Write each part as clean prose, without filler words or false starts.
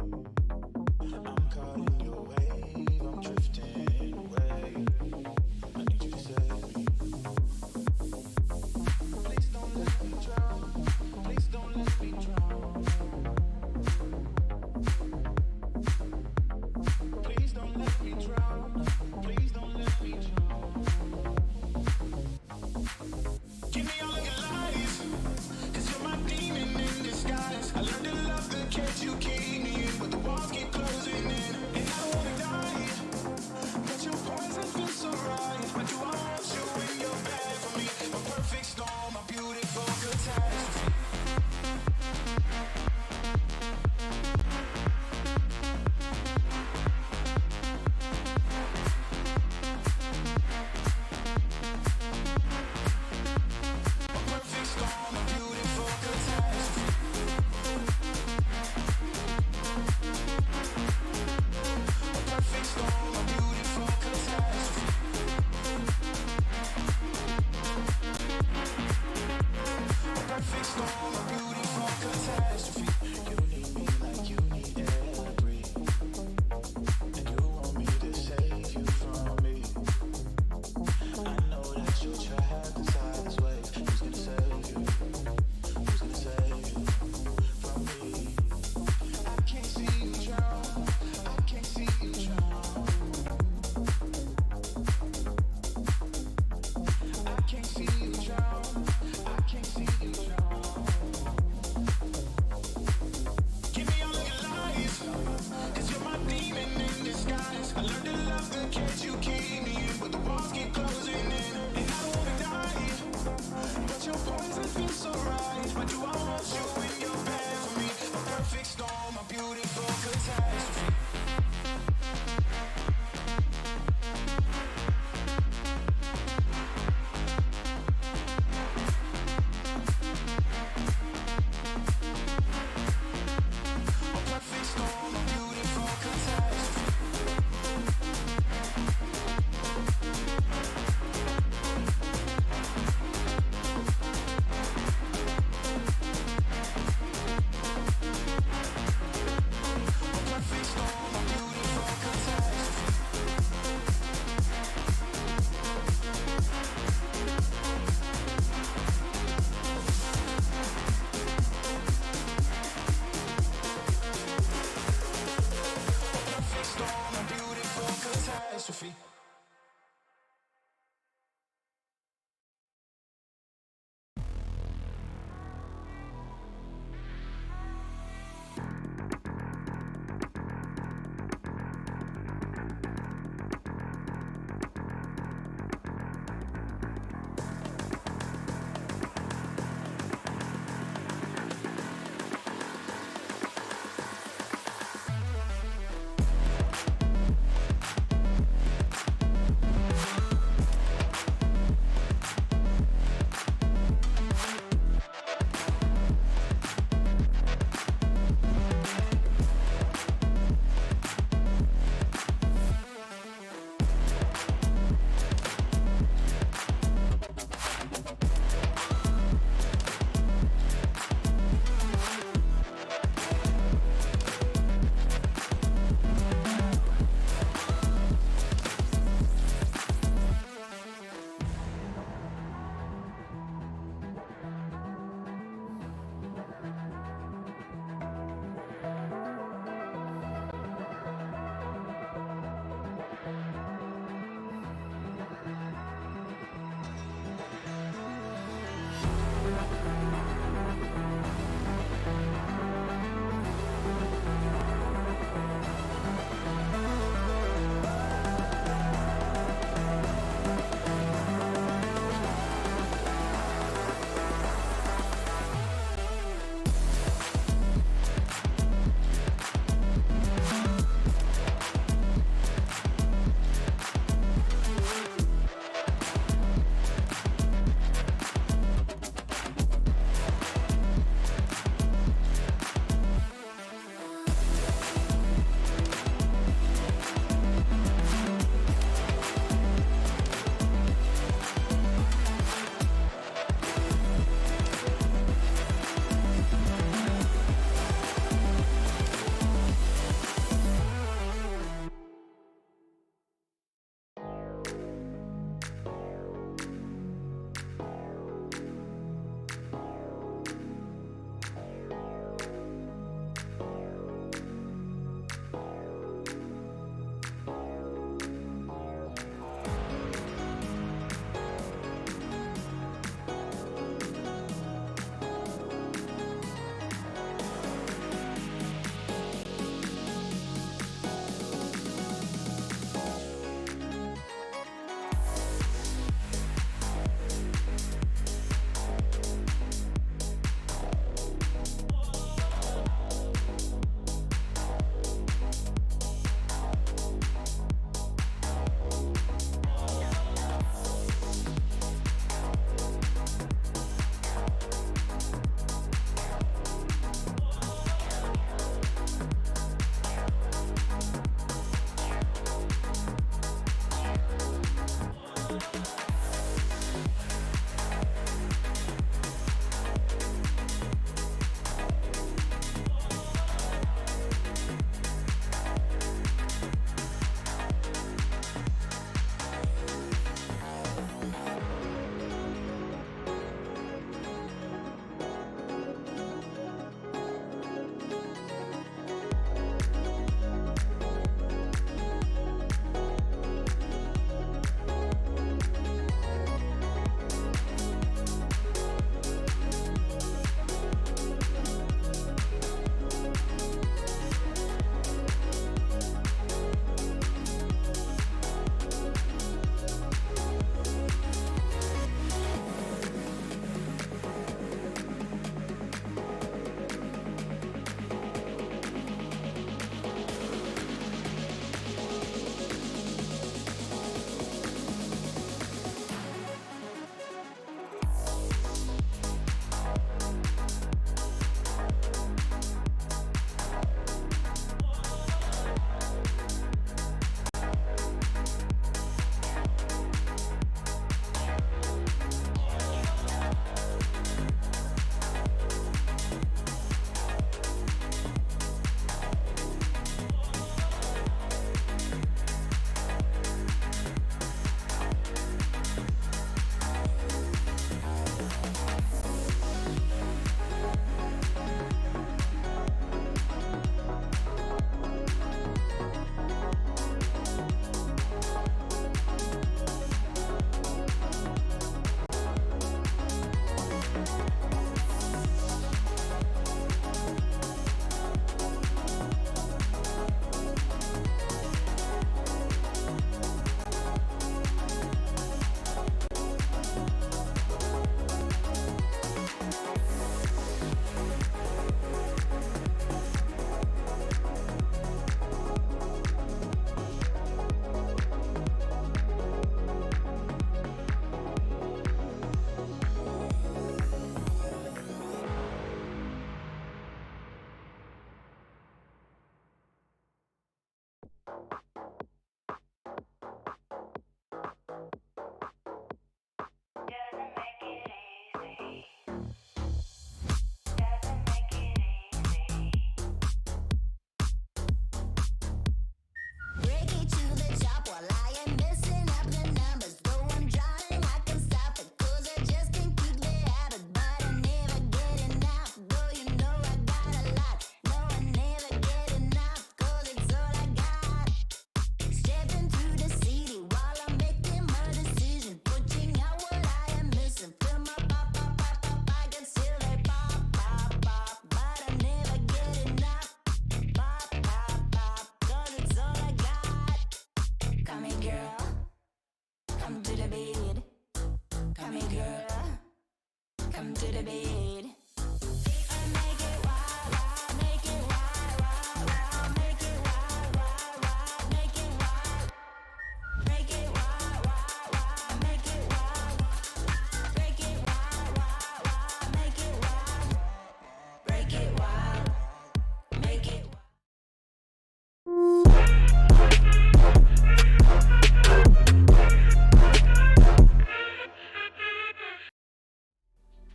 I'm caught in your wave, I'm drifting away. I need you to save me. Please don't let me drown. Please don't let me drown. Please don't let me drown. Please don't let me drown. Give me all of your lies, 'cause you're my demon in disguise. I learned to love the cage you keep me in, but the walls keep closing in. And I don't wanna die, but your poison feels so right. Why do I want you when you're bad for me? A perfect storm, a beautiful catastrophe. Storm.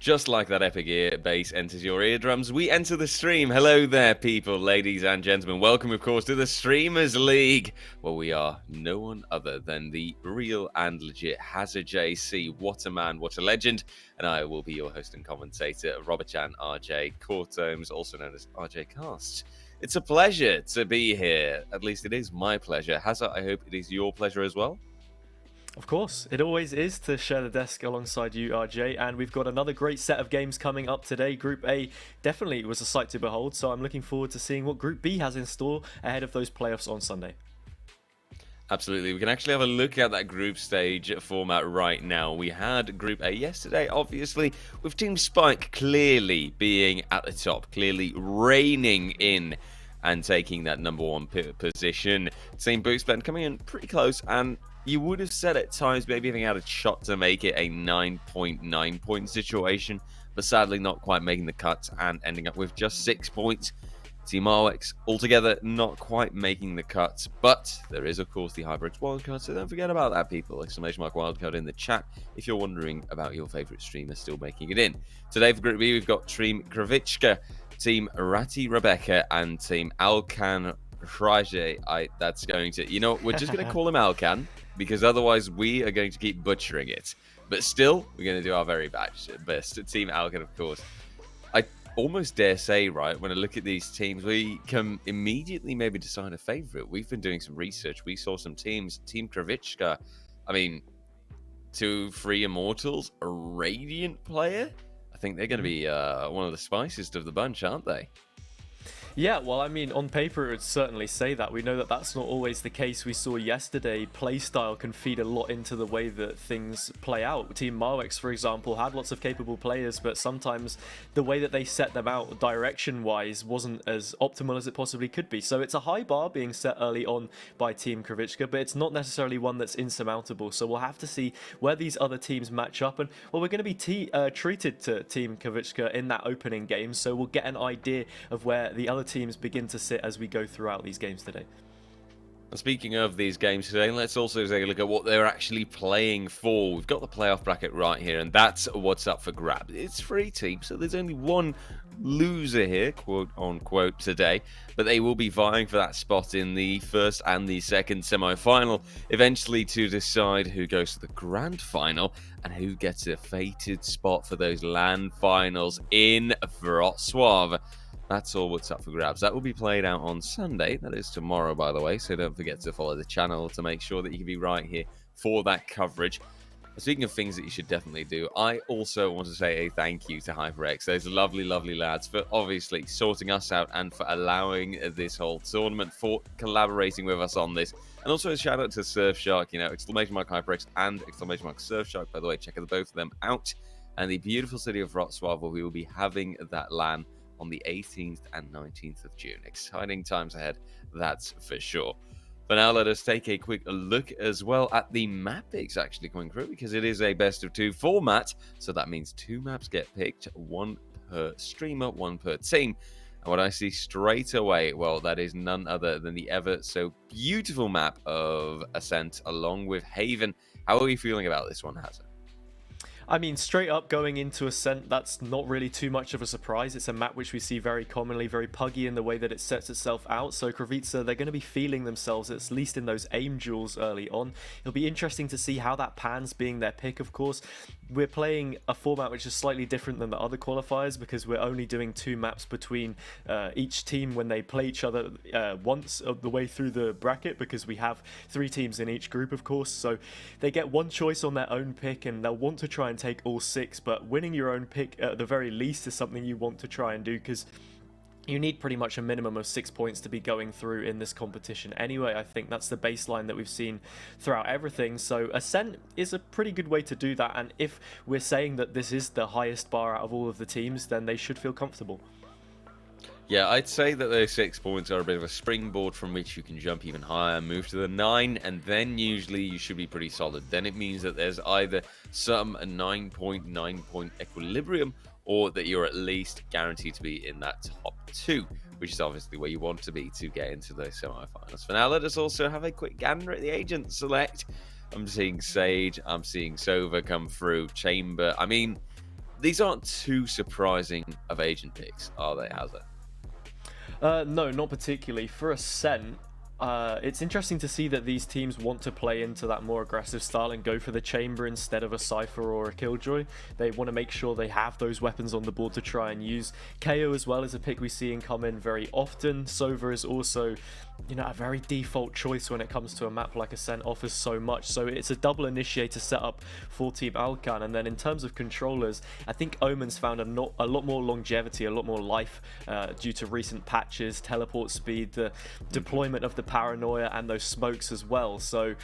Just like that epic ear bass enters your eardrums, we enter the stream. Hello there, people, ladies and gentlemen. Welcome, of course, to the Streamers League, where we are no one other than the real and legit Hazard JC. What a man, what a legend. And I will be your host and commentator, Robert-Jan RJ Courtomes, also known as RJ Cast. It's a pleasure to be here. At least it is my pleasure. Hazard, I hope it is your pleasure as well. Of course, it always is to share the desk alongside you, RJ, and we've got another great set of games coming up today. Group A definitely was a sight to behold, so I'm looking forward to seeing what Group B has in store ahead of those playoffs on Sunday. Absolutely. We can actually have a look at that group stage format right now. We had Group A yesterday, obviously, with Team Spike clearly being at the top, clearly reigning in and taking that number one position. Team Boostblend coming in pretty close, and you would have said at times maybe having had a shot to make it a 9.9 point situation, but sadly not quite making the cut and ending up with just 6 points. Team RX altogether not quite making the cut, but there is of course the HyperX wildcard, so don't forget about that, people. Exclamation mark wildcard in the chat if you're wondering about your favourite streamer still making it in. Today for Group B we've got Team Kravitska, Team Rati Rebecca, and Team Alkan Fraje. That's going to, you know, we're just going to call him Alkan, because otherwise we are going to keep butchering it. But still, we're going to do our very best. Team Alkan, of course. I almost dare say, right, when I look at these teams, we can immediately maybe decide a favourite. We've been doing some research. We saw some teams. Team Kravitska, I mean, 2-3 Immortals, a Radiant player. I think they're going to be one of the spiciest of the bunch, aren't they? Yeah, well, I mean, on paper, it would certainly say that. We know that that's not always the case. We saw yesterday, playstyle can feed a lot into the way that things play out. Team Marwix, for example, had lots of capable players, but sometimes the way that they set them out direction-wise wasn't as optimal as it possibly could be. So it's a high bar being set early on by Team Kravitska, but it's not necessarily one that's insurmountable. So we'll have to see where these other teams match up. And, well, we're going to be treated to Team Kravitska in that opening game, so we'll get an idea of where the other teams begin to sit as we go throughout these games today. Speaking of these games today, let's also take a look at what they're actually playing for. We've got the playoff bracket right here, and that's what's up for grabs. It's 3 teams, so there's only one loser here, quote unquote, today, but they will be vying for that spot in the first and the second semi-final, eventually to decide who goes to the grand final and who gets a fated spot for those LAN finals in Wrocław. That's all what's up for grabs. That will be played out on Sunday. That is tomorrow, by the way, so don't forget to follow the channel to make sure that you can be right here for that coverage. Speaking of things that you should definitely do, I also want to say a thank you to HyperX, those lovely, lovely lads, for obviously sorting us out and for allowing this whole tournament, for collaborating with us on this. And also a shout out to Surfshark, you know, exclamation mark HyperX and exclamation mark Surfshark, by the way, check both of them out. And the beautiful city of Wrocław, where we will be having that LAN on the 18th and 19th of June. Exciting times ahead, that's for sure. But now let us take a quick look as well at the map picks actually coming through, because it is a best of 2 format, so that means 2 maps get picked, 1 per streamer, 1 per team. And what I see straight away, well, that is none other than the ever so beautiful map of Ascent along with Haven. How are you feeling about this one, Hazard? I mean, straight up going into Ascent, that's not really too much of a surprise. It's a map which we see very commonly, very puggy in the way that it sets itself out. So Kravica, they're going to be feeling themselves, at least in those aim duels early on. It'll be interesting to see how that pans, being their pick, of course. We're playing a format which is slightly different than the other qualifiers because we're only doing 2 maps between each team when they play each other once of the way through the bracket, because we have 3 teams in each group, of course. So they get one choice on their own pick and they'll want to try and take all 6, but winning your own pick at the very least is something you want to try and do, because you need pretty much a minimum of 6 points to be going through in this competition anyway. I think that's the baseline that we've seen throughout everything. So Ascent is a pretty good way to do that, and if we're saying that this is the highest bar out of all of the teams, then they should feel comfortable. Yeah, I'd say that those 6 points are a bit of a springboard from which you can jump even higher, move to the 9, and then usually you should be pretty solid. Then it means that there's either some 9.9 point equilibrium, or that you're at least guaranteed to be in that top 2, which is obviously where you want to be to get into those semi-finals. For now, let us also have a quick gander at the agent select. I'm seeing Sage, I'm seeing Sova come through, Chamber. I mean, these aren't too surprising of agent picks, are they, Hazard? No, not particularly. For Ascent, it's interesting to see that these teams want to play into that more aggressive style and go for the Chamber instead of a Cypher or a Killjoy. They want to make sure they have those weapons on the board to try and use. KO as well is a pick we see come in very often. Sova is also, you know, a very default choice when it comes to a map like Ascent, offers so much. So it's a double initiator setup for Team Alcan. And then in terms of controllers, I think Omen's found a lot more longevity, a lot more life due to recent patches, teleport speed, the deployment of the paranoia, and those smokes as well. So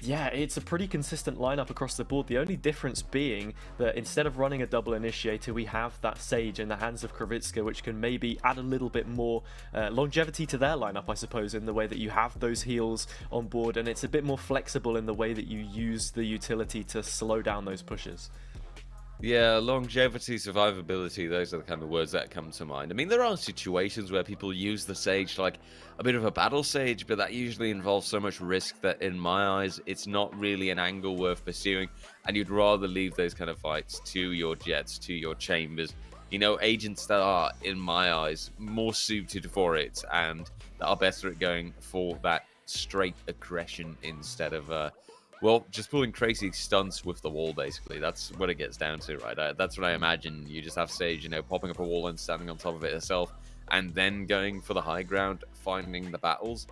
yeah, it's a pretty consistent lineup across the board. The only difference being that instead of running a double initiator, we have that Sage in the hands of Kravica, which can maybe add a little bit more longevity to their lineup, I suppose, in the way that you have those heals on board, and it's a bit more flexible in the way that you use the utility to slow down those pushes. Yeah, longevity, survivability, those are the kind of words that come to mind. I mean, there are situations where people use the Sage like a bit of a battle Sage, but that usually involves so much risk that in my eyes, it's not really an angle worth pursuing, and you'd rather leave those kind of fights to your Jets, to your Chambers, you know, agents that are, in my eyes, more suited for it, and that are better at going for that straight aggression instead of well, just pulling crazy stunts with the wall, basically. That's what it gets down to, right? That's what I imagine. You just have Sage, you know, popping up a wall and standing on top of it herself, and then going for the high ground, finding the battles.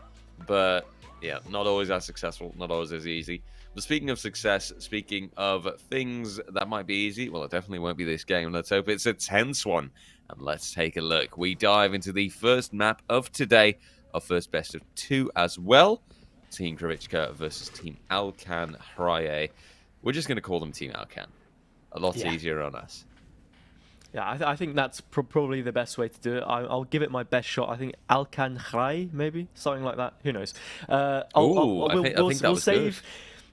But, yeah, not always as successful, not always as easy. But speaking of success, speaking of things that might be easy, well, it definitely won't be this game. Let's hope it's a tense one. And let's take a look. We dive into the first map of today, our first best of 2 as well. Team Kravica versus Team Alcan Hraye. We're just going to call them Team Alcan. A lot easier on us. Yeah, I think that's probably the best way to do it. I'll give it my best shot. I think Alcan Hraye, maybe? Something like that. Who knows? I think that was good.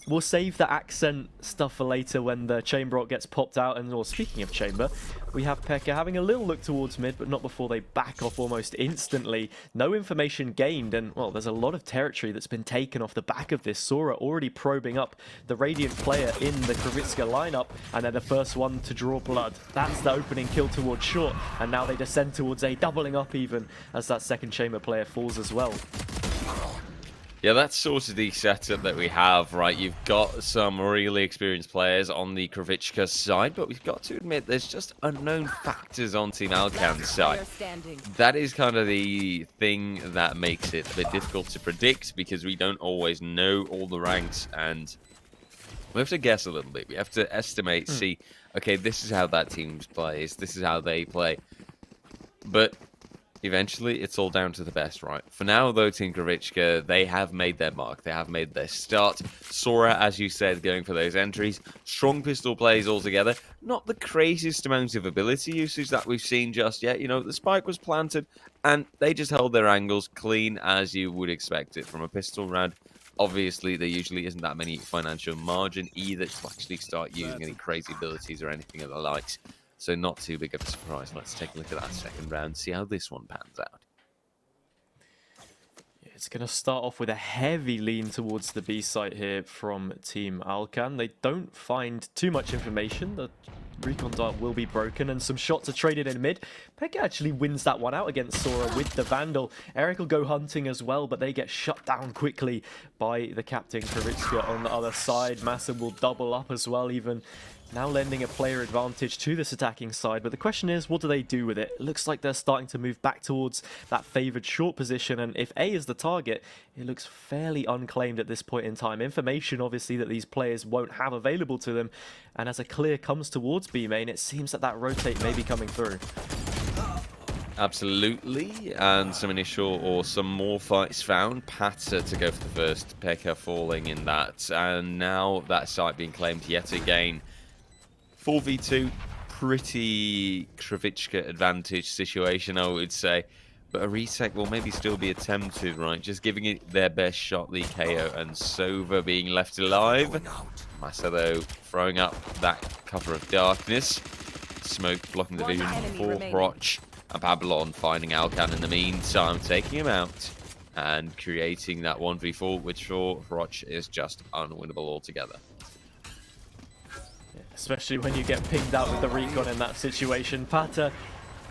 We'll save the accent stuff for later when the Chamber gets popped out. And well, speaking of Chamber, we have Pekka having a little look towards mid, but not before they back off almost instantly. No information gained, and well, there's a lot of territory that's been taken off the back of this. Sora already probing up the Radiant player in the Kravica lineup, and they're the first one to draw blood. That's the opening kill towards short, and now they descend towards A, doubling up even as that second Chamber player falls as well. Yeah, that's sort of the setup that we have, right? You've got some really experienced players on the Kravica side, but we've got to admit there's just unknown factors on Team Alcan's side. That is kind of the thing that makes it a bit difficult to predict, because we don't always know all the ranks, and we have to guess a little bit. We have to estimate, see, okay, this is how that team plays, this is how they play. But eventually, it's all down to the best, right? For now, though, Team Kravica, they have made their mark. They have made their start. Sora, as you said, going for those entries. Strong pistol plays altogether. Not the craziest amount of ability usage that we've seen just yet. You know, the spike was planted, and they just held their angles clean as you would expect it from a pistol round. Obviously, there usually isn't that many financial margin either to actually start using any crazy abilities or anything of the likes. So not too big of a surprise. Let's take a look at that second round, see how this one pans out. It's going to start off with a heavy lean towards the B site here from Team Alcan. They don't find too much information. The recon dart will be broken and some shots are traded in mid. Pekka actually wins that one out against Sora with the Vandal. Eric will go hunting as well, but they get shut down quickly by the captain Krivitska on the other side. Massa will double up as well, even now lending a player advantage to this attacking side. But the question is, what do they do with it? It looks like they're starting to move back towards that favoured short position, and if A is the target, it looks fairly unclaimed at this point in time. Information, obviously, that these players won't have available to them, and as a clear comes towards B main, it seems that that rotate may be coming through. Absolutely, and some initial or some more fights found. Pata to go for the first, Pekka falling in that, and now that site being claimed yet again. 4v2, pretty Krivitska advantage situation, I would say. But a retake will maybe still be attempted, right? Just giving it their best shot, the KO, and Sova being left alive. Massa, though, throwing up that cover of darkness. Smoke blocking the vision for Hroch. And Babylon finding Alcan in the meantime, taking him out. And creating that 1v4, which for Hroch is just unwinnable altogether. Especially when you get pinged out with the recon in that situation. Pata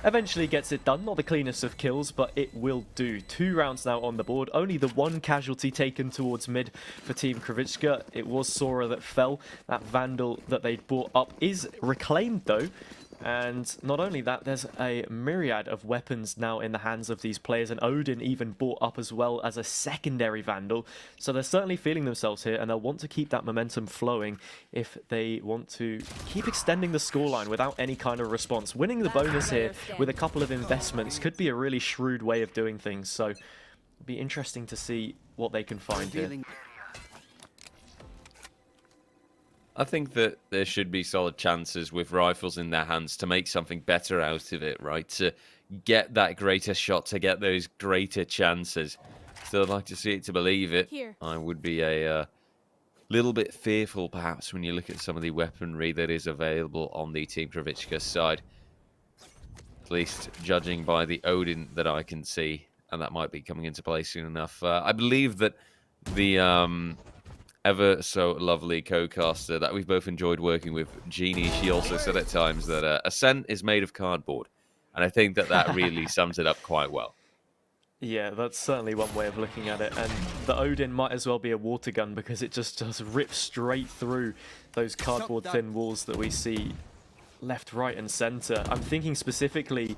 eventually gets it done. Not the cleanest of kills, but it will do. 2 rounds now on the board. Only the 1 casualty taken towards mid for Team Krivitska. It was Sora that fell. That Vandal that they brought up is reclaimed, though. And not only that, there's a myriad of weapons now in the hands of these players, and Odin even brought up as well as a secondary Vandal. So they're certainly feeling themselves here, and they'll want to keep that momentum flowing if they want to keep extending the scoreline without any kind of response. Winning the bonus here with a couple of investments could be a really shrewd way of doing things, so it'll be interesting to see what they can find here. I think that there should be solid chances with rifles in their hands to make something better out of it, right? To get that greater shot, to get those greater chances. Still, I'd like to see it to believe it. I would be a little bit fearful, perhaps, when you look at some of the weaponry that is available on the Team Krivitska side. At least judging by the Odin that I can see, and that might be coming into play soon enough. I believe that the ever so lovely co-caster that we've both enjoyed working with, Jeannie, she also said at times that Ascent is made of cardboard. And I think that that really sums it up quite well. Yeah, that's certainly one way of looking at it. And the Odin might as well be a water gun because it just rips straight through those cardboard thin walls that we see left, right, and center. I'm thinking specifically,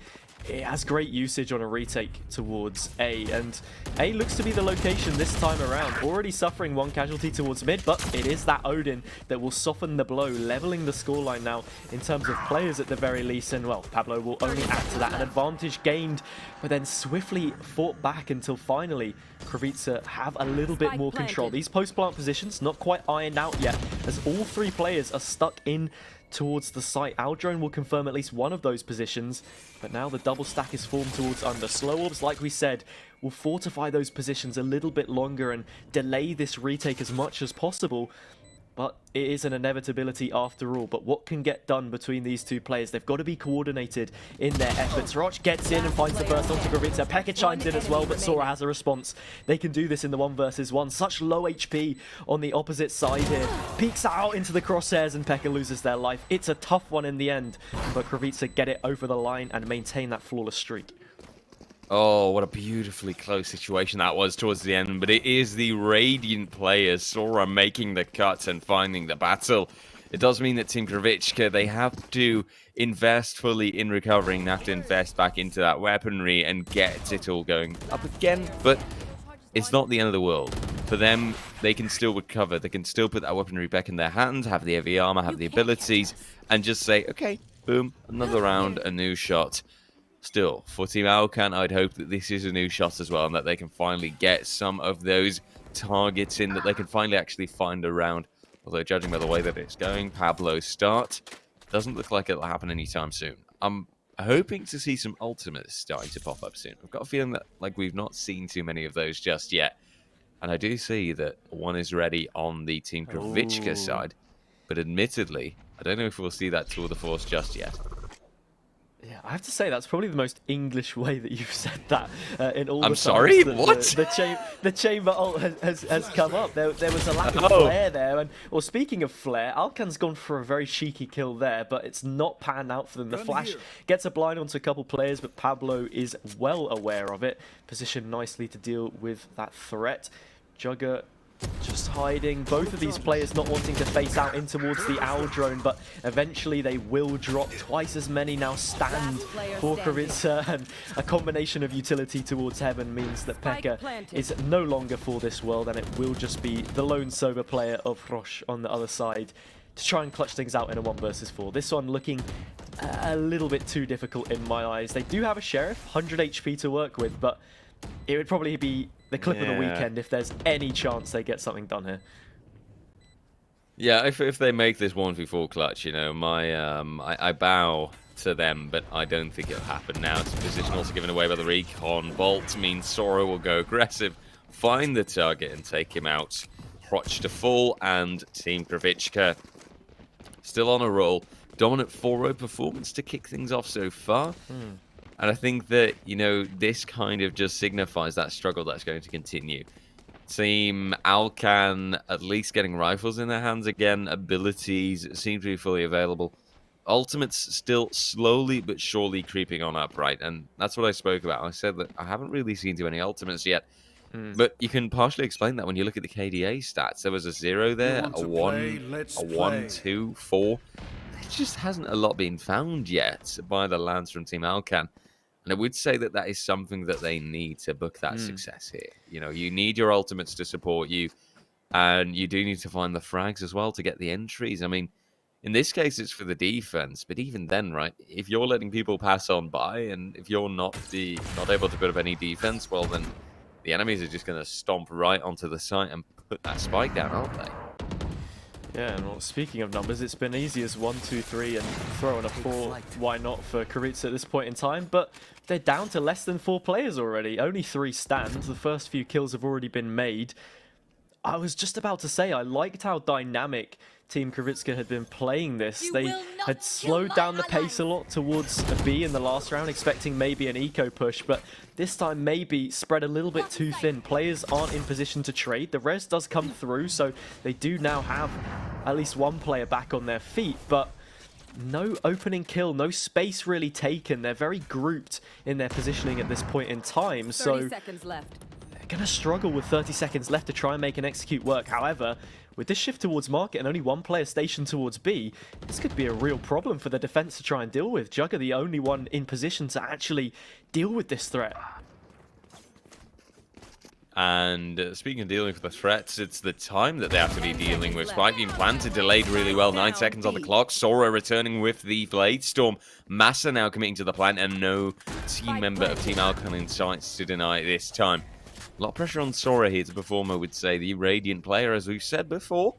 it has great usage on a retake towards A, and A looks to be the location this time around. Already suffering 1 casualty towards mid, but it is that Odin that will soften the blow, leveling the scoreline now in terms of players at the very least. And well, Pablo will only add to that. An advantage gained, but then swiftly fought back until finally Krivitska have a little bit more control. These post-plant positions not quite ironed out yet, as all 3 players are stuck in towards the site. Aldrone will confirm at least one of those positions, but now the double stack is formed towards under. Slow Orbs, like we said, will fortify those positions a little bit longer and delay this retake as much as possible. But it is an inevitability after all. But what can get done between these 2 players? They've got to be coordinated in their efforts. Hroch gets in and finds the burst onto Krivitska. Pekka chimes in as well, but Sora has a response. They can do this in the 1 versus 1. Such low HP on the opposite side here. Peeks out into the crosshairs and Pekka loses their life. It's a tough one in the end, but Krivitska get it over the line and maintain that flawless streak. Oh, what a beautifully close situation that was towards the end. But it is the Radiant players, Sora, making the cut and finding the battle. It does mean that Team Krivitska, they have to invest fully in recovering. They have to invest back into that weaponry and get it all going up again. But it's not the end of the world. For them, they can still recover. They can still put that weaponry back in their hands, have the heavy armor, have the abilities, and just say, okay, boom, another round, a new shot. Still, for Team Alcan, I'd hope that this is a new shot as well, and that they can finally get some of those targets in, that they can finally actually find a round. Although, judging by the way that it's going, Pablo's start doesn't look like it'll happen anytime soon. I'm hoping to see some ultimates starting to pop up soon. I've got a feeling that we've not seen too many of those just yet. And I do see that one is ready on the Team Krivitska side. But admittedly, I don't know if we'll see that Tour de Force just yet. Yeah, I have to say that's probably the most English way that you've said that in all the I'm times sorry? that What? the chamber ult has come up. There was a lack of flair there, and well, speaking of flair, Alkan's gone for a very cheeky kill there, but it's not panned out for them. The flash gets a blind onto a couple players, but Pablo is well aware of it, positioned nicely to deal with that threat. Jugger just hiding, both of these players not wanting to face out in towards the owl drone, but eventually they will drop. Twice as many now stand for Kravitsa, and a combination of utility towards heaven means that Pekka is no longer for this world, and it will just be the lone sober player of Roche on the other side to try and clutch things out in a 1 versus 4. This one looking a little bit too difficult in my eyes. They do have a Sheriff, 100 HP to work with, but it would probably be the clip of the weekend if there's any chance they get something done here. Yeah, if they make this 1v4 clutch, you know, I bow to them, but I don't think it'll happen now. It's position also given away by the recon. Bolt means Sora will go aggressive, find the target and take him out. Hroch to full, and Team Kravitska still on a roll. Dominant 4-0 performance to kick things off so far. And I think that, you know, this kind of just signifies that struggle that's going to continue. Team Alkan at least getting rifles in their hands again. Abilities seem to be fully available. Ultimates still slowly but surely creeping on up, right? And that's what I spoke about. I said that I haven't really seen too many ultimates yet. But you can partially explain that when you look at the KDA stats. There was a 0 there, a 1, 2, 4. There just hasn't a lot been found yet by the lads from Team Alkan. And I would say that that is something that they need to book that success here. You know, you need your ultimates to support you, and you do need to find the frags as well to get the entries. I mean, in this case, it's for the defense, but even then, right, if you're letting people pass on by, and if you're not able to put up any defense, well, then the enemies are just going to stomp right onto the site and put that spike down, aren't they? Yeah, and well, speaking of numbers, it's been easy as 1, 2, 3 and throw in a 4. Why not for Kravitsa at this point in time? But they're down to less than 4 players already. Only 3 stands. The first few kills have already been made. I was just about to say, I liked how dynamic Team Kravitsa had been playing this. They had slowed down the pace a lot towards a B in the last round, expecting maybe an eco push, but this time maybe spread a little bit too thin. Players aren't in position to trade. The res does come through, so they do now have at least one player back on their feet, but no opening kill, no space really taken. They're very grouped in their positioning at this point in time, so 30 seconds left. they're going to struggle with 30 seconds left to try and make an execute work. However, with this shift towards market and only one player stationed towards B, this could be a real problem for the defense to try and deal with. Jugger the only one in position to actually deal with this threat. And speaking of dealing with the threats, it's the time that they have to be dealing with. Spike being planted, delayed really well. 9 seconds on the clock. Sora returning with the Blade Storm. Massa now committing to the plant, and no team member of Team Alkan in sights to deny this time. A lot of pressure on Sora here to perform, I would say. The Radiant player, as we've said before.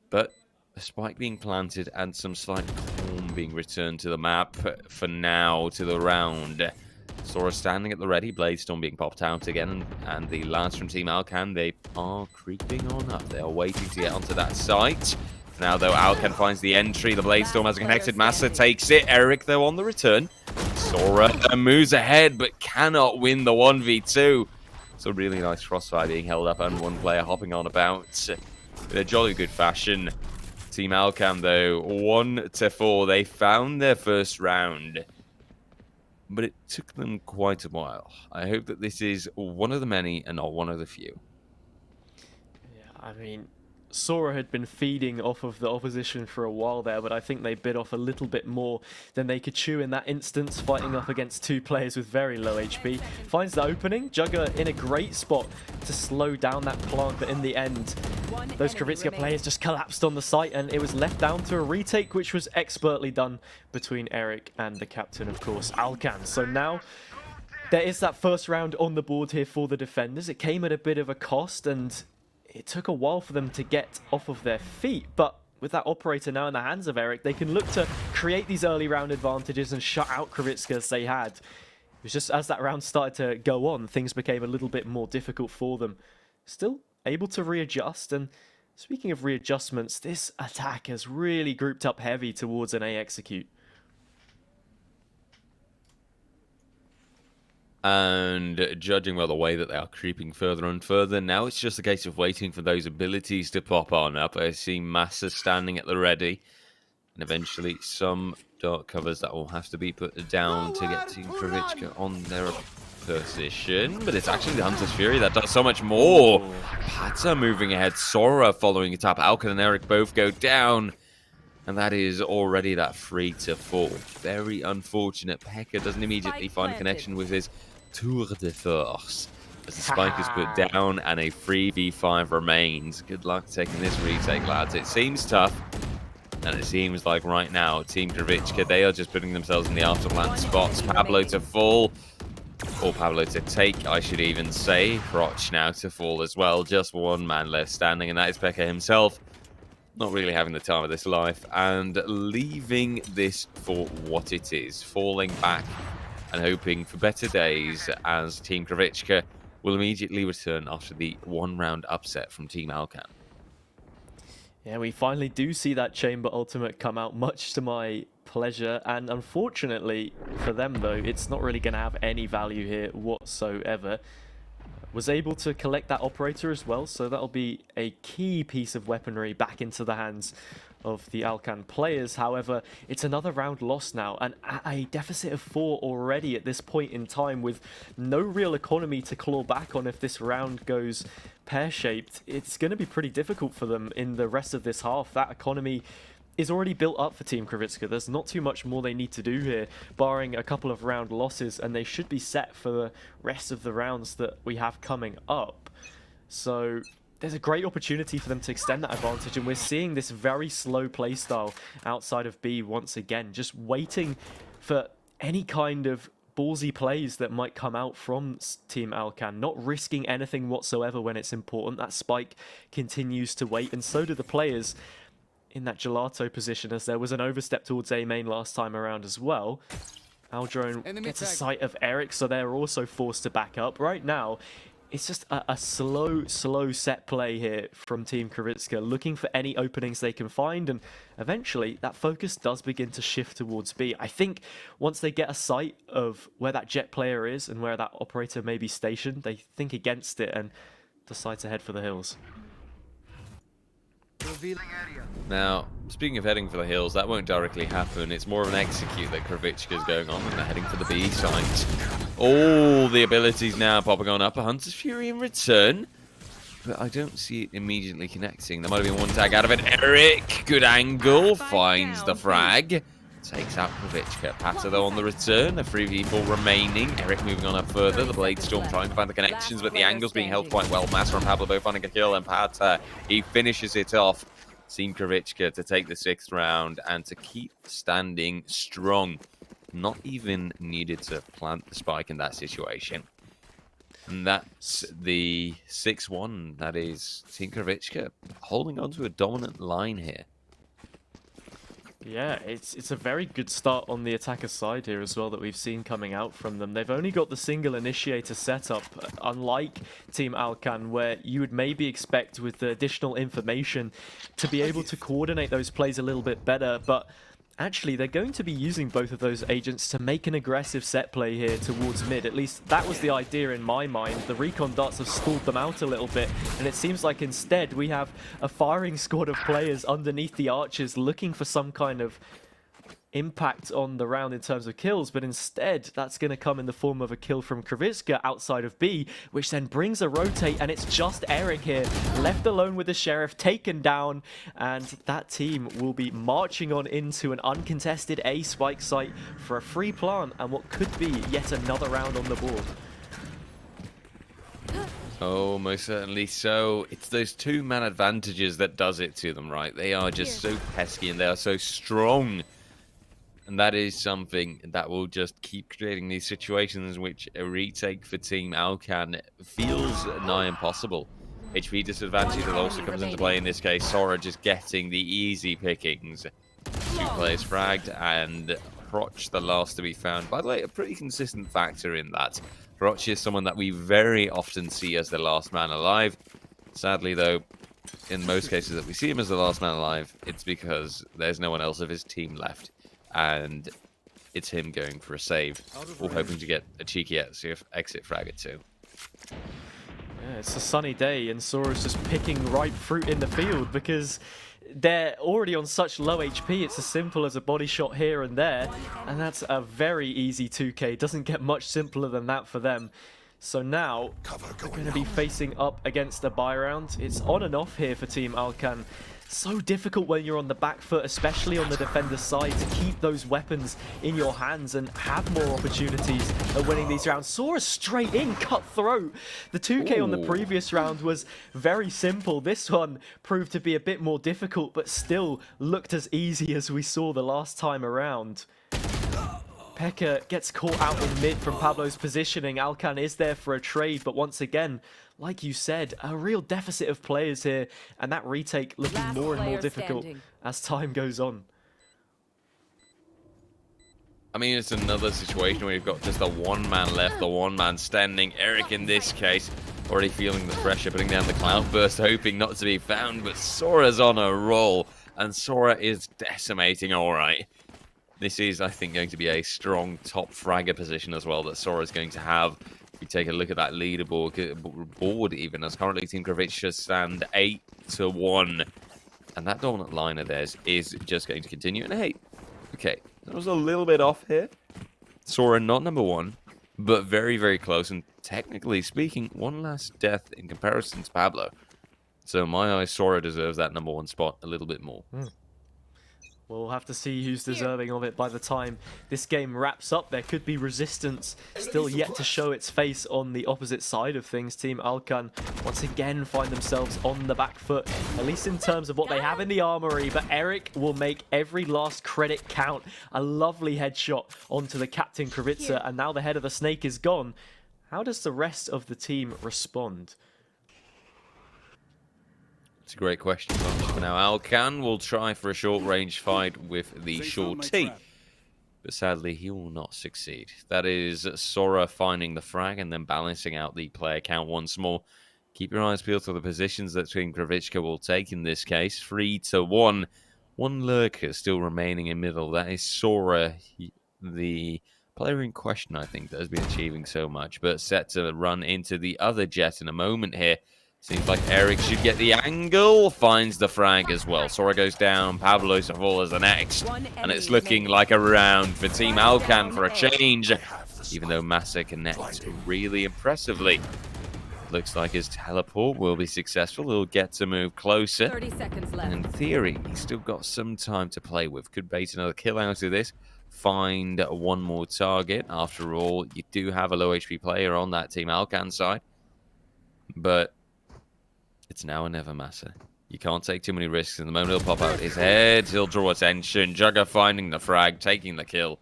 But a spike being planted and some slight calm being returned to the map for now, to the round. Sora standing at the ready, Bladestorm being popped out again, and the lads from Team Alkan, they are creeping on up. They are waiting to get onto that site. Now, though, Alkan finds the entry. The Bladestorm has connected. Massa takes it. Eric, though, on the return. Sora moves ahead, but cannot win the 1v2. It's a really nice crossfire being held up, and one player hopping on about in a jolly good fashion. Team Alkan, though, 1-4. They found their first round, but it took them quite a while. I hope that this is one of the many and not one of the few. Yeah, I mean, Sora had been feeding off of the opposition for a while there, but I think they bit off a little bit more than they could chew in that instance, fighting up against 2 players with very low HP. Finds the opening. Jugger in a great spot to slow down that plant, but in the end, those Kravitsa players just collapsed on the site, and it was left down to a retake, which was expertly done between Eric and the captain, of course, Alkan. So now there is that first round on the board here for the defenders. It came at a bit of a cost, and it took a while for them to get off of their feet, but with that operator now in the hands of Eric, they can look to create these early round advantages and shut out Kravitsa as they had. It was just as that round started to go on, things became a little bit more difficult for them. Still able to readjust, and speaking of readjustments, this attack has really grouped up heavy towards an A execute. And judging by the way that they are creeping further and further, now it's just a case of waiting for those abilities to pop on up. I see Massa standing at the ready. And eventually some dark covers that will have to be put down to get Team Kravitska on their position. But it's actually the Hunter's Fury that does so much more. Pata moving ahead. Sora following a tap. Alkan and Eric both go down. And that is already that 3-4. Very unfortunate. Pekka doesn't immediately find a connection with his Tour de Force. As the spike is put down and a 3v5 remains. Good luck taking this retake, lads. It seems tough. And it seems like right now, Team Kravitska, they are just putting themselves in the afterland spots. Pablo to fall. Or Pablo to take, I should even say. Roch now to fall as well. Just one man left standing, and that is Pekka himself. Not really having the time of this life. And leaving this for what it is. Falling back and hoping for better days as Team Kravitska will immediately return after the one-round upset from Team Alkan. Yeah, we finally do see that Chamber Ultimate come out, much to my pleasure. And unfortunately for them, though, it's not really going to have any value here whatsoever. Was able to collect that Operator as well, so that'll be a key piece of weaponry back into the hands of the Alkan players. However, it's another round lost now, and at a deficit of 4 already at this point in time, with no real economy to claw back on if this round goes pear-shaped. It's going to be pretty difficult for them in the rest of this half. That economy is already built up for Team Kravitska. There's not too much more they need to do here, barring a couple of round losses, and they should be set for the rest of the rounds that we have coming up. So there's a great opportunity for them to extend that advantage, and we're seeing this very slow playstyle outside of B once again, just waiting for any kind of ballsy plays that might come out from Team Alkan, not risking anything whatsoever when it's important. That spike continues to wait, and so do the players in that gelato position, as there was an overstep towards A main last time around as well. Aldrone gets a sight of Eric, so they're also forced to back up. Right now, it's just a slow set play here from Team Kravitska, looking for any openings they can find, and eventually that focus does begin to shift towards B. I think once they get a sight of where that jet player is and where that operator may be stationed, they think against it and decide to head for the hills. Now, speaking of heading for the hills, that won't directly happen. It's more of an execute that Kravitska is going on, and they're heading for the B site. All the abilities now popping on up. A Hunter's Fury in return, but I don't see it immediately connecting. There might have been one tag out of it. Eric, good angle, finds the frag. Takes out Kravitska. Pata, though, on the return. A 3v4 remaining. Eric moving on up further. The Blade Storm trying to find the connections, but the angle's being held quite well. Massa and Pablo both finding a kill, and Pata, he finishes it off. Team Kravitska to take the 6th round and to keep standing strong. Not even needed to plant the spike in that situation. And that's the 6-1. That is Team Kravitska holding on to a dominant line here. Yeah, it's a very good start on the attacker side here as well that we've seen coming out from them. They've only got the single initiator setup, unlike Team Alkan, where you would maybe expect with the additional information to be able to coordinate those plays a little bit better, but actually, they're going to be using both of those agents to make an aggressive set play here towards mid. At least that was the idea in my mind. The recon darts have stalled them out a little bit, and it seems like instead we have a firing squad of players underneath the archers looking for some kind of impact on the round in terms of kills, but instead that's going to come in the form of a kill from Kravitska outside of B, which then brings a rotate, and it's just Eric here left alone with the Sheriff, taken down, and that team will be marching on into an uncontested A spike site for a free plant and what could be yet another round on the board. Oh, most certainly so. It's those 2-man advantages that does it to them, right? They are just so pesky and they are so strong. And that is something that will just keep creating these situations in which a retake for Team Alkan feels nigh impossible. HP disadvantage that also comes into play in this case. Sora just getting the easy pickings. 2 players fragged, and Roch the last to be found. By the way, a pretty consistent factor in that. Roch is someone that we very often see as the last man alive. Sadly, though, in most cases that we see him as the last man alive, it's because there's no one else of his team left. And it's him going for a save, or hoping to get a cheeky exit frag at 2. Yeah, it's a sunny day, and Sora's just picking ripe fruit in the field because they're already on such low HP. It's as simple as a body shot here and there, and that's a very easy 2k. Doesn't get much simpler than that for them. So now they're going to be facing up against a buy round. It's on and off here for Team Alcan. So difficult when you're on the back foot, especially on the defender's side, to keep those weapons in your hands and have more opportunities of winning these rounds. Sora straight in, cutthroat. The 2k on the previous round was very simple. This one proved to be a bit more difficult, but still looked as easy as we saw the last time around. Pekka gets caught out in mid from Pablo's positioning. Alcan is there for a trade, but once again, like you said, a real deficit of players here, and that retake looking more and more difficult as time goes on. I mean, it's another situation where you've got just the one man left, the one man standing. Eric, in this case, already feeling the pressure, putting down the cloudburst, hoping not to be found, but Sora's on a roll, and Sora is decimating all right. This is, I think, going to be a strong top fragger position as well that Sora's going to have. If we take a look at that leaderboard even, as currently Team Kravitsa stand 8-1. And that dominant line of theirs is just going to continue. And hey, okay, that was a little bit off here. Sora not number 1, but very, very close. And technically speaking, one last death in comparison to Pablo. So in my eyes, Sora deserves that number 1 spot a little bit more. We'll have to see who's deserving of it by the time this game wraps up. There could be resistance still yet to show its face on the opposite side of things. Team Alcan once again find themselves on the back foot, at least in terms of what they have in the armory. But Eric will make every last credit count. A lovely headshot onto the captain Kravitsa, and now the head of the snake is gone. How does the rest of the team respond? It's a great question. For now, Alcan will try for a short-range fight with the shorty, but sadly, he will not succeed. That is Sora finding the frag and then balancing out the player count once more. Keep your eyes peeled for the positions that Team Kravitsa will take in this case. 3-1. One lurker still remaining in middle. That is Sora, the player in question, I think, that has been achieving so much, but set to run into the other jet in a moment here. Seems like Eric should get the angle, finds the frag as well. Sora goes down, Pablo Savola is the next, and it's looking like a round for Team Alcan for a change, even though Massa connects really impressively. Looks like his teleport will be successful. He'll get to move closer. 30 seconds left. And in theory, he's still got some time to play with. Could bait another kill out of this. Find one more target. After all, you do have a low HP player on that Team Alcan side. But it's now or never, Massa. You can't take too many risks. And the moment he'll pop out his head, he'll draw attention. Jugger finding the frag, taking the kill.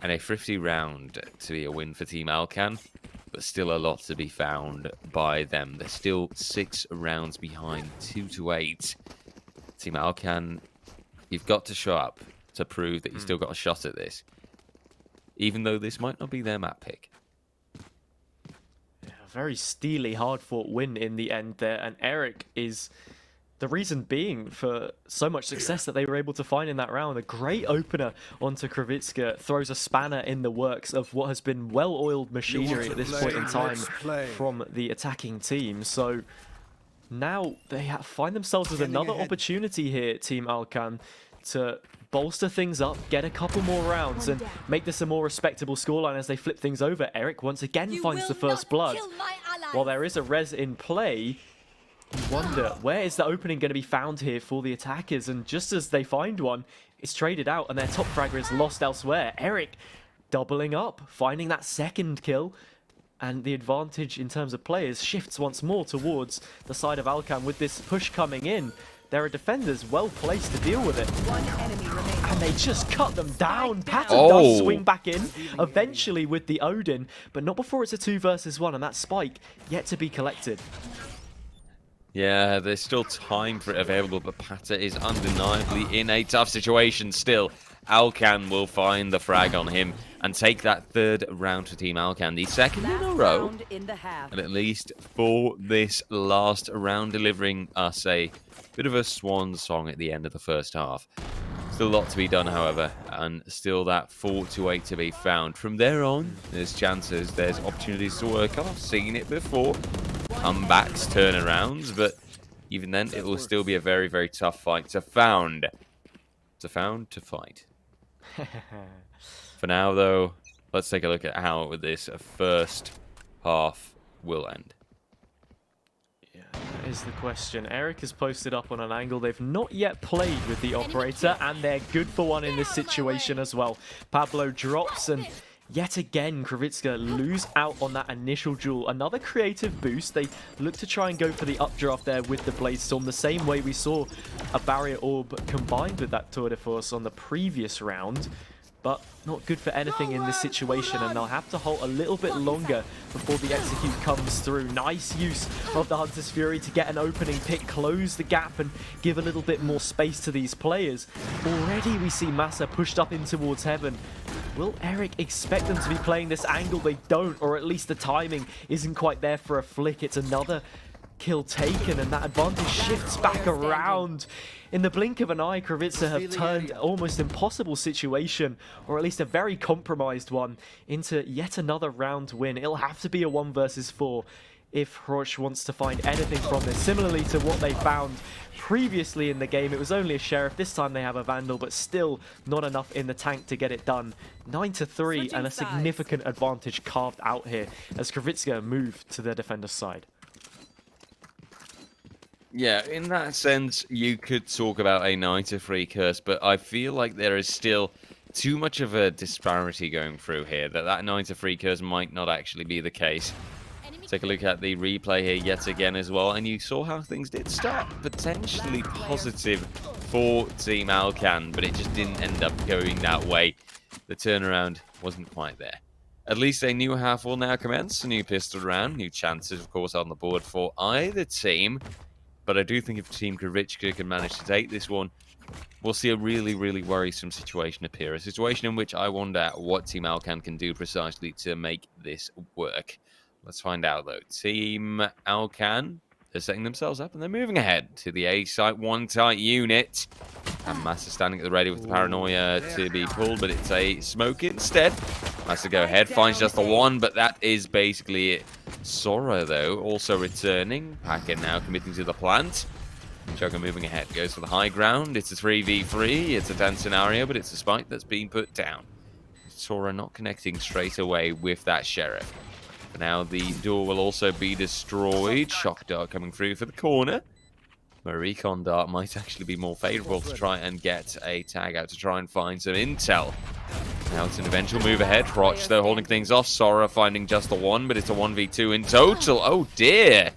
And a 50 round to be a win for Team Alcan. But still a lot to be found by them. They're still 6 rounds behind, 2-8. Team Alcan, you've got to show up to prove that you've still got a shot at this. Even though this might not be their map pick. Very steely, hard-fought win in the end there, and Eric is the reason being for so much success that they were able to find in that round. A great opener onto Kravitsa throws a spanner in the works of what has been well-oiled machinery at this point in time from the attacking team. So now they find themselves with another opportunity here, Team Alcan, to bolster things up, get a couple more rounds, and make this a more respectable scoreline as they flip things over. Eric once again finds the first blood. While there is a res in play, you wonder, where is the opening going to be found here for the attackers? And just as they find one, it's traded out, and their top fragger is lost elsewhere. Eric doubling up, finding that second kill, and the advantage in terms of players shifts once more towards the side of Alcan with this push coming in. There are defenders well placed to deal with it. One enemy remaining. And they just cut them down. Patton does swing back in, eventually with the Odin, but not before it's a 2 versus 1, and that spike yet to be collected. Yeah, there's still time for it available, but Pata is undeniably in a tough situation still. Alcan will find the frag on him and take that 3rd round for Team Alcan, the 2nd in a row, and at least for this last round, delivering us a bit of a swan song at the end of the first half. Still a lot to be done, however. and still that 4-8 to be found. From there on, there's chances, there's opportunities to work on. I've seen it before. Comebacks, turnarounds, but even then, it will still be a very, very tough fight to found. To fight. For now, though, let's take a look at how this first half will end. Yeah, that is the question. Eric has posted up on an angle. They've not yet played with the operator, and they're good for one in this situation as well. Pablo drops, and yet again, Krivitska lose out on that initial duel. Another creative boost. They look to try and go for the updraft there with the Blade Storm, the same way we saw a Barrier Orb combined with that Tour de Force on the previous round. But not good for anything in this situation, and they'll have to halt a little bit longer before the execute comes through. Nice use of the Hunter's Fury to get an opening pick, close the gap, and give a little bit more space to these players. Already we see Massa pushed up in towards heaven. Will Eric expect them to be playing this angle? They don't, or at least the timing isn't quite there for a flick. It's another kill taken, and that advantage shifts back around. In the blink of an eye, Krivitsa have turned almost impossible situation, or at least a very compromised one, into yet another round win. It'll have to be a 1 versus 4 if Hroch wants to find anything from this. Similarly to what they found previously in the game, it was only a Sheriff. This time they have a Vandal, but still not enough in the tank to get it done. 9-3, and a significant advantage carved out here as Krivitsa move to their defender's side. Yeah, in that sense, you could talk about a 9-3 curse, but I feel like there is still too much of a disparity going through here, that 9-3 curse might not actually be the case. Take a look at the replay here yet again as well, and you saw how things did start potentially positive for Team Alcan, but it just didn't end up going that way. The turnaround wasn't quite there. At least a new half will now commence, a new pistol round, new chances, of course, on the board for either team. But I do think if Team Krivitska can manage to take this one, we'll see a really, really worrisome situation appear. A situation in which I wonder what Team Alcan can do precisely to make this work. Let's find out, though. Team Alcan, they're setting themselves up and they're moving ahead to the A site. One tight unit. And Massa standing at the ready with the Paranoia to be pulled, but it's a smoke instead. Massa go ahead, finds just the one, but that is basically it. Sora, though, also returning. Packet now committing to the plant. Jugger moving ahead, goes for the high ground. It's a 3v3, it's a tense scenario, but it's a spike that's been put down. Sora not connecting straight away with that Sheriff. For now, the door will also be destroyed. Shock Dart coming through for the corner. A recon dart might actually be more favorable to try and get a tag out to try and find some intel. Now it's an eventual move ahead. Hroch, though, holding things off. Sora finding just the one, but it's a 1v2 in total. Oh, dear.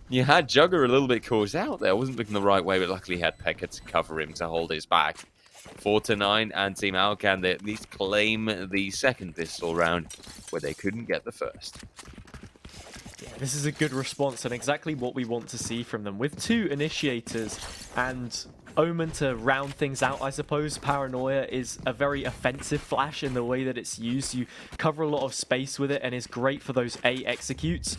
You had Jugger a little bit caught out there. Wasn't looking the right way, but luckily he had Pekka to cover him to hold his back. 4-9, and Team Alcan, they at least claim the second pistol round, where they couldn't get the first. Yeah, this is a good response and exactly what we want to see from them. With 2 initiators and Omen to round things out, I suppose. Paranoia is a very offensive flash in the way that it's used. You cover a lot of space with it and is great for those A executes.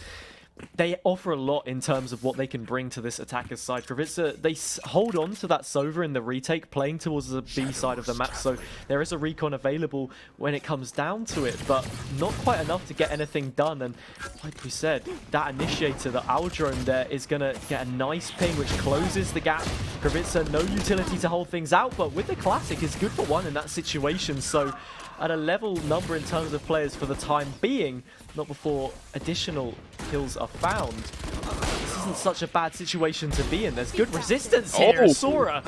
They offer a lot in terms of what they can bring to this attacker's side. Krivitsa, they hold on to that Sova in the retake, playing towards the B side of the map, so there is a recon available when it comes down to it, but not quite enough to get anything done. And like we said, that initiator, the Owl Drone there, is going to get a nice ping, which closes the gap. Krivitsa, no utility to hold things out, but with the Classic, is good for one in that situation, so at a level number in terms of players for the time being, not before additional kills are found. This isn't such a bad situation to be in. There's good resistance here. Oh. Sora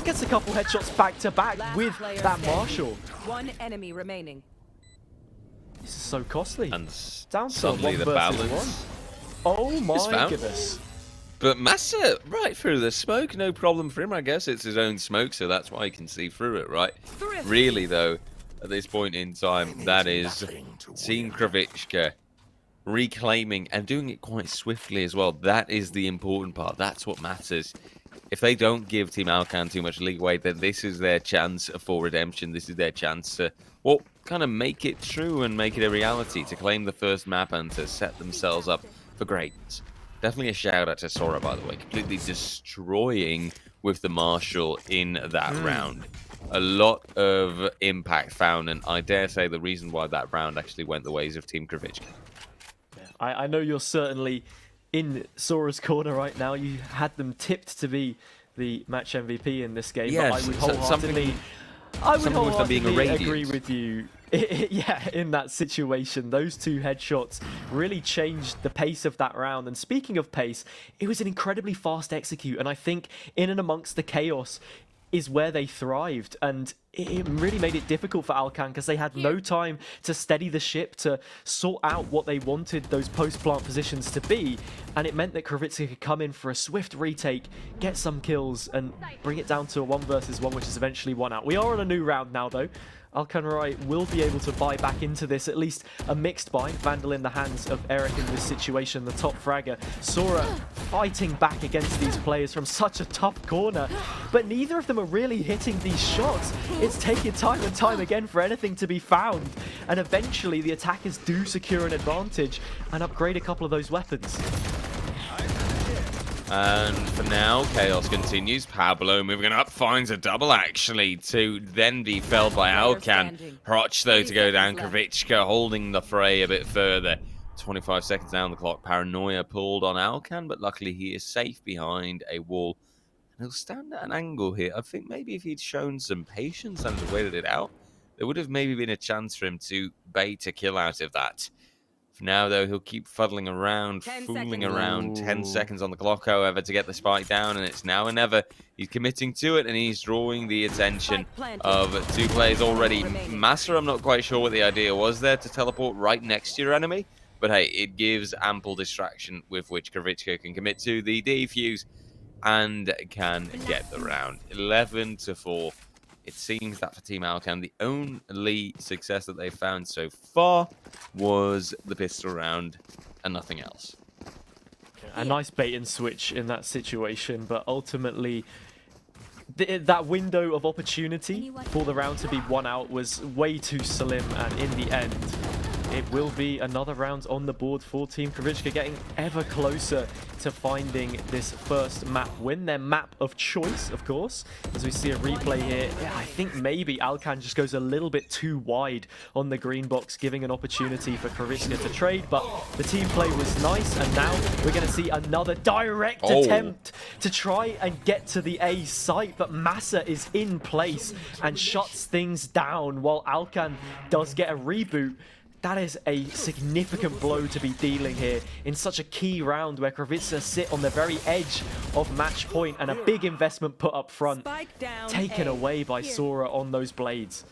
gets a couple headshots back to back with that Marshal. One enemy remaining. This is so costly. And Down to suddenly 1 the versus balance 1. Oh is my found. goodness. But Massa, right through the smoke, no problem for him. I guess it's his own smoke, so that's why he can see through it, right? Really, though, at this point in time, that is Team Krivitska reclaiming and doing it quite swiftly as well. That is the important part. That's what matters. If they don't give Team Alcan too much leeway, then this is their chance for redemption. This is their chance to, well, kind of make it true and make it a reality, to claim the first map and to set themselves up for greatness. Definitely a shout out to Sora, by the way, completely destroying with the Marshal in that round. a lot of impact found, and I dare say the reason why that round actually went the ways of Team Kravitska. I know you're certainly in Sora's corner right now. You had them tipped to be the match MVP in this game, Yes, but I would wholeheartedly, agree with you. Yeah, in that situation, those two headshots really changed the pace of that round. And speaking of pace, it was an incredibly fast execute, and I think in and amongst the chaos is where they thrived, and it really made it difficult for Alcan because they had no time to steady the ship, to sort out what they wanted those post-plant positions to be, and it meant that Kravitska could come in for a swift retake, get some kills, and bring it down to a 1 versus 1, which is eventually won out. We are on a new round now, though. Alcan will be able to buy back into this, at least a mixed buy. Vandal in the hands of Eric in this situation, the top fragger. Sora fighting back against these players from such a tough corner, but neither of them are really hitting these shots. It's taking time and time again for anything to be found, and eventually the attackers do secure an advantage and upgrade a couple of those weapons. And for now, chaos continues. Pablo moving up, finds a double actually to then be felled by Alcan. Hroch though to go down. Kravitska holding the fray a bit further. 25 seconds down the clock. Paranoia pulled on Alcan, but luckily he is safe behind a wall. And he'll stand at an angle here. I think maybe if he'd shown some patience and waited it out, there would have maybe been a chance for him to bait a kill out of that. For now, though, he'll keep fuddling around, fooling around. 10 seconds on the clock, however, to get the spike down, and it's now or never. He's committing to it, and he's drawing the attention of two players already. Massa, I'm not quite sure what the idea was there to teleport right next to your enemy, but hey, it gives ample distraction with which Kravitska can commit to the defuse and can get the round. 11-4. It seems that for Team Alcan, the only success that they've found so far was the pistol round and nothing else. A nice bait and switch in that situation, but ultimately that window of opportunity for the round to be won out was way too slim, and in the end, it will be another round on the board for Team Kravitska, getting ever closer to finding this first map win. Their map of choice, of course, as we see a replay here. Yeah, I think maybe Alcan just goes a little bit too wide on the green box, giving an opportunity for Kravitska to trade, but the team play was nice, and now we're going to see another direct attempt to try and get to the A site, but Massa is in place and shuts things down while Alcan does get a reboot. That is a significant blow to be dealing here in such a key round where Kravitska sit on the very edge of match point, and a big investment put up front, taken away by Sora on those blades.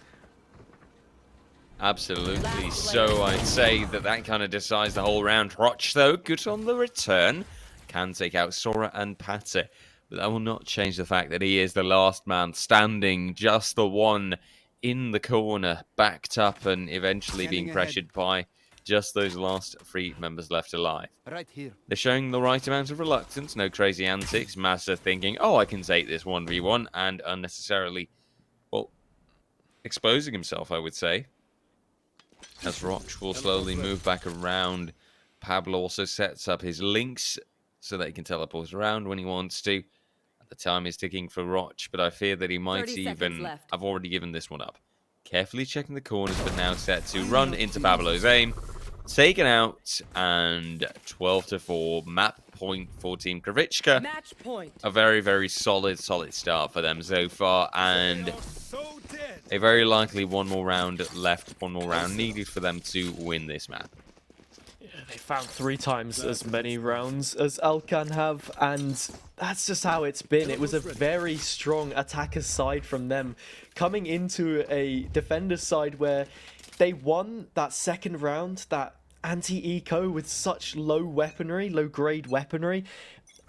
Absolutely. So I'd say that kind of decides the whole round. Hroch, though, good on the return. Can take out Sora and Pate, but that will not change the fact that he is the last man standing, just the one in the corner, backed up and eventually being pressured by just those last 3 members left alive. Right here. They're showing the right amount of reluctance, no crazy antics. Massa thinking, oh, I can take this 1v1, and unnecessarily, well, exposing himself, I would say. As Hroch will slowly move back around. Pablo also sets up his links so that he can teleport around when he wants to. The time is ticking for Hroch, but I fear that he might even... I've already given this one up. Carefully checking the corners, but now set to run into Pablo's aim. Taken out, and 12-4. Map point for Team Kravitska. Match point. A very, very solid start for them so far, and a very likely one more round left, one more round needed for them to win this map. They found 3 times as many rounds as Alcan have, and that's just how it's been. It was a very strong attacker's side from them, coming into a defender's side where they won that second round, that anti-eco with such low weaponry, low-grade weaponry.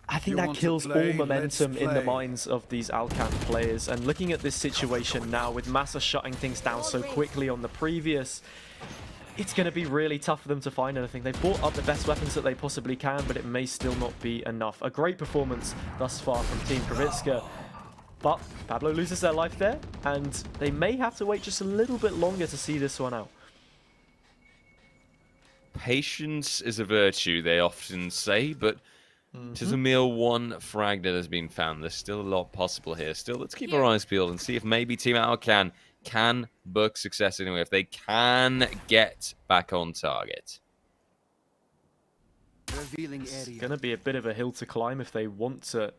I think that kills all momentum in the minds of these Alcan players. And looking at this situation now, with Massa shutting things down so quickly on the previous, it's going to be really tough for them to find anything. They've brought up the best weapons that they possibly can, but it may still not be enough. A great performance thus far from Team Kravitska, but Pablo loses their life there, and they may have to wait just a little bit longer to see this one out. Patience is a virtue, they often say, but Just a mere one frag that has been found. There's still a lot possible here. Still, let's keep our eyes peeled and see if maybe Team Alcan can book success anyway, if they can get back on target. It's going to be a bit of a hill to climb if they want to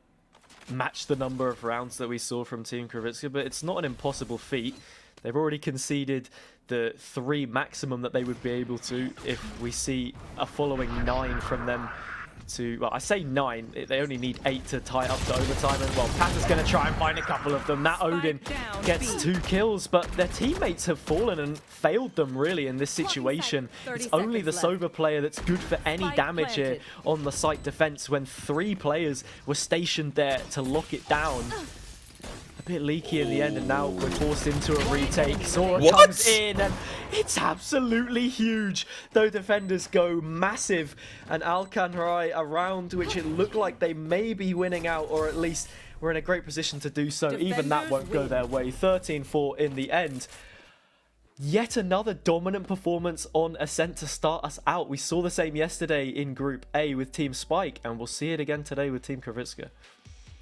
match the number of rounds that we saw from Team Krivitska, but it's not an impossible feat. They've already conceded the 3 maximum that they would be able to if we see a following 9 from them to, well, I say 9, they only need 8 to tie up to overtime, and well, Patta's going to try and find a couple of them. That Odin gets 2 kills, but their teammates have fallen and failed them really in this situation. It's only the Sova player that's good for any damage here on the site defense when 3 players were stationed there to lock it down. A bit leaky in the end, and now we're forced into a retake. Sora comes in, and it's absolutely huge. Though defenders go massive, and Alcan a round which it looked like they may be winning out, or at least we're in a great position to do so. Even that won't go their way. 13-4 in the end. Yet another dominant performance on Ascent to start us out. We saw the same yesterday in Group A with Team Spike, and we'll see it again today with Team Krivitska.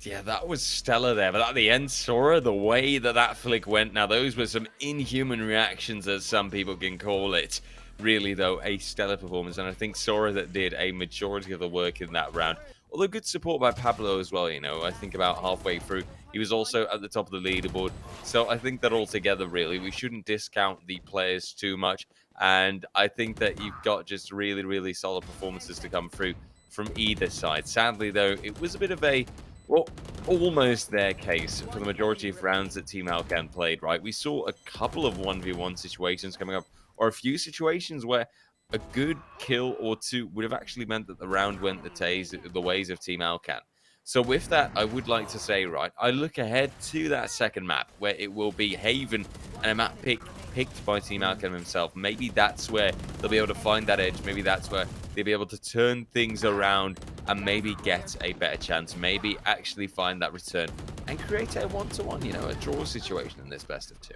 Yeah, that was stellar there. But at the end, Sora, the way that flick went, now those were some inhuman reactions, as some people can call it. Really, though, a stellar performance. And I think Sora that did a majority of the work in that round. Although good support by Pablo as well, you know. I think about halfway through, he was also at the top of the leaderboard. So I think that altogether, really, we shouldn't discount the players too much. And I think that you've got just really, really solid performances to come through from either side. Sadly, though, it was a bit of a... well, almost their case for the majority of rounds that Team Alcan played, right? We saw a couple of 1v1 situations coming up, or a few situations where a good kill or 2 would have actually meant that the round went the ways of Team Alcan. So with that, I would like to say, right, I look ahead to that second map, where it will be Haven and a map picked by Team Alcan himself. Maybe that's where they'll be able to find that edge. Maybe that's where they'll be able to turn things around and maybe get a better chance. Maybe actually find that return and create a 1-to-1, you know, a draw situation in this best of 2.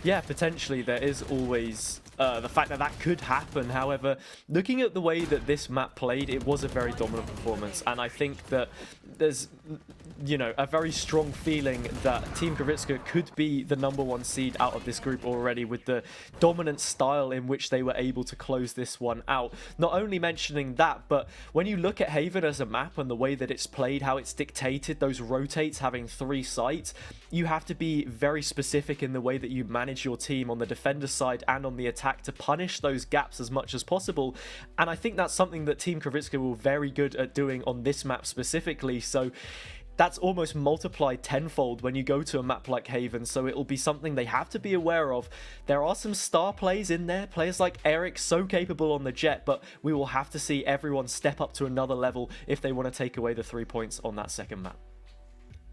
Yeah, potentially there is always the fact that that could happen. However, looking at the way that this map played, it was a very dominant performance, and I think that there's, you know, a very strong feeling that Team Krivitska could be the #1 seed out of this group already, with the dominant style in which they were able to close this one out. Not only mentioning that, but when you look at Haven as a map and the way that it's played, how it's dictated, those rotates having 3 sites, you have to be very specific in the way that you manage your team on the defender side and on the attack to punish those gaps as much as possible. And I think that's something that Team Krivitska were very good at doing on this map specifically. So that's almost multiplied tenfold when you go to a map like Haven, so it'll be something they have to be aware of. There are some star plays in there, players like Eric, so capable on the jet, but we will have to see everyone step up to another level if they want to take away the 3 points on that second map.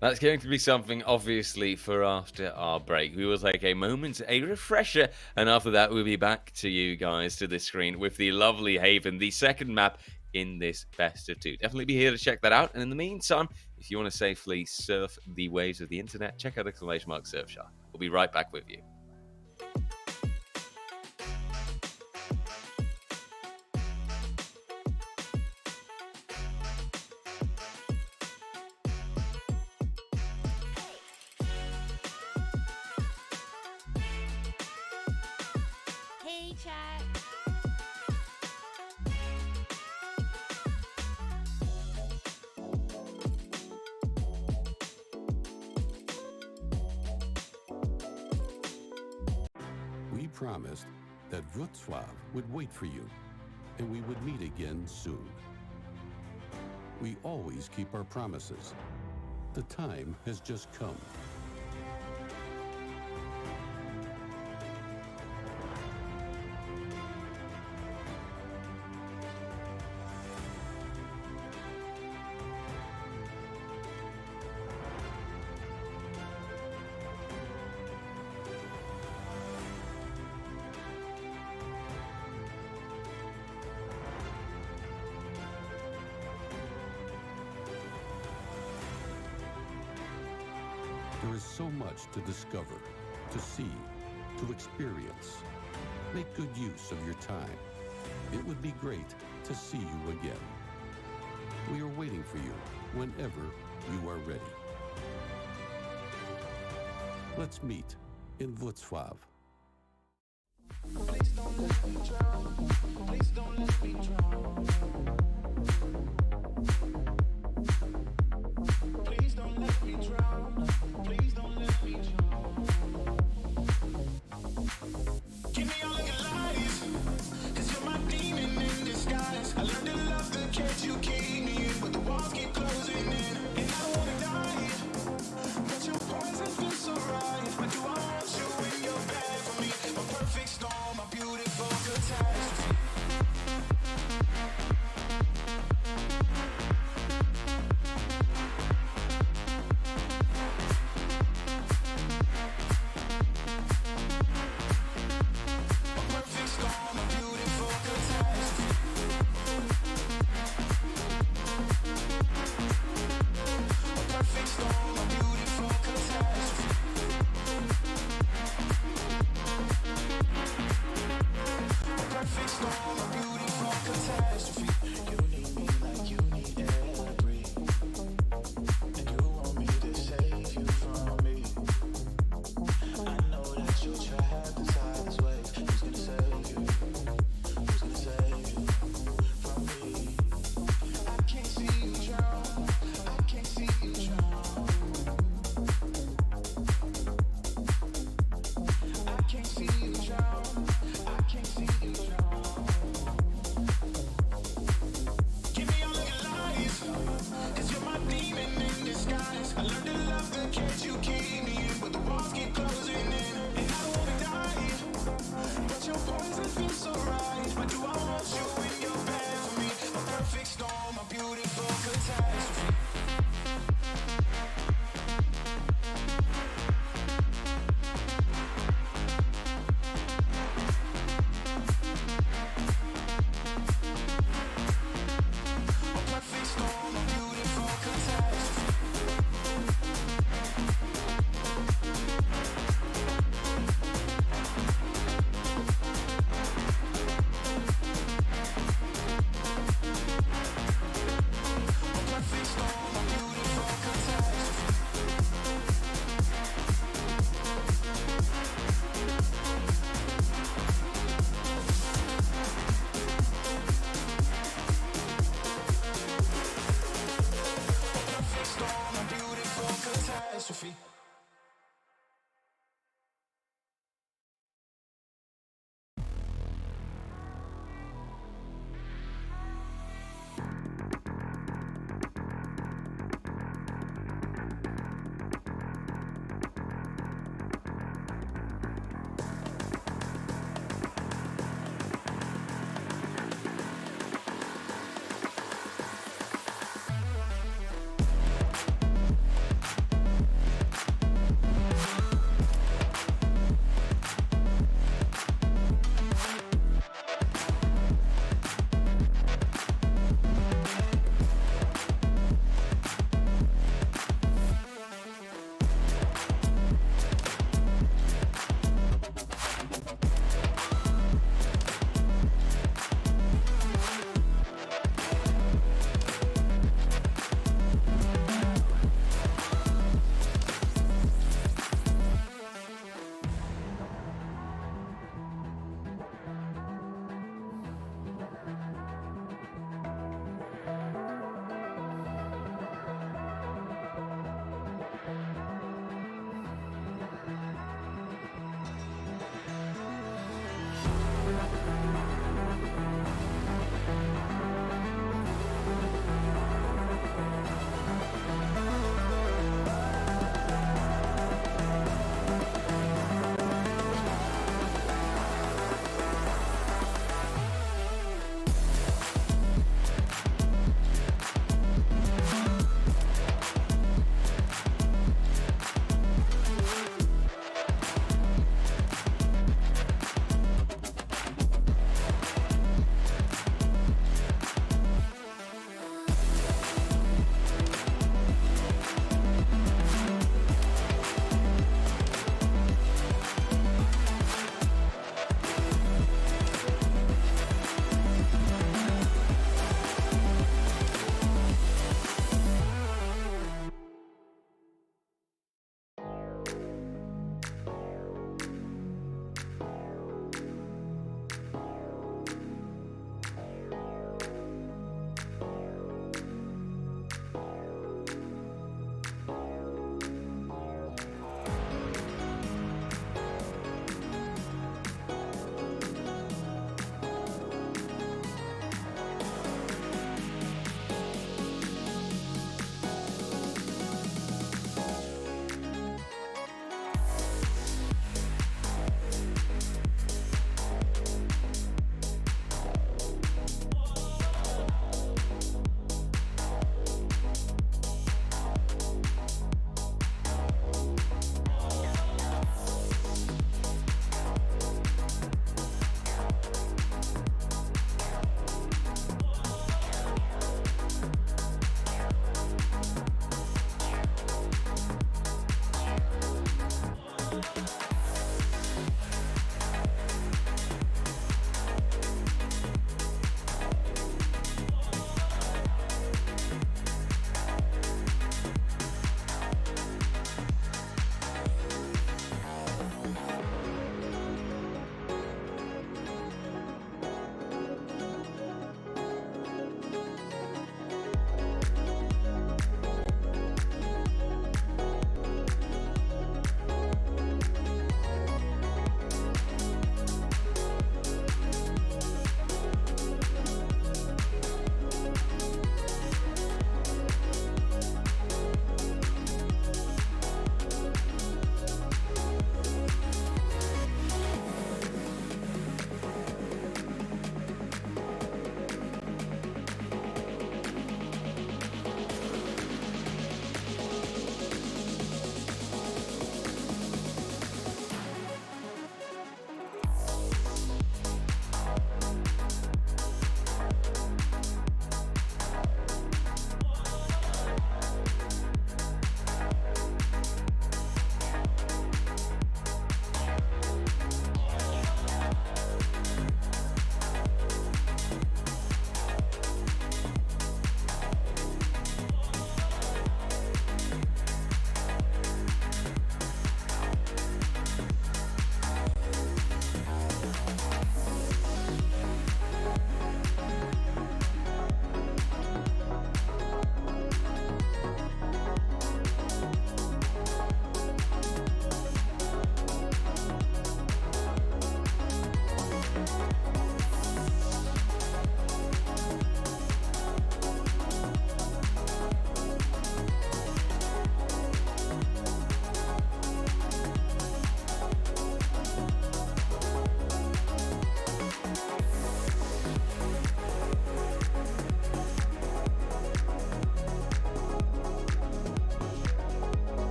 That's going to be something, obviously, for after our break. We will take a moment, a refresher, and after that, we'll be back to you guys, to the screen, with the lovely Haven, the second map in this best of 2. Definitely be here to check that out. And in the meantime, if you want to safely surf the waves of the internet, check out !Surfshark. We'll be right back with you. Hey, chat. We promised that Wrocław would wait for you, and we would meet again soon. We always keep our promises. The time has just come. There is so much to discover, to see, to experience. Make good use of your time. It would be great to see you again. We waiting for you whenever you are ready. Let's meet in Wrocław. Please don't let me drown. Please don't let me drown. Please don't let me drown. Please don't let me drown. Give me all of your lies, 'cause you're my demon in disguise. I learned to love the cage you keep me in, but the walls keep closing in. And I don't wanna die, but your poison feels so right. Why do I want you when you're bad for me? A perfect storm, a beautiful catastrophe.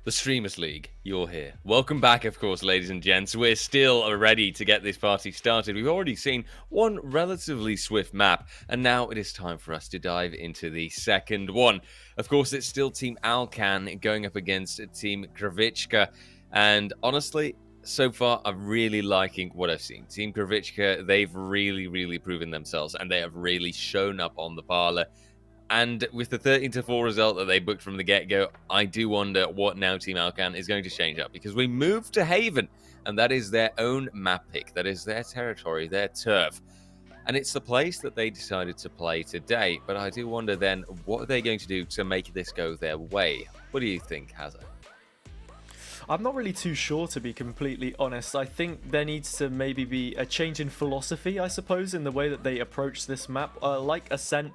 The Streamers League, you're here. Welcome back, of course, ladies and gents. We're still ready to get this party started. We've already seen one relatively swift map, and now it is time for us to dive into the second one. Of course, it's still Team Alcan going up against Team Kravichka, and honestly, so far, I'm really liking what I've seen. Team Kravichka, they've really proven themselves, and they have really shown up on the parlor. And with the 13-4 result that they booked from the get-go, I do wonder what now Team Alcan is going to change up. Because we moved to Haven, and that is their own map pick. That is their territory, their turf. And it's the place that they decided to play today. But I do wonder then, what are they going to do to make this go their way? What do you think, Hazard? I'm not really too sure, to be completely honest. I think there needs to maybe be a change in philosophy, I suppose, in the way that they approach this map. Like Ascent,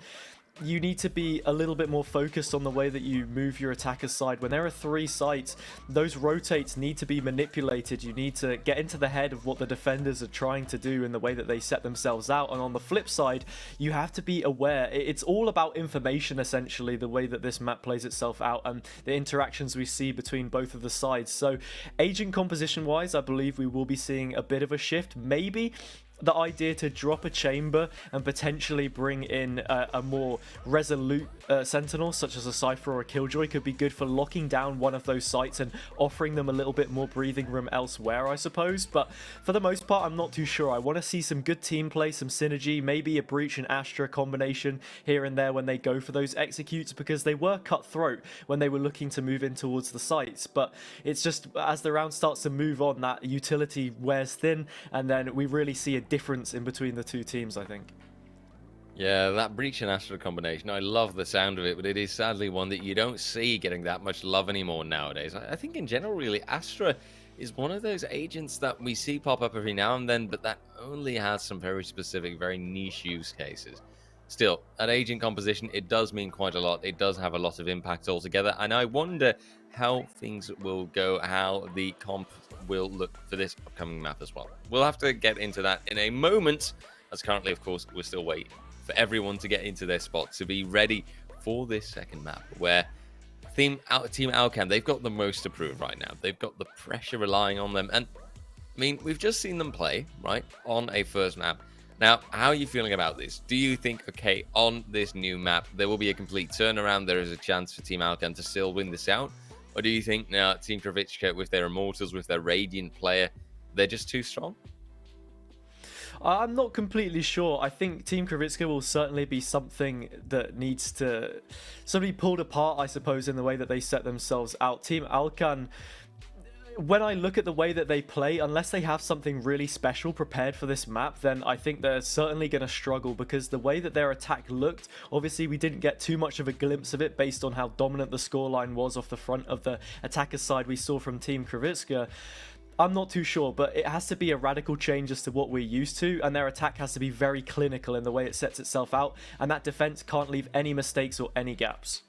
you need to be a little bit more focused on the way that you move your attacker's side. When there are 3 sites, those rotates need to be manipulated. You need to get into the head of what the defenders are trying to do in the way that they set themselves out. And on the flip side, you have to be aware. It's all about information, essentially, the way that this map plays itself out and the interactions we see between both of the sides. So agent composition-wise, I believe we will be seeing a bit of a shift. Maybe the idea to drop a chamber and potentially bring in a more resolute sentinel, such as a Cypher or a Killjoy, could be good for locking down one of those sites and offering them a little bit more breathing room elsewhere, I suppose. But for the most part, I'm not too sure. I want to see some good team play, some synergy, maybe a Breach and Astra combination here and there when they go for those executes, because they were cutthroat when they were looking to move in towards the sites. But it's just, as the round starts to move on, that utility wears thin, and then we really see a difference in between the two teams, I think. Yeah, that Breach and Astra combination, I love the sound of it, but it is sadly one that you don't see getting that much love anymore nowadays. I think in general, really, Astra is one of those agents that we see pop up every now and then, but that only has some very specific, very niche use cases. Still, at agent composition, it does mean quite a lot. It does have a lot of impact altogether, and I wonder how things will go, how the comp will look for this upcoming map as well. We'll have to get into that in a moment, as currently, of course, we're still waiting for everyone to get into their spot to be ready for this second map, where Team Alcan, they've got the most to prove right now. They've got the pressure relying on them, and I mean, we've just seen them play, right, on a first map. Now, how are you feeling about this? Do you think, okay, on this new map, there will be a complete turnaround, there is a chance for Team Alcan to still win this out? Or do you think now Team Kravichka, with their Immortals, with their Radiant player, they're just too strong? I'm not completely sure. I think Team Kravichka will certainly be something that needs to be pulled apart, I suppose, in the way that they set themselves out. Team Alcan, when I look at the way that they play, unless they have something really special prepared for this map, then I think they're certainly going to struggle, because the way that their attack looked, obviously we didn't get too much of a glimpse of it based on how dominant the scoreline was off the front of the attacker side we saw from Team Kravichka. I'm not too sure, but it has to be a radical change as to what we're used to, and their attack has to be very clinical in the way it sets itself out, and that defense can't leave any mistakes or any gaps.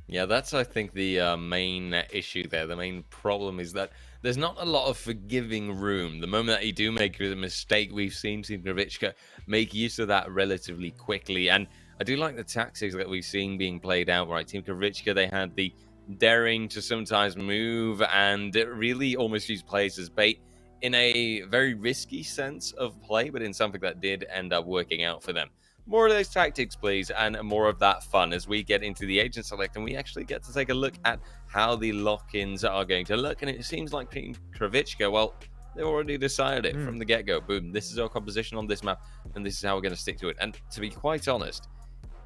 Yeah, that's, I think, the main issue there. The main problem is that there's not a lot of forgiving room. The moment that you do make a mistake, we've seen Team Kravichka make use of that relatively quickly. And I do like the tactics that we've seen being played out, right? Team Kravichka, they had the daring to sometimes move and really almost use players as bait in a very risky sense of play, but in something that did end up working out for them. More of those tactics, please, and more of that fun as we get into the agent select and we actually get to take a look at how the lock-ins are going to look. And it seems like Team Kravichka, well, they already decided it from the get-go. Boom, this is our composition on this map, and this is how we're going to stick to it. And to be quite honest,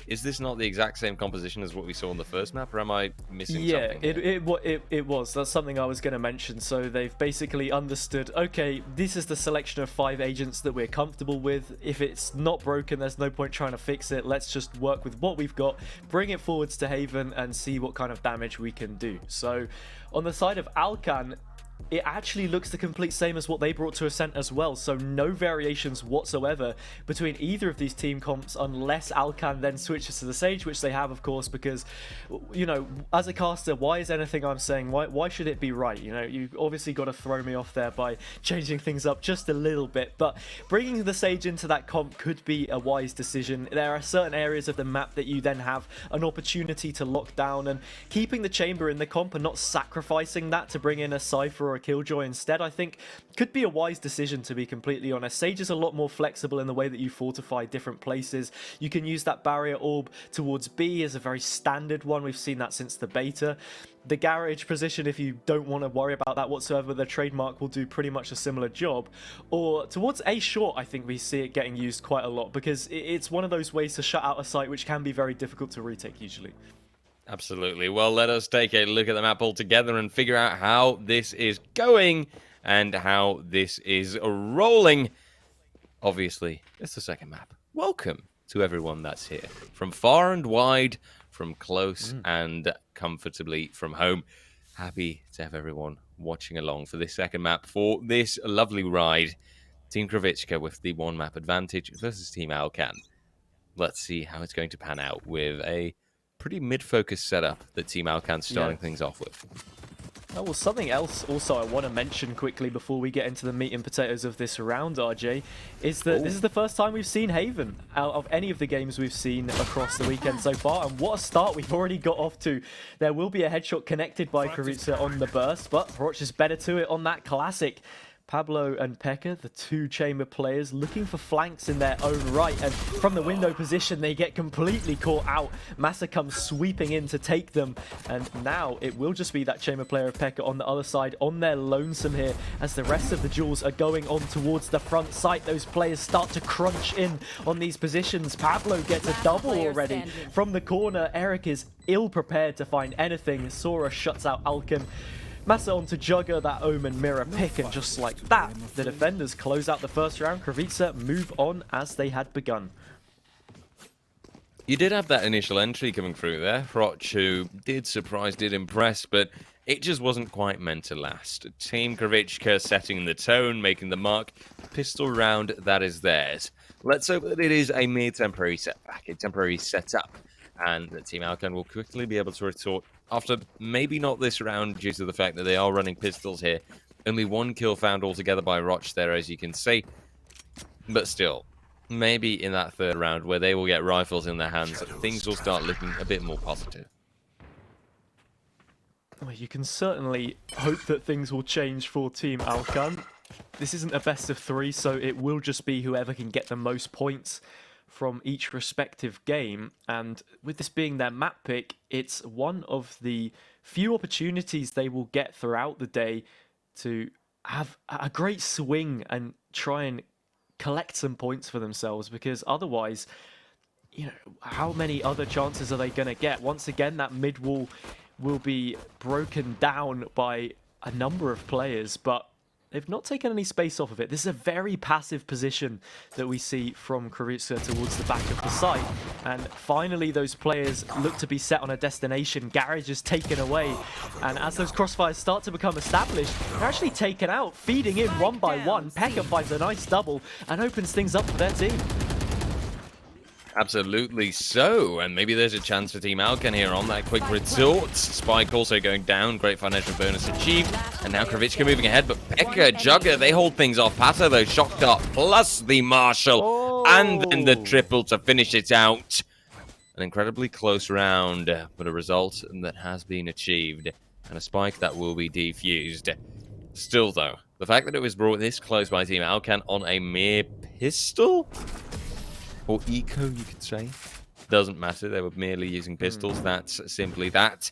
is this not the exact same composition as what we saw on the first map, or am I missing something? Yeah, it was. That's something I was going to mention. So they've basically understood, okay, this is the selection of 5 agents that we're comfortable with. If it's not broken, there's no point trying to fix it. Let's just work with what we've got, bring it forwards to Haven, and see what kind of damage we can do. So on the side of Alcan, it actually looks the complete same as what they brought to Ascent as well. So no variations whatsoever between either of these team comps, unless Alcan then switches to the Sage, which they have, of course, because, you know, as a caster, why is anything I'm saying, why should it be right? You know, you obviously got to throw me off there by changing things up just a little bit, but bringing the Sage into that comp could be a wise decision. There are certain areas of the map that you then have an opportunity to lock down, and keeping the Chamber in the comp and not sacrificing that to bring in a Cypher or a Killjoy instead, I think could be a wise decision, to be completely honest. Sage is a lot more flexible in the way that you fortify different places. You can use that barrier orb towards B as a very standard one. We've seen that since the beta. The garage position, if you don't want to worry about that whatsoever, the trademark will do pretty much a similar job. Or towards A short, I think we see it getting used quite a lot, because it's one of those ways to shut out a site which can be very difficult to retake usually. Absolutely. Well, let us take a look at the map altogether and figure out how this is going and how this is rolling. Obviously, it's the second map. Welcome to everyone that's here, from far and wide, from close and comfortably from home. Happy to have everyone watching along for this second map for this lovely ride. Team Kravitska with the one map advantage versus Team Alcan. Let's see how it's going to pan out with a pretty mid-focused setup that Team Alcan's starting things off with. Oh, well, something else also I want to mention quickly before we get into the meat and potatoes of this round, RJ, is that this is the first time we've seen Haven out of any of the games we've seen across the weekend so far, and what a start we've already got off to. There will be a headshot connected by Karitsa on the burst, but Roch is better to it on that classic. Pablo and Pekka, the two Chamber players, looking for flanks in their own right, and from the window position they get completely caught out. Massa comes sweeping in to take them, and now it will just be that Chamber player of Pekka on the other side on their lonesome here, as the rest of the duels are going on towards the front site. Those players start to crunch in on these positions. Pablo gets a double already from the corner. Eric is ill prepared to find anything. Sora shuts out Alcan. Massa onto Jugger, that Omen mirror pick, and just like that, the defenders close out the first round. Kravitsa move on as they had begun. You did have that initial entry coming through there. Roch, who did surprise, did impress, but it just wasn't quite meant to last. Team Kravitska setting the tone, making the mark. Pistol round, that is theirs. Let's hope that it is a mere temporary setback, a temporary setup, and that Team Alcan will quickly be able to retort after maybe not this round due to the fact that they are running pistols here. Only one kill found altogether by Roch there, as you can see. But still, maybe in that third round where they will get rifles in their hands, things will start looking a bit more positive. Well, you can certainly hope that things will change for Team Alcan. This isn't a best of three, so it will just be whoever can get the most points from each respective game, and with this being their map pick, it's one of the few opportunities they will get throughout the day to have a great swing and try and collect some points for themselves, because otherwise, you know, how many other chances are they going to get? Once again, that mid wall will be broken down by a number of players, but they've not taken any space off of it. This is a very passive position that we see from Kravitsa towards the back of the site. And finally, those players look to be set on a destination. Garage is taken away. And as those crossfires start to become established, they're actually taken out, feeding in one by one. Pekka finds a nice double and opens things up for their team. Absolutely so, and maybe there's a chance for Team Alcan here on that quick resort. Spike also going down, great financial bonus achieved, and now Kravitska moving ahead, but Pekka, Jugger, they hold things off. Pata though, shock dart, plus the Marshall, and then the triple to finish it out. An incredibly close round, but a result that has been achieved, and a Spike that will be defused. Still though, the fact that it was brought this close by Team Alcan on a mere pistol? Or eco, you could say. Doesn't matter, they were merely using pistols, that's simply that.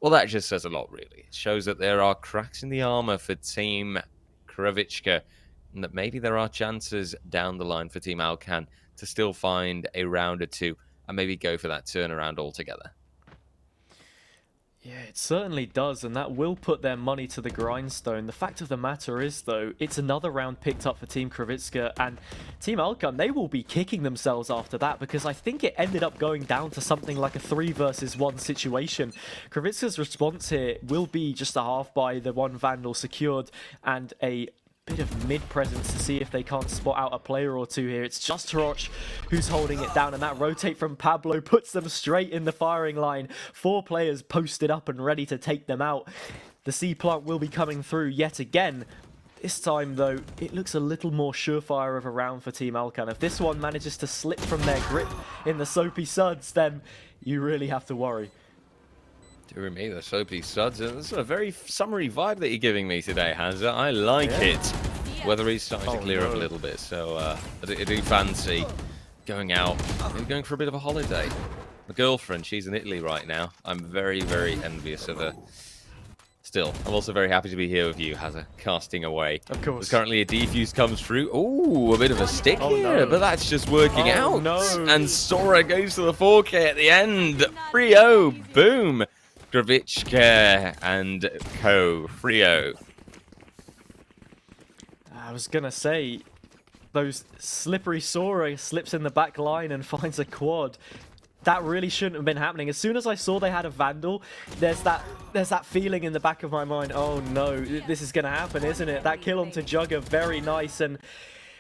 Well, that just says a lot, really. It shows that there are cracks in the armor for Team Kravitska, and that maybe there are chances down the line for Team Alcan to still find a round or two, and maybe go for that turnaround altogether. Yeah, it certainly does, and that will put their money to the grindstone. The fact of the matter is, though, it's another round picked up for Team Krivitska, and Team Alkan, they will be kicking themselves after that, because I think it ended up going down to something like a 3 versus 1 situation. Krivitska's response here will be just a half buy, the 1 Vandal secured, and a bit of mid presence to see if they can't spot out a player or two here. It's just Hiroch who's holding it down, and that rotate from Pablo puts them straight in the firing line. 4 players posted up and ready to take them out. The C plant will be coming through yet again. This time, though, it looks a little more surefire of a round for Team Alkan. If this one manages to slip from their grip in the soapy suds, then you really have to worry. Dear me, the soapy suds. That's a very summery vibe that you're giving me today, Hansa. I like it. Weather is starting to clear up a little bit, so I do fancy going out, maybe going for a bit of a holiday. My girlfriend, she's in Italy right now. I'm very, very envious of her. Still, I'm also very happy to be here with you, Hansa, casting away. Of course. There's currently a defuse comes through. Ooh, a bit of a stick here, but that's just working out. No. And Sora goes to the 4K at the end. 3-0, boom. Krivitska and co. 3-0. I was going to say, those slippery Sora slips in the back line and finds a quad. That really shouldn't have been happening. As soon as I saw they had a Vandal, there's that feeling in the back of my mind, oh no, this is going to happen, isn't it? That kill onto Jugger, very nice, and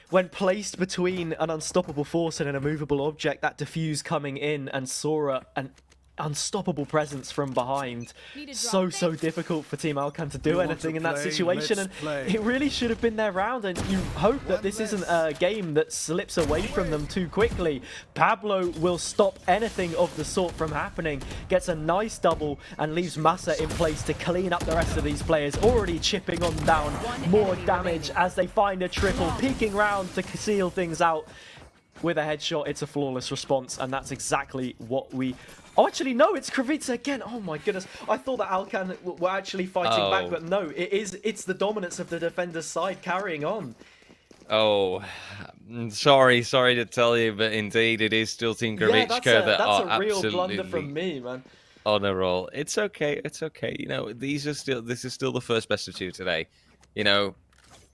when placed between an unstoppable force and an immovable object, that diffuse coming in and Sora, an unstoppable presence from behind. So difficult for Team Alkan to do anything in that situation, and it really should have been their round, and you hope that this isn't a game that slips away from them too quickly. Pablo will stop anything of the sort from happening, gets a nice double and leaves Massa in place to clean up the rest of these players, already chipping on down more damage as they find a triple, peeking round to seal things out with a headshot. It's a flawless response, and that's exactly what we... Oh, actually, no, it's Krivitska again. Oh, my goodness. I thought that Alkan were actually fighting back, but no, it's the dominance of the defender's side carrying on. Oh, sorry to tell you, but indeed, it is still Team Krivitska that are that's a real absolutely blunder from me, man. on a roll. It's okay, it's okay. You know, this is still the first best of 2 today. You know,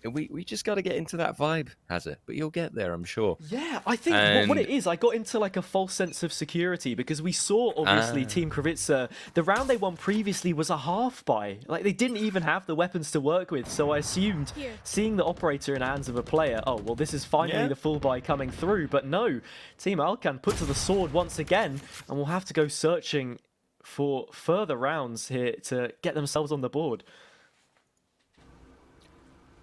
we just got to get into that vibe, has it? But you'll get there, I'm sure. Yeah, I think what it is, I got into like a false sense of security because we saw, obviously, Team Krivitska, the round they won previously was a half buy. Like, they didn't even have the weapons to work with, so I assumed, seeing the operator in the hands of a player, oh, well, this is finally the full buy coming through. But no, Team Alkan put to the sword once again, and will have to go searching for further rounds here to get themselves on the board.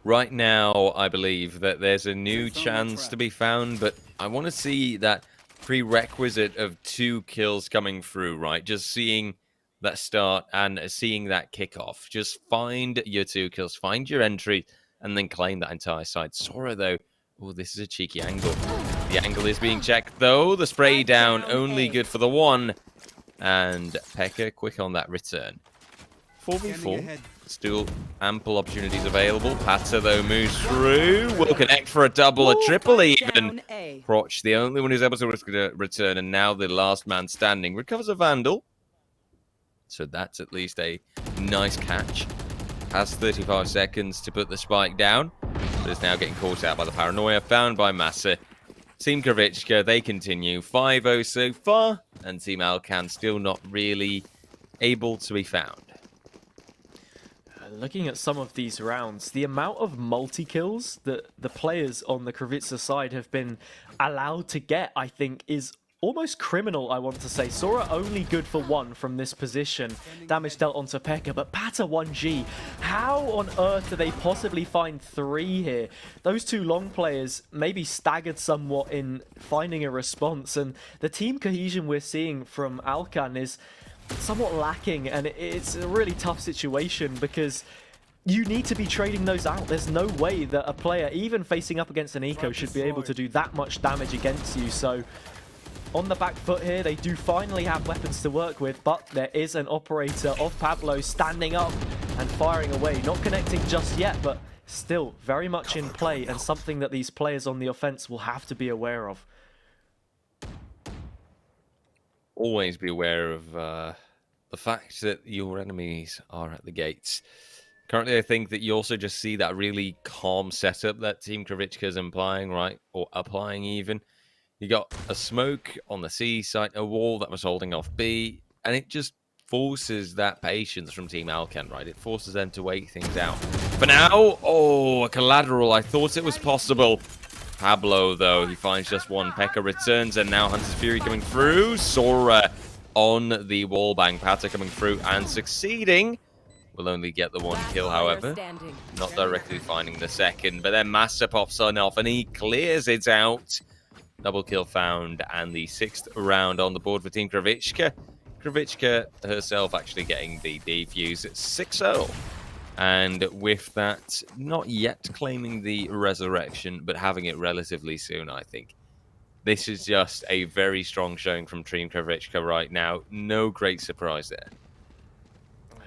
Right now, I believe that there's a new chance to be found, but I want to see that prerequisite of 2 kills coming through, right? Just seeing that start and seeing that kickoff. Just find your 2 kills, find your entry, and then claim that entire side. Sora, though, oh, this is a cheeky angle. The angle is being checked, though. The spray down, only good for the 1. And Pekka quick on that return. 4v4. Still ample opportunities available. Pata, though, moves through. Will connect for a double, a triple even. Proch, the only one who's able to return, and now the last man standing. Recovers a Vandal. So that's at least a nice catch. Has 35 seconds to put the spike down. But is now getting caught out by the paranoia found by Massa. Team Krivitska, they continue. 5-0 so far. And Team Alkan still not really able to be found. Looking at some of these rounds, the amount of multi-kills that the players on the Krivitska side have been allowed to get, I think, is almost criminal, I want to say. Sora only good for 1 from this position. Damage dealt onto Pekka, but Pata 1G. How on earth do they possibly find 3 here? Those 2 long players maybe staggered somewhat in finding a response, and the team cohesion we're seeing from Alkan is somewhat lacking, and it's a really tough situation because you need to be trading those out. There's no way that a player, even facing up against an eco, should be able to do that much damage against you. So on the back foot here, they do finally have weapons to work with, but there is an operator of Pablo standing up and firing away. Not connecting just yet, but still very much in play, and something that these players on the offense will have to be aware of. Always be aware of the fact that your enemies are at the gates. Currently, I think that you also just see that really calm setup that Team Kravichka is implying, right? Or applying even. You got a smoke on the C side, a wall that was holding off B, and it just forces that patience from Team Alcan, right? It forces them to wait things out. For now, oh, a collateral. I thought it was possible. Pablo, though, he finds just one. Pekka returns, and now Hunter's Fury coming through. Sora on the wallbang. Pata coming through and succeeding. Will only get the one kill, however. Not directly finding the second, but then Master pops on off, and he clears it out. Double kill found, and the 6th round on the board for Team Kravichka. Kravichka herself actually getting the defuse at 6-0. And with that, not yet claiming the resurrection, but having it relatively soon, I think. This is just a very strong showing from Team Kravichka right now. No great surprise there.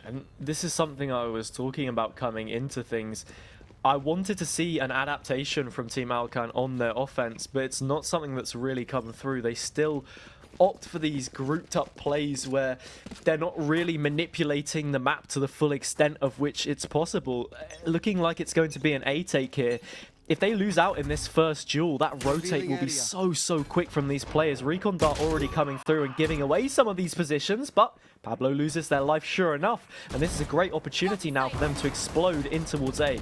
And this is something I was talking about coming into things. I wanted to see an adaptation from Team Alcan on their offense, but it's not something that's really come through. They still opt for these grouped up plays where they're not really manipulating the map to the full extent of which it's possible. Looking like it's going to be an A take here. If they lose out in this first duel, that rotate will be so quick from these players. Recon Dart already coming through and giving away some of these positions, but Pablo loses their life sure enough. And this is a great opportunity now for them to explode in towards A.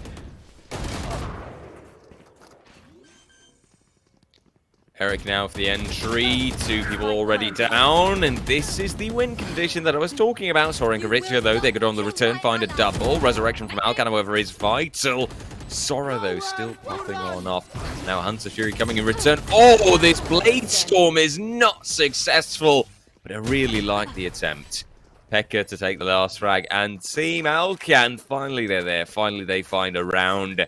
Eric now for the entry. 2 people already down, and this is the win condition that I was talking about. Sora and Kravichka, though, they go on the return, find a double. Resurrection from Alcan, however, is vital. Sora, though, still popping on off. Now Hunter Fury coming in return. Oh, this Blade Storm is not successful, but I really like the attempt. Pekka to take the last frag, and Team Alcan, finally they're there. Finally they find a round.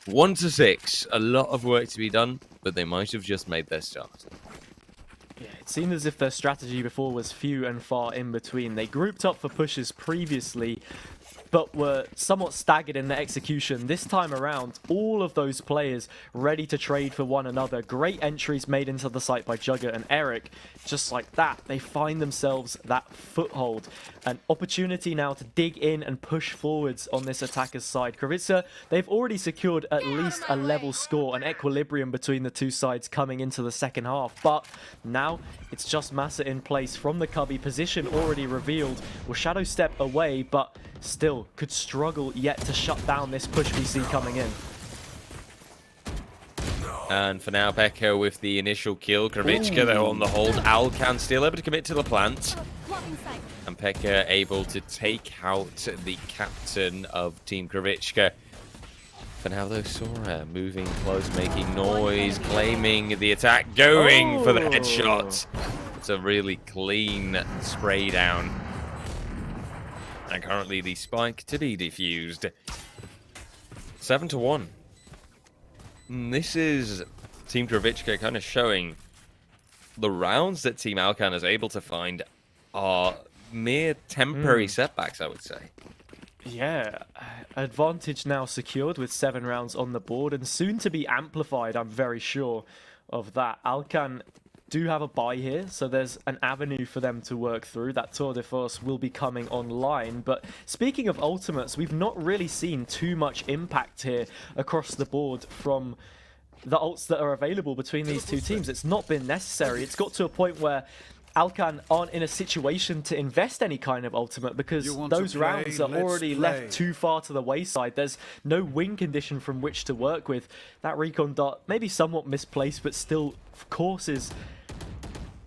1-6. A lot of work to be done, but they might have just made their start. Yeah, it seemed as if their strategy before was few and far in between. They grouped up for pushes previously, but were somewhat staggered in their execution. This time around, all of those players ready to trade for one another. Great entries made into the site by Jugger and Eric. Just like that, they find themselves that foothold. An opportunity now to dig in and push forwards on this attacker's side. Kravichka, they've already secured at least a level score, an equilibrium between the two sides coming into the second half. But now it's just Massa in place from the cubby, position already revealed. Will Shadow step away, but still could struggle yet to shut down this push we see coming in. And for now, Pekka with the initial kill. Kravichka, though, on the hold. Alcan still able to commit to the plant. And Pekka able to take out the captain of Team Kravichka. For now, though, Sora moving close, making noise, claiming the attack, going for the headshot. It's a really clean spray down. And currently the spike to be defused. 7-1. This is Team Kravichka kind of showing the rounds that Team Alcan is able to find are mere temporary setbacks, I would say. Yeah, advantage now secured with 7 rounds on the board and soon to be amplified, I'm very sure of that. Alcan do have a buy here, so there's an avenue for them to work through. That Tour de Force will be coming online. But speaking of ultimates, we've not really seen too much impact here across the board from the ults that are available between these two teams. It's not been necessary. It's got to a point where Alcan aren't in a situation to invest any kind of ultimate because those rounds are already left too far to the wayside. There's no win condition from which to work with. That recon dot maybe somewhat misplaced, but still forces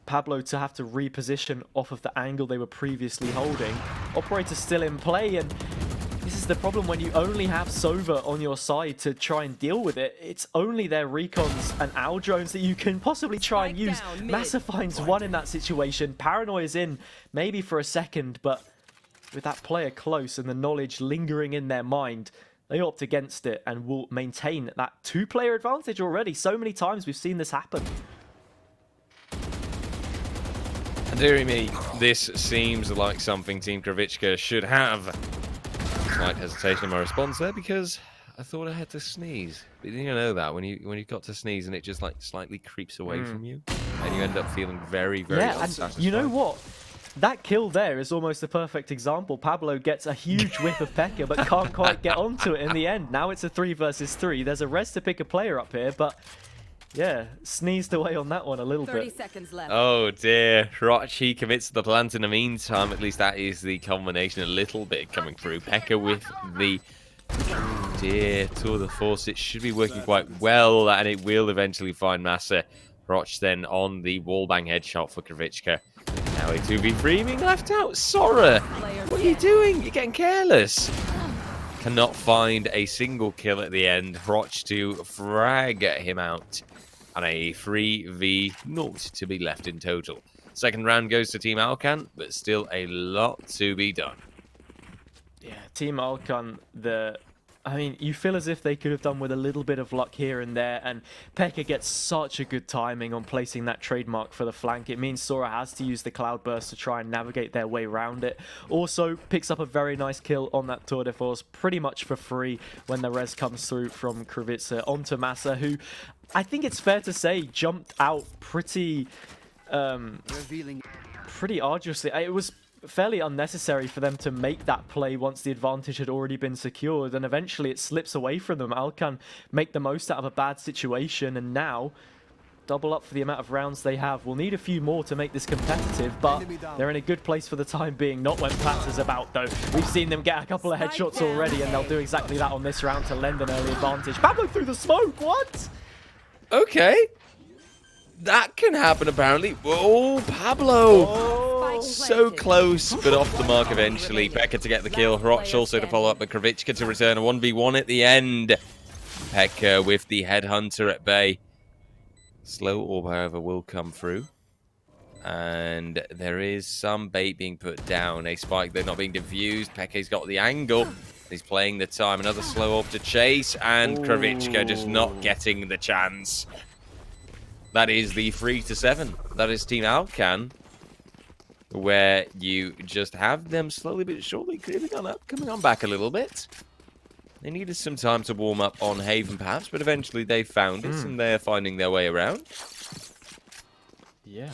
Pablo to have to reposition off of the angle they were previously holding. Operator still in play, and this is the problem when you only have Sova on your side to try and deal with it. It's only their recons and owl drones that you can possibly try and use. Massa finds one in that situation. Paranoia is in maybe for a second, but with that player close and the knowledge lingering in their mind, they opt against it and will maintain that 2-player advantage already. So many times we've seen this happen. And dearie me, this seems like something Team Kravichka should have. Slight hesitation in my response there because I thought I had to sneeze. But you know that when you got to sneeze and it just like slightly creeps away from you, and you end up feeling very, very unsatisfied. And you know what? That kill there is almost a perfect example. Pablo gets a huge whiff of P.E.K.K.A, but can't quite get onto it in the end. Now it's a 3 versus 3. There's a res to pick a player up here, but yeah, sneezed away on that one a little 30 bit. seconds left. Oh dear, Rochi commits to the plant in the meantime. At least that is the combination a little bit coming through. P.E.K.K.A with the dear tour de force. It should be working quite well, and it will eventually find Massa. Roch then on the wallbang headshot for Kravitschka. Now a 2v3 being left out. Sora, what are you doing? You're getting careless. Cannot find a single kill at the end. Roch to frag him out. And a 3v0 to be left in total. Second round goes to Team Alcan, but still a lot to be done. Yeah, Team Alcan, I mean, you feel as if they could have done with a little bit of luck here and there, and P.E.K.K.A gets such a good timing on placing that trademark for the flank. It means Sora has to use the Cloudburst to try and navigate their way around it. Also, picks up a very nice kill on that Tour de Force, pretty much for free when the res comes through from Kravica onto Massa, who I think it's fair to say jumped out pretty arduously. It was fairly unnecessary for them to make that play once the advantage had already been secured, and eventually it slips away from them. Alcan make the most out of a bad situation, and now double up for the amount of rounds they have. We'll need a few more to make this competitive, but they're in a good place for the time being. Not when Patter's about, though. We've seen them get a couple of headshots already, and they'll do exactly that on this round to lend an early advantage. Pablo through the smoke, what? Okay. That can happen, apparently. Whoa, Pablo! Oh. So close, but off the mark eventually. P.E.K.K.A to get the kill. Roch also to follow up, but Kravitschka to return a 1v1 at the end. P.E.K.K.A with the headhunter at bay. Slow orb, however, will come through. And there is some bait being put down. A spike, they're not being diffused. P.E.K.K.A's got the angle. He's playing the time. Another slow orb to chase, and Kravitschka just not getting the chance. That is the 3-7. That is Team Alcan, where you just have them slowly but surely creeping on up, coming on back a little bit. They needed some time to warm up on Haven, perhaps, but eventually they found it, and they're finding their way around. Yeah.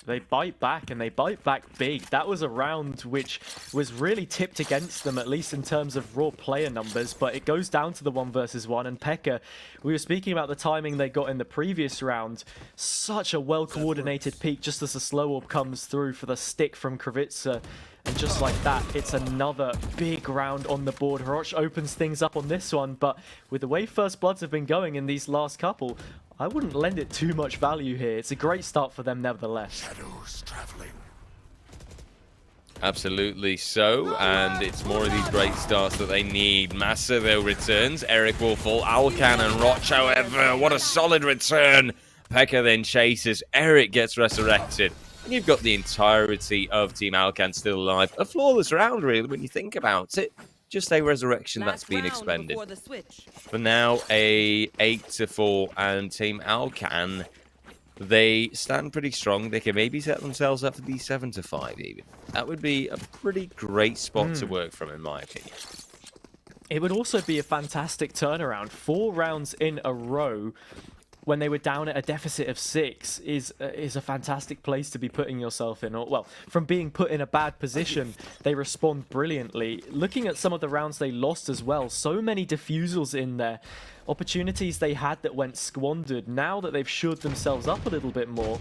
They bite back, and they bite back big. That was a round which was really tipped against them, at least in terms of raw player numbers, but it goes down to the 1 versus 1, and P.E.K.K.A, we were speaking about the timing they got in the previous round. Such a well-coordinated peek just as the slow orb comes through for the stick from Kravica, and just like that, it's another big round on the board. Roch opens things up on this one, but with the way First Bloods have been going in these last couple, I wouldn't lend it too much value here. It's a great start for them nevertheless. Shadows traveling. Absolutely so, and it's more of these great starts that they need. Massa, though, returns. Eric will fall. Alcan and Roch, however, what a solid return. P.E.K.K.A then chases. Eric gets resurrected. And you've got the entirety of Team Alcan still alive. A flawless round, really, when you think about it. Just a resurrection that's been expended. For now, a 8-4, and Team Alcan, they stand pretty strong. They can maybe set themselves up for the 7-5 even. That would be a pretty great spot to work from, in my opinion. It would also be a fantastic turnaround. 4 rounds in a row when they were down at a deficit of 6 is a fantastic place to be putting yourself in. Or, well, from being put in a bad position, they respond brilliantly. Looking at some of the rounds they lost as well, so many defusals in there. Opportunities they had that went squandered. Now that they've shored themselves up a little bit more,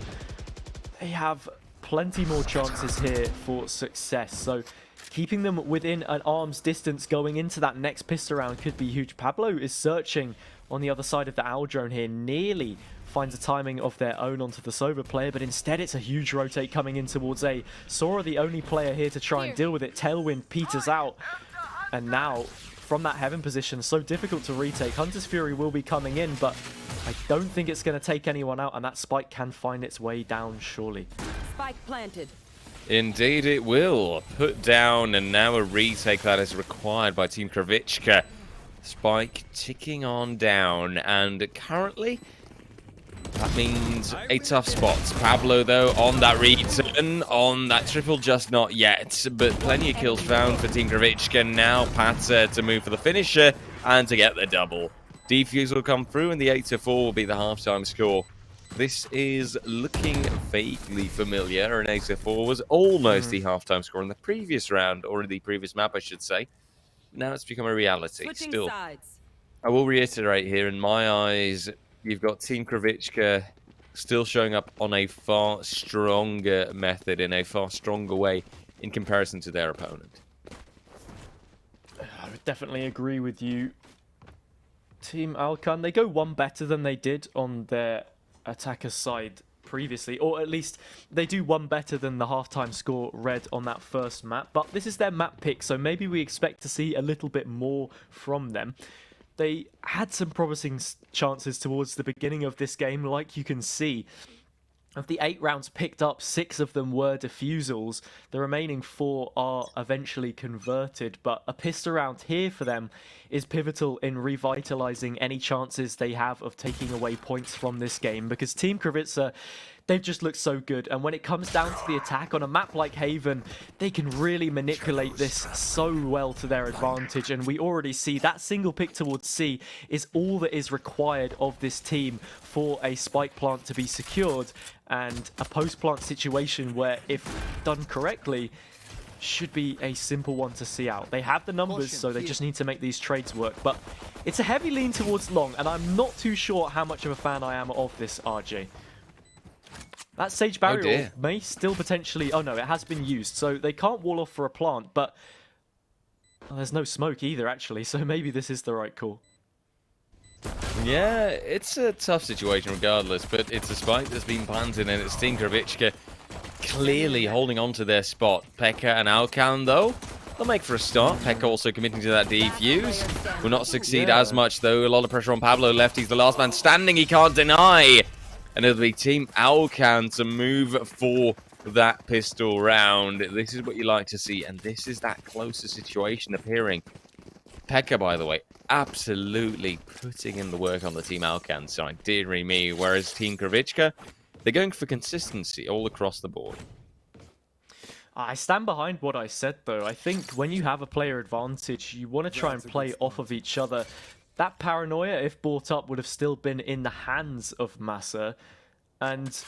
they have plenty more chances here for success. So keeping them within an arm's distance going into that next pistol round could be huge. Pablo is searching on the other side of the owl drone here, nearly finds a timing of their own onto the Sober player, but instead it's a huge rotate coming in towards A. Sora, the only player here to try and deal with it. Tailwind peters out, and now from that Heaven position, so difficult to retake. Hunter's Fury will be coming in, but I don't think it's going to take anyone out, and that spike can find its way down surely. Spike planted. Indeed it will. Put down, and now a retake that is required by Team Kravitschka. Spike ticking on down, and currently that means a tough spot. Pablo, though, on that return, on that triple, just not yet, but plenty of kills found for Team Kravitschka. Now Pata to move for the finisher and to get the double. Defuse will come through, and the 8-4 will be the halftime score. This is looking vaguely familiar. An 8-4 was almost the halftime score in the previous round, or in the previous map, I should say. Now it's become a reality. Switching Still, sides. I will reiterate here, in my eyes, you've got Team Kravitska still showing up on a far stronger method, in a far stronger way, in comparison to their opponent. I would definitely agree with you. Team Alcan, they go one better than they did on their attacker side previously, or at least they do one better than the halftime score read on that first map, but this is their map pick, so maybe we expect to see a little bit more from them. They had some promising chances towards the beginning of this game, like you can see. Of the 8 rounds picked up, 6 of them were defusals. The remaining 4 are eventually converted, but a pistol round here for them is pivotal in revitalizing any chances they have of taking away points from this game, because Team Kravitsa, they've just looked so good, and when it comes down to the attack on a map like Haven, they can really manipulate this so well to their advantage, and we already see that single pick towards C is all that is required of this team for a spike plant to be secured, and a post-plant situation where, if done correctly, should be a simple one to see out. They have the numbers, so they just need to make these trades work, but it's a heavy lean towards long, and I'm not too sure how much of a fan I am of this, RJ. That Sage Barrier may still potentially... Oh no, it has been used, so they can't wall off for a plant, but well, there's no smoke either, actually, so maybe this is the right call. Yeah, it's a tough situation regardless, but it's a spike that's been planted, and it's Team Kravitska clearly holding on to their spot. Pekka and Alcan, though, they'll make for a start. Pekka also committing to that defuse. Will not succeed as much, though. A lot of pressure on Pablo left. He's the last man standing. He can't deny. And it'll be Team Alcan to move for that pistol round. This is what you like to see, and this is that closer situation appearing. Pekka, by the way, absolutely putting in the work on the Team Alcan side, dearie me. Whereas Team Kravitska, they're going for consistency all across the board. I stand behind what I said, though. I think when you have a player advantage, you want to try and play off of each other. That paranoia, if brought up, would have still been in the hands of Massa. And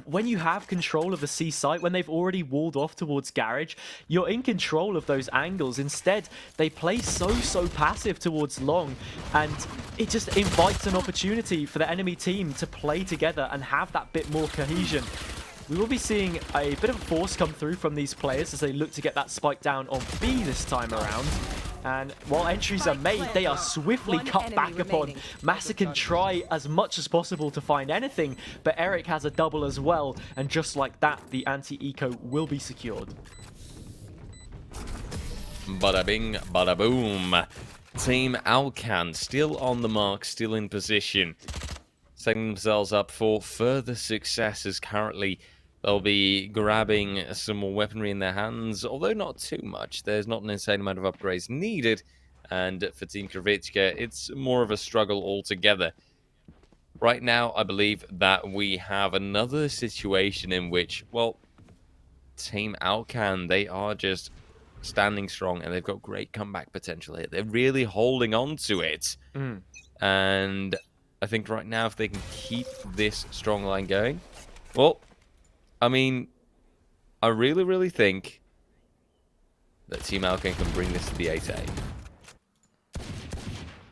when you have control of the C site, when they've already walled off towards Garage, you're in control of those angles. Instead, they play so passive towards long, and it just invites an opportunity for the enemy team to play together and have that bit more cohesion. We will be seeing a bit of force come through from these players as they look to get that spike down on B this time around. And while entries are made, they are swiftly cut back upon. Massa can try as much as possible to find anything, but Eric has a double as well, and just like that, the anti-eco will be secured. Bada bing, bada boom. Team Alcan still on the mark, still in position, setting themselves up for further success, as currently they'll be grabbing some more weaponry in their hands, although not too much. There's not an insane amount of upgrades needed, and for Team Kravitska, it's more of a struggle altogether. Right now, I believe that we have another situation in which, well, Team Alcan, they are just standing strong, and they've got great comeback potential here. They're really holding on to it. And I think right now, if they can keep this strong line going, well, I mean, I really think that Team Alcan can bring this to the 8A.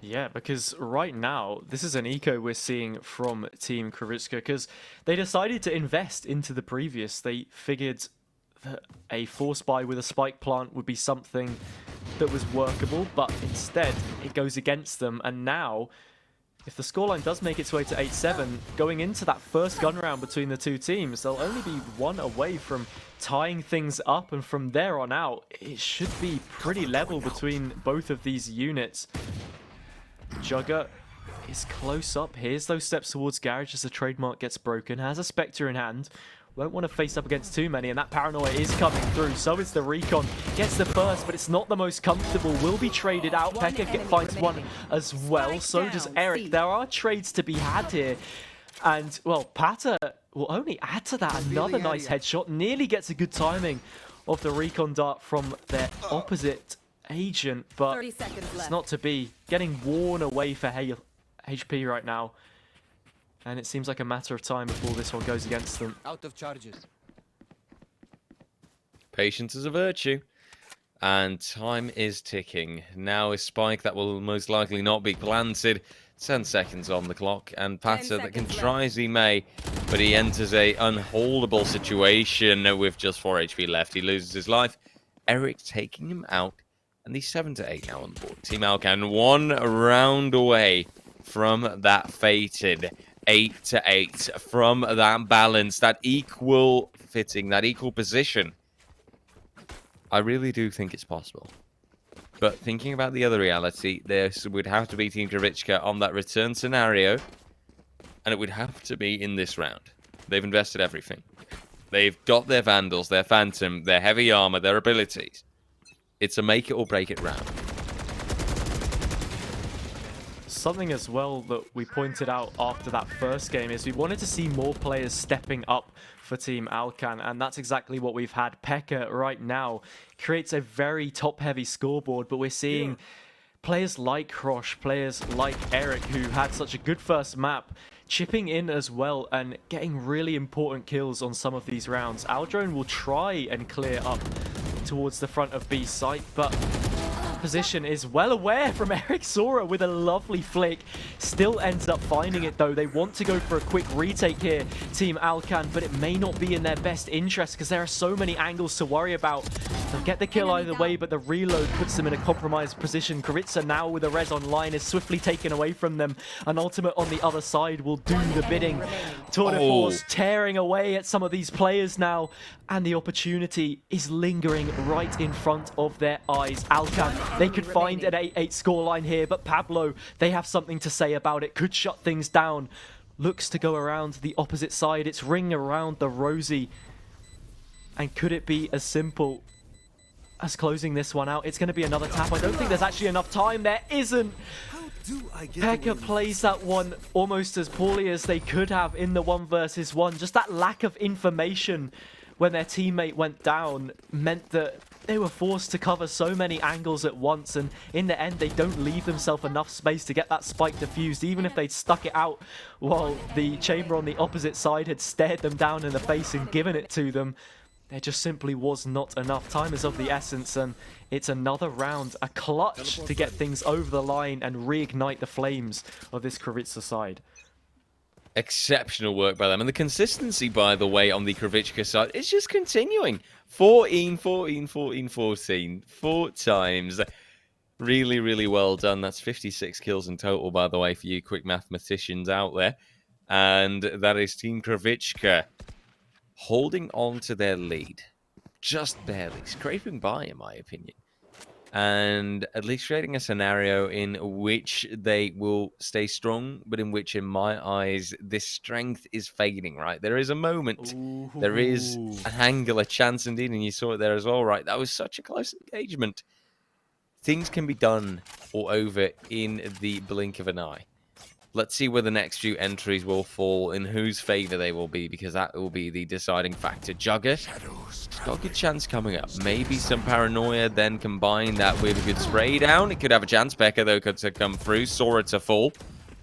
Yeah, because right now, this is an eco we're seeing from Team Kravitska, because they decided to invest into the previous. They figured that a force buy with a spike plant would be something that was workable, but instead, it goes against them, and now, if the scoreline does make its way to 8-7, going into that first gun round between the two teams, they'll only be one away from tying things up, and from there on out, it should be pretty level between both of these units. Jugger is close up. Here's those steps towards Garage as the trademark gets broken. Has a Spectre in hand. Won't want to face up against too many, and that paranoia is coming through. So is the Recon. Gets the first, but it's not the most comfortable. Will be traded out. Pekka finds one as well. So does Eric. There are trades to be had here. And, well, Pata will only add to that. Another nice headshot. Nearly gets a good timing of the Recon dart from their opposite agent, but it's not to be. Getting worn away for HP right now. And it seems like a matter of time before this one goes against them. Out of charges. Patience is a virtue. And time is ticking. Now a spike that will most likely not be planted. 10 seconds on the clock. And Pata that can try as he may, but he enters a unholdable situation with just 4 HP left. He loses his life. Eric taking him out. And he's 7 to 8 now on the board. Team Alcan 1 round away from that fated 8 to 8. From that balance, that equal fitting, that equal position. I really do think it's possible. But thinking about the other reality, there would have to be Team Kravitska on that return scenario. And it would have to be in this round. They've invested everything. They've got their Vandals, their Phantom, their heavy armor, their abilities. It's a make it or break it round. Something as well that we pointed out after that first game is we wanted to see more players stepping up for Team Alcan, and that's exactly what we've had. Pekka right now creates a very top-heavy scoreboard, but we're seeing players like Krosh, players like Eric, who had such a good first map, chipping in as well and getting really important kills on some of these rounds. Aldrone will try and clear up towards the front of B site, but position is well aware from Eric Sora with a lovely flick. Still ends up finding it though. They want to go for a quick retake here, Team Alcan, but it may not be in their best interest because there are so many angles to worry about. They'll get the kill either way, but the reload puts them in a compromised position. Karitsa now with a res online is swiftly taken away from them. An ultimate on the other side will do the bidding. Tour de Force tearing away at some of these players now, and the opportunity is lingering right in front of their eyes. Alcan, they could find an 8-8 scoreline here, but Pablo, they have something to say about it, could shut things down. Looks to go around the opposite side. It's ring around the Rosie. And could it be as simple as closing this one out? It's going to be another tap. I don't think there's actually enough time. There isn't. Pekka plays that one almost as poorly as they could have in the 1 versus 1. Just that lack of information when their teammate went down meant that they were forced to cover so many angles at once, and in the end they don't leave themselves enough space to get that spike diffused, even if they'd stuck it out while the chamber on the opposite side had stared them down in the face and given it to them. There just simply was not enough. Time is of the essence, and it's another round, a clutch to get things over the line and reignite the flames of this Kravitsa side. Exceptional work by them. And the consistency, by the way, on the Kravitska side is just continuing. 14, 14, 14, 14. 4 times. Really, really well done. That's 56 kills in total, by the way, for you quick mathematicians out there. And that is Team Kravitska holding on to their lead. Just barely. Scraping by, in my opinion. And at least creating a scenario in which they will stay strong, but in which, in my eyes, this strength is fading, right? There is a moment, there is an angle, a chance indeed, and you saw it there as well, right? That was such a close engagement. Things can be done or over in the blink of an eye. Let's see where the next few entries will fall, in whose favor they will be, because that will be the deciding factor. Jugger, got a good chance coming up. Maybe some paranoia, then combine that with a good spray down. It could have a chance. Pekka, though, could come through. Sora to fall.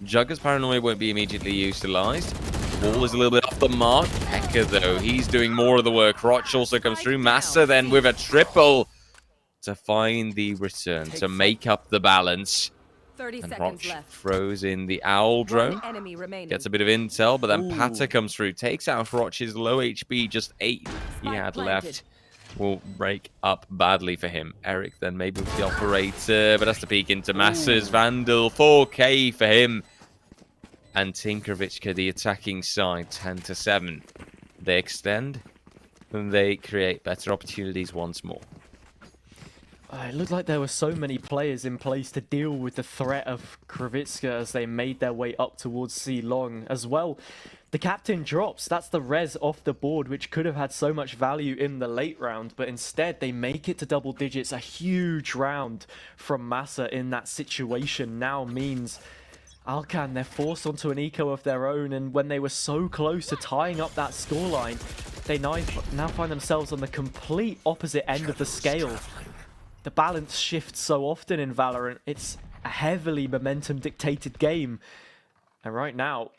Jugger's paranoia won't be immediately utilized. Wall is a little bit off the mark. Pekka, though, he's doing more of the work. Roch also comes through. Massa then with a triple to find the return, to make up the balance. 30 And seconds Roch left. throws in the owl drone. One enemy remaining. Gets a bit of intel, but then Pata comes through. Takes out Roch's low HP, just 8 he had left. Will break up badly for him. Eric then maybe with the operator, but has to peek into Massa's Vandal. 4k for him. And Team Kravitska, the attacking side, 10 to 7. They extend, and they create better opportunities once more. It looked like there were so many players in place to deal with the threat of Kravitska as they made their way up towards C-Long. As well, the captain drops. That's the res off the board, which could have had so much value in the late round, but instead they make it to double digits. A huge round from Massa in that situation now means Alcan, they're forced onto an eco of their own, and when they were so close to tying up that scoreline, they now find themselves on the complete opposite end of the scale. The balance shifts so often in Valorant. It's a heavily momentum-dictated game. And right now,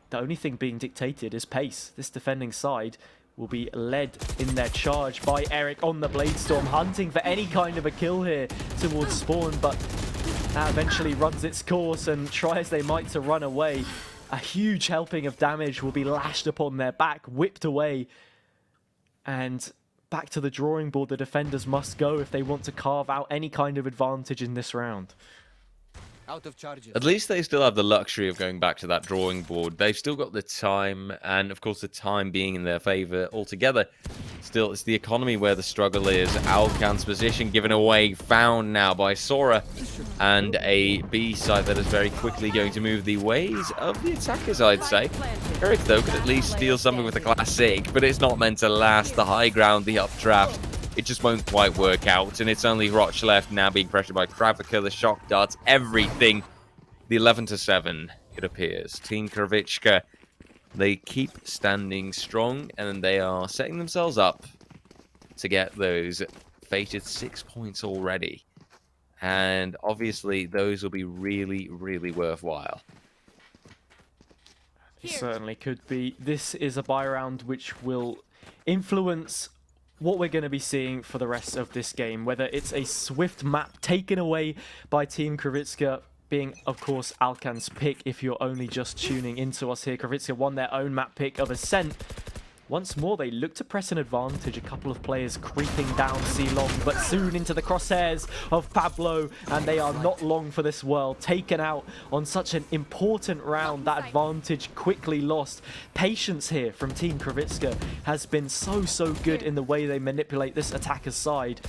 the only thing being dictated is pace. This defending side will be led in their charge by Eric on the Bladestorm, hunting for any kind of a kill here towards spawn, but that eventually runs its course, and try as they might to run away, a huge helping of damage will be lashed upon their back, whipped away, and back to the drawing board the defenders must go if they want to carve out any kind of advantage in this round. Out of charges. At least they still have the luxury of going back to that drawing board. They've still got the time, and of course the time being in their favor altogether. Still, it's the economy where the struggle is. Alkan's position given away, found now by Sora, and a B side that is very quickly going to move the ways of the attackers, I'd say. Eric, though, could at least steal something with a classic, but it's not meant to last. The high ground, the updraft, it just won't quite work out, and it's only Roch left now being pressured by Kravika, the shock darts, everything. The 11-7, it appears. Team Kravitska, they keep standing strong, and they are setting themselves up to get those fated 6 points already. And obviously, those will be really, really worthwhile. It certainly could be. This is a buy round which will influence what we're going to be seeing for the rest of this game, whether it's a swift map taken away by Team Kravitska, being, of course, Alkan's pick if you're only just tuning into us here. Kravitska won their own map pick of Ascent. Once more, they look to press an advantage. A couple of players creeping down C-Long, but soon into the crosshairs of Pablo, and they are not long for this world. Taken out on such an important round, that advantage quickly lost. Patience here from Team Kravitska has been so good in the way they manipulate this attacker's side.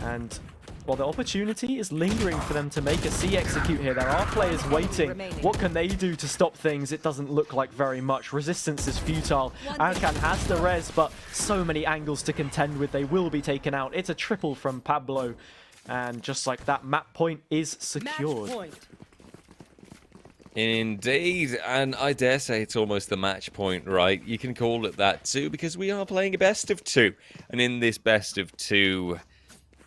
And while the opportunity is lingering for them to make a C execute here, there are players waiting. What can they do to stop things? It doesn't look like very much. Resistance is futile. Alkan has the res, but so many angles to contend with. They will be taken out. It's a triple from Pablo. And just like that, map point is secured. Indeed, and I dare say it's almost the match point, right? You can call it that too, because we are playing a best of two. And in this best of two,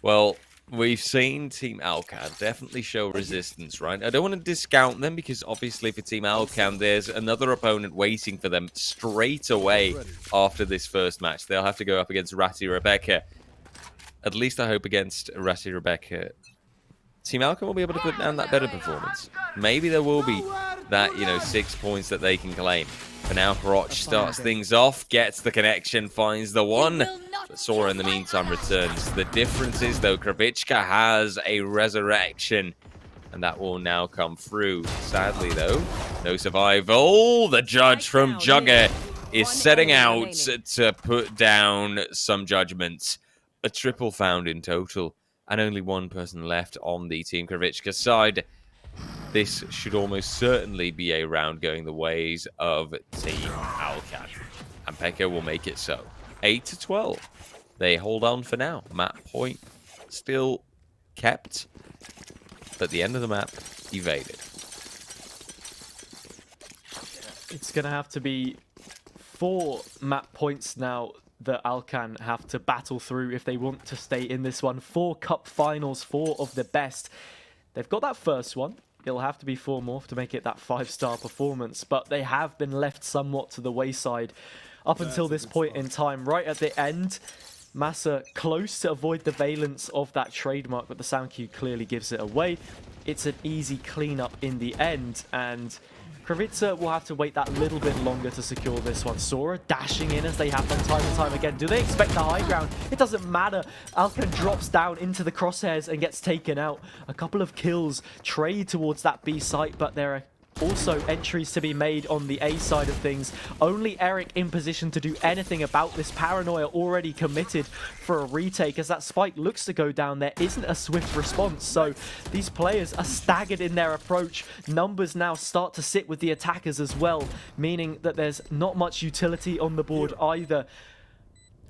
well, we've seen Team Alkan definitely show resistance, right? I don't want to discount them because obviously for Team Alkan, there's another opponent waiting for them straight away after this first match. They'll have to go up against Ratty Rebecca. At least I hope against Ratty Rebecca, Team Alkan will be able to put down that better performance. Maybe there will be that, 6 points that they can claim. For now, Roch starts things off, gets the connection, finds the one. But Sora, in the meantime, returns. The difference is, though, Kravitska has a resurrection. And that will now come through. Sadly, though, no survival. The judge from Jugger is setting out to put down some judgments. A triple found in total. And only one person left on the Team Kravitska side. This should almost certainly be a round going the ways of Team Alkan. And Pekka will make it so. 8-12. They hold on for now. Map point still kept. But the end of the map evaded. It's going to have to be 4 map points now that Alkan have to battle through if they want to stay in this one. 4 cup finals, 4 of the best. They've got that first one. It'll have to be 4 more to make it that 5-star performance, but they have been left somewhat to the wayside up until this point in time. Right at the end, Massa close to avoid the valence of that trademark, but the sound cue clearly gives it away. It's an easy cleanup in the end, and Kravitsa will have to wait that little bit longer to secure this one. Sora dashing in as they have done time and time again. Do they expect the high ground? It doesn't matter. Alkan drops down into the crosshairs and gets taken out. A couple of kills trade towards that B site, but there are also entries to be made on the A side of things. Only Eric in position to do anything about this. Paranoia already committed for a retake as that spike looks to go down. There isn't a swift response, so these players are staggered in their approach. Numbers now start to sit with the attackers as well, meaning that there's not much utility on the board either.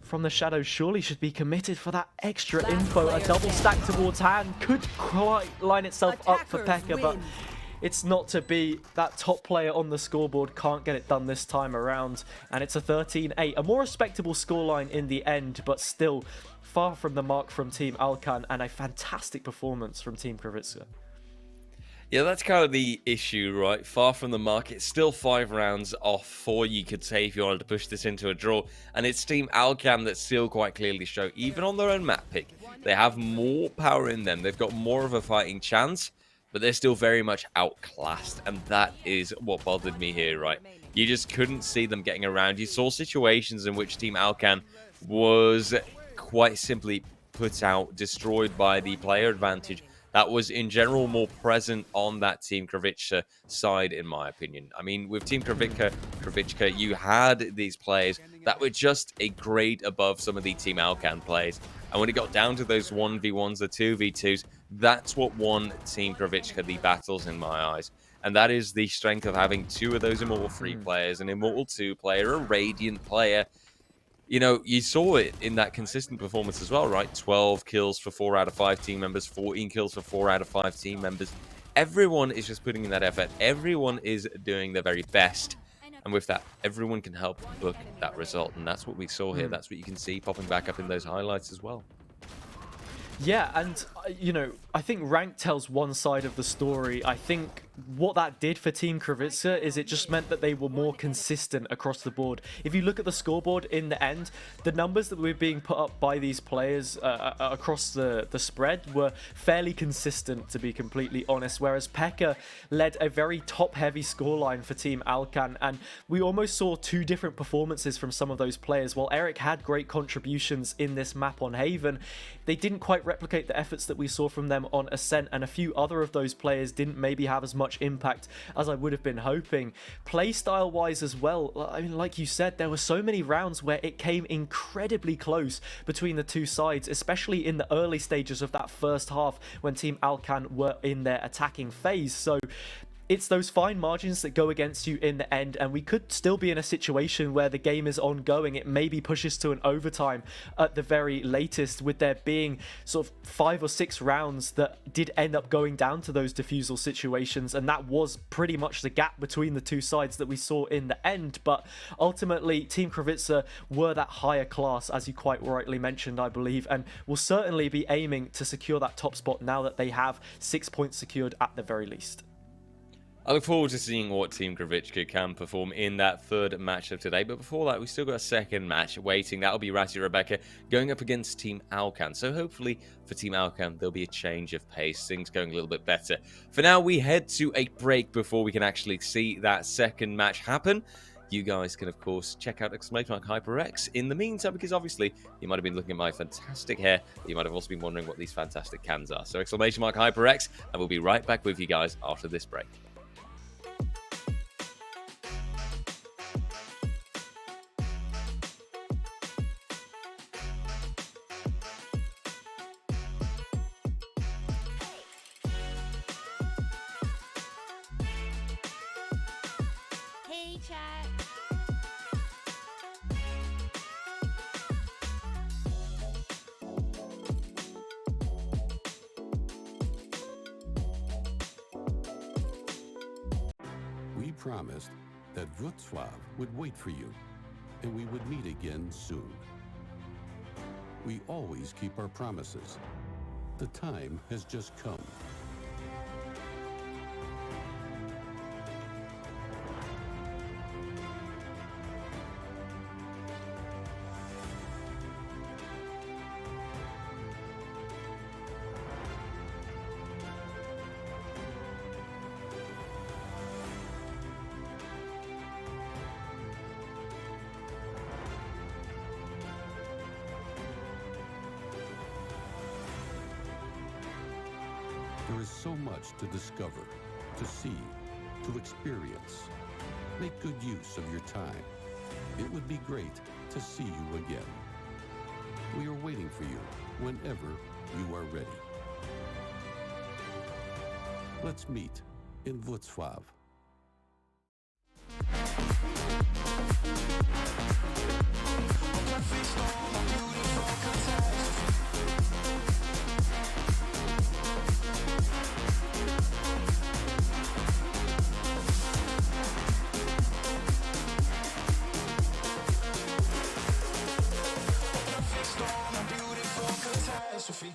From the shadows surely should be committed for that extra info. A double stack towards hand could quite line itself up for Pekka, but it's not to be. That top player on the scoreboard can't get it done this time around. And it's a 13-8. A more respectable scoreline in the end, but still far from the mark from Team Alkan, and a fantastic performance from Team Kravitsa. Yeah, that's kind of the issue, right? Far from the mark. It's still 5 rounds off 4 you could say if you wanted to push this into a draw. And it's Team Alcan that still quite clearly show, even on their own map pick, they have more power in them. They've got more of a fighting chance, but they're still very much outclassed. And that is what bothered me here, right? You just couldn't see them getting around. You saw situations in which Team Alcan was quite simply put out, destroyed by the player advantage that was in general more present on that Team Kravichka side, in my opinion. I mean, with Team Kravichka, you had these players that were just a grade above some of the Team Alcan players. And when it got down to those 1v1s, the 2v2s, that's what won Team Kravichka the battles in my eyes. And that is the strength of having 2 of those Immortal 3 players, an Immortal 2 player, a Radiant player. You know, you saw it in that consistent performance as well, right? 12 kills for 4 out of 5 team members, 14 kills for 4 out of 5 team members. Everyone is just putting in that effort. Everyone is doing their very best. And with that, everyone can help book that result. And that's what we saw here. That's what you can see popping back up in those highlights as well. Yeah, and, you know, I think rank tells one side of the story. I think what that did for Team Kravichka is it just meant that they were more consistent across the board. If you look at the scoreboard in the end, the numbers that were being put up by these players across the spread were fairly consistent, to be completely honest, whereas Pekka led a very top-heavy scoreline for Team Alcan, and we almost saw 2 different performances from some of those players. While Eric had great contributions in this map on Haven, they didn't quite replicate the efforts that we saw from them on Ascent, and a few other of those players didn't maybe have as much impact as I would have been hoping. Playstyle wise as well, I mean, like you said, there were so many rounds where it came incredibly close between the 2 sides, especially in the early stages of that first half when Team Alcan were in their attacking phase. So it's those fine margins that go against you in the end, and we could still be in a situation where the game is ongoing. It maybe pushes to an overtime at the very latest, with there being sort of 5 or 6 rounds that did end up going down to those defusal situations, and that was pretty much the gap between the 2 sides that we saw in the end. But ultimately, Team Kravichka were that higher class, as you quite rightly mentioned, I believe, and will certainly be aiming to secure that top spot now that they have 6 points secured at the very least. I look forward to seeing what Team Kravichka can perform in that 3rd match of today. But before that, we've still got a 2nd match waiting. That'll be Ratty Rebecca going up against Team Alcan. So hopefully for Team Alcan, there'll be a change of pace, things going a little bit better. For now, we head to a break before we can actually see that 2nd match happen. You guys can, of course, check out !HyperX in the meantime, because obviously you might have been looking at my fantastic hair, but you might have also been wondering what these fantastic cans are. So !HyperX, and we'll be right back with you guys after this break. Hey, chat. We promised that Wrocław would wait for you, and we would meet again soon. We always keep our promises. The time has just come. There is so much to discover, to see, to experience. Make good use of your time. It would be great to see you again. We are waiting for you whenever you are ready. Let's meet in Wrocław. Catastrophe.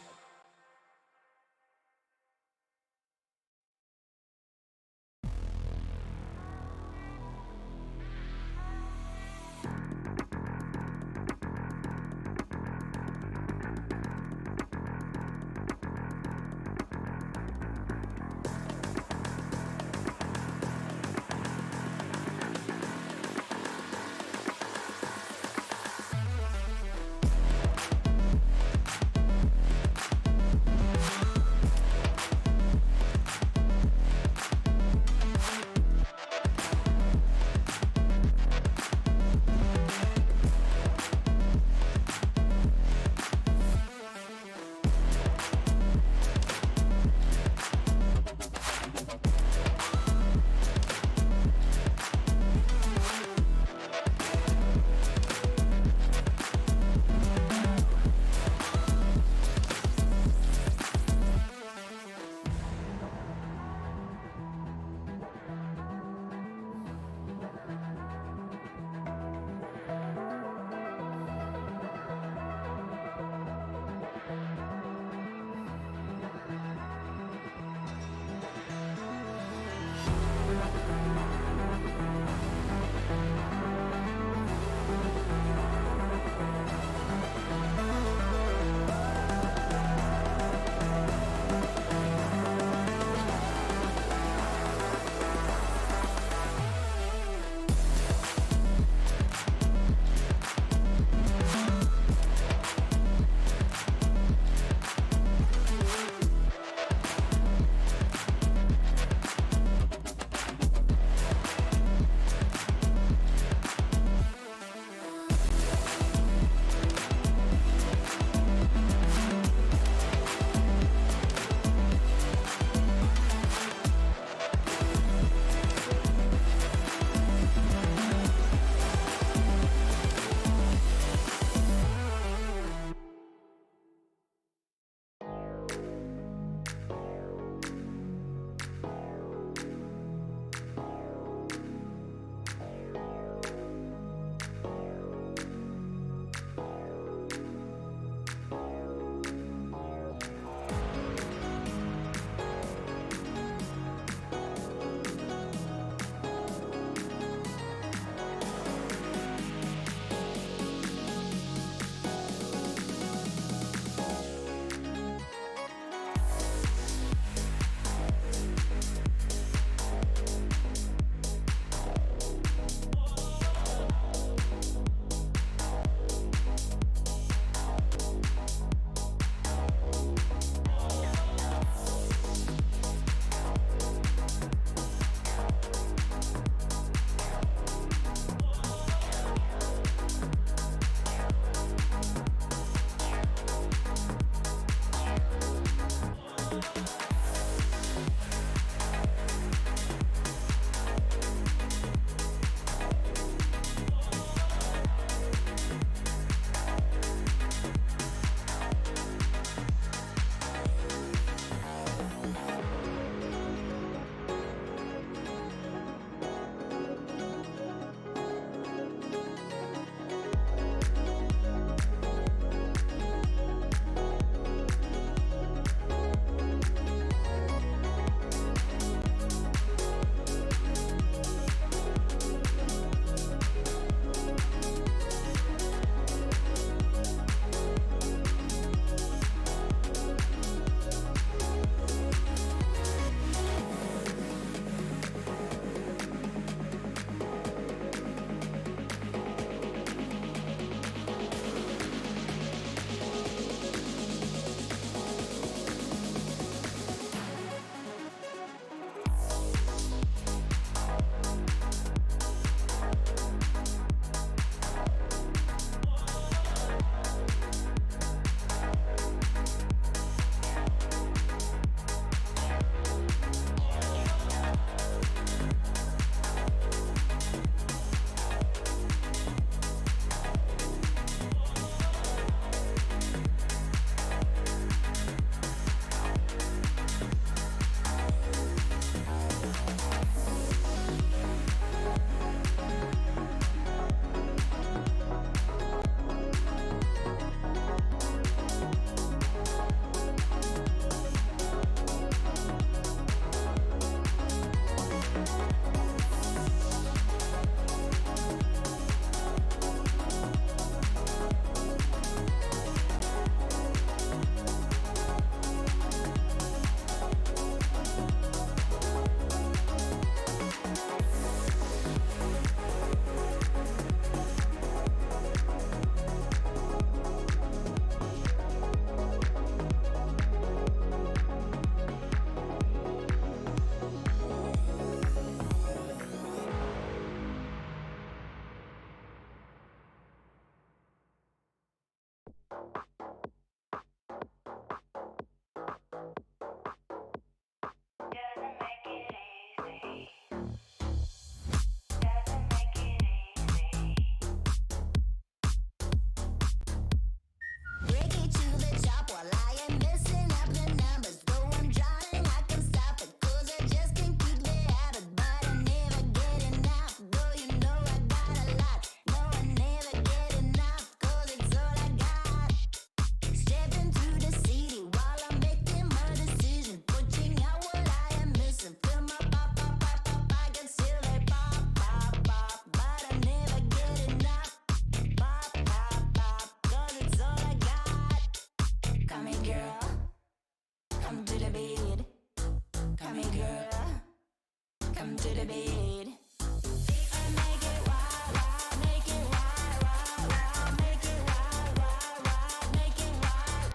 to beat. And make it wild, wild, make it wild, wild, wild, make it wild, wild, wild, make it wild.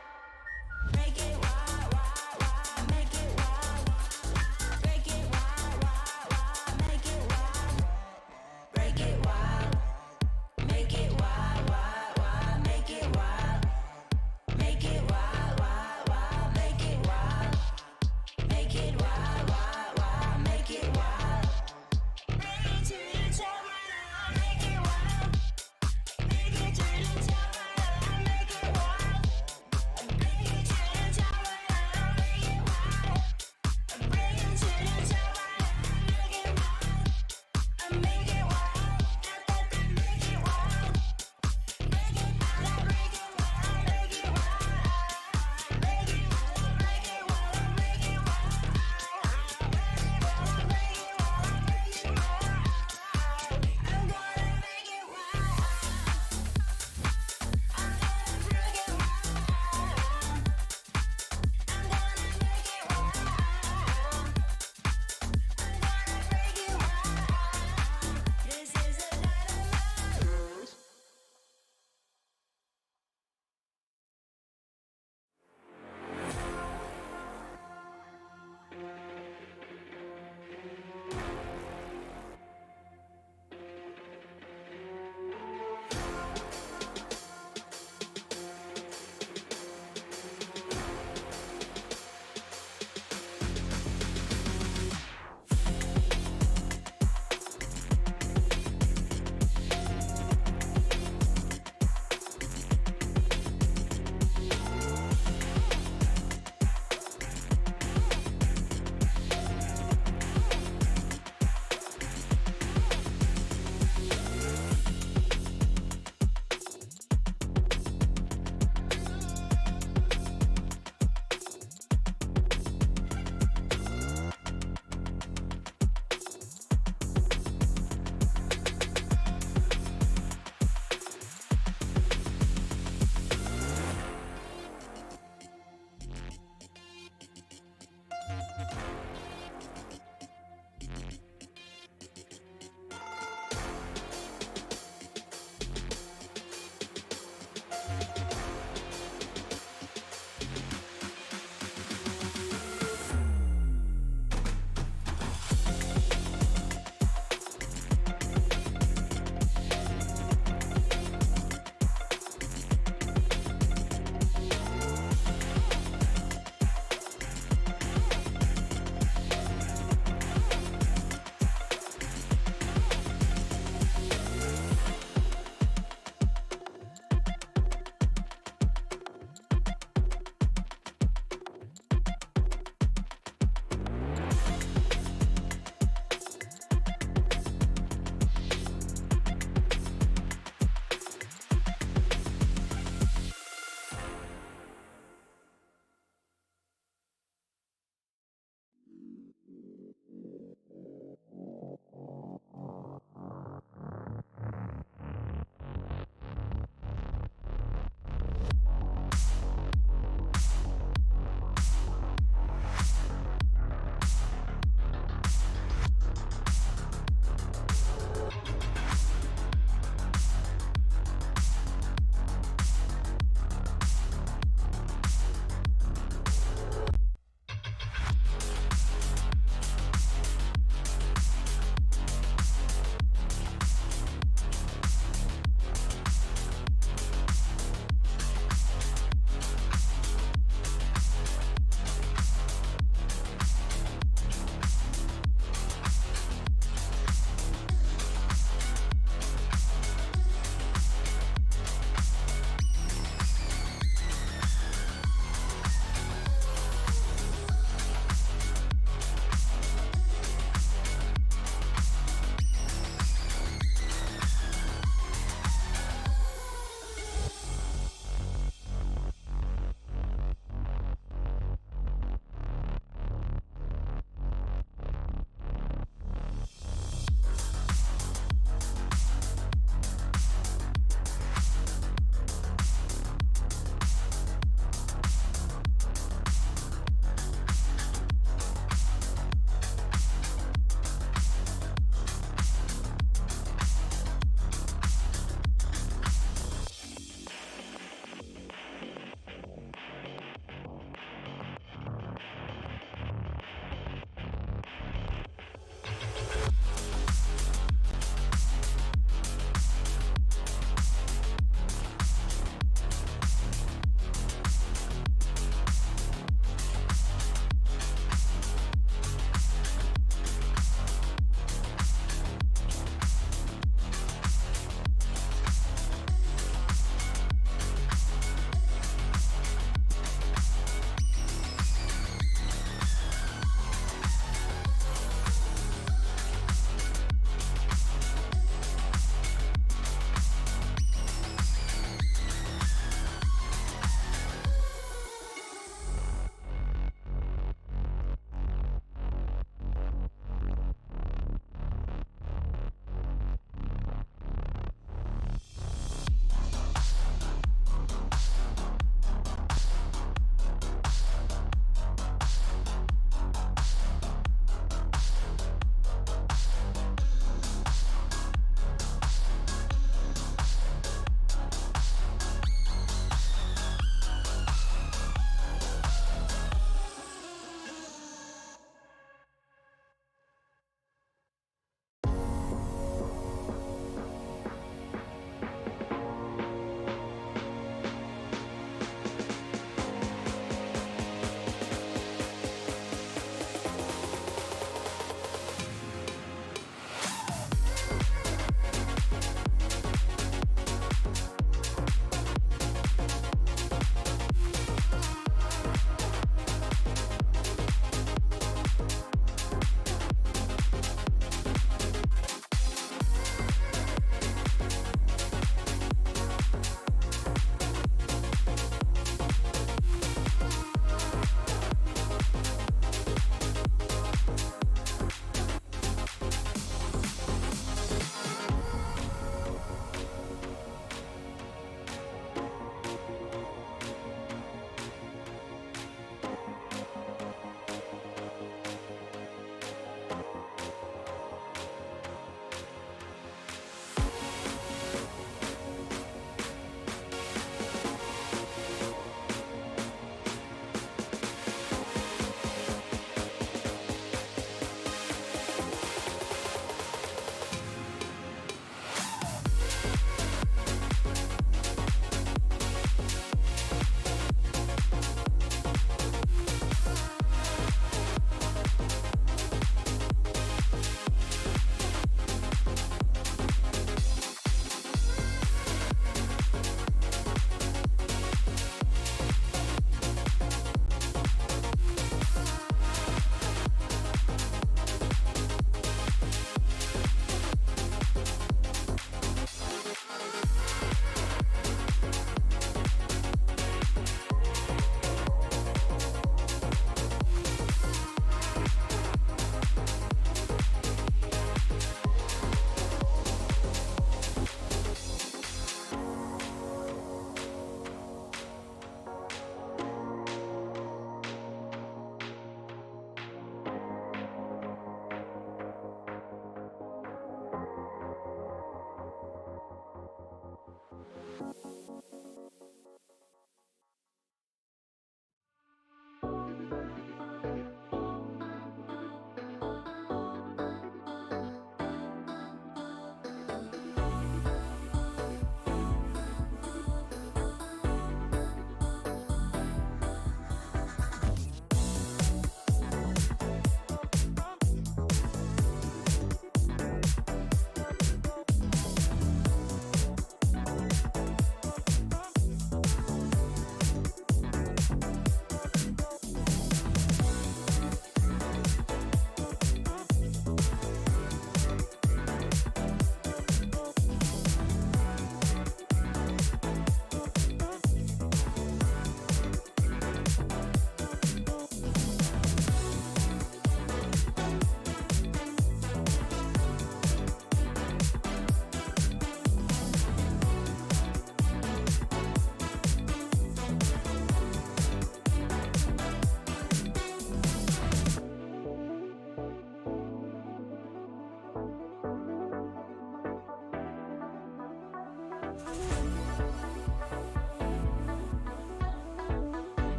Make it wild, wild, wild, make it wild. Break it wild, wild, wild, make it wild. Break it wild. Make it wild, wild, wild, make it wild. Make it wild, wild, wild, make it wild. Make it wild, wild, wild, make it wild.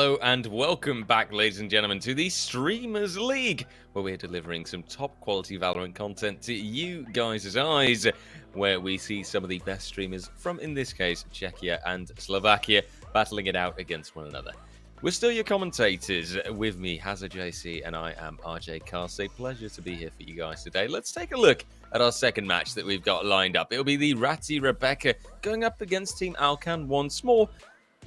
Hello and welcome back, ladies and gentlemen, to the Streamers League, where we're delivering some top quality Valorant content to you guys' eyes, where we see some of the best streamers from, in this case, Czechia and Slovakia, battling it out against one another. We're still your commentators. With me, Hazard JC, and I am RJ Cast. A pleasure to be here for you guys today. Let's take a look at our second match that we've got lined up. It'll be the Ratty Rebecca going up against Team Alcan once more.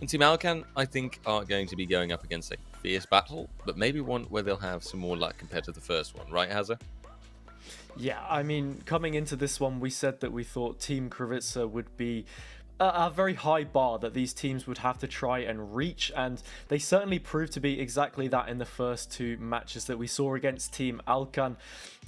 And Team Alcan, I think, are going to be going up against a fierce battle, but maybe one where they'll have some more luck compared to the first one, right, Hazard? Yeah, I mean, coming into this one, we said that we thought Team Kravica would be a very high bar that these teams would have to try and reach, and they certainly proved to be exactly that in the first two matches that we saw against Team Alcan.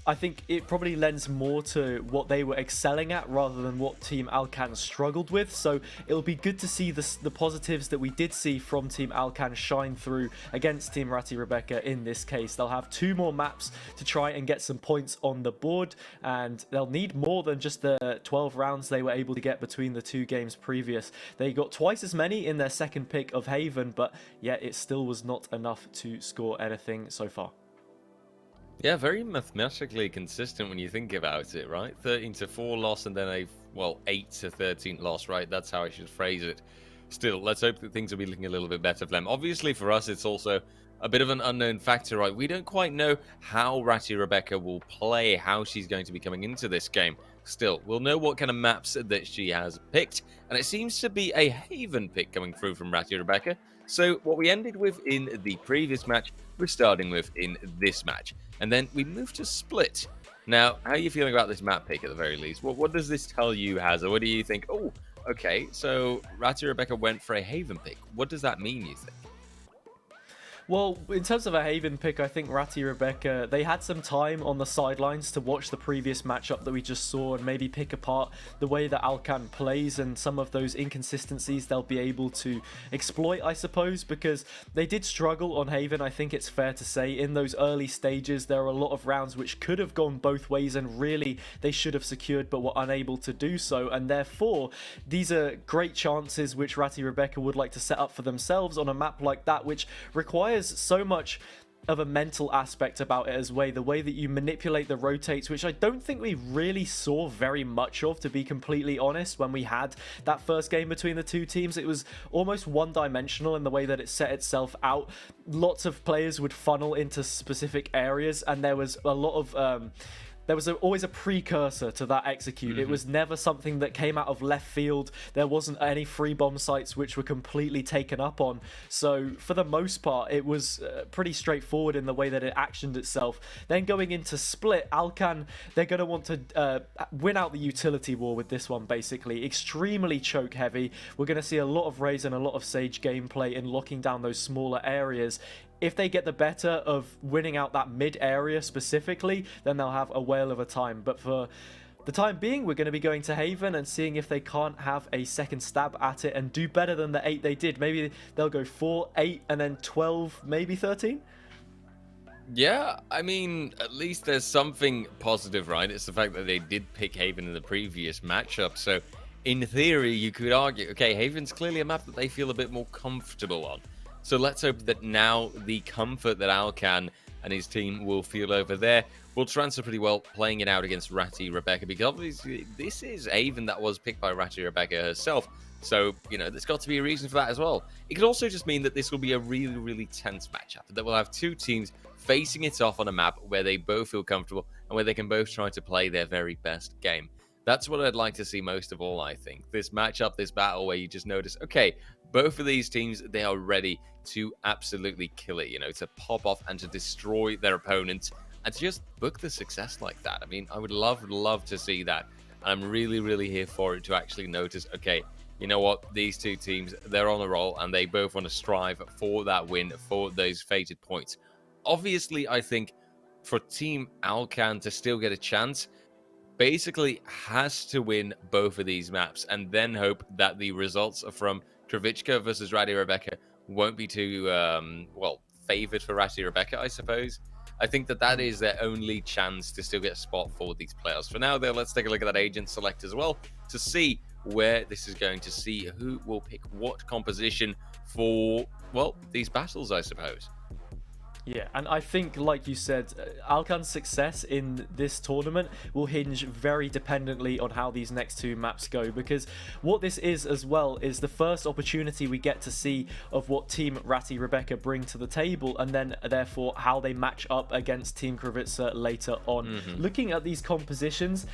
I think it probably lends more to what they were excelling at rather than what Team Alcan struggled with. So it'll be good to see the positives that we did see from Team Alcan shine through against Team Ratty Rebecca in this case. They'll have two more maps to try and get some points on the board, and they'll need more than just the 12 rounds they were able to get between the two games previous. They got twice as many in their second pick of Haven, but yet it still was not enough to score anything so far. Yeah, very mathematically consistent when you think about it, right? 13-4 loss and then a, well, 8-13 loss, right? That's how I should phrase it. Still, let's hope that things will be looking a little bit better for them. Obviously, for us, it's also a bit of an unknown factor, right? We don't quite know how Ratty Rebecca will play, how she's going to be coming into this game. Still, we'll know what kind of maps that she has picked, and it seems to be a Haven pick coming through from Ratty Rebecca. So what we ended with in the previous match, we're starting with in this match. And then we move to Split. Now, how are you feeling about this map pick at the very least? What does this tell you, Hazard? What do you think? Oh, okay, so Ratty Rebecca went for a Haven pick. What does that mean, you think? Well, in terms of a Haven pick, I think Ratty Rebecca, they had some time on the sidelines to watch the previous matchup that we just saw and maybe pick apart the way that Alcan plays and some of those inconsistencies they'll be able to exploit, I suppose, because they did struggle on Haven, I think it's fair to say. In those early stages, there are a lot of rounds which could have gone both ways and really they should have secured but were unable to do so, and therefore, these are great chances which Ratty Rebecca would like to set up for themselves on a map like that, which requires so much of a mental aspect about it as well, the way that you manipulate the rotates, which I don't think we really saw very much of, to be completely honest. When we had that first game between the two teams, it was almost one-dimensional in the way that it set itself out. Lots of players would funnel into specific areas, and there was a lot of there was always a precursor to that execute. It was never something that came out of left field. There wasn't any free bomb sites which were completely taken up on. So for the most part, it was pretty straightforward in the way that it actioned itself. Then going into Split, Alcan, they're going to want to win out the utility war with this one, basically. Extremely choke heavy. We're going to see a lot of Raze and a lot of Sage gameplay in locking down those smaller areas. If they get the better of winning out that mid area specifically, then they'll have a whale of a time. But for the time being, we're going to be going to Haven and seeing if they can't have a second stab at it and do better than the 8 they did. Maybe they'll go 4, 8, and then 12, maybe 13? Yeah, I mean, at least there's something positive, right? It's the fact that they did pick Haven in the previous matchup. So in theory, you could argue, okay, Haven's clearly a map that they feel a bit more comfortable on. So let's hope that now the comfort that Alcan and his team will feel over there will transfer pretty well playing it out against Ratty Rebecca, because obviously this is Haven that was picked by Ratty Rebecca herself. So, you know, there's got to be a reason for that as well. It could also just mean that this will be a really, really tense matchup, that we'll have two teams facing it off on a map where they both feel comfortable and where they can both try to play their very best game. That's what I'd like to see most of all, I think. This matchup, this battle where you just notice, okay, both of these teams, they are ready to absolutely kill it, you know, to pop off and to destroy their opponents and to just book the success like that. I mean, I would love to see that. And I'm really, really here for it to actually notice, okay, you know what, these two teams, they're on a roll and they both want to strive for that win, for those fated points. Obviously, I think for Team Alcan to still get a chance, basically has to win both of these maps and then hope that the results from Kravica versus Ratty Rebecca won't be too, well, favored for Ratty Rebecca, I suppose. I think that is their only chance to still get a spot for these players. For now, though, let's take a look at that agent select as well to see where this is going to see who will pick what composition for, well, these battles, I suppose. Yeah, and I think, like you said, Alkan's success in this tournament will hinge very dependently on how these next two maps go, because what this is as well is the first opportunity we get to see of what Team Ratty Rebecca bring to the table, and then therefore how they match up against Team Krivitsa later on. Looking at these compositions,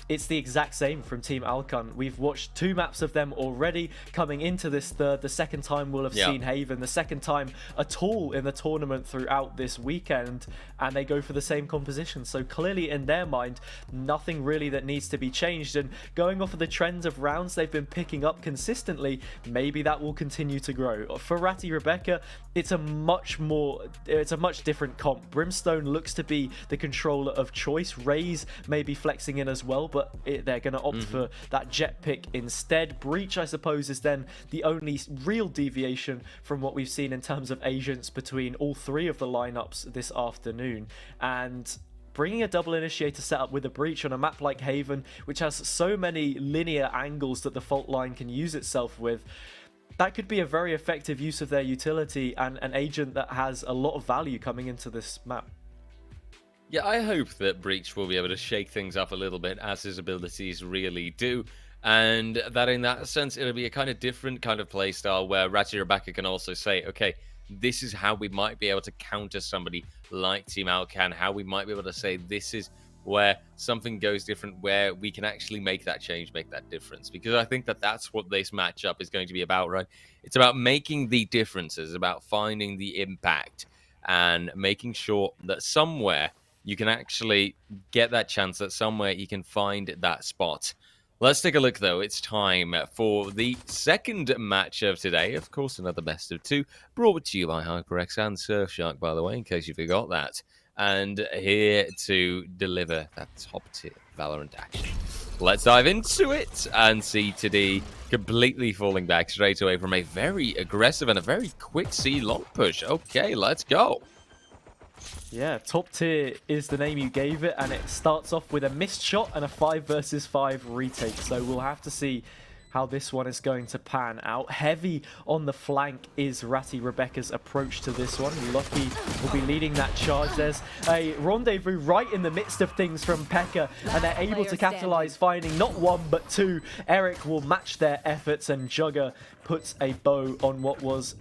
it's the exact same from Team Alkan. We've watched two maps of them already coming into this third. The second time we'll have seen Haven, the second time at all in the tournament throughout this weekend, and they go for the same composition. So clearly in their mind, nothing really that needs to be changed. And going off of the trends of rounds they've been picking up consistently, maybe that will continue to grow. For Ratty Rebecca, it's a much different comp. Brimstone looks to be the controller of choice. Raze may be flexing in as well, but they're going to opt for that jet pick instead. Breach, I suppose, is then the only real deviation from what we've seen in terms of agents between all three of the lineups this afternoon. And bringing a double initiator setup with a breach on a map like Haven, which has so many linear angles that the fault line can use itself with, that could be a very effective use of their utility and an agent that has a lot of value coming into this map. Yeah, I hope that Breach will be able to shake things up a little bit, as his abilities really do. And that in that sense, it'll be a kind of different kind of playstyle where Ratty Rebecca can also say, okay, this is how we might be able to counter somebody like Team Alkan, how we might be able to say this is where something goes different, where we can actually make that change, make that difference. Because I think that that's what this matchup is going to be about, right? It's about making the differences, about finding the impact and making sure that somewhere you can actually get that chance, that somewhere you can find that spot. Let's take a look, though. It's time for the second match of today. Of course, another best of two, brought to you by HyperX and Surfshark, by the way, in case you forgot that. And here to deliver that top-tier Valorant action. Let's dive into it and see TD completely falling back straight away from a very aggressive and a very quick C long push. Okay, let's go. Yeah, top tier is the name you gave it, and it starts off with a missed shot and a 5 versus 5 retake. So we'll have to see how this one is going to pan out. Heavy on the flank is Ratty Rebecca's approach to this one. Lucky will be leading that charge. There's a rendezvous right in the midst of things from Pekka, and they're able to capitalize, finding not one but two. Eric will match their efforts, and Jugger puts a bow on what was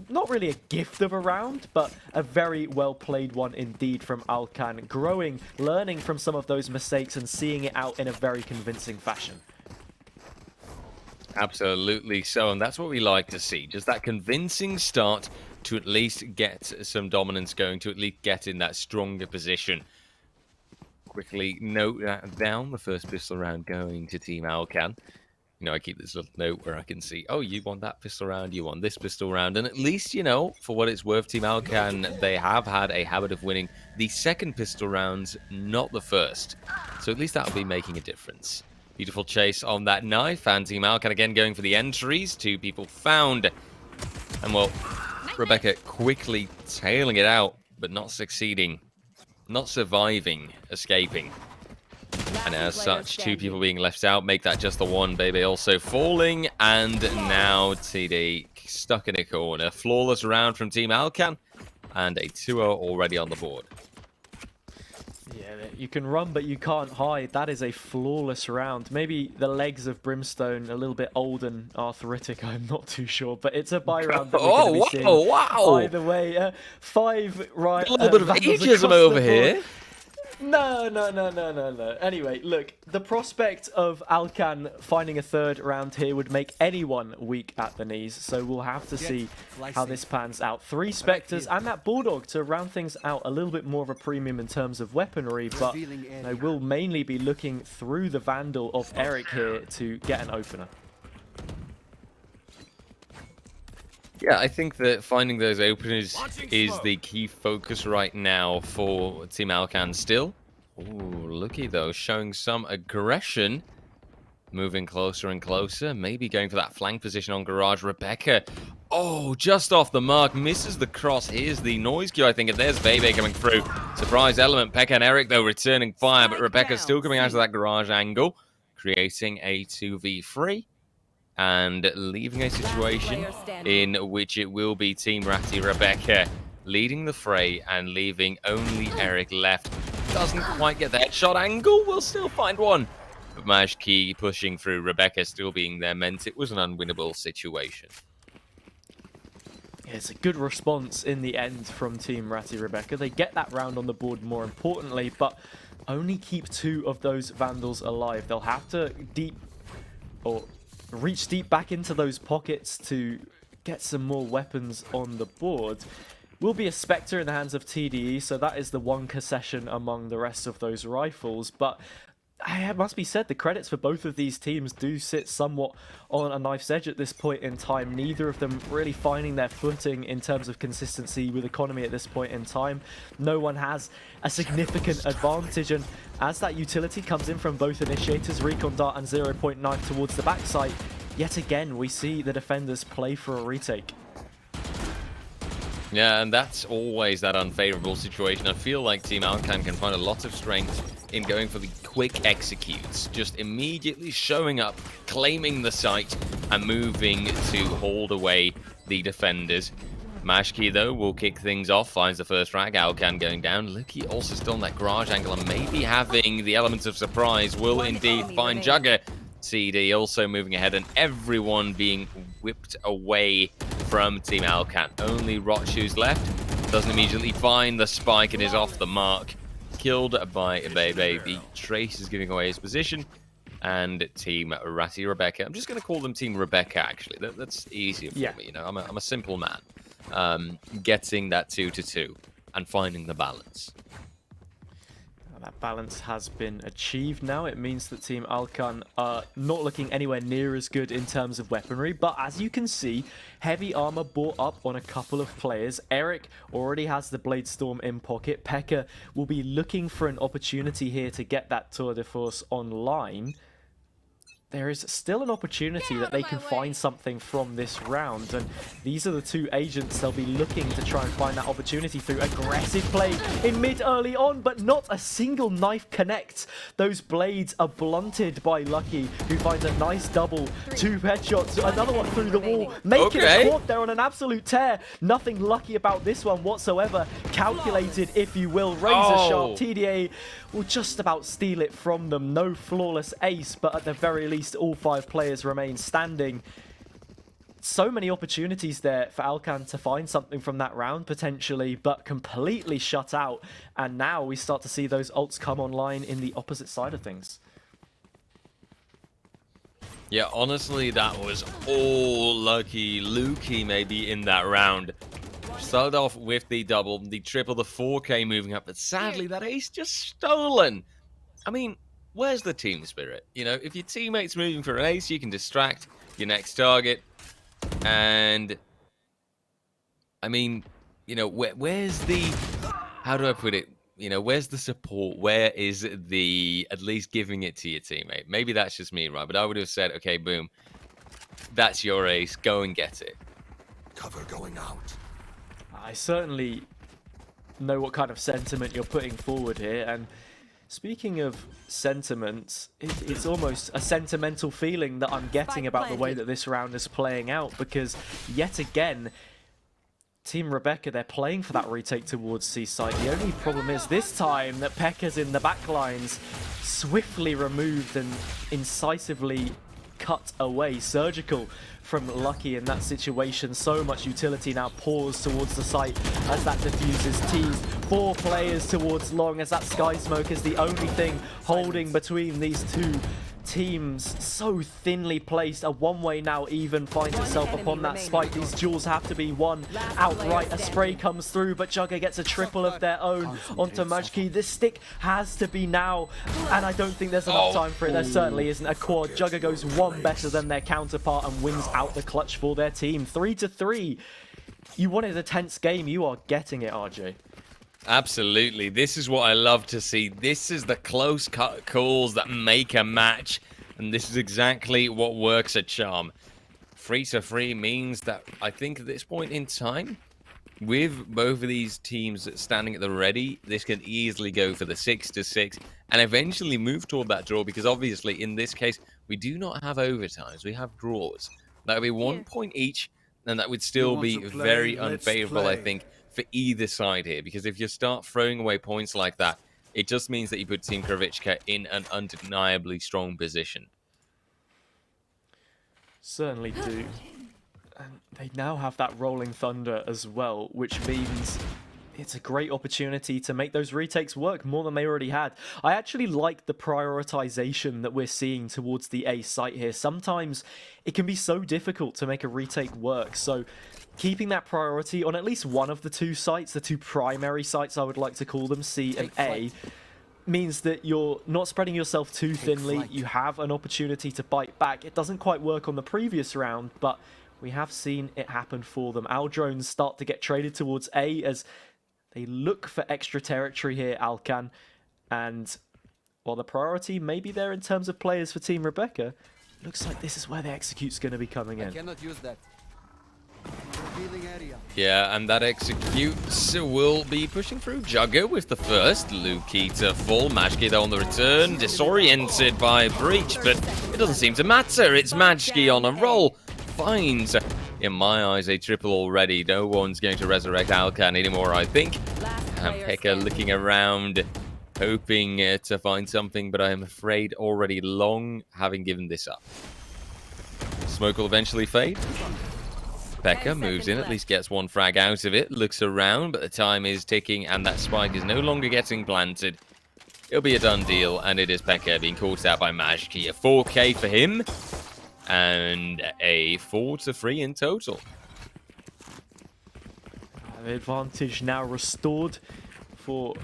not really a gift of a round, but a very well played one indeed from Alkan. Growing, learning from some of those mistakes and seeing it out in a very convincing fashion. Absolutely so, and that's what we like to see. Just that convincing start to at least get some dominance going, to at least get in that stronger position. Quickly note that down, the first pistol round going to Team Alkan. You know, I keep this little note where I can see, oh, you won that pistol round, you won this pistol round. And at least, you know, for what it's worth, Team Alkan, they have had a habit of winning the second pistol rounds, not the first. So at least that'll be making a difference. Beautiful chase on that knife, and Team Alkan again going for the entries. Two people found. And, well, Rebecca quickly tailing it out, but not succeeding. Not surviving, escaping. And as such, two people being left out make that just the one. Baby also falling, and now TD stuck in a corner. Flawless round from Team Alkan, and a 2-0 already on the board. Yeah, you can run, but you can't hide. That is a flawless round. Maybe the legs of Brimstone a little bit old and arthritic, I'm not too sure. But it's a buy round that we're going to be seeing. Wow. Either way, 5 right. A little bit of ageism over here. No. Anyway, look, the prospect of Alkan finding a third round here would make anyone weak at the knees. So we'll have to see how this pans out. 3 Spectres and that Bulldog to round things out a little bit more of a premium in terms of weaponry. But they will mainly be looking through the Vandal of Eric here to get an opener. Yeah, I think that finding those openers is the key focus right now for Team Alkan still. Ooh, Lucky though, showing some aggression. Moving closer and closer, maybe going for that flank position on Garage. Rebecca, oh, just off the mark, misses the cross. Here's the noise cue, I think, and there's Bebe coming through. Surprise element, Pekka and Eric though returning fire, but Rebecca's still coming out of that Garage angle. creating a 2v3 and leaving a situation in which it will be Team Ratty Rebecca leading the fray and leaving only Eric left. Doesn't quite get the headshot angle, will still find one. But Majki pushing through, Rebecca still being there meant it was an unwinnable situation. Yeah, it's a good response in the end from Team Ratty Rebecca. They get that round on the board more importantly, but only keep 2 of those Vandals alive. They'll have to reach deep back into those pockets to get some more weapons on the board. Will be a Spectre in the hands of TDE, so that is the one concession among the rest of those rifles, but it must be said, the credits for both of these teams do sit somewhat on a knife's edge at this point in time. Neither of them really finding their footing in terms of consistency with economy at this point in time. No one has a significant advantage, and as that utility comes in from both initiators, Recon Dart and 0.9 towards the backside, yet again we see the defenders play for a retake. Yeah, and that's always that unfavorable situation. I feel like Team Alcan can find a lot of strength in going for the quick executes, just immediately showing up, claiming the site, and moving to hold away the defenders. Majki, though, will kick things off, finds the first frag. Alcan going down. Luki also still on that garage angle, and maybe having the elements of surprise will indeed find Jugger. CD also moving ahead, and everyone being whipped away from Team Alcan. Only Rochu's left. Doesn't immediately find the spike and is off the mark. Killed by Bebe. The Trace is giving away his position. And Team Ratty Rebecca. I'm just going to call them Team Rebecca, actually. That's easier for me. You know, I'm a simple man. Getting that 2-2 and finding the balance. That balance has been achieved now. It means that Team Alcan are not looking anywhere near as good in terms of weaponry, but as you can see, heavy armor brought up on a couple of players. Eric already has the Blade Storm in pocket. Pekka will be looking for an opportunity here to get that Tour de Force online. There is still an opportunity that they can find something from this round, and these are the 2 agents they'll be looking to try and find that opportunity through. Aggressive play in mid early on, but not a single knife connects. Those blades are blunted by Lucky, who finds a nice double, 2 headshots, another one through the wall, making a quad there on an absolute tear. Nothing lucky about this one whatsoever. Calculated, if you will, razor sharp. TDA will just about steal it from them. No flawless ace, but at the very least, all 5 players remain standing. So many opportunities there for Alcan to find something from that round, potentially, but completely shut out. And now we start to see those ults come online in the opposite side of things. Yeah, honestly, that was all lucky. Lukey maybe in that round. Started off with the double, the triple, the 4K moving up, but sadly that ace just stolen. I mean, where's the team spirit? You know, if your teammate's moving for an ace, you can distract your next target. And, I mean, you know, where's the, how do I put it? You know, where's the support? Where is the, at least giving it to your teammate? Maybe that's just me, right? But I would have said, okay, boom, that's your ace, go and get it. Cover going out. I certainly know what kind of sentiment you're putting forward here, and speaking of sentiments, it's almost a sentimental feeling that I'm getting about the way that this round is playing out, because yet again, Team Rebecca, they're playing for that retake towards Seaside. The only problem is this time that Pekka's in the backlines, swiftly removed and incisively cut away. Surgical from Lucky in that situation. So much utility now pours towards the site as that diffuses. Teased 4 players towards long as that Sky Smoke is the only thing holding between these 2 teams. So thinly placed. A one-way now even finds itself upon that spike. These duels have to be won outright. A spray comes through, but Jugger gets a triple of their own onto Majki. This stick has to be now, and I don't think there's enough time for it. There certainly isn't. A quad. Jugger goes 1 better than their counterpart and wins out the clutch for their team. 3-3. You wanted a tense game. You are getting it, RJ. Absolutely. This is what I love to see. This is the close cut calls that make a match. And this is exactly what works at Charm. 3-3 means that I think at this point in time, with both of these teams standing at the ready, this can easily go for the 6-6 and eventually move toward that draw, because obviously in this case, we do not have overtimes, we have draws. That would be 1 point each, and that would still be very unfavorable, I think, for either side here, because if you start throwing away points like that, it just means that you put Team Kravichka in an undeniably strong position. Certainly do. And they now have that Rolling Thunder as well, which means it's a great opportunity to make those retakes work more than they already had. I actually like the prioritization that we're seeing towards the A site here. Sometimes it can be so difficult to make a retake work, so keeping that priority on at least one of the two sites, the two primary sites I would like to call them, C and A, means that you're not spreading yourself too thinly. You have an opportunity to bite back. It doesn't quite work on the previous round, but we have seen it happen for them. Our drones start to get traded towards A as they look for extra territory here, Alcan. And while the priority may be there in terms of players for Team Rebecca, looks like this is where the execute's going to be coming in. I cannot use that. Revealing area. Yeah, and that execute will be pushing through Jugger with the first. Luki to fall. Majki though on the return. Disoriented by Breach, but it doesn't seem to matter. It's Majki on a roll. Finds, in my eyes, a triple already. No one's going to resurrect Alcan anymore, I think. And Pekka looking around, hoping to find something, but I am afraid already long having given this up. Smoke will eventually fade. Pekka moves in, at least gets one frag out of it, looks around, but the time is ticking and that spike is no longer getting planted. It'll be a done deal, and it is Pekka being caught out by Majki. A 4K for him, and a 4-3 in total. The advantage now restored for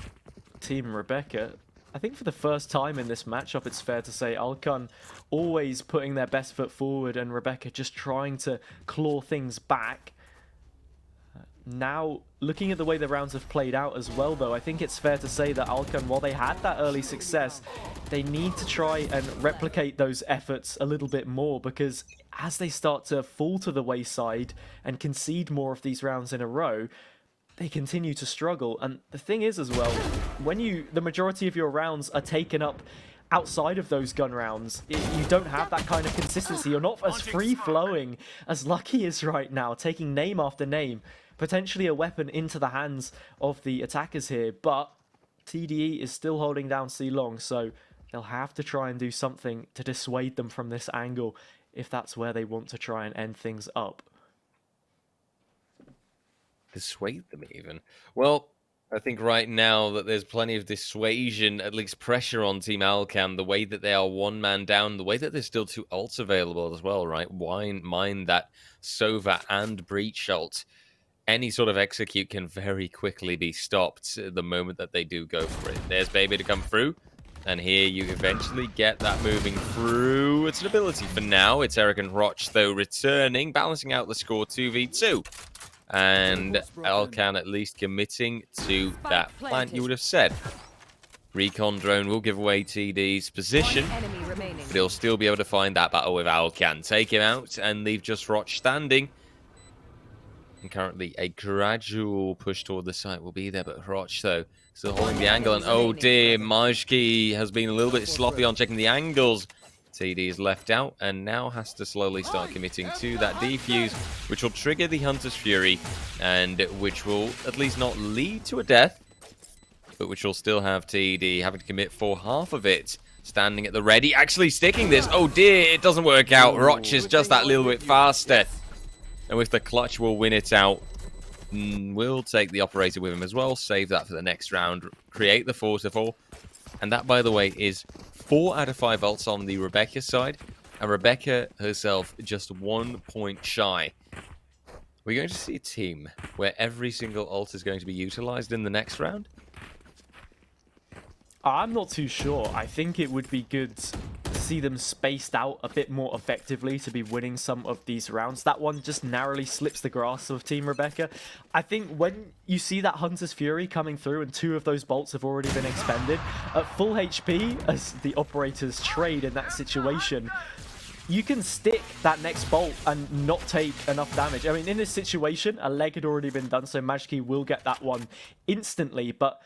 Team Rebecca. I think for the first time in this matchup, it's fair to say Alcan always putting their best foot forward and Rebecca just trying to claw things back. Now, looking at the way the rounds have played out as well, though, I think it's fair to say that Alcan, while they had that early success, they need to try and replicate those efforts a little bit more, because as they start to fall to the wayside and concede more of these rounds in a row, they continue to struggle. And the thing is as well, when the majority of your rounds are taken up outside of those gun rounds, you don't have that kind of consistency. You're not as free-flowing as Lucky is right now, taking name after name, potentially a weapon into the hands of the attackers here. But TDE is still holding down C-Long, so they'll have to try and do something to dissuade them from this angle if that's where they want to try and end things up. Dissuade them even. Well, I think right now that there's plenty of dissuasion, at least pressure on Team Alcan, the way that they are one man down, the way that there's still two ults available as well, right? Mind that Sova and Breach ult. Any sort of execute can very quickly be stopped the moment that they do go for it. There's Baby to come through, and here you eventually get that moving through. It's an ability for now. It's Eric and Roch, though, returning, balancing out the score 2v2. And Alcan at least committing to that plan, you would have said. Recon drone will give away TD's position, but he'll still be able to find that battle with Alcan. Take him out and leave just Roch standing. And currently a gradual push toward the site will be there, but Roch, though, still holding the angle. And oh dear, Majki has been a little bit sloppy on checking the angles. TD is left out and now has to slowly start committing to that defuse, which will trigger the Hunter's Fury and which will at least not lead to a death, but which will still have TD having to commit for half of it. Standing at the ready, actually sticking this. Oh dear, it doesn't work out. Roch is just that little bit faster. And with the clutch, we'll win it out. We'll take the operator with him as well. Save that for the next round. Create the 4-4. And that, by the way, is 4 out of 5 ults on the Rebecca side, and Rebecca herself just 1 point shy. We're going to see a team where every single ult is going to be utilized in the next round? I'm not too sure. I think it would be good to see them spaced out a bit more effectively to be winning some of these rounds. That one just narrowly slips the grasp of Team Rebecca. I think when you see that Hunter's Fury coming through and 2 of those bolts have already been expended, at full HP as the operators trade in that situation, you can stick that next bolt and not take enough damage. I mean, in this situation, a leg had already been done, so Majki will get that one instantly, but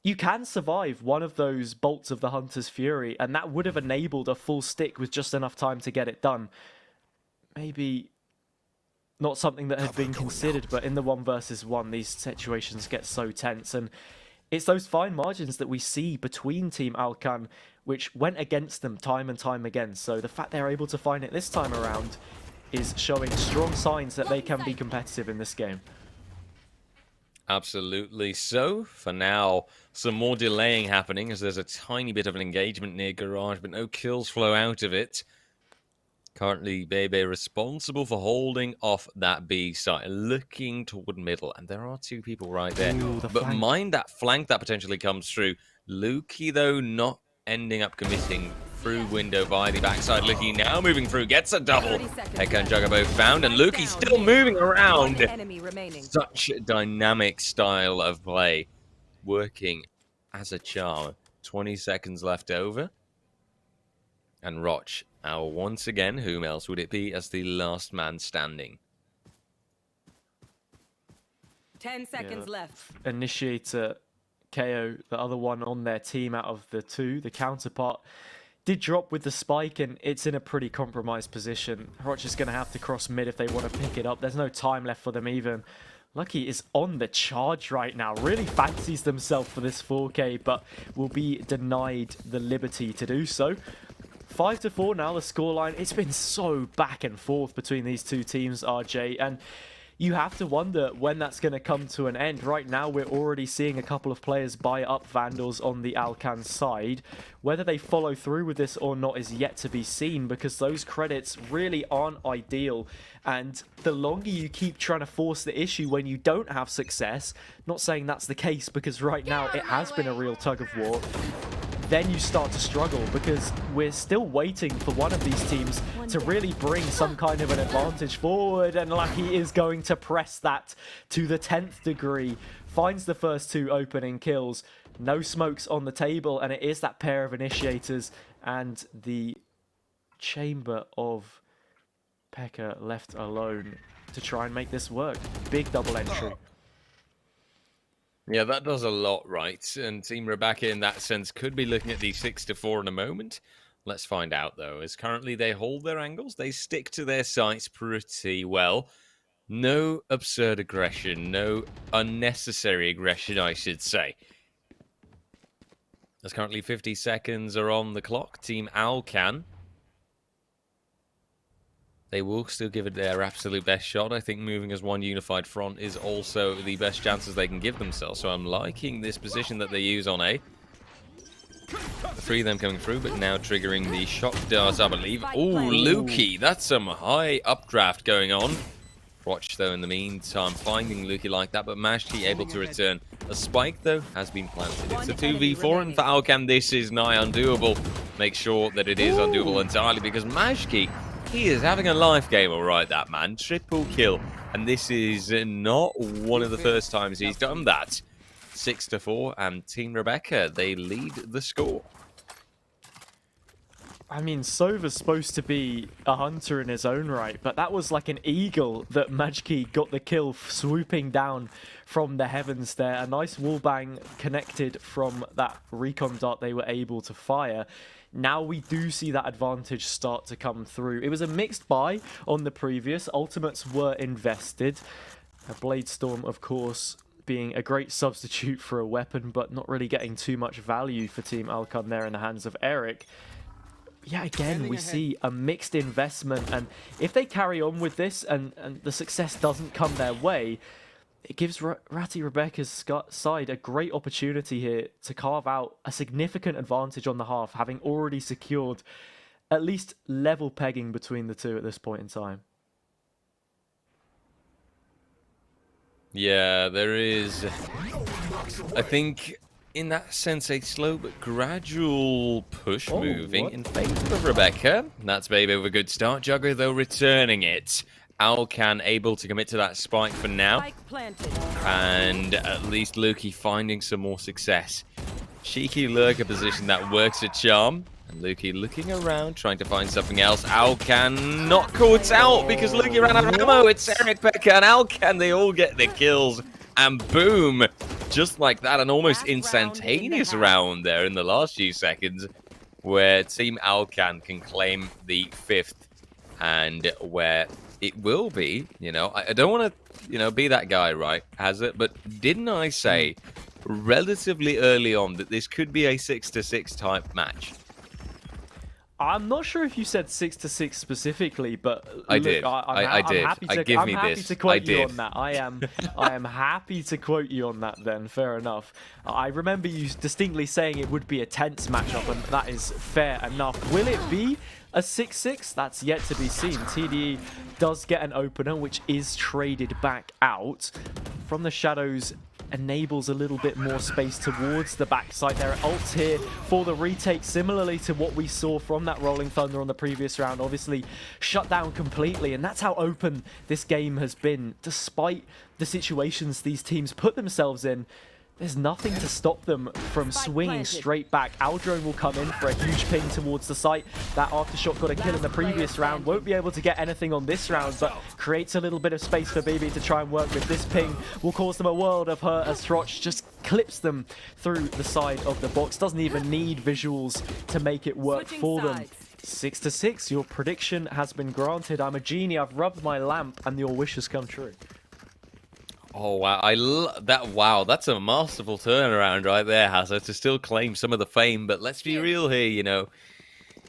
you can survive one of those bolts of the Hunter's Fury, and that would have enabled a full stick with just enough time to get it done. Maybe not something that had been considered, but in the 1 versus 1, these situations get so tense, and it's those fine margins that we see between Team Alcan, which went against them time and time again. So the fact they're able to find it this time around is showing strong signs that they can be competitive in this game. Absolutely. So, for now, some more delaying happening as there's a tiny bit of an engagement near Garage, but no kills flow out of it. Currently, Bebe responsible for holding off that B side, looking toward middle, and there are 2 people right there. Ooh, but flank. mind that flank that potentially comes through. Lukey, though, not ending up committing through window via the backside. Lukey now moving through, gets a double. 30 seconds Heka and left. Jugga both found, and Lukey still moving around. One enemy remaining. Such a dynamic style of play, working as a charm. 20 seconds left over. And Roch, once again, whom else would it be as the last man standing? 10 seconds left. Initiator, KO, the other one on their team out of the 2, the counterpart, did drop with the spike, and it's in a pretty compromised position. Roch is going to have to cross mid if they want to pick it up. There's no time left for them even. Lucky is on the charge right now, really fancies themselves for this 4K, but will be denied the liberty to do so. 5-4 now, the scoreline. It's been so back and forth between these 2 teams, RJ, and you have to wonder when that's going to come to an end. Right now, we're already seeing a couple of players buy up Vandals on the Alcan side. Whether they follow through with this or not is yet to be seen, because those credits really aren't ideal. And the longer you keep trying to force the issue when you don't have success, not saying that's the case, because right now it has been a real tug of war, then you start to struggle, because we're still waiting for one of these teams to really bring some kind of an advantage forward, and Lucky is going to press that to the 10th degree. Finds the first 2 opening kills. No smokes on the table, and it is that pair of initiators and the chamber of Pekka left alone to try and make this work. Big double entry. Yeah, that does a lot, right? And Team Rebecca, in that sense, could be looking at the 6-4 in a moment. Let's find out, though, as currently they hold their angles. They stick to their sights pretty well. No absurd aggression, no unnecessary aggression, I should say. As currently 50 seconds are on the clock, Team Alcan, they will still give it their absolute best shot. I think moving as one unified front is also the best chances they can give themselves. So I'm liking this position that they use on A. The 3 of them coming through, but now triggering the shock darts, I believe. Ooh, Lukey, that's some high updraft going on. Watch, though, in the meantime, finding Lukey like that, but Majki able to return. A spike, though, has been planted. It's a 2v4, and for Alcan, this is nigh undoable. Make sure that it is undoable entirely, because Majki, he is having a life game, all right, that man. Triple kill. And this is not one of the first times he's done that. 6-4, and Team Rebecca, they lead the score. I mean, Sova's supposed to be a hunter in his own right, but that was like an eagle that Majki got the kill, swooping down from the heavens there. A nice wallbang connected from that recon dart they were able to fire. Now we do see that advantage start to come through. It was a mixed buy on the previous. Ultimates were invested. A Blade Storm, of course, being a great substitute for a weapon, but not really getting too much value for Team Alcan there in the hands of Eric. Yeah, again, we see a mixed investment, and if they carry on with this and the success doesn't come their way, it gives Ratty Rebecca's side a great opportunity here to carve out a significant advantage on the half, having already secured at least level pegging between the 2 at this point in time. Yeah, there is, I think, in that sense, a slow but gradual push moving in favor of Rebecca. That's Baby with a good start. Jugger, though, returning it. Alcan able to commit to that spike for now. Spike planted. And at least Lukey finding some more success. Cheeky lurker position that works a charm. And Lukey looking around, trying to find something else. Alcan not caught out because Lukey ran out of ammo. It's Eric, Pekka, and Alcan. They all get the kills. And boom, just like that, an almost instantaneous round there in the last few seconds, where Team Alcan can claim the 5th, and where it will be, you know, I don't want to, you know, be that guy, right, has it? But didn't I say relatively early on that this could be a 6-6 type match? I'm not sure if you said 6-6 specifically, but I look, did. I did. I'm happy to, Give I'm me happy this. to quote I you did. on that. I am happy to quote you on that. Then fair enough. I remember you distinctly saying it would be a tense matchup, and that is fair enough. Will it be a 6-6? That's yet to be seen. TDE does get an opener, which is traded back out from the shadows. Enables a little bit more space towards the backside. There are ults here for the retake, similarly to what we saw from that Rolling Thunder on the previous round. Obviously shut down completely, and that's how open this game has been. Despite the situations these teams put themselves in, there's nothing to stop them from swinging straight back. Aldrone will come in for a huge ping towards the site. That aftershock got a kill in the previous round. Won't be able to get anything on this round, but creates a little bit of space for BB to try and work with. This ping will cause them a world of hurt as Throch just clips them through the side of the box. Doesn't even need visuals to make it work for them. 6-6, your prediction has been granted. I'm a genie, I've rubbed my lamp, and your wish has come true. Oh wow, wow, that's a masterful turnaround right there, Hazard, to still claim some of the fame. But let's be real here, you know,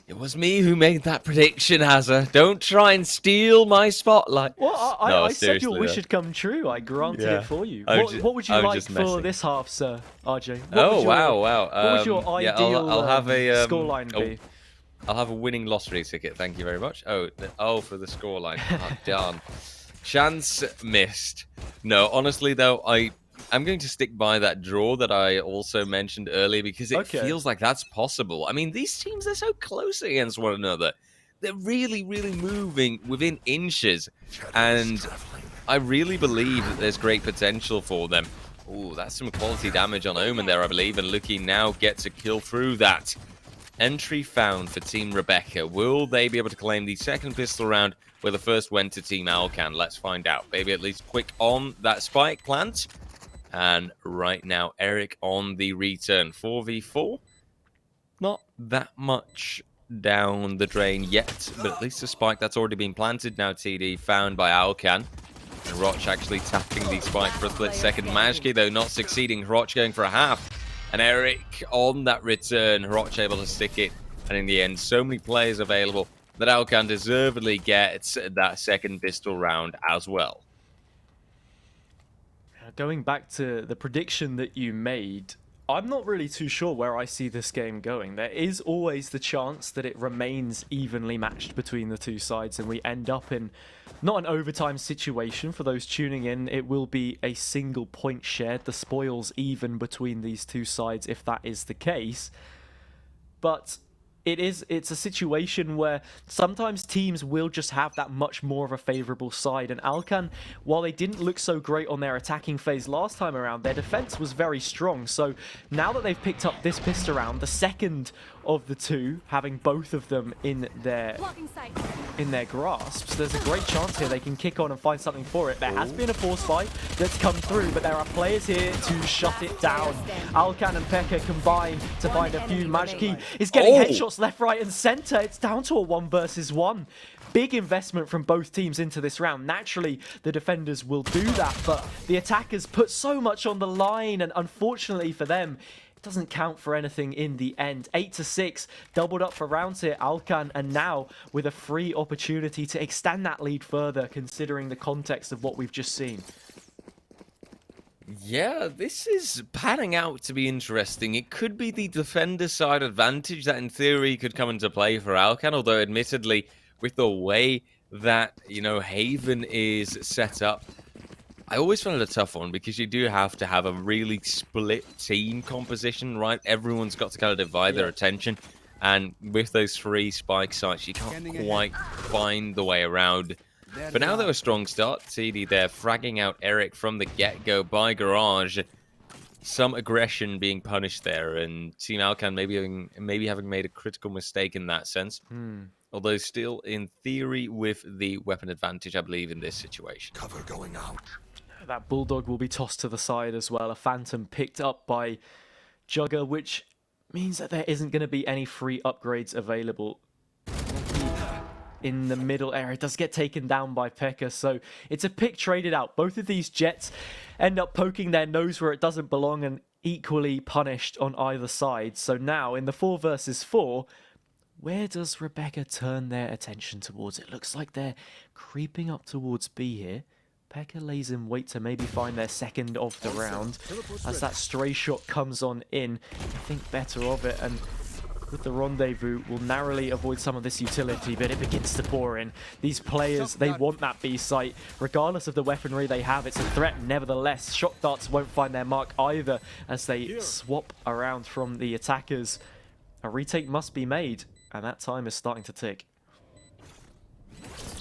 it was me who made that prediction, Hazard. Don't try and steal my spotlight. Well, No, I said your wish though. had come true. I granted it for you. I'm What would you I'm like just for messing. this half, sir, RJ? Wow. What would your Yeah, ideal I'll have a scoreline be? I'll have a winning lottery ticket. Thank you very much. Oh, for the scoreline. Oh, darn. Chance missed. No, honestly though, I'm going to stick by that draw that I also mentioned earlier because it feels like that's possible. I mean, these teams are so close against one another. They're really, really moving within inches, and I really believe that there's great potential for them. Ooh, that's some quality damage on Omen there, I believe, and Lucky now gets a kill through that. Entry found for Team Rebecca. Will they be able to claim the second pistol round where the first went to Team Alcan? Let's find out. Maybe at least quick on that spike plant. And right now, Eric on the return. 4v4. Not that much down the drain yet, but at least a spike that's already been planted. Now TD found by Alcan. And Roch actually tapping the spike for a split second. Majki, though, not succeeding. Roch going for a half. And Eric on that return, Roch able to stick it. And in the end, so many players available that Alcan deservedly gets that second pistol round as well. Going back to the prediction that you made, I'm not really too sure where I see this game going. There is always the chance that it remains evenly matched between the two sides and we end up in not an overtime situation. For those tuning in, it will be a single point shared, the spoils even between these two sides if that is the case. But it's a situation where sometimes teams will just have that much more of a favourable side, and Alcan, while they didn't look so great on their attacking phase last time around, their defence was very strong. So now that they've picked up this pistol round, the second of the two, having both of them in their grasps, there's a great chance here they can kick on and find something for it. There has been a force fight that's come through, but there are players here to shut it down. Alcan and Pekka combine to find a few. Majki is getting headshots left, right and centre. It's down to a 1 versus 1. Big investment from both teams into this round. Naturally, the defenders will do that, but the attackers put so much on the line, and unfortunately for them, doesn't count for anything in the end. 8-6, doubled up for rounds here, Alcan, and now with a free opportunity to extend that lead further, considering the context of what we've just seen. Yeah, this is panning out to be interesting. It could be the defender side advantage that in theory could come into play for Alcan, although admittedly, with the way that, you know, Haven is set up, I always found it a tough one because you do have to have a really split team composition, right? Everyone's got to kind of divide their attention. And with those 3 spike sites, you can't quite find the way around. But now though, a strong start. TD there fragging out Eric from the get-go by Garage. some aggression being punished there, and Team Alcan maybe having made a critical mistake in that sense. Although still, in theory, with the weapon advantage, I believe, in this situation. Cover going out. That Bulldog will be tossed to the side as well. A Phantom picked up by Jugger, which means that there isn't going to be any free upgrades available. In the middle area, it does get taken down by Pekka, so it's a pick traded out. Both of these Jets end up poking their nose where it doesn't belong and equally punished on either side. So now, in the 4 versus 4, where does Rebecca turn their attention towards? It looks like they're creeping up towards B here. Pekka lays in wait to maybe find their second of the round. As that stray shot comes on in, I think better of it, and with the rendezvous, will narrowly avoid some of this utility, but it begins to pour in. These players, they want that B site. Regardless of the weaponry they have, it's a threat nevertheless. Shock darts won't find their mark either as they swap around from the attackers. A retake must be made, and that time is starting to tick.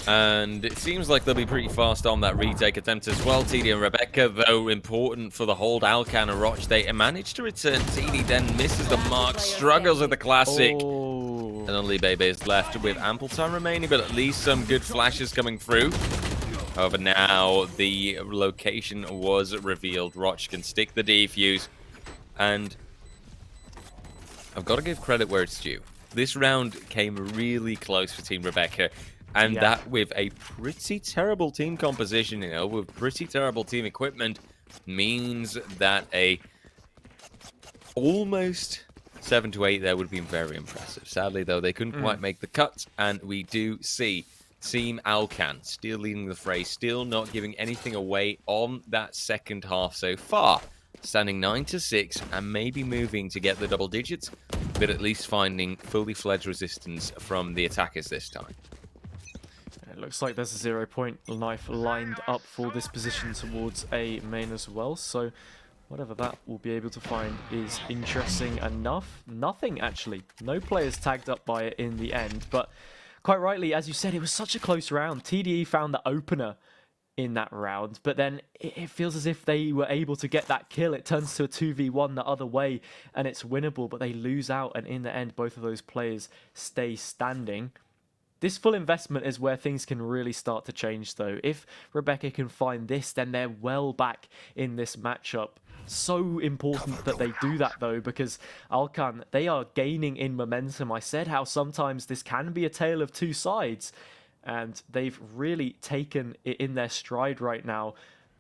And it seems like they'll be pretty fast on that retake attempt as well. TD and Rebecca, though, important for the hold. Alcan and Roch, they managed to return. TD then misses the mark, struggles with the classic. And only Bebe is left with ample time remaining, but at least some good flashes coming through. However, now the location was revealed. Roch can stick the defuse. And I've got to give credit where it's due. This round came really close for Team Rebecca. And that with a pretty terrible team composition, with pretty terrible team equipment, means that a almost 7 to 8 there would have been very impressive. Sadly, though, they couldn't quite make the cut, and we do see Team Alcan still leading the fray, still not giving anything away on that second half so far. Standing 9 to 6 and maybe moving to get the double digits, but at least finding fully fledged resistance from the attackers this time. It looks like there's a 0-point knife lined up for this position towards A main as well, so whatever that will be able to find is interesting enough. Nothing, actually. No players tagged up by it in the end, but quite rightly, as you said, it was such a close round. TDE found the opener in that round, but then it feels as if they were able to get that kill. It turns to a 2v1 the other way, and it's winnable, but they lose out, and in the end, both of those players stay standing. This full investment is where things can really start to change, though. If Rebecca can find this, then they're well back in this matchup. So important that they do that, though, because Alcan, they are gaining in momentum. I said how sometimes this can be a tale of two sides, and they've really taken it in their stride right now.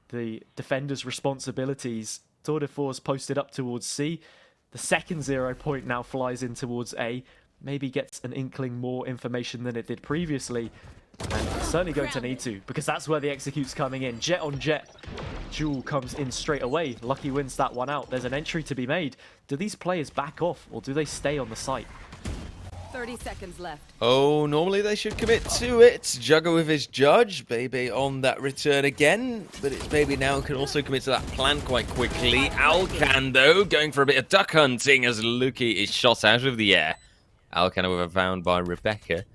The defenders' responsibilities. Tour de Force posted up towards C. The second 0-point now flies in towards A. Maybe gets an inkling more information than it did previously. And it's certainly going to need to, because that's where the execute's coming in. Jet on jet. Jewel comes in straight away. Lucky wins that one out. There's an entry to be made. Do these players back off, or do they stay on the site? 30 seconds left. Oh, normally they should commit to it. Jugger with his judge. Bebe on that return again. But it's Bebe now can also commit to that plan quite quickly. Alcan, though, going for a bit of duck hunting as Luki is shot out of the air. Alcan with a found by Rebecca.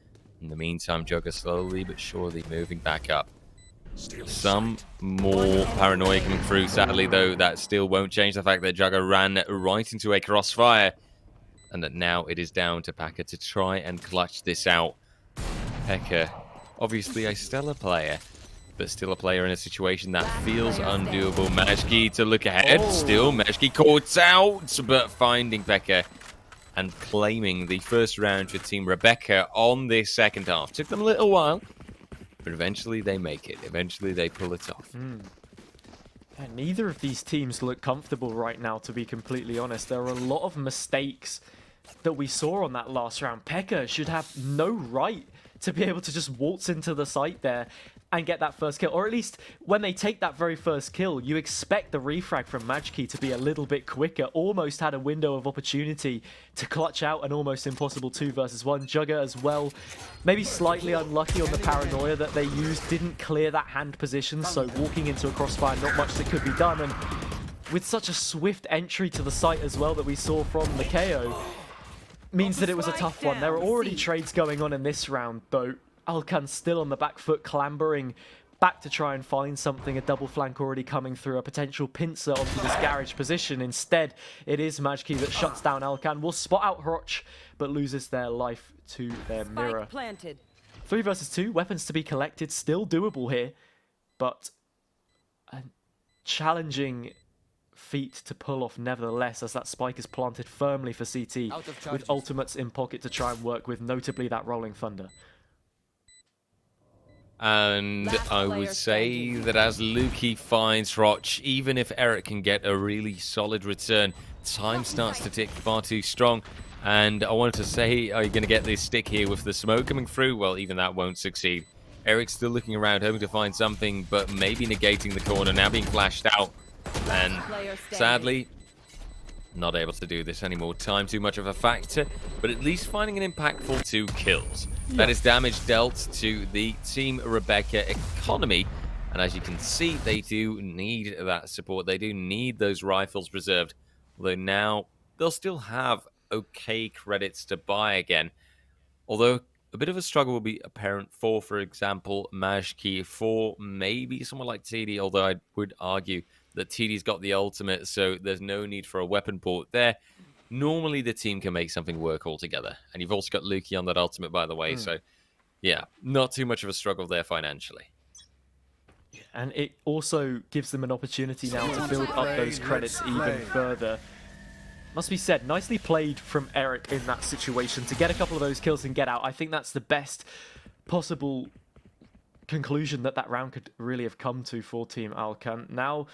In the meantime, Jugger slowly but surely moving back up. Some more paranoia coming through. Sadly, though, that still won't change the fact that Jugger ran right into a crossfire. And that now it is down to Pekka to try and clutch this out. Pekka, obviously a stellar player, but still a player in a situation that feels undoable. Mashki to look ahead. Still, Mashki caught out, but finding Pekka and claiming the first round for Team Rebecca on this second half. Took them a little while, but eventually they make it. Eventually they pull it off. Yeah, neither of these teams look comfortable right now, to be completely honest. There are a lot of mistakes that we saw on that last round. Pekka should have no right to be able to just waltz into the site there and get that first kill. Or at least when they take that very first kill, you expect the refrag from Majki to be a little bit quicker. Almost had a window of opportunity to clutch out an almost impossible 2 versus 1. Jugger as well, maybe slightly unlucky on the paranoia that they used. Didn't clear that hand position, so walking into a crossfire, not much that could be done. And with such a swift entry to the site as well that we saw from the KO, means that it was a tough one. There are already trades going on in this round, though. Alcan still on the back foot, clambering back to try and find something, a double flank already coming through, a potential pincer onto this garage position. Instead, it is Majki that shuts down Alkan, will spot out Hroch, but loses their life to their mirror. Spike planted. 3 versus 2, weapons to be collected, still doable here, but a challenging feat to pull off nevertheless, as that spike is planted firmly for CT, with ultimates in pocket to try and work with, notably that Rolling Thunder. And I would say that as Luki finds Hroch, even if Eric can get a really solid return, time starts to tick far too strong. And I wanted to say, are you going to get this stick here with the smoke coming through? Well, even that won't succeed. Eric's still looking around, hoping to find something, but maybe negating the corner, now being flashed out. And sadly, not able to do this anymore. Time too much of a factor, but at least finding an impactful 2 kills. That is damage dealt to the Team Rebecca economy. And as you can see, they do need that support. They do need those rifles preserved. Although now they'll still have okay credits to buy again. Although a bit of a struggle will be apparent for example, Majki, for maybe someone like TD, although I would argue that TD's got the ultimate, so there's no need for a weapon port there. Normally the team can make something work altogether. And you've also got Luki on that ultimate, by the way, so yeah, not too much of a struggle there financially. And it also gives them an opportunity now to build up those credits even further. Must be said, nicely played from Eric in that situation to get a couple of those kills and get out. I think that's the best possible conclusion that that round could really have come to for Team Alkan. Now,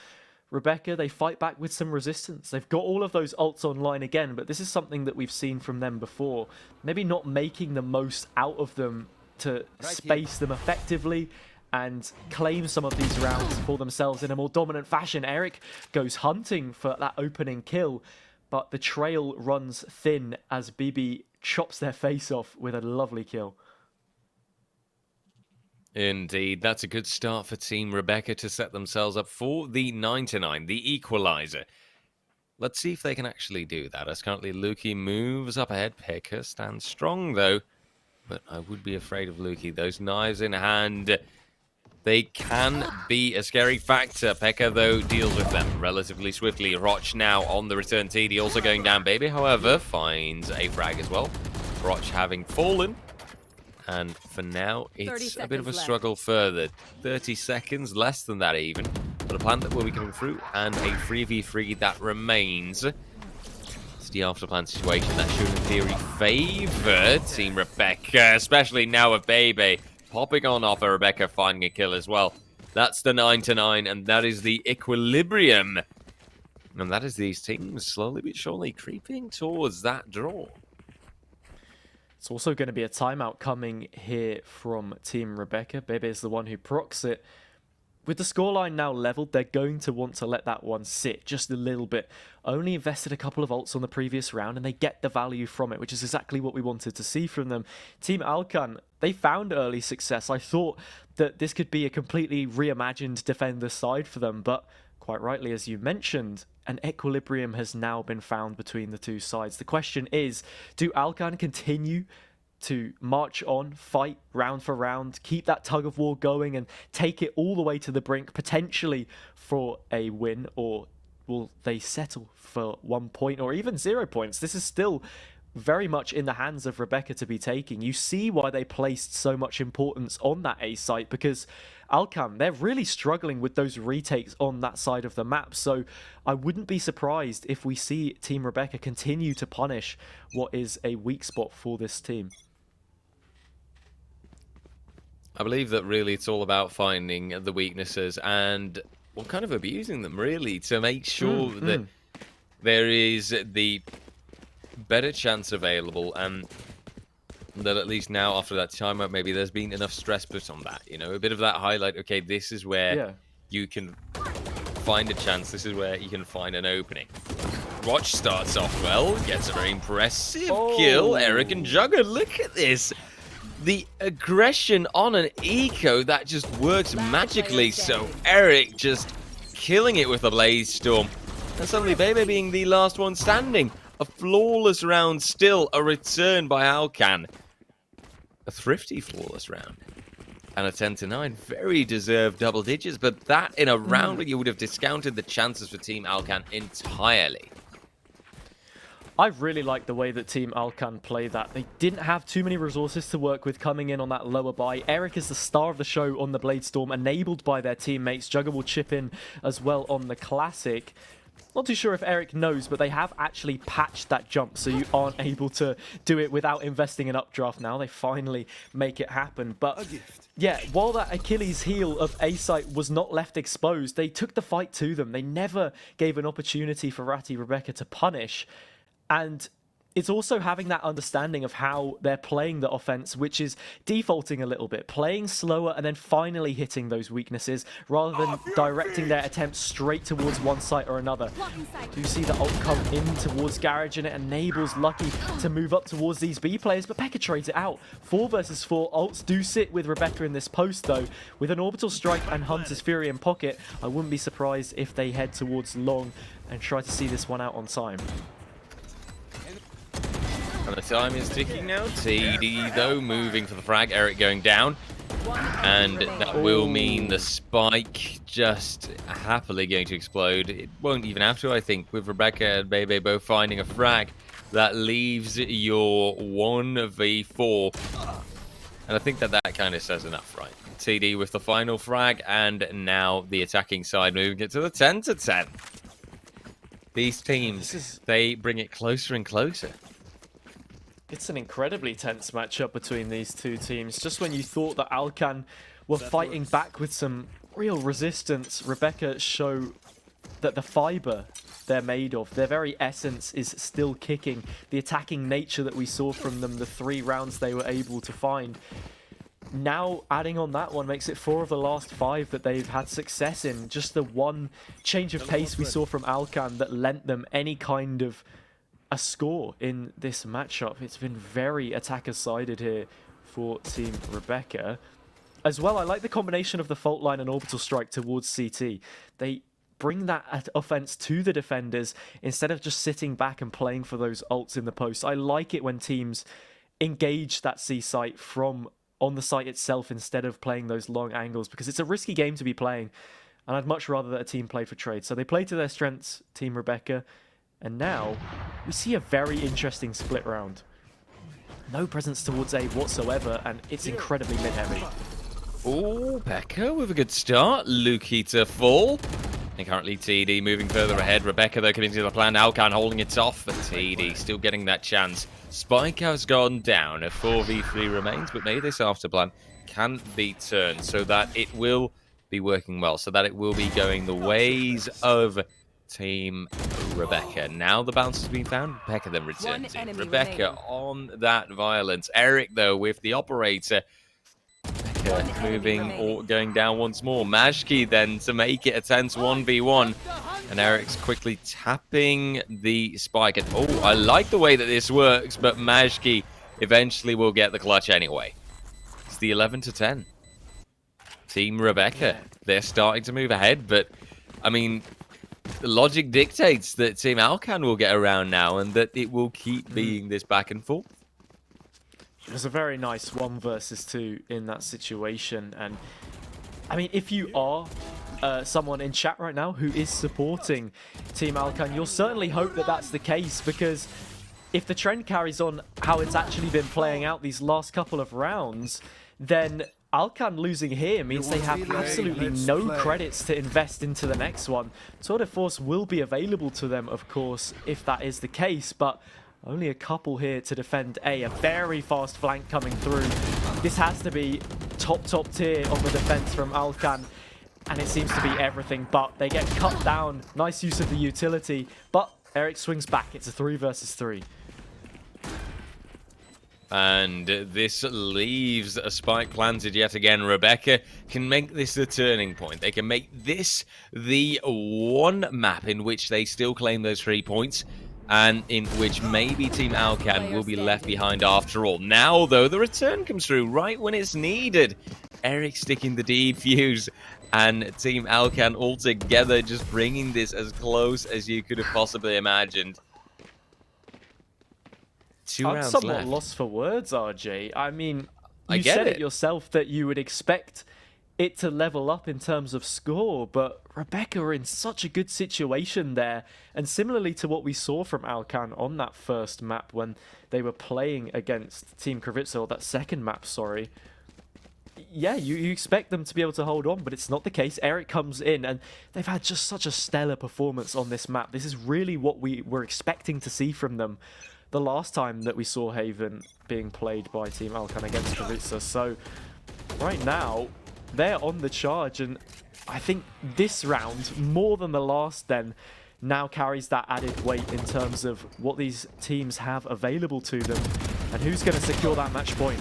Rebecca, they fight back with some resistance. They've got all of those ults online again, but this is something that we've seen from them before. Maybe not making the most out of them to space them effectively and claim some of these rounds for themselves in a more dominant fashion. Eric goes hunting for that opening kill, but the trail runs thin as BB chops their face off with a lovely kill. Indeed, that's a good start for Team Rebecca to set themselves up for the 9-9, the equalizer. Let's see if they can actually do that, as currently Luki moves up ahead. Pekka stands strong, though, but I would be afraid of Luki. Those knives in hand, they can be a scary factor. Pekka, though, deals with them relatively swiftly. Hroch now on the return. TD also going down. Baby, however, finds a frag as well. Hroch having fallen. And for now, it's a bit of a struggle further. 30 seconds, less than that even. But a plant that will be coming through, and a 3v3 that remains. It's the after-plant situation that should, in theory, favour Team Rebecca, especially now with Baby popping on offer. Rebecca finding a kill as well. That's the 9-9, and that is the equilibrium. And that is these teams slowly but surely creeping towards that draw. It's also going to be a timeout coming here from Team Rebecca. Bebe is the one who procs it. With the scoreline now leveled, they're going to want to let that one sit just a little bit. Only invested a couple of ults on the previous round, and they get the value from it, which is exactly what we wanted to see from them. Team Alkan, they found early success. I thought that this could be a completely reimagined defender side for them, but quite rightly, as you mentioned, an equilibrium has now been found between the two sides. The question is, do Alkan continue to march on, fight round for round, keep that tug of war going and take it all the way to the brink, potentially for a win, or will they settle for 1 point or even 0 points? This is still very much in the hands of Rebecca to be taking. You see why they placed so much importance on that A site, because Alkan, they're really struggling with those retakes on that side of the map. So I wouldn't be surprised if we see Team Rebecca continue to punish what is a weak spot for this team. I believe that really it's all about finding the weaknesses and kind of abusing them, really, to make sure that there is the better chance available, and that at least now after that timeout, maybe there's been enough stress put on that, you know, a bit of that highlight. Okay, this is where you can find a chance, this is where you can find an opening. Hroch starts off well, gets a very impressive kill. Eric and Jugger, look at this, the aggression on an eco that just works magically. So Eric just killing it with a Blaze Storm, and suddenly Bebe being the last one standing. A flawless round still, a return by Alkan. A thrifty flawless round. And a 10-9, very deserved double digits, but that in a round where you would have discounted the chances for Team Alcan entirely. I really like the way that Team Alcan play that. They didn't have too many resources to work with coming in on that lower buy. Eric is the star of the show on the Blade Storm, enabled by their teammates. Jugger will chip in as well on the Classic. Not too sure if Eric knows, but they have actually patched that jump, so you aren't able to do it without investing in updraft now. They finally make it happen. But yeah, while that Achilles heel of A-Site was not left exposed, they took the fight to them. They never gave an opportunity for Ratty Rebecca to punish. And it's also having that understanding of how they're playing the offense, which is defaulting a little bit, playing slower and then finally hitting those weaknesses rather than directing their attempts straight towards one site or another. You see the ult come in towards Garage and it enables Lucky to move up towards these B players, but Pekka trades it out. 4 versus 4 ults do sit with Rebecca in this post though. With an Orbital Strike and Hunter's Fury in pocket, I wouldn't be surprised if they head towards long and try to see this one out on time. And the time is ticking now. TD, though, moving for the frag. Eric going down. And that will mean the spike just happily going to explode. It won't even have to, I think, with Rebecca and Bebe both finding a frag. That leaves your 1v4. And I think that kind of says enough, right? TD with the final frag, and now the attacking side moving it to the 10-10. These teams, they bring it closer and closer. It's an incredibly tense matchup between these two teams. Just when you thought that Alcan were fighting back with some real resistance, Rebecca show that the fiber they're made of, their very essence is still kicking. The attacking nature that we saw from them, the 3 rounds they were able to find. Now adding on that one makes it 4 of the last 5 that they've had success in. Just the one change of pace we saw from Alcan that lent them any kind of a score in this matchup. It's been very attacker-sided here for Team Rebecca. As well, I like the combination of the fault line and orbital strike towards CT. They bring that offense to the defenders instead of just sitting back and playing for those ults in the post. I like it when teams engage that C site from on the site itself instead of playing those long angles, because it's a risky game to be playing, and I'd much rather that a team play for trade. So they play to their strengths, Team Rebecca. And now, we see a very interesting split round. No presence towards A whatsoever, and it's incredibly mid-heavy. Oh, Pekka with a good start. Luki to fall. And currently TD moving further ahead. Rebecca, though, coming to the plan. Alcan holding it off, but TD still getting that chance. Spike has gone down. A 4v3 remains, but maybe this after plan can be turned so that it will be working well, so that it will be going the ways of Team Rebecca. Now the bounce has been found. Pekka then returns in. Rebecca on that violence. Eric, though, with the operator. Pekka moving or going down once more. Majki then to make it a tense 1v1. And Eric's quickly tapping the spike. And oh, I like the way that this works, but Majki eventually will get the clutch anyway. It's the 11-10. Team Rebecca. They're starting to move ahead, but I mean, the logic dictates that Team Alcan will get around now and that it will keep being this back and forth. It was a very nice 1 versus 2 in that situation. And I mean, if you are someone in chat right now who is supporting Team Alcan, you'll certainly hope that that's the case, because if the trend carries on how it's actually been playing out these last couple of rounds, then Alcan losing here means they have absolutely no credits to invest into the next one. Tour de Force will be available to them, of course, if that is the case, but only a couple here to defend A. A very fast flank coming through. This has to be top tier on the defense from Alcan, and it seems to be everything, but they get cut down. Nice use of the utility, but Eric swings back. It's a 3 versus 3. And this leaves a spike planted yet again. Rebecca can make this a turning point. They can make this the one map in which they still claim those 3 points, and in which maybe Team Alcan will be left behind after all. Now, though, the return comes through right when it's needed. Eric sticking the defuse, and Team Alcan all together just bringing this as close as you could have possibly imagined. 2 I'm rounds somewhat left. lost for words, RJ. I mean, I You get said it it. yourself that you would expect it to level up in terms of score, but Rebecca are in such a good situation there. And similarly to what we saw from Alcan on that first map when they were playing against Team Kravica, or that second map, sorry. Yeah, you expect them to be able to hold on, but it's not the case. Eric comes in, and they've had just such a stellar performance on this map. This is really what we were expecting to see from them the last time that we saw Haven being played by Team Alcan against Kravica. So right now, they're on the charge, and I think this round, more than the last then, now carries that added weight in terms of what these teams have available to them and who's going to secure that match point.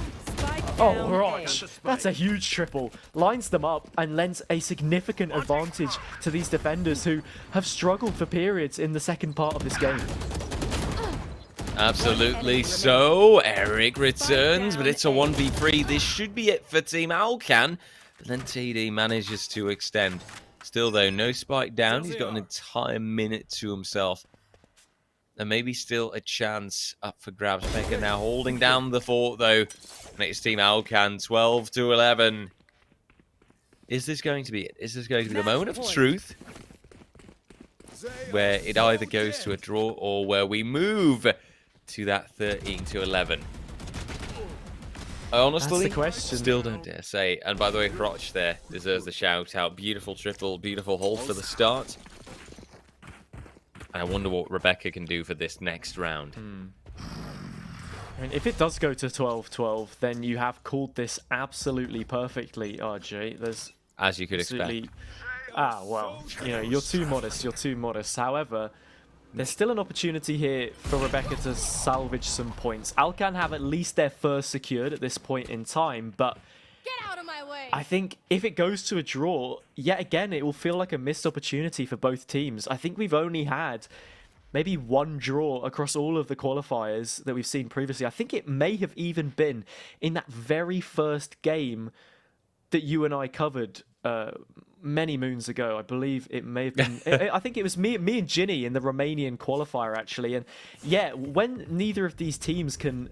Oh, Roch, that's a huge triple. Lines them up and lends a significant advantage to these defenders who have struggled for periods in the second part of this game. Absolutely so. Eric returns, but it's a 1v3. This should be it for Team Alcan. But then TD manages to extend. Still, though, no spike down. He's got an entire minute to himself. And maybe still a chance up for grabs. Becca now holding down the fort, though. And it's Team Alcan, 12-11. Is this going to be it? Is this going to be the moment of truth? Where it either goes to a draw or where we move to that 13-11. I honestly still don't dare say. And by the way, Crotch there deserves the shout out. Beautiful triple, beautiful hold for the start. And I wonder what Rebecca can do for this next round. I mean, if it does go to 12-12, then you have called this absolutely perfectly, RJ. There's As you could expect. Well, you know, you're too modest, you're too modest. However, there's still an opportunity here for Rebecca to salvage some points. Alcan have at least their first secured at this point in time, but Get out of my way. I think if it goes to a draw, yet again, it will feel like a missed opportunity for both teams. I think we've only had maybe one draw across all of the qualifiers that we've seen previously. I think it may have even been in that very first game that you and I covered many moons ago. I believe it may have been... I think it was me and Ginny in the Romanian qualifier, actually. And yeah, when neither of these teams can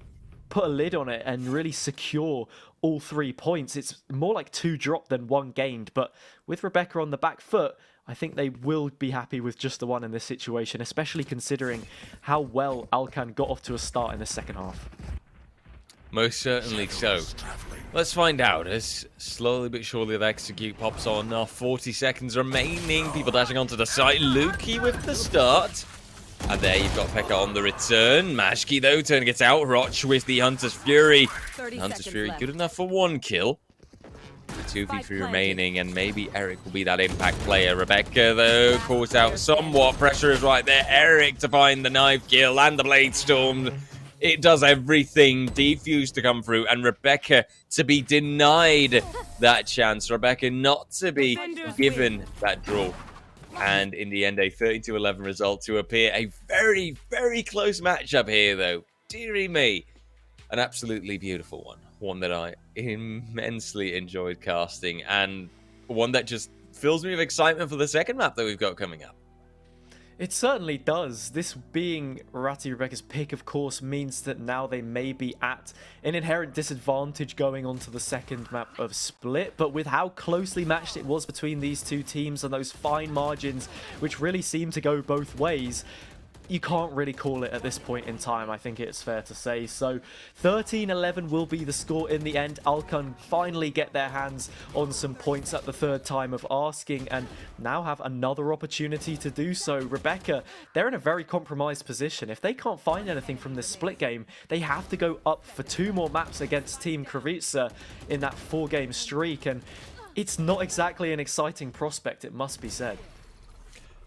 put a lid on it and really secure all 3 points, it's more like 2 dropped than 1 gained. But with Rebecca on the back foot, I think they will be happy with just the 1 in this situation, especially considering how well Alcan got off to a start in the second half. Most certainly so. Let's find out as slowly but surely the execute pops on. Now 40 seconds remaining. People dashing onto the site. Lukey with the start. And there you've got Pekka on the return. Mashki though turning it out. Roch with the Hunter's Fury. Hunter's Fury good enough for 1 kill. 2v3 remaining, and maybe Eric will be that impact player. Rebecca, though, caught out somewhat. Pressure is right there. Eric to find the knife kill and the blade storm. It does everything. Defuse to come through, and Rebecca to be denied that chance. Rebecca not to be given that draw. And in the end, a 32-11 result to appear. A very, very close matchup here, though. Dearie me. An absolutely beautiful one. One that I immensely enjoyed casting, and one that just fills me with excitement for the second map that we've got coming up. It certainly does. This being Ratty Rebecca's pick, of course, means that now they may be at an inherent disadvantage going on to the second map of Split, but with how closely matched it was between these two teams and those fine margins, which really seem to go both ways, you can't really call it at this point in time, I think it's fair to say. So 13-11 will be the score in the end. Alcan finally get their hands on some points at the 3rd time of asking, and now have another opportunity to do so. Rebecca, they're in a very compromised position. If they can't find anything from this split game, they have to go up for 2 more maps against Team Kravica in that 4-game streak, and it's not exactly an exciting prospect, it must be said.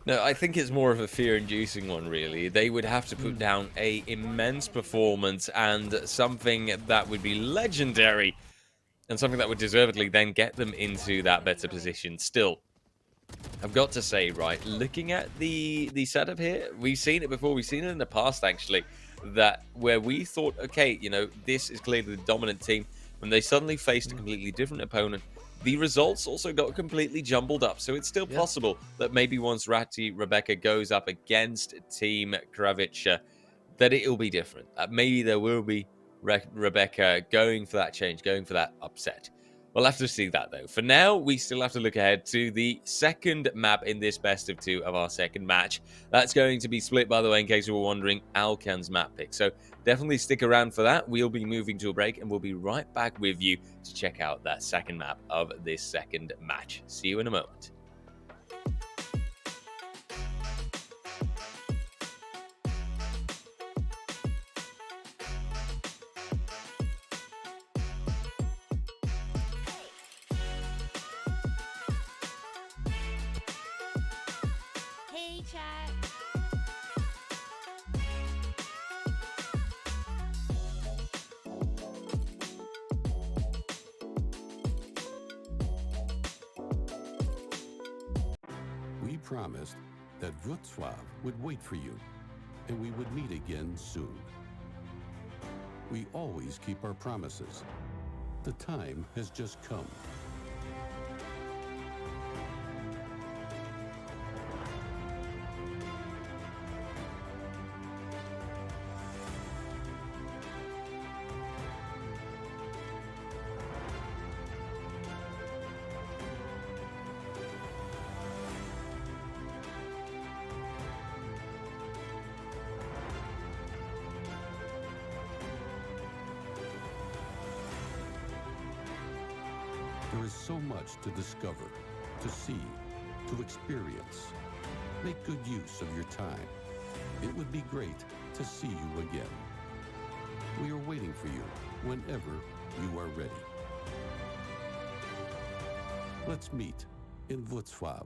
No, I think it's more of a fear-inducing one, really. They would have to put down an immense performance and something that would be legendary, and something that would deservedly then get them into that better position. Still, I've got to say, right, looking at the setup here, we've seen it before. We've seen it in the past, actually, that where we thought, okay, you know, this is clearly the dominant team, when they suddenly faced a completely different opponent, the results also got completely jumbled up. So it's still possible that maybe once Ratty Rebecca goes up against Team Kravica, that it'll be different. Maybe there will be Rebecca going for that change, going for that upset. We'll have to see that, though. For now, we still have to look ahead to the second map in this best of 2 of our second match. That's going to be split, by the way, in case you were wondering, Alcan's map pick. So definitely stick around for that. We'll be moving to a break, and we'll be right back with you to check out that second map of this second match. See you in a moment. Hey, chat. We promised that Wrocław would wait for you, and we would meet again soon. We always keep our promises. The time has just come. There is so much to discover, to see, to experience. Make good use of your time. It would be great to see you again. We are waiting for you whenever you are ready. Let's meet in Wrocław.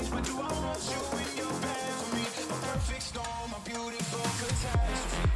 Why do I want you when you're bad for me? A perfect storm, a beautiful catastrophe.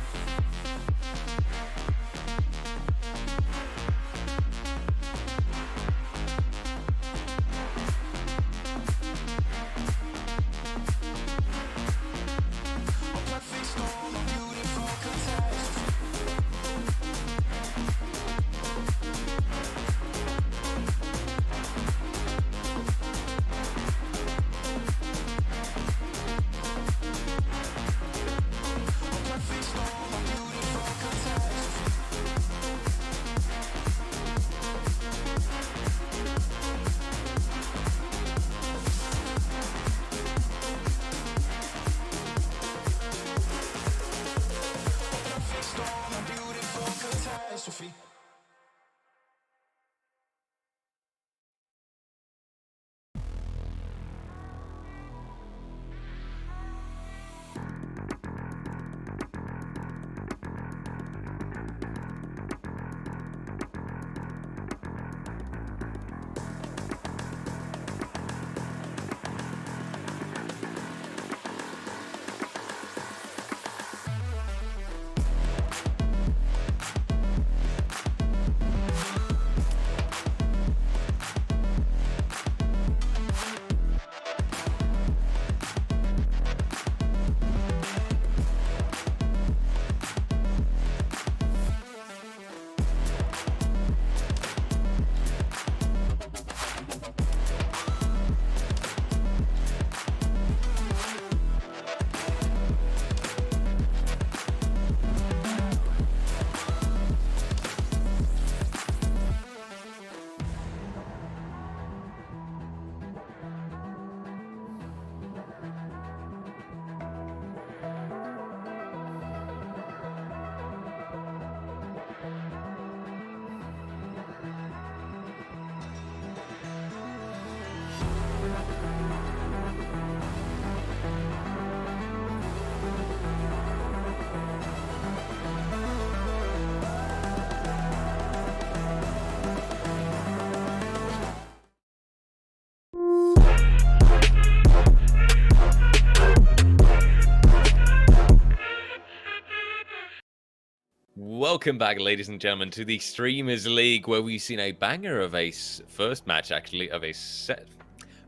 Welcome back, ladies and gentlemen, to the Streamers League, where we've seen a banger of a first match, actually, of a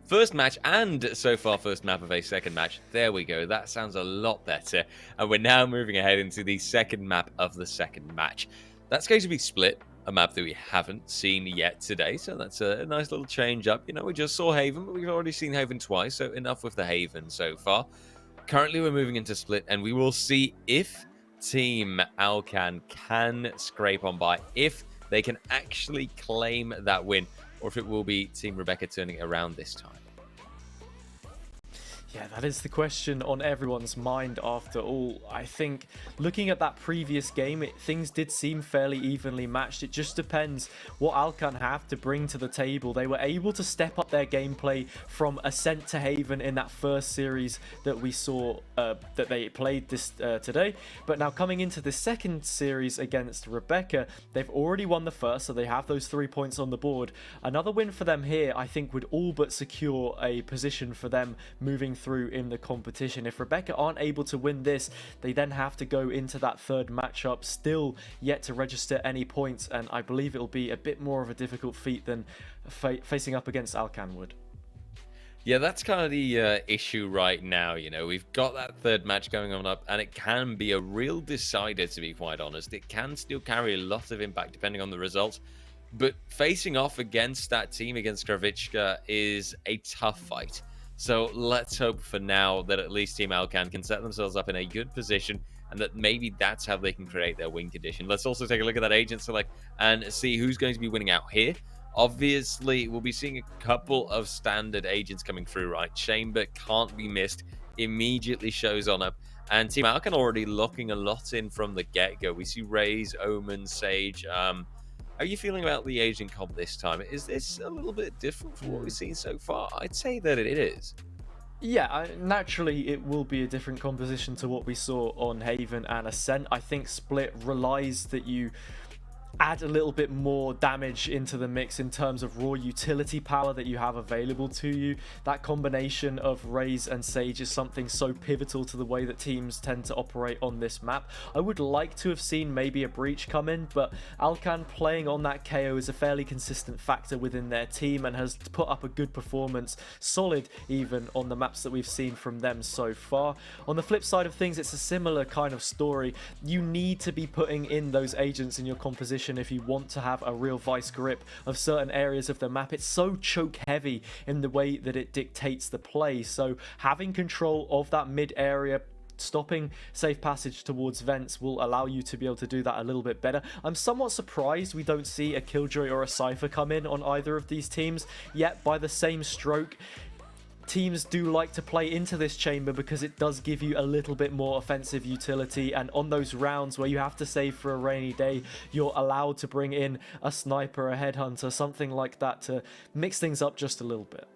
first match, and so far first map of a second match. There we go. That sounds a lot better. And we're now moving ahead into the second map of the second match. That's going to be Split, a map that we haven't seen yet today, so that's a nice little change up. You know, we just saw Haven, but we've already seen Haven twice, so enough with the Haven so far. Currently, we're moving into Split, and we will see if Team Alcan can scrape on by, if they can actually claim that win, or if it will be Team Rebecca turning it around this time. Yeah, that is the question on everyone's mind after all. I think looking at that previous game, things did seem fairly evenly matched. It just depends what Alcan have to bring to the table. They were able to step up their gameplay from Ascent to Haven in that first series that we saw that they played this today. But now coming into the second series against Rebecca, they've already won the first, so they have those 3 points on the board. Another win for them here, I think, would all but secure a position for them moving through in the competition. If Rebecca aren't able to win this, they then have to go into that third matchup still yet to register any points, and I believe it'll be a bit more of a difficult feat than facing up against Alcan would. Yeah, that's kind of the issue right now. You know, we've got that third match going on up, and it can be a real decider, to be quite honest. It can still carry a lot of impact depending on the results, but facing off against that team, against Kravitska, is a tough fight. So let's hope for now that at least Team Alcan can set themselves up in a good position, and that maybe that's how they can create their win condition. Let's also take a look at that agent select and see who's going to be winning out here. Obviously, we'll be seeing a couple of standard agents coming through, right? Chamber can't be missed, immediately shows on up. And Team Alcan already locking a lot in from the get-go. We see Raze, Omen, Sage. How are you feeling about the agent comp this time? Is this a little bit different from what we've seen so far? I'd say that it is. Yeah, naturally it will be a different composition to what we saw on Haven and Ascent. I think Split relies that you add a little bit more damage into the mix in terms of raw utility power that you have available to you. That combination of Raze and Sage is something so pivotal to the way that teams tend to operate on this map. I would like to have seen maybe a breach come in, but Alkan playing on that KO is a fairly consistent factor within their team and has put up a good performance, solid even on the maps that we've seen from them so far. On the flip side of things, it's a similar kind of story. You need to be putting in those agents in your composition if you want to have a real vice grip of certain areas of the map. It's so choke heavy in the way that it dictates the play, so having control of that mid area, stopping safe passage towards vents will allow you to be able to do that a little bit better. I'm somewhat surprised we don't see a Killjoy or a Cypher come in on either of these teams, yet by the same stroke, teams do like to play into this chamber because it does give you a little bit more offensive utility, and on those rounds where you have to save for a rainy day, you're allowed to bring in a sniper, a headhunter, something like that to mix things up just a little bit.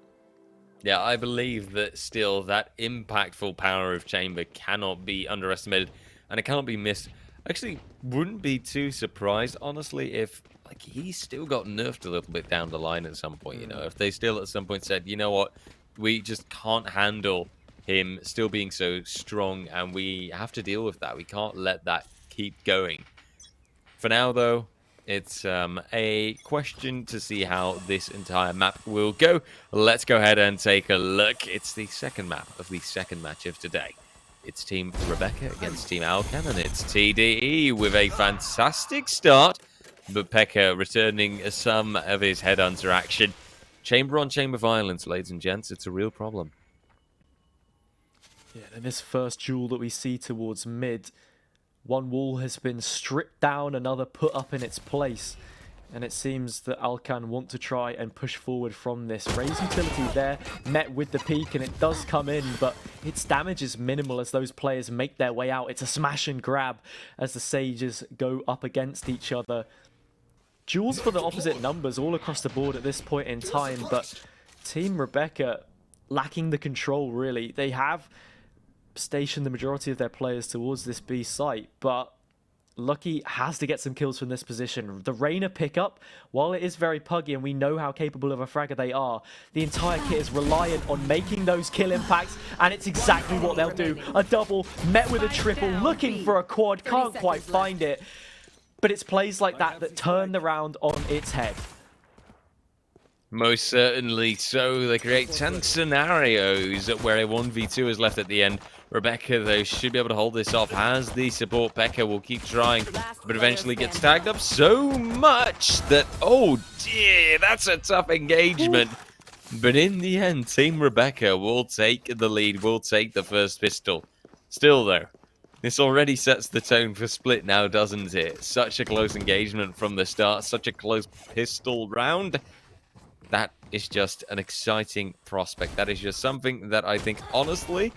Yeah, I believe that still that impactful power of Chamber cannot be underestimated and it cannot be missed. Actually, wouldn't be too surprised, honestly, if like he's still got nerfed a little bit down the line at some point, you know, if they still at some point said, you know what, we just can't handle him still being so strong and we have to deal with that. We can't let that keep going. For now, though, it's a question to see how this entire map will go. Let's go ahead and take a look. It's the second map of the second match of today. It's Team Rebecca against Team Alkan, and it's TDE with a fantastic start, but Pekka returning some of his headhunter action. Chamber on chamber violence, ladies and gents, it's a real problem. Yeah, and this first duel that we see towards mid, one wall has been stripped down, another put up in its place. And it seems that Alkan want to try and push forward from this. Raze utility there, met with the peak, and it does come in, but its damage is minimal as those players make their way out. It's a smash and grab as the Sages go up against each other. Duels for the opposite numbers all across the board at this point in time, but Team Rebecca lacking the control, really. They have stationed the majority of their players towards this B site, but Lucky has to get some kills from this position. The Reyna pickup, while it is very puggy and we know how capable of a fragger they are, the entire kit is reliant on making those kill impacts, and it's exactly what they'll do. A double, met with a triple, looking for a quad, can't quite find it. But it's plays like that that turn the round on its head. Most certainly so. They create 10 scenarios where a 1v2 is left at the end. Rebecca, though, should be able to hold this off. Has the support. Pekka will keep trying, but eventually gets tagged up so much that, oh dear, that's a tough engagement. But in the end, Team Rebecca will take the lead, will take the first pistol. Still, though, this already sets the tone for Split now, doesn't it? Such a close engagement from the start, such a close pistol round. That is just an exciting prospect. That is just something that I think, honestly,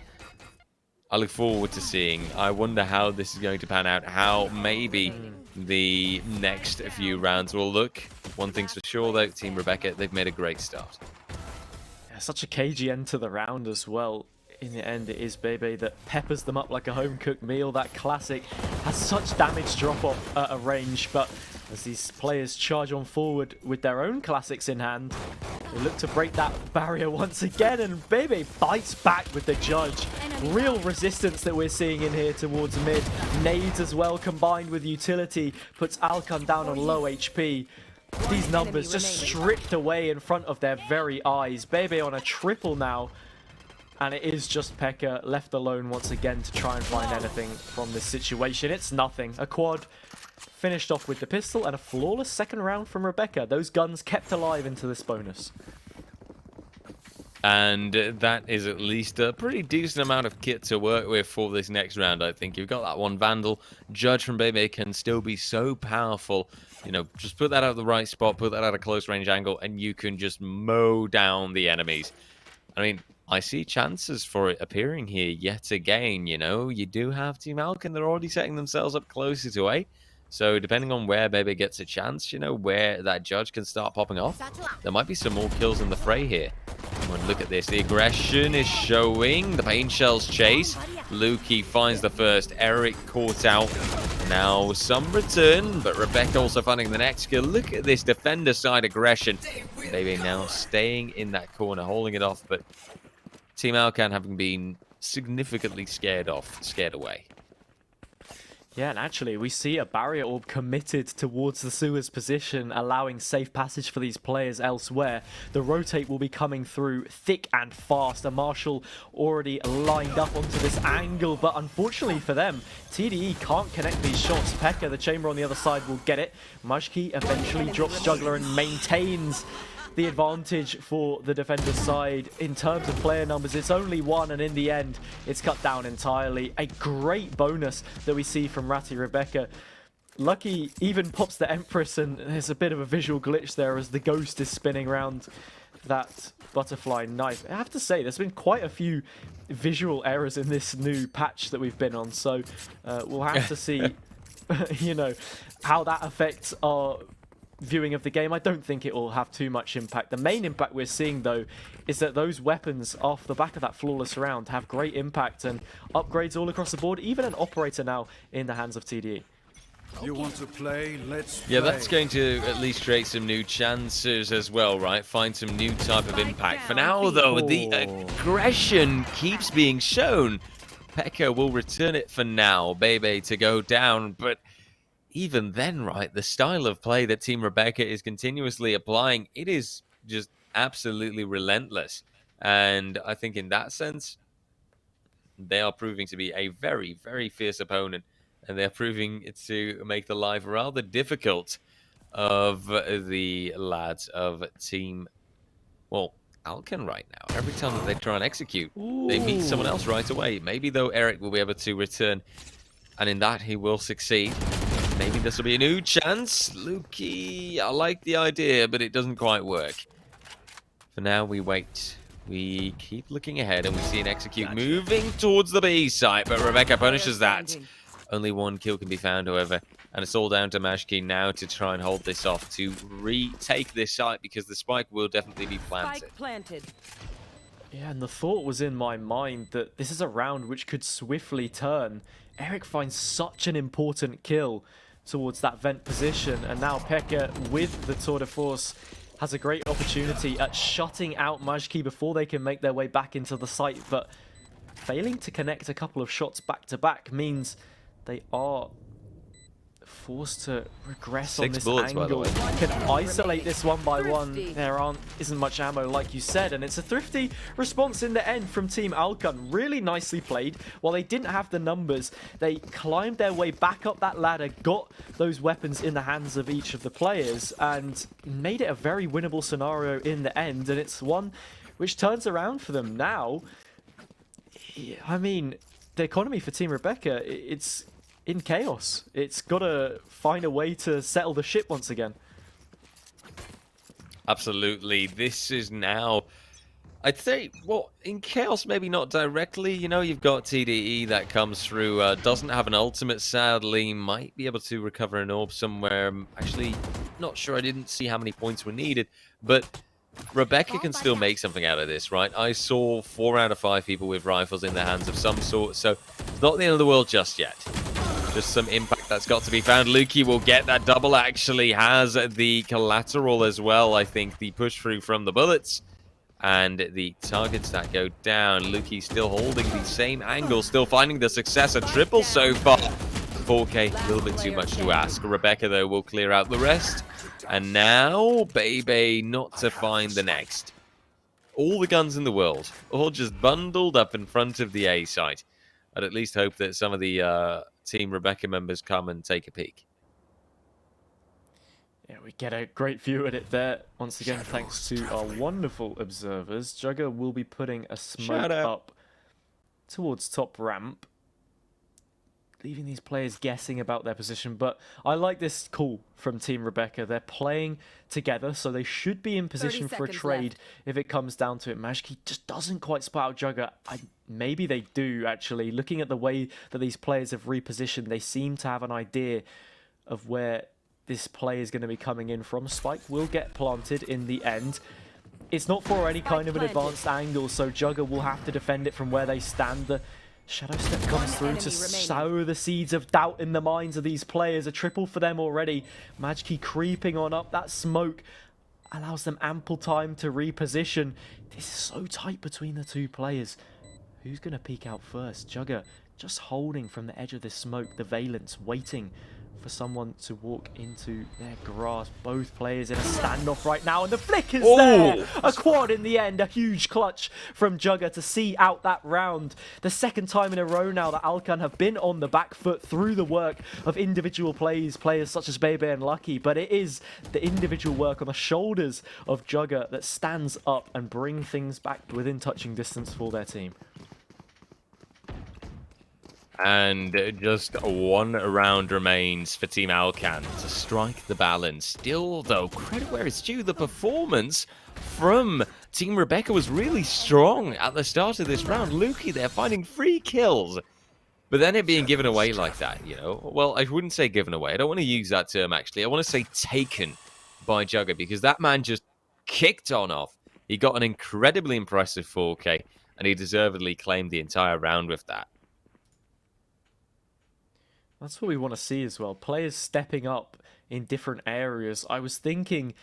I look forward to seeing. I wonder how this is going to pan out, how maybe the next few rounds will look. One thing's for sure, though, Team Rebecca, they've made a great start. Yeah, such a cagey end to the round as well. In the end, it is Bebe that peppers them up like a home-cooked meal. That classic has such damage drop-off at a range, but as these players charge on forward with their own classics in hand, they look to break that barrier once again, and Bebe bites back with the judge. Real resistance that we're seeing in here towards mid. Nades as well, combined with utility, puts Alkan down on low HP. These numbers just stripped away in front of their very eyes. Bebe on a triple now. And it is just Pekka left alone once again to try and find anything from this situation. It's nothing. A quad finished off with the pistol and a flawless second round from Rebecca. Those guns kept alive into this bonus. And that is at least a pretty decent amount of kit to work with for this next round, I think. You've got that one Vandal. Judge from Bebe can still be so powerful. You know, just put that out of the right spot, put that at a close range angle, and you can just mow down the enemies. I mean, I see chances for it appearing here yet again, you know. You do have Team Alkan, they're already setting themselves up closer to A. So depending on where Bebe gets a chance, you know, where that judge can start popping off, there might be some more kills in the fray here. And look at this, the aggression is showing, the pain shells chase. Lukey finds the first, Eric caught out. Now some return, but Rebecca also finding the next kill. Look at this defender side aggression. Baby now staying in that corner, holding it off, but Team Alcan having been significantly scared away. Yeah, and actually, we see a barrier orb committed towards the sewers position, allowing safe passage for these players elsewhere. The rotate will be coming through thick and fast. A Marshall already lined up onto this angle, but unfortunately for them, TDE can't connect these shots. Pekka, the chamber on the other side, will get it. Majki eventually drops Juggler and maintains the advantage for the defender's side. In terms of player numbers, it's only one, and in the end, it's cut down entirely. A great bonus that we see from Ratty Rebecca. Lucky even pops the Empress, and there's a bit of a visual glitch there as the ghost is spinning around that butterfly knife. I have to say, there's been quite a few visual errors in this new patch that we've been on, so we'll have to see, you know, how that affects our viewing of the game. I don't think it will have too much impact. The main impact we're seeing, though, is that those weapons off the back of that flawless round have great impact and upgrades all across the board. Even an operator now in the hands of TDE. You want to play? Let's play. Yeah, that's going to at least create some new chances as well, right? Find some new type of impact. For now, though, the aggression keeps being shown. Pekka will return it for now. Bebe to go down, but even then, right, the style of play that Team Rebecca is continuously applying, it is just absolutely relentless. And I think in that sense, they are proving to be a very, very fierce opponent. And they're proving to make the life rather difficult of the lads of Team, well, Alcan right now. Every time that they try and execute, they meet someone else right away. Maybe, though, Eric will be able to return. And in that, he will succeed. Maybe this will be a new chance. Lukey, I like the idea, but it doesn't quite work. For now, we wait. We keep looking ahead, and we see an execute moving towards the B site, but Rebecca punishes that. Only one kill can be found, however, and it's all down to Majki now to try and hold this off, to retake this site, because the spike will definitely be planted. Spike planted. Yeah, and the thought was in my mind that this is a round which could swiftly turn. Eric finds such an important kill towards that vent position, and now Pekka with the tour de force has a great opportunity at shutting out Majki before they can make their way back into the site, but failing to connect a couple of shots back to back means they are forced to regress on this angle. Can isolate this one by one. There isn't much ammo, like you said, and it's a thrifty response in the end from Team Alcan. Really nicely played. While they didn't have the numbers, they climbed their way back up that ladder, got those weapons in the hands of each of the players, and made it a very winnable scenario in the end, and it's one which turns around for them now. I mean, the economy for Team Rebecca, it's in chaos. It's got to find a way to settle the ship once again. Absolutely. This is now, I'd say, well, in chaos, maybe not directly. You know, you've got TDE that comes through, doesn't have an ultimate, sadly. Might be able to recover an orb somewhere. Actually, not sure. I didn't see how many points were needed. But Rebecca can still make something out of this, right? I saw 4 out of 5 people with rifles in their hands of some sort. So it's not the end of the world just yet. Just some impact that's got to be found. Lukey will get that double, actually has the collateral as well. I think the push through from the bullets and the targets that go down. Lukey still holding the same angle, still finding the success. A triple so far. 4K, a little bit too much to ask. Rebecca, though, will clear out the rest. And now, Bebe not to find the next. All the guns in the world, all just bundled up in front of the A site. I'd at least hope that some of the Team Rebecca members come and take a peek. Yeah, we get a great view at it there. Once again, thanks to our wonderful observers. Jugger will be putting a smoke up towards top ramp, leaving these players guessing about their position. But I like this call from Team Rebecca. They're playing together, so they should be in position for a trade if it comes down to it. Majki just doesn't quite spot out Jugger. Maybe they do, actually. Looking at the way that these players have repositioned, they seem to have an idea of where this play is going to be coming in from. Spike will get planted in the end. It's not for any kind of an advanced angle, so Jugger will have to defend it from where they stand. The Shadow Step comes through to enemy remaining. sow the seeds of doubt in the minds of these players. A triple for them already. Majki creeping on up. That smoke allows them ample time to reposition. This is so tight between the two players. Who's going to peek out first? Jugger just holding from the edge of this smoke. The Valence waiting for someone to walk into their grasp. Both players in a standoff right now, and the flick is there! A quad in the end, a huge clutch from Jugger to see out that round. The second time in a row now that Alcan have been on the back foot through the work of individual players such as Bebe and Lucky, but it is the individual work on the shoulders of Jugger that stands up and bring things back within touching distance for their team. And just one round remains for Team Alcan to strike the balance. Still, though, credit where it's due, the performance from Team Rebecca was really strong at the start of this round. Lukey there finding 3 kills. But then it being given away like that, you know? Well, I wouldn't say given away. I don't want to use that term, actually. I want to say taken by Jugger, because that man just kicked on off. He got an incredibly impressive 4K, and he deservedly claimed the entire round with that. That's what we want to see as well. Players stepping up in different areas. I was thinking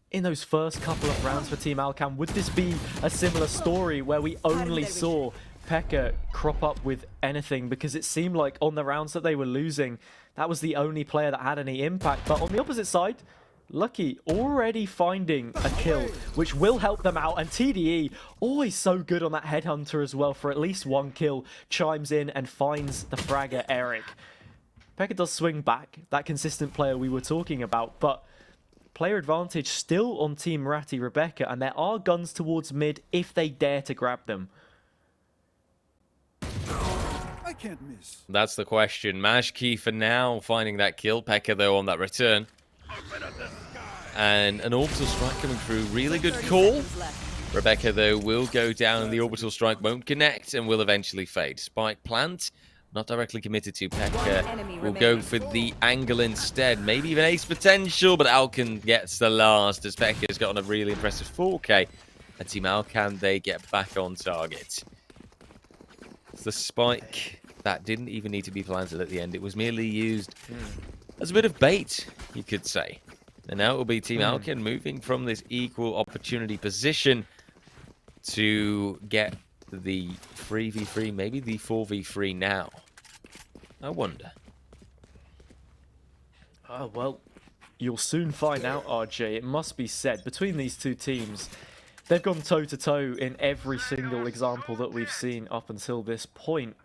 in those first couple of rounds for Team Alcan, would this be a similar story where we only saw Pekka crop up with anything? Because it seemed like on the rounds that they were losing, that was the only player that had any impact. But on the opposite side, Lucky already finding a kill, which will help them out. And TDE, always so good on that headhunter as well, for at least 1 kill, chimes in and finds the fragger Eric. Pekka does swing back, that consistent player we were talking about, but player advantage still on Team Ratty Rebecca, and there are guns towards mid if they dare to grab them. I can't miss. That's the question. Majki for now finding that kill. Pekka, though, on that return. And an orbital strike coming through. Really good call. Rebecca, though, will go down, and the orbital strike won't connect and will eventually fade. Spike plant. Not directly committed to. Pekka will go for the angle instead. Maybe even ace potential, but Alcan gets the last as Pekka's gotten a really impressive 4K. And Team Alcan, they get back on target. It's the spike that didn't even need to be planted at the end. It was merely used as a bit of bait, you could say. And now it will be Team Alcan moving from this equal opportunity position to get the 3v3, maybe the 4v3 now. I wonder. Oh, well, you'll soon find out, RJ. It must be said, between these two teams, they've gone toe-to-toe in every single example that we've seen up until this point.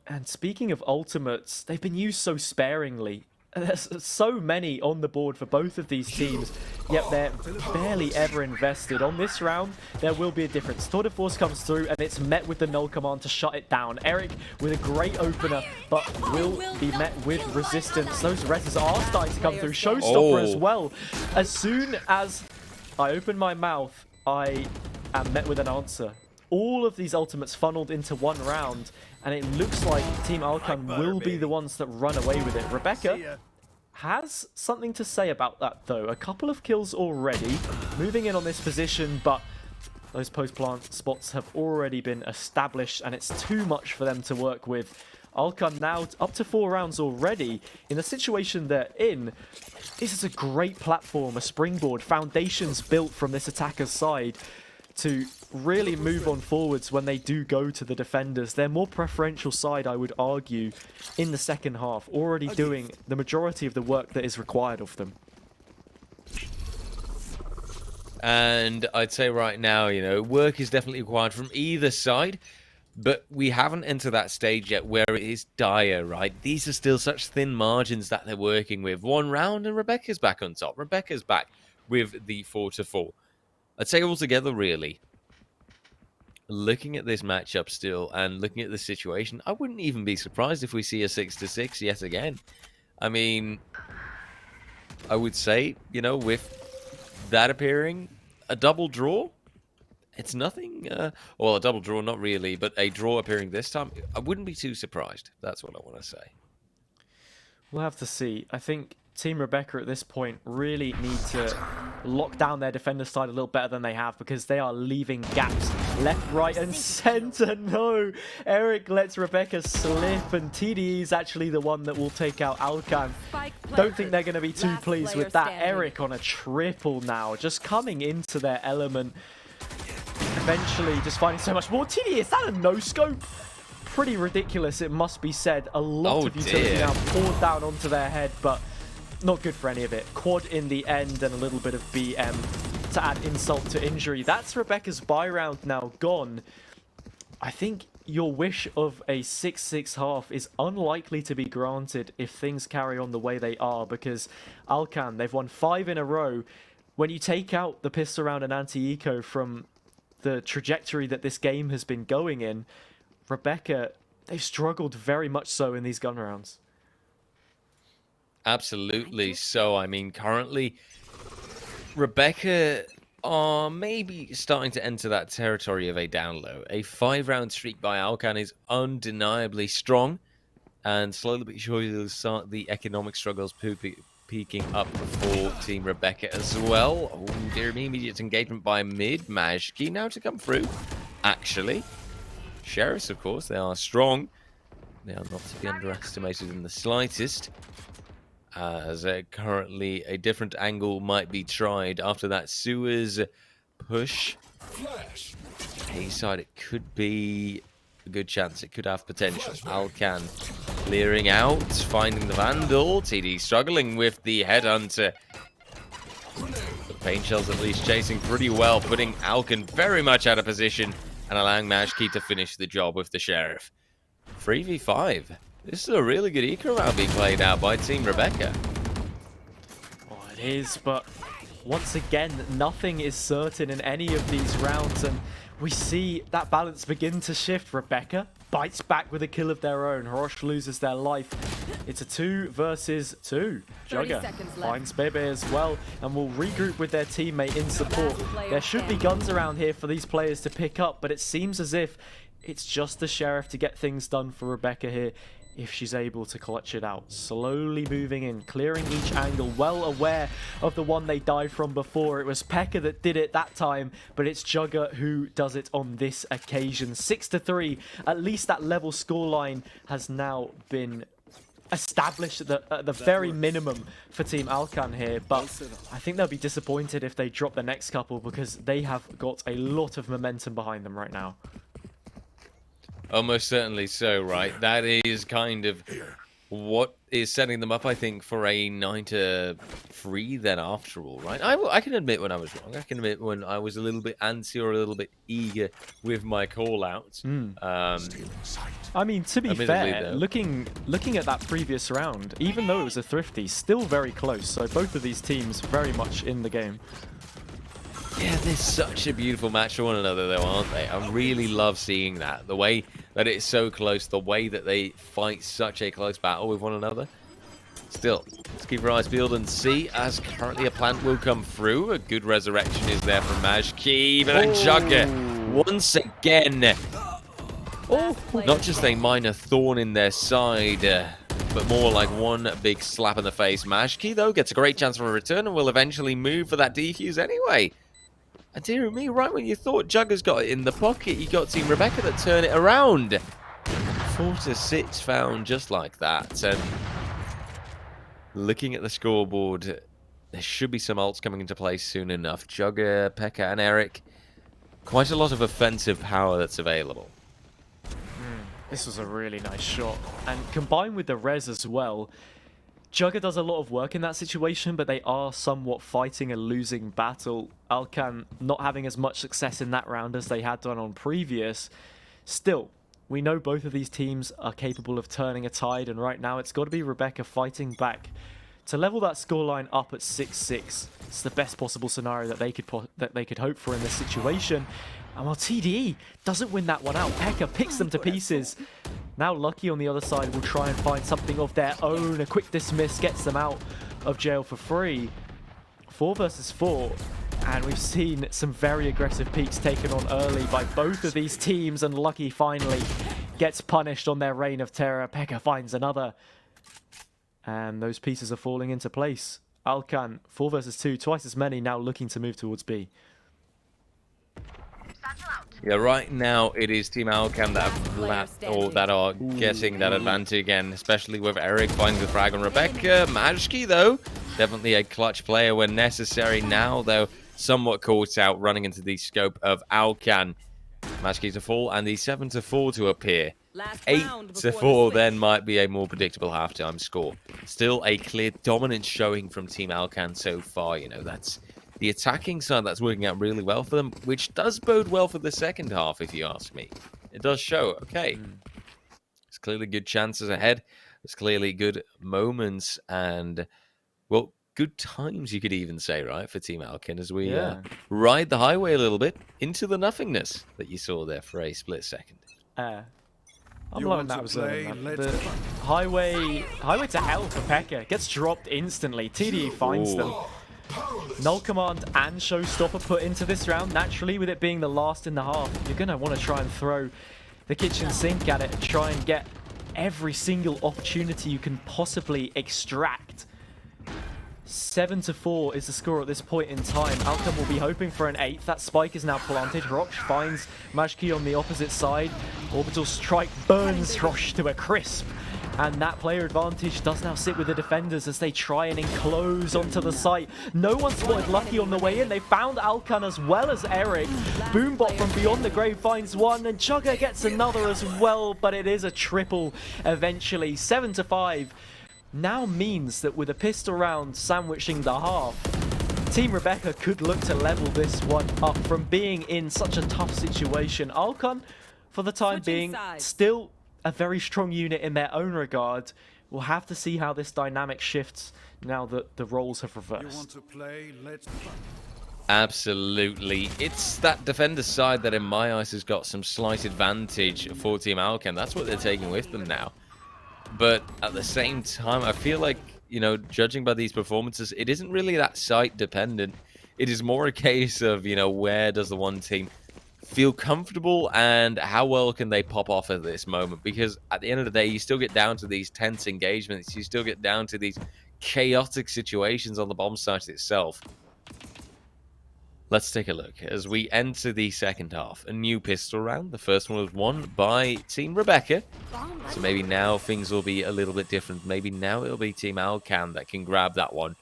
And speaking of ultimates, they've been used so sparingly. There's so many on the board for both of these teams, yet they're barely ever invested. On this round, there will be a difference. Tour de Force comes through, and it's met with the null command to shut it down. Eric with a great opener, but will be met with resistance. Those reses are starting to come through. Showstopper as well. As soon as I open my mouth, I am met with an answer. All of these ultimates funneled into one round, and it looks like Team Alcan will be the ones that run away with it. Rebecca has something to say about that, though. A couple of kills already, moving in on this position, but those post-plant spots have already been established, and it's too much for them to work with. Alcan now up to 4 rounds already. In the situation they're in, this is a great platform, a springboard, foundations built from this attacker's side to really move on forwards when they do go to the defenders. Their more preferential side, I would argue, in the second half, already doing the majority of the work that is required of them. And I'd say right now, you know, work is definitely required from either side, but we haven't entered that stage yet where it is dire, right? These are still such thin margins that they're working with. 1 round and Rebecca's back on top. Rebecca's back with the 4-4. I'd say altogether, really, looking at this matchup still and looking at the situation, I wouldn't even be surprised if we see a 6-6 yet again. I mean, I would say, you know, with that appearing, a double draw, it's nothing. Well, a double draw, not really, but a draw appearing this time, I wouldn't be too surprised. That's what I want to say. We'll have to see. I think Team Rebecca at this point really need to lock down their defender side a little better than they have, because they are leaving gaps left, right, and center. No, Eric lets Rebecca slip, and TDE is actually the one that will take out Alkan. Don't think they're going to be too pleased with that. Eric on a triple now, just coming into their element. Eventually just finding so much more. TDE, is that a no-scope? Pretty ridiculous, it must be said. A lot of utility now poured down onto their head, but not good for any of it. Quad in the end and a little bit of BM to add insult to injury. That's Rebecca's buy round now gone. I think your wish of a 6-6 half is unlikely to be granted if things carry on the way they are, because Alkan, they've won 5 in a row. When you take out the pistol round and anti-eco from the trajectory that this game has been going in, Rebecca, they've struggled very much so in these gun rounds. Absolutely. So, I mean, currently, Rebecca are maybe starting to enter that territory of a down low. A 5-round streak by Alkan is undeniably strong, and slowly but surely they'll start the economic struggles peaking up for Team Rebecca as well. Oh, dear me, immediate engagement by mid. Majki now to come through, actually. Sheriffs, of course, they are strong. They are not to be underestimated in the slightest. As currently a different angle might be tried after that sewers push. A side, it could be a good chance. It could have potential. Alkan clearing out, finding the Vandal. TD struggling with the Headhunter. The paint shells at least chasing pretty well, putting Alkan very much out of position and allowing Majki to finish the job with the Sheriff. 3v5. This is a really good eco round being played out by Team Rebecca. Oh, it is, but once again, nothing is certain in any of these rounds, and we see that balance begin to shift. Rebecca bites back with a kill of their own. Hirosh loses their life. It's a 2 versus 2. Jugger finds Bebe as well, and will regroup with their teammate in support. There should be guns around here for these players to pick up, but it seems as if it's just the Sheriff to get things done for Rebecca here, if she's able to clutch it out. Slowly moving in, clearing each angle, well aware of the one they died from before. It was Pekka that did it that time, but it's Jugger who does it on this occasion. 6-3, at least that level scoreline has now been established at the very minimum for Team Alkan here, but I think they'll be disappointed if they drop the next couple, because they have got a lot of momentum behind them right now. Almost certainly so, right? That is kind of what is setting them up, I think, for a 9-3 then after all, right? I can admit when I was wrong. I can admit when I was a little bit antsy or a little bit eager with my call-outs. I mean, to be fair, looking at that previous round, even though it was a thrifty, still very close. So both of these teams very much in the game. Yeah, they're such a beautiful match for one another, though, aren't they? I really love seeing that. The way that it's so close, the way that they fight such a close battle with one another. Still, let's keep our eyes peeled and see, as currently a plant will come through. A good resurrection is there from Majki, but Jugger once again. Not just a minor thorn in their side, but more like one big slap in the face. Majki, though, gets a great chance for a return and will eventually move for that defuse anyway. And dear me, right when you thought Jugger's got it in the pocket, you got Team Rebecca to turn it around. 4-6 found just like that. And looking at the scoreboard, there should be some ults coming into place soon enough. Jugger, Pekka, and Eric. Quite a lot of offensive power that's available. This was a really nice shot. And combined with the res as well, Jugger does a lot of work in that situation, but they are somewhat fighting a losing battle. Alkan not having as much success in that round as they had done on previous. Still, we know both of these teams are capable of turning a tide, and right now it's got to be Rebecca fighting back to level that scoreline up at 6-6. It's the best possible scenario that they could hope for in this situation. And while TDE doesn't win that one out, Pekka picks them to pieces. Now Lucky on the other side will try and find something of their own. A quick dismiss gets them out of jail for free. 4 versus 4. And we've seen some very aggressive peaks taken on early by both of these teams. And Lucky finally gets punished on their reign of terror. Pekka finds another. And those pieces are falling into place. Alcan, 4 versus 2, twice as many now looking to move towards B. Yeah, right now it is Team Alcam that that are getting that advantage again, especially with Eric finding the frag on Rebecca. Majki, though, definitely a clutch player when necessary. Now, though, somewhat caught out running into the scope of Alcan. Majki to fall and the 7-4 to appear. 8-4 then might be a more predictable halftime score. Still a clear dominant showing from Team Alcan so far. You know, that's the attacking side that's working out really well for them, which does bode well for the second half, if you ask me. It does show, okay, there's clearly good chances ahead. There's clearly good moments and, well, good times, you could even say, right, for Team Alcan as we ride the highway a little bit into the nothingness that you saw there for a split second. I'm loving that observing that. The highway to hell for Pekka gets dropped instantly. TDE finds them. Null Command and Showstopper put into this round. Naturally, with it being the last in the half, you're going to want to try and throw the kitchen sink at it and try and get every single opportunity you can possibly extract. 7-4 is the score at this point in time. Alchem will be hoping for an 8th. That spike is now planted. Roche finds Majki on the opposite side. Orbital Strike burns Roche to a crisp. And that player advantage does now sit with the defenders as they try and enclose onto the site. No one spotted Lucky on the way in. They found Alcan as well as Eric. Boombot from beyond the grave finds one, and Chugga gets another as well, but it is a triple eventually. 7-5. Now means that with a pistol round sandwiching the half, Team Rebecca could look to level this one up from being in such a tough situation. Alcon, for the time being, still a very strong unit in their own regard. We'll have to see how this dynamic shifts now that the roles have reversed. You want to play? Let's play. Absolutely. It's that defender side that in my eyes has got some slight advantage for Team Alchem. That's what they're taking with them now. But at the same time, I feel like, you know, judging by these performances, it isn't really that site dependent. It is more a case of, you know, where does the one team feel comfortable and how well can they pop off at this moment? Because at the end of the day, you still get down to these tense engagements. You still get down to these chaotic situations on the bomb site itself. Let's take a look as we enter the second half. A new pistol round. The first one was won by Team Rebecca. So maybe now things will be a little bit different. Maybe now it'll be Team Alcan that can grab that one.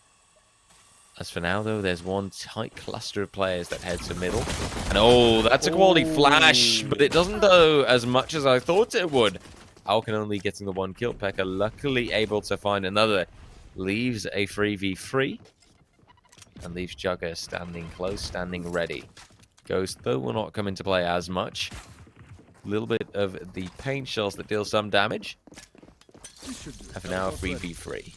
As for now, though, there's one tight cluster of players that heads to middle. And oh, that's a quality flash, but it doesn't do as much as I thought it would. Alcan only getting the one kill. Pekka luckily able to find another. Leaves a 3v3. And leaves Jugger standing close, standing ready. Ghost, though, will not come into play as much. A little bit of the paint shells that deal some damage. And for now, a 3v3.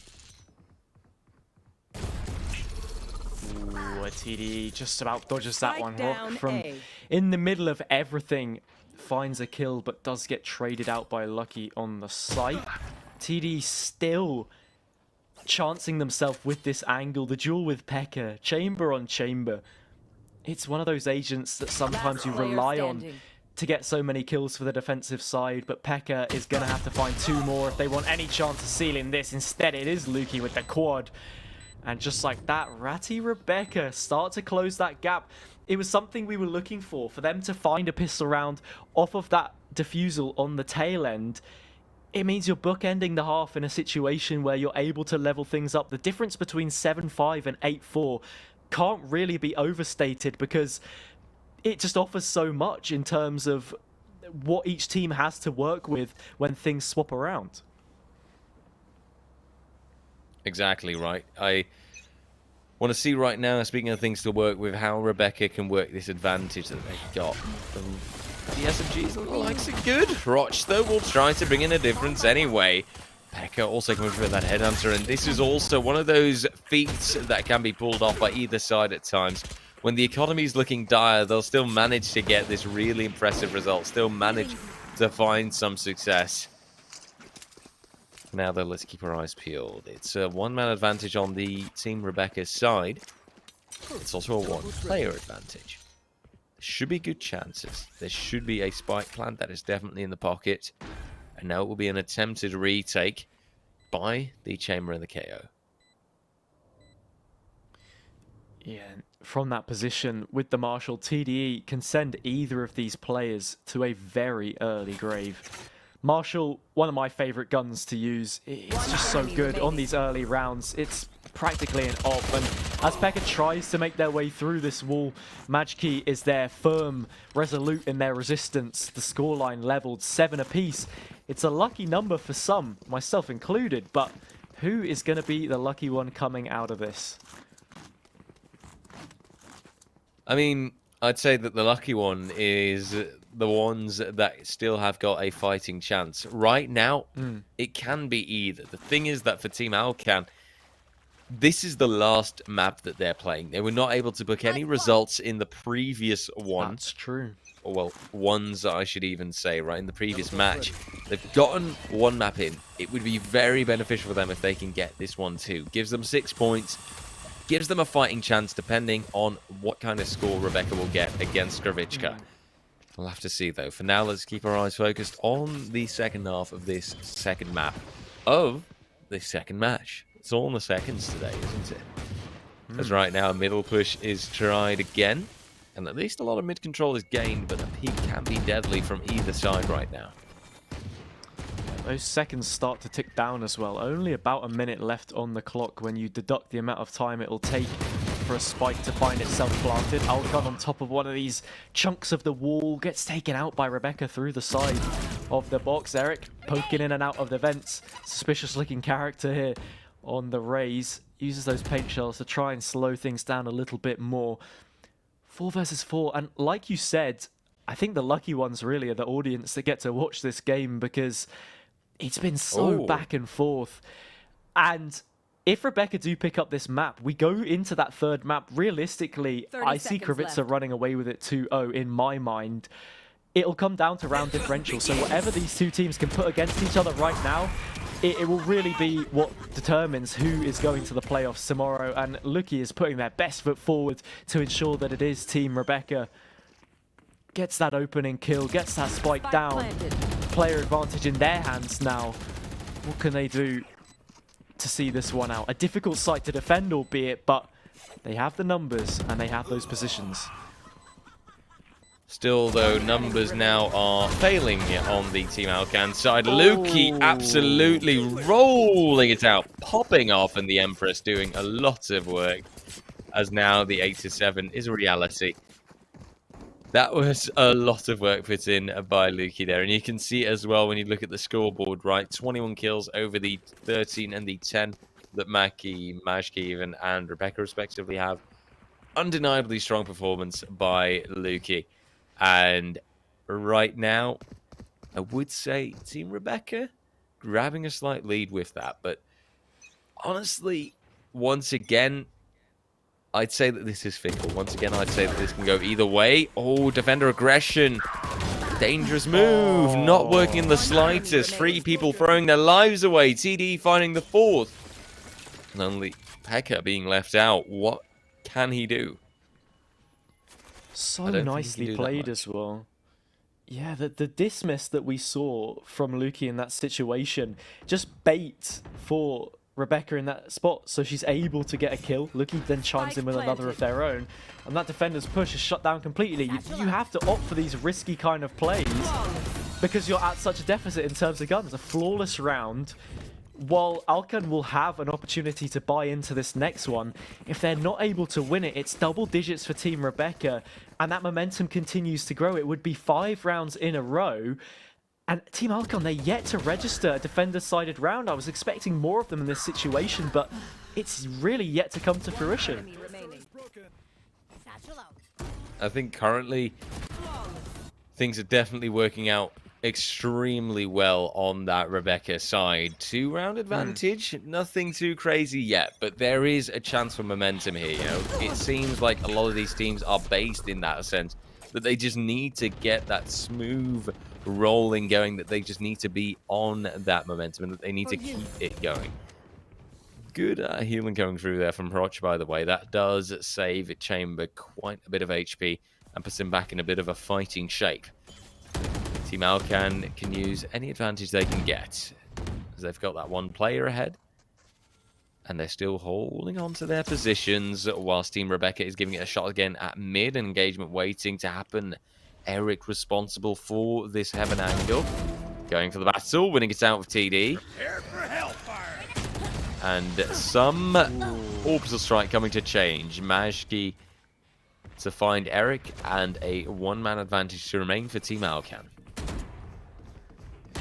Ooh, a TD just about dodges that one. Rock from in the middle of everything finds a kill, but does get traded out by Lucky on the site. TD still chancing themselves with this angle. The duel with Pekka, chamber on chamber. It's one of those agents that sometimes you rely on to get so many kills for the defensive side, but Pekka is going to have to find 2 more if they want any chance of sealing this. Instead, it is Lukey with the quad. And just like that, Ratty Rebecca start to close that gap. It was something we were looking for them to find a pistol round off of that defusal on the tail end. It means you're bookending the half in a situation where you're able to level things up. The difference between 7-5 and 8-4 can't really be overstated because it just offers so much in terms of what each team has to work with when things swap around. Exactly right. I want to see right now, speaking of things to work with, how Rebecca can work this advantage that they've got. The SMGs and the likes are good. Roch, though, will try to bring in a difference anyway. Pekka also coming through that headhunter, and this is also one of those feats that can be pulled off by either side at times. When the economy is looking dire, they'll still manage to get this really impressive result, still manage to find some success. Now, though, let's keep our eyes peeled. It's a one-man advantage on the Team Rebecca's side. It's also a one-player advantage. Should be good chances. There should be a spike plant that is definitely in the pocket. And now it will be an attempted retake by the Chamber and the KO. Yeah, from that position with the Marshal, TDE can send either of these players to a very early grave. Marshal, one of my favorite guns to use. It's just so good on these early rounds. It's practically an op, and as Pekka tries to make their way through this wall, Majki is there, firm, resolute in their resistance. The scoreline leveled 7 apiece. It's a lucky number for some, myself included, but who is going to be the lucky one coming out of this? I mean, I'd say that the lucky one is the ones that still have got a fighting chance. Right now, it can be either. The thing is that for Team Alcan, this is the last map that they're playing. They were not able to book any results in the previous one. That's true. Or, well, ones, I should even say, right? In the previous match. They've gotten one map in. It would be very beneficial for them if they can get this one too. Gives them 6 points. Gives them a fighting chance depending on what kind of score Rebecca will get against Skravicka. We'll have to see, though. For now, let's keep our eyes focused on the second half of this second map of the second match. It's all in the seconds today, isn't it? Because right now, middle push is tried again. And at least a lot of mid control is gained, but the peak can be deadly from either side right now. Those seconds start to tick down as well. Only about a minute left on the clock when you deduct the amount of time it'll take for a spike to find itself planted. Alcan on top of one of these chunks of the wall gets taken out by Rebecca through the side of the box. Eric poking in and out of the vents. Suspicious looking character here on the raise. Uses those paint shells to try and slow things down a little bit more. 4 versus 4, and like you said, I think the lucky ones really are the audience that get to watch this game, because it's been so back and forth. And if Rebecca do pick up this map, we go into that third map. Realistically, I see Kravica running away with it 2-0 in my mind. It'll come down to round differential, so whatever these two teams can put against each other right now, it will really be what determines who is going to the playoffs tomorrow. And Lucky is putting their best foot forward to ensure that it is Team Rebecca. Gets that opening kill, gets that spike down. Player advantage in their hands now. What can they do to see this one out? A difficult site to defend, albeit, but they have the numbers and they have those positions. Still, though, numbers now are failing on the Team Alcan side. Luki absolutely rolling it out, popping off, and the Empress doing a lot of work, as now the 8-7 is a reality. That was a lot of work put in by Luki there, and you can see it as well when you look at the scoreboard, right? 21 kills over the 13 and the 10 that Maki, Majki even, and Rebecca respectively have. Undeniably strong performance by Luki. And right now, I would say Team Rebecca grabbing a slight lead with that. But honestly, once again, I'd say that this is fickle. Once again, I'd say that this can go either way. Oh, defender aggression. Dangerous move. Not working in the slightest. 3 people throwing their lives away. TD finding the 4th. And only Pekka being left out. What can he do? So nicely played as well. Yeah, the dismiss that we saw from Luki in that situation, just bait for Rebecca in that spot, so she's able to get a kill. Luki then chimes in with another of their own, and that defender's push is shut down completely. You have to opt for these risky kind of plays because you're at such a deficit in terms of guns. A flawless round. While Alcan will have an opportunity to buy into this next one, if they're not able to win it, it's double digits for Team Rebecca, and that momentum continues to grow. It would be 5 rounds in a row, and Team Alcan, they're yet to register a defender-sided round. I was expecting more of them in this situation, but it's really yet to come to fruition. I think currently things are definitely working out extremely well on that Rebecca side. 2-round advantage, nothing too crazy yet, but there is a chance for momentum here. You know, it seems like a lot of these teams are based in that sense, that they just need to get that smooth rolling going, that they just need to be on that momentum, and that they need to keep it going. Good healing going through there from Roch, by the way. That does save Chamber quite a bit of HP and puts him back in a bit of a fighting shape. Team Alcan can use any advantage they can get, as they've got that one player ahead. And they're still holding on to their positions whilst Team Rebecca is giving it a shot again at mid. Engagement waiting to happen. Eric responsible for this heaven angle. Going for the battle, winning it out with TD. And some orbital strike coming to change. Majki to find Eric and a one-man advantage to remain for Team Alcan.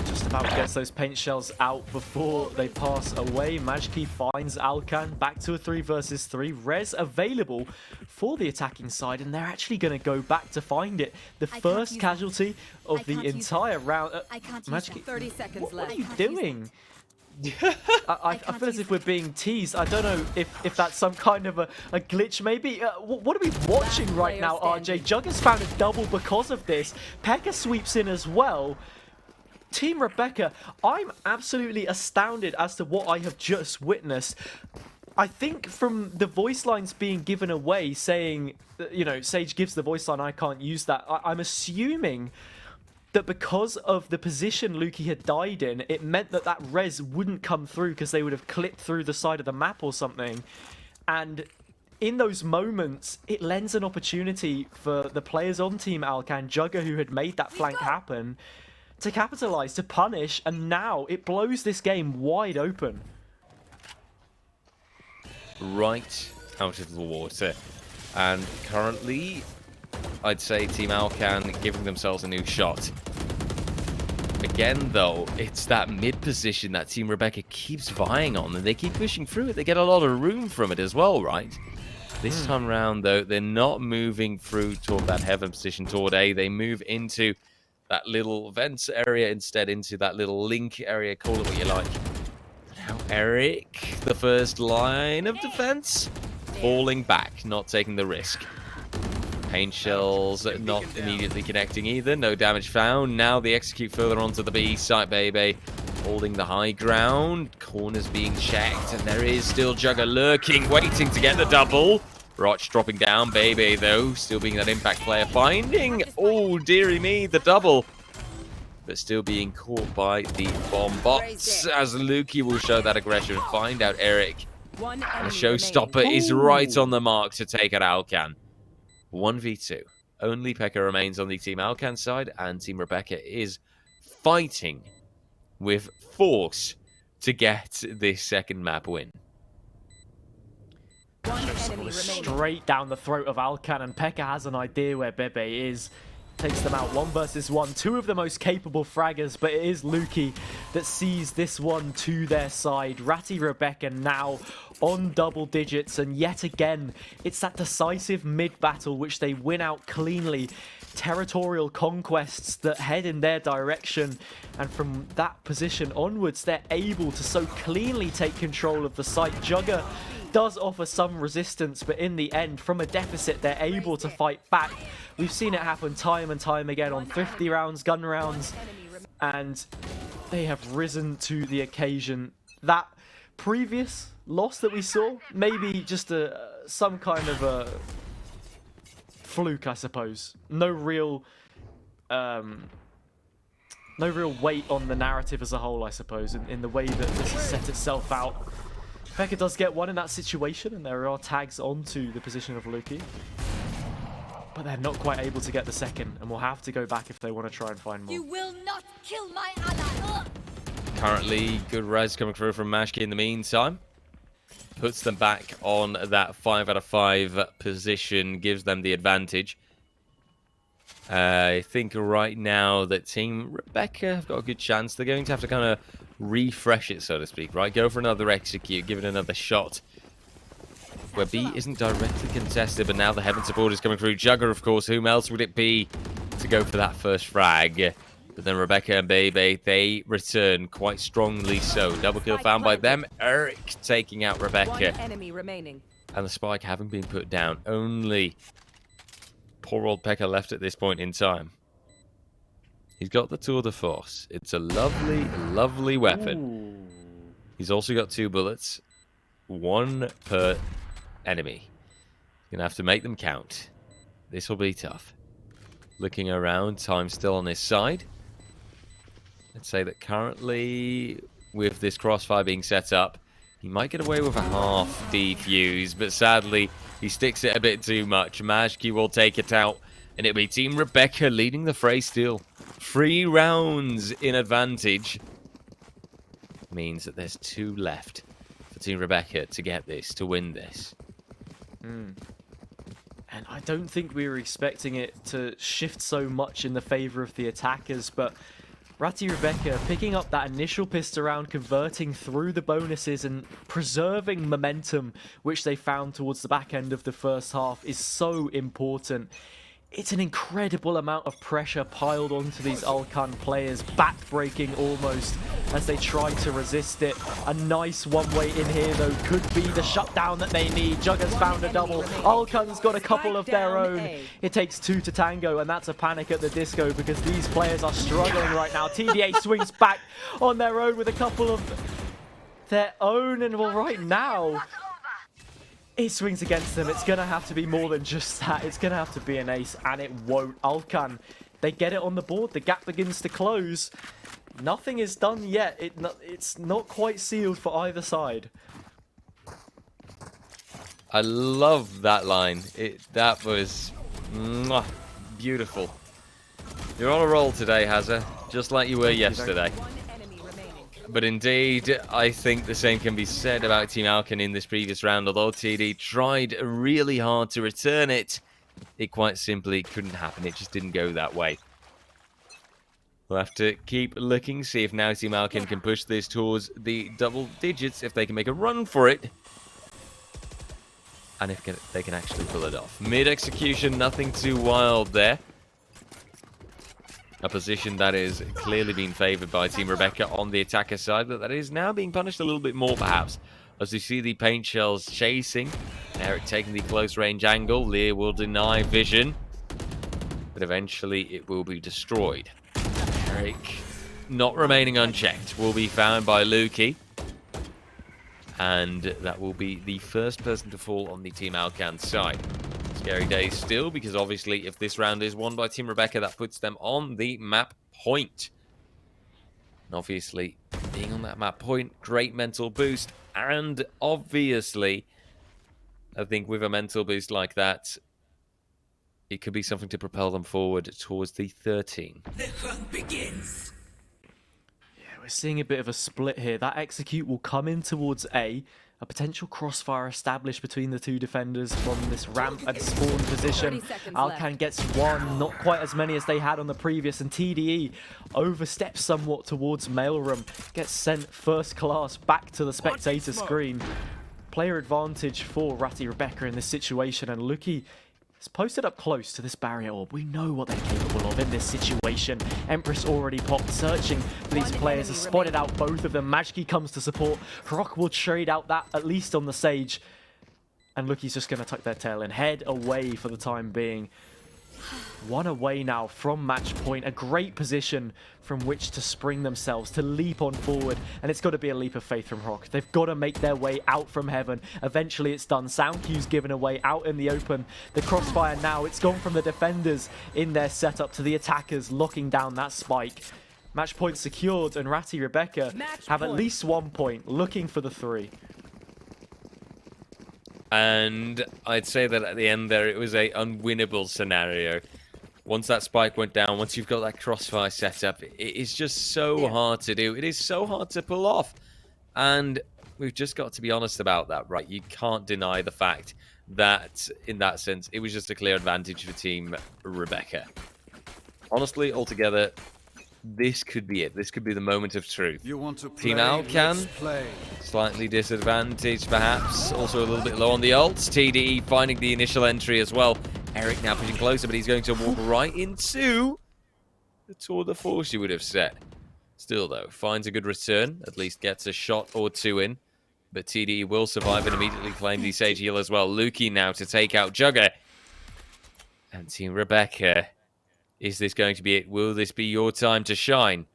Just about gets those paint shells out before they pass away. Majki finds Alcan back to a 3 versus 3. Res available for the attacking side, and they're actually going to go back to find it. The first casualty of the entire round. Majki, 30 seconds what left. are you doing? I feel as if we're being teased. I don't know if that's some kind of a glitch, maybe. What are we watching right now, RJ? Jug has found a double because of this. Pekka sweeps in as well. Team Rebecca, I'm absolutely astounded as to what I have just witnessed. I think from the voice lines being given away, saying, you know, Sage gives the voice line, I can't use that. I'm assuming that because of the position Lukey had died in, it meant that that res wouldn't come through because they would have clipped through the side of the map or something. And in those moments, it lends an opportunity for the players on Team Alcan, Jugger, who had made that flank happen, to capitalize, to punish, and now it blows this game wide open. Right out of the water. And currently, I'd say Team Alcan giving themselves a new shot. Again, though, it's that mid position that Team Rebecca keeps vying on, and they keep pushing through it. They get a lot of room from it as well, right? This time round, though, they're not moving through toward that heaven position toward A. They move into that little vents area instead, into that little link area, call it what you like. Now Eric, the first line of defense, falling back, not taking the risk. Paint shells not immediately connecting either, no damage found. Now they execute further onto the B site, baby. Holding the high ground, corners being checked, and there is still Jugger lurking, waiting to get the double. Roch dropping down, baby, though, still being that impact player, finding, oh, dearie me, the double. But still being caught by the bomb bots, as Lukey will show that aggression, find out Eric. And the showstopper is right on the mark to take out Alcan. 1v2. Only Pekka remains on the Team Alcan side, and Team Rebecca is fighting with force to get this second map win. Straight down the throat of Alcan, and Pekka has an idea where Bebe is. Takes them out 1 versus 1. Two of the most capable fraggers, but it is Lukey that sees this one to their side. Ratty Rebecca now on double digits, and yet again, it's that decisive mid-battle which they win out cleanly. Territorial conquests that head in their direction, and from that position onwards, they're able to so cleanly take control of the site. Jugger does offer some resistance, but in the end, from a deficit, they're able to fight back. We've seen it happen time and time again on 50 rounds, gun rounds, and they have risen to the occasion. That previous loss that we saw, maybe just some kind of a fluke, I suppose. No real weight on the narrative as a whole, I suppose, in the way that this has set itself out. Pekka does get one in that situation, and there are tags onto the position of Lukey. But they're not quite able to get the second, and will have to go back if they want to try and find more. You will not kill my ally. Currently, good res coming through from Mashki in the meantime. Puts them back on that 5 out of 5 position, gives them the advantage. I think right now that Team Rebecca have got a good chance. They're going to have to kind of refresh it, so to speak, right? Go for another execute, give it another shot. Where B isn't directly contested, but now the heaven support is coming through. Jugger, of course, whom else would it be to go for that first frag? But then Rebecca and Bebe, they return quite strongly so. Double kill found by them. Eric taking out Rebecca. One enemy remaining. And the spike having been put down. Only poor old Pekka left at this point in time. He's got the Tour de Force. It's a lovely, lovely weapon. Ooh. He's also got 2 bullets. 1 per enemy. You're going to have to make them count. This will be tough. Looking around, time still on his side. Let's say that currently, with this crossfire being set up, He might get away with a half defuse, but sadly, he sticks it a bit too much. Majki will take it out, and it'll be Team Rebecca leading the fray still. 3 rounds in advantage. Means that there's 2 left for Team Rebecca to get this, to win this. And I don't think we were expecting it to shift so much in the favor of the attackers, but Ratty Rebecca picking up that initial pistol round, converting through the bonuses and preserving momentum, which they found towards the back end of the first half, is so important. It's an incredible amount of pressure piled onto these Alcan players, back-breaking almost as they try to resist it. A nice one-way in here, though, could be the shutdown that they need. Jugger's found a double. Alcan's got a couple of their own. It takes 2 to tango, and that's a panic at the disco because these players are struggling right now. TDA swings back on their own with a couple of their own, and well, right now it swings against them. It's going to have to be more than just that. It's going to have to be an ace, and it won't. Alcan, they get it on the board. The gap begins to close. Nothing is done yet. It's not quite sealed for either side. I love that line. That was beautiful. You're on a roll today, Hazza, just like you were yesterday. But indeed, I think the same can be said about Team Alcan in this previous round. Although TD tried really hard to return it, it quite simply couldn't happen. It just didn't go that way. We'll have to keep looking, see if now Team Alcan can push this towards the double digits, if they can make a run for it. And if they can actually pull it off. Mid-execution, nothing too wild there. A position that is clearly being favoured by Team Rebecca on the attacker side, but that is now being punished a little bit more, perhaps, as we see the paint shells chasing. Eric taking the close range angle. Lear will deny vision, but eventually it will be destroyed. Eric, not remaining unchecked, will be found by Lukey, and that will be the first person to fall on the Team Alcan side. Scary days still, because obviously if this round is won by Team Rebecca, that puts them on the map point. And obviously, being on that map point, great mental boost. And obviously, I think with a mental boost like that, it could be something to propel them forward towards the 13. The hunt begins. Yeah, we're seeing a bit of a split here. That execute will come in towards A. A potential crossfire established between the 2 defenders from this ramp and spawn position. Alcan gets 1, not quite as many as they had on the previous, and TDE oversteps somewhat towards Mailroom, gets sent first class back to the spectator screen. Player advantage for Ratty Rebecca in this situation, and Luki is posted up close to this barrier orb. We know what they're capable of in this situation. Empress already popped, searching for these players, has spotted out both of them. Majki comes to support. Rock will trade out that, at least on the Sage. And Luki's just going to tuck their tail and head away for the time being. 1 away now from match point. A great position from which to spring themselves, to leap on forward. And it's got to be a leap of faith from Rock. They've got to make their way out from heaven. Eventually it's done. Sound cue's given away out in the open. The crossfire now, it's gone from the defenders in their setup to the attackers locking down that spike. Match point secured, and Ratty Rebecca have at least 1 point, looking for the 3. And I'd say that at the end there, it was a unwinnable scenario. Once that spike went down, once you've got that crossfire set up, it is just so hard to do. It is so hard to pull off. And we've just got to be honest about that, right? You can't deny the fact that, in that sense, it was just a clear advantage for Team Rebecca. Honestly, altogether, this could be it. This could be the moment of truth. You want to play? Team Alcan, Let's play. slightly disadvantaged perhaps. Also a little bit low on the ults. TDE finding the initial entry as well. Eric now pushing closer, but he's going to walk right into the tour de force, you would have said. Still, though, finds a good return. At least gets a shot or 2 in. But TDE will survive and immediately claim the Sage heal as well. Lukey now to take out Jugger. And Team Rebecca, is this going to be it? Will this be your time to shine?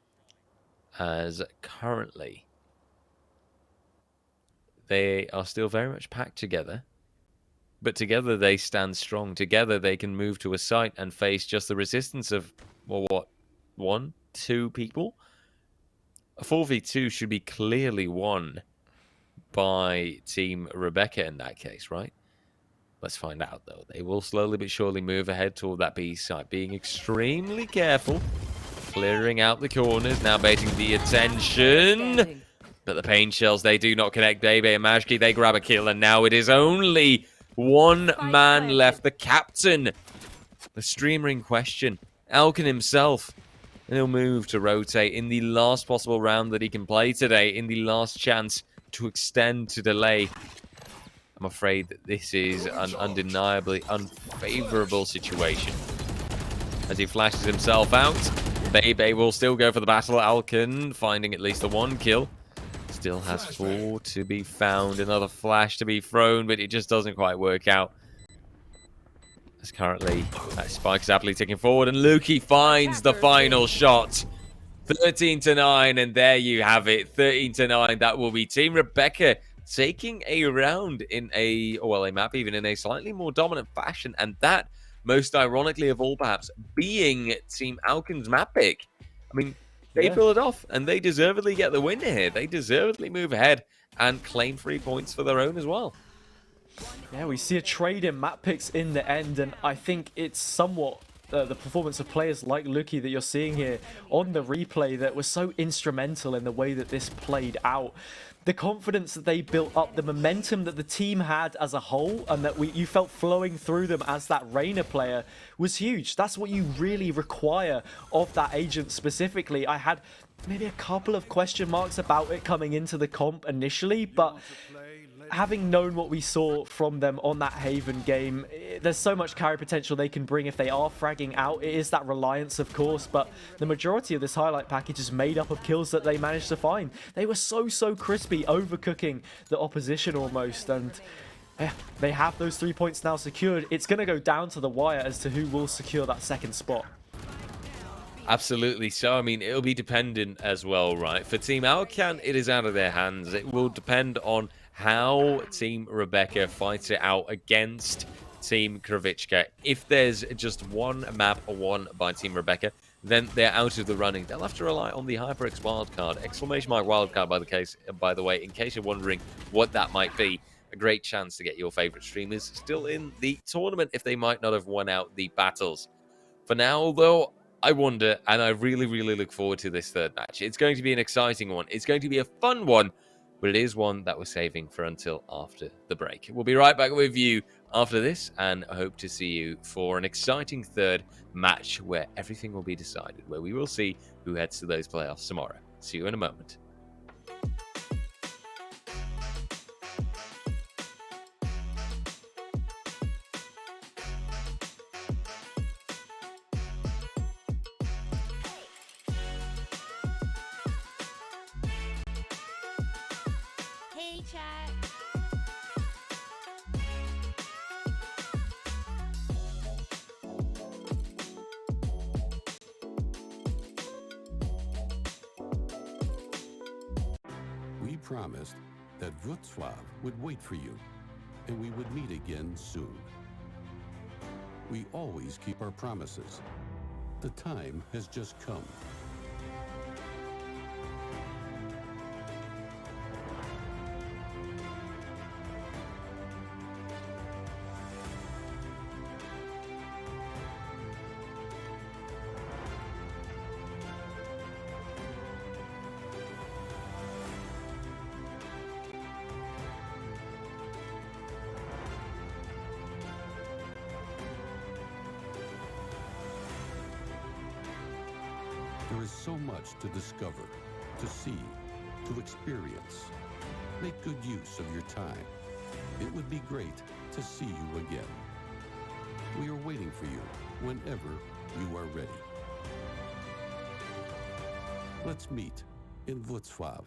As currently, they are still very much packed together. But together they stand strong. Together they can move to a site and face just the resistance of, well, what, 1, 2 people? A 4v2 should be clearly won by Team Rebecca in that case, right? Let's find out, though. They will slowly but surely move ahead toward that B side, being extremely careful, clearing out the corners, now baiting the attention. But the pain shells, they do not connect. Bebe and Majki, they grab a kill, and now it is only one man left. The captain, the streamer in question, Alkin himself. And he'll move to rotate in the last possible round that he can play today, in the last chance to extend to delay. I'm afraid that this is an undeniably unfavorable situation. As he flashes himself out, Bebe will still go for the battle. Alkin finding at least the one kill. Still has 4 to be found. Another flash to be thrown, but it just doesn't quite work out. As currently, Spike is happily ticking forward, and Lukey finds the final shot. 13-9, and there you have it. 13-9. That will be Team Rebecca taking a round in a map even in a slightly more dominant fashion, and that, most ironically of all, perhaps, being Team Alkin's map pick. I mean, they pull it off, and they deservedly get the win here. They deservedly move ahead and claim 3 points for their own as well. Yeah, we see a trade in map picks in the end, and I think it's somewhat the performance of players like Luki that you're seeing here on the replay that was so instrumental in the way that this played out. The confidence that they built up, the momentum that the team had as a whole, and that you felt flowing through them as that Reyna player was huge. That's what you really require of that agent specifically. I had maybe a couple of question marks about it coming into the comp initially, but having known what we saw from them on that Haven game, there's so much carry potential they can bring if they are fragging out. It is that reliance, of course, but the majority of this highlight package is made up of kills that they managed to find. They were so crispy, overcooking the opposition almost, and they have those 3 points now secured. It's going to go down to the wire as to who will secure that second spot. Absolutely. So, I mean, it'll be dependent as well, right? For Team Alcan, it is out of their hands. It will depend on how Team Rebecca fights it out against Team Kravichka. If there's just one map won by Team Rebecca, then they're out of the running. They'll have to rely on the HyperX wildcard. Exclamation mark wildcard, by the way, in case you're wondering what that might be. A great chance to get your favorite streamers still in the tournament if they might not have won out the battles. For now, though, I wonder, and I really look forward to this third match. It's going to be an exciting one. It's going to be a fun one, but it is one that we're saving for until after the break. We'll be right back with you after this, and I hope to see you for an exciting third match where everything will be decided, where we will see who heads to those playoffs tomorrow. See you in a moment. Hey, chat. We promised that Wrocław would wait for you, and we would meet again soon. We always keep our promises. The time has just come. There is so much to discover, to see, to experience. Make good use of your time. It would be great to see you again. We are waiting for you whenever you are ready. Let's meet in Wrocław.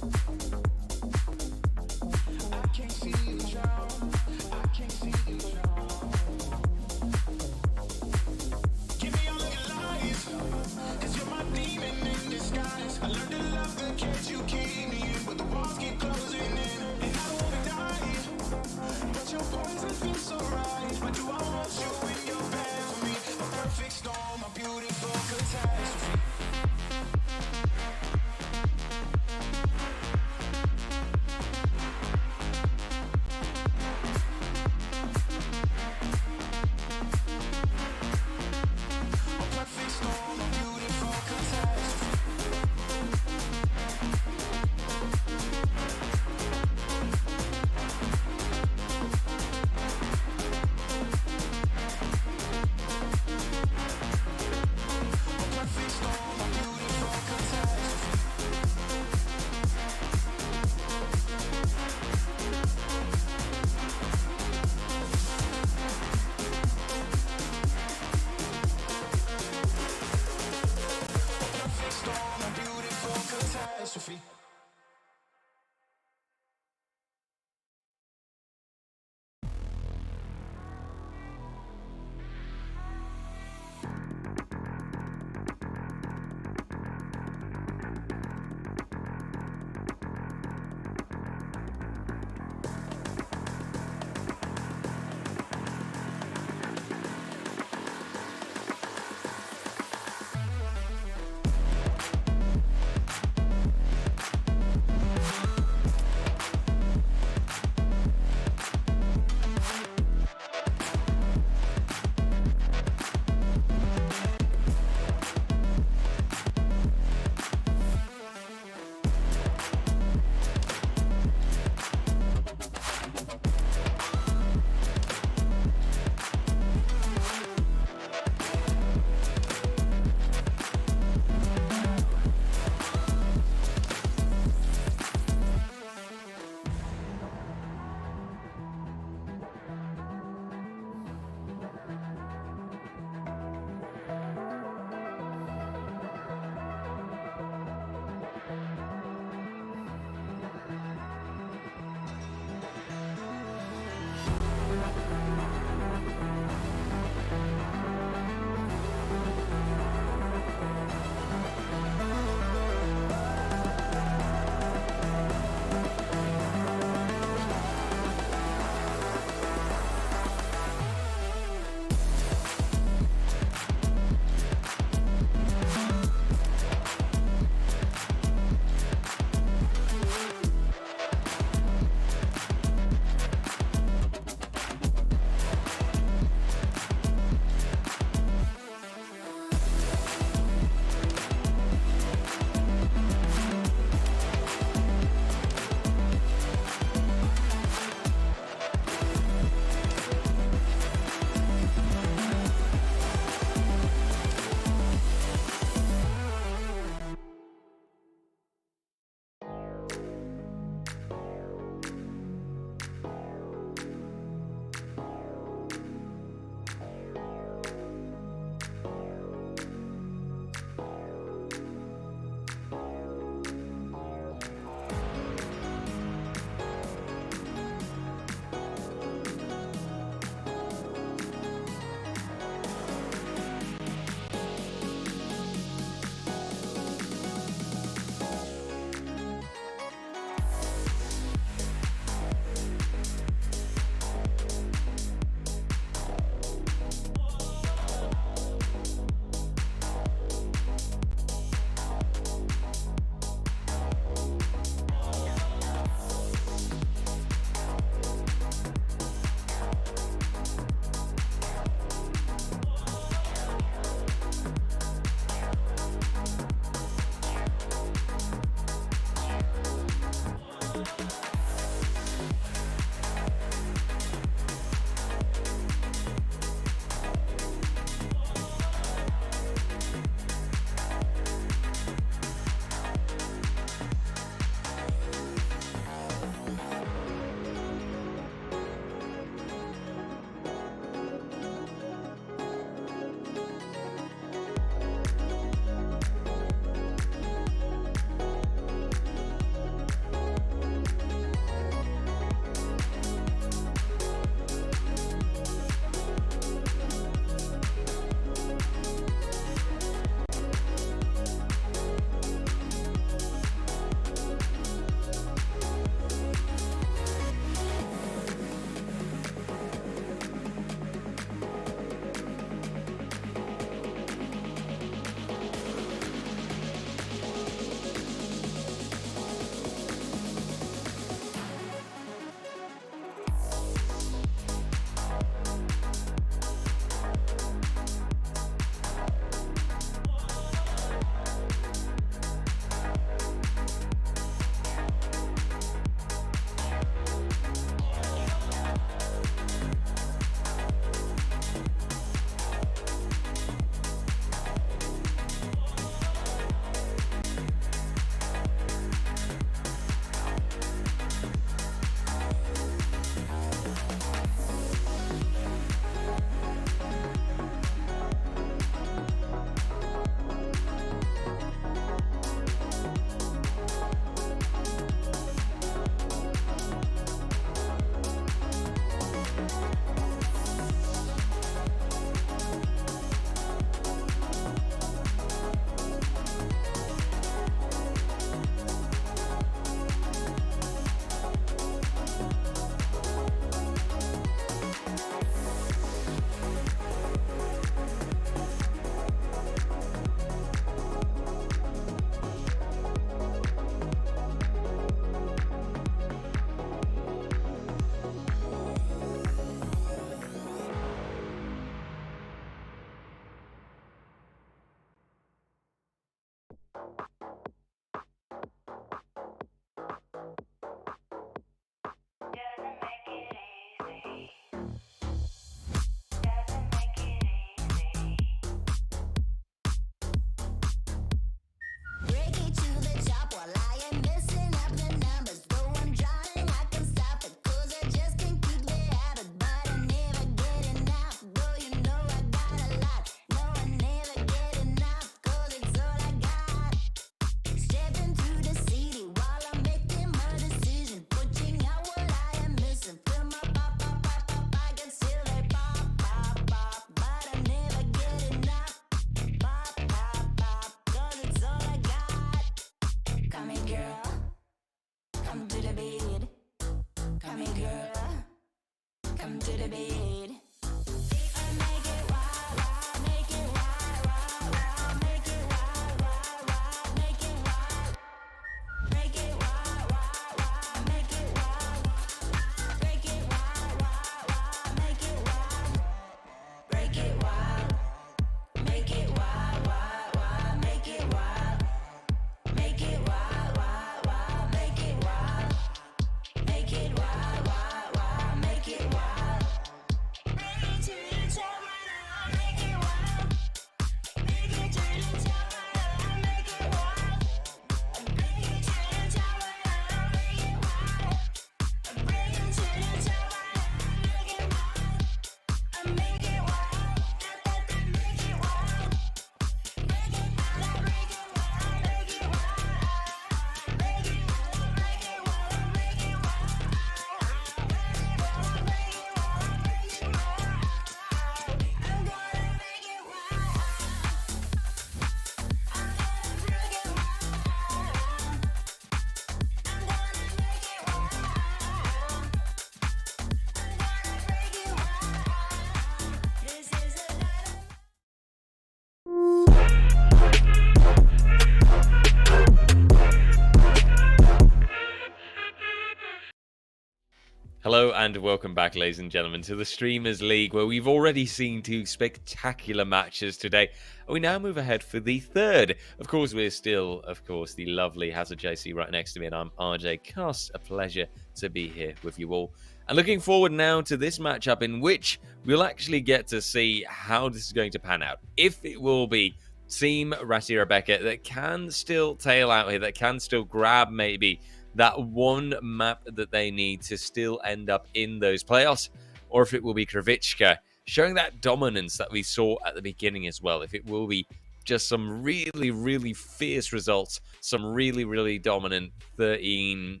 Hello and welcome back, ladies and gentlemen, to the Streamers League, where we've already seen 2 spectacular matches today. And we now move ahead for the third. Of course, we're still, the lovely Hazard JC right next to me, and I'm RJ Cast. A pleasure to be here with you all. And looking forward now to this matchup, in which we'll actually get to see how this is going to pan out. If it will be Team Ratty Rebecca that can still tail out here, that can still grab maybe that one map that they need to still end up in those playoffs, or if it will be Krivicka showing that dominance that we saw at the beginning as well. If it will be just some really, really fierce results, some really, really dominant 13-2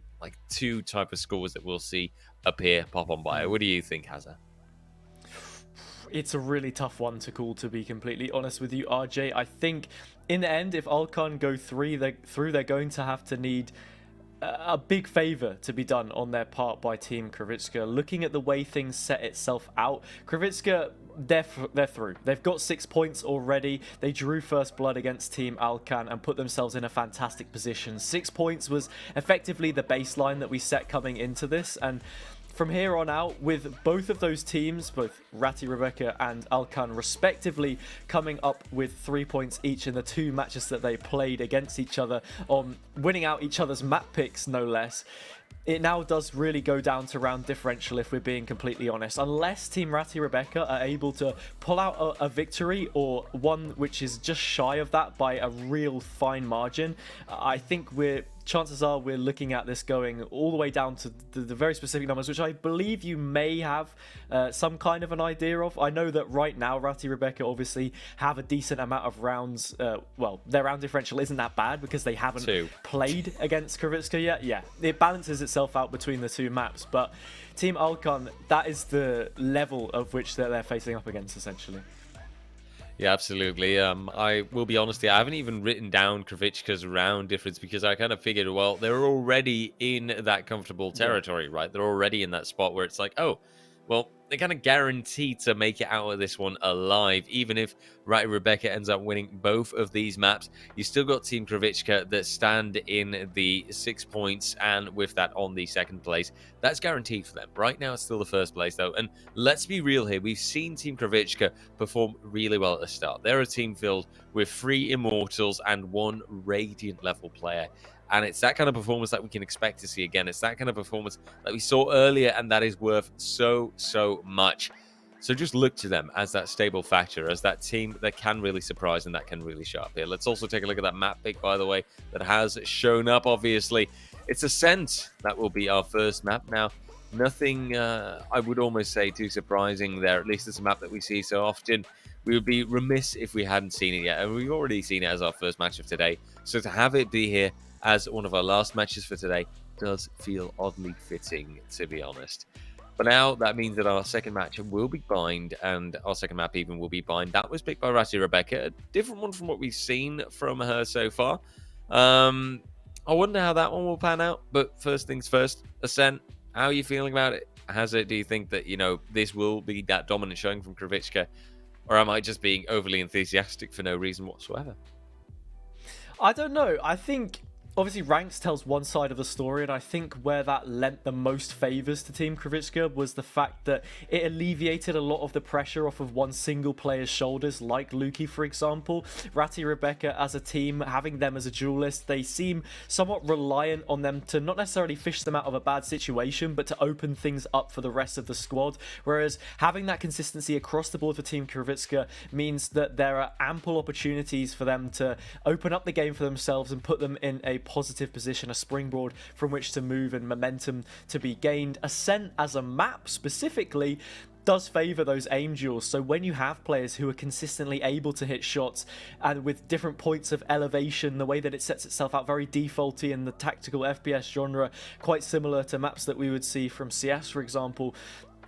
type of scores that we'll see appear pop on by. What do you think, Hazza? It's a really tough one to call, to be completely honest with you, RJ. I think in the end, if Alcan go through, they're going to have to need a big favour to be done on their part by Team Krivicka. Looking at the way things set itself out, Krivicka, they're through. They've got 6 points already. They drew first blood against Team Alcan and put themselves in a fantastic position. 6 points was effectively the baseline that we set coming into this, and from here on out, with both of those teams, both Ratty Rebecca and Alcan respectively, coming up with 3 points each in the 2 matches that they played against each other, on winning out each other's map picks, no less. It now does really go down to round differential, if we're being completely honest. Unless Team Ratty Rebecca are able to pull out a victory, or one which is just shy of that by a real fine margin, I think chances are we're looking at this going all the way down to the very specific numbers, which I believe you may have some kind of an idea of. I know that right now Ratty Rebecca obviously have a decent amount of rounds. Well, their round differential isn't that bad because they haven't played against Krivicka yet. Yeah, it balances itself out between the 2 maps, but Team Alcan, that is the level of which they're facing up against, essentially. Yeah, absolutely. I will be honest here, I haven't even written down Krivicka's round difference, because I kind of figured, well, they're already in that comfortable territory, right? They're already in that spot where it's like, oh, well, they're kind of guaranteed to make it out of this one alive. Even if Ratty Rebecca ends up winning both of these maps, you still got Team Krivicka that stand in the 6 points, and with that on the 2nd place, that's guaranteed for them. Right now, it's still the 1st place, though. And let's be real here. We've seen Team Krivicka perform really well at the start. They're a team filled with 3 Immortals and 1 Radiant level player. And it's that kind of performance that we can expect to see again. It's that kind of performance that we saw earlier, and that is worth so much. So just look to them as that stable factor, as that team that can really surprise and that can really show up here. Let's also take a look at that map pick, by the way, that has shown up, obviously. It's Ascent. That will be our first map. Now, nothing, I would almost say, too surprising there. At least it's a map that we see so often. We would be remiss if we hadn't seen it yet, and we've already seen it as our first match of today. So to have it be here as one of our last matches for today does feel oddly fitting, to be honest. But now that means that our 2nd match will be Bind, and our 2nd map even will be Bind. That was picked by Ratty Rebecca, a different one from what we've seen from her so far. I wonder how that one will pan out, but first things first, Ascent, how are you feeling about it? Do you think that, this will be that dominant showing from Krivicka, or am I just being overly enthusiastic for no reason whatsoever? I don't know. I think obviously ranks tells one side of the story, and I think where that lent the most favours to Team Krivicka was the fact that it alleviated a lot of the pressure off of one single player's shoulders, like Lukey, for example. Ratty Rebecca as a team, having them as a duelist, they seem somewhat reliant on them to not necessarily fish them out of a bad situation, but to open things up for the rest of the squad. Whereas having that consistency across the board for Team Krivicka means that there are ample opportunities for them to open up the game for themselves and put them in a positive position, a springboard from which to move and momentum to be gained. Ascent as a map specifically does favour those aim duels, so when you have players who are consistently able to hit shots and with different points of elevation, the way that it sets itself out very defaulty in the tactical FPS genre, quite similar to maps that we would see from CS, for example,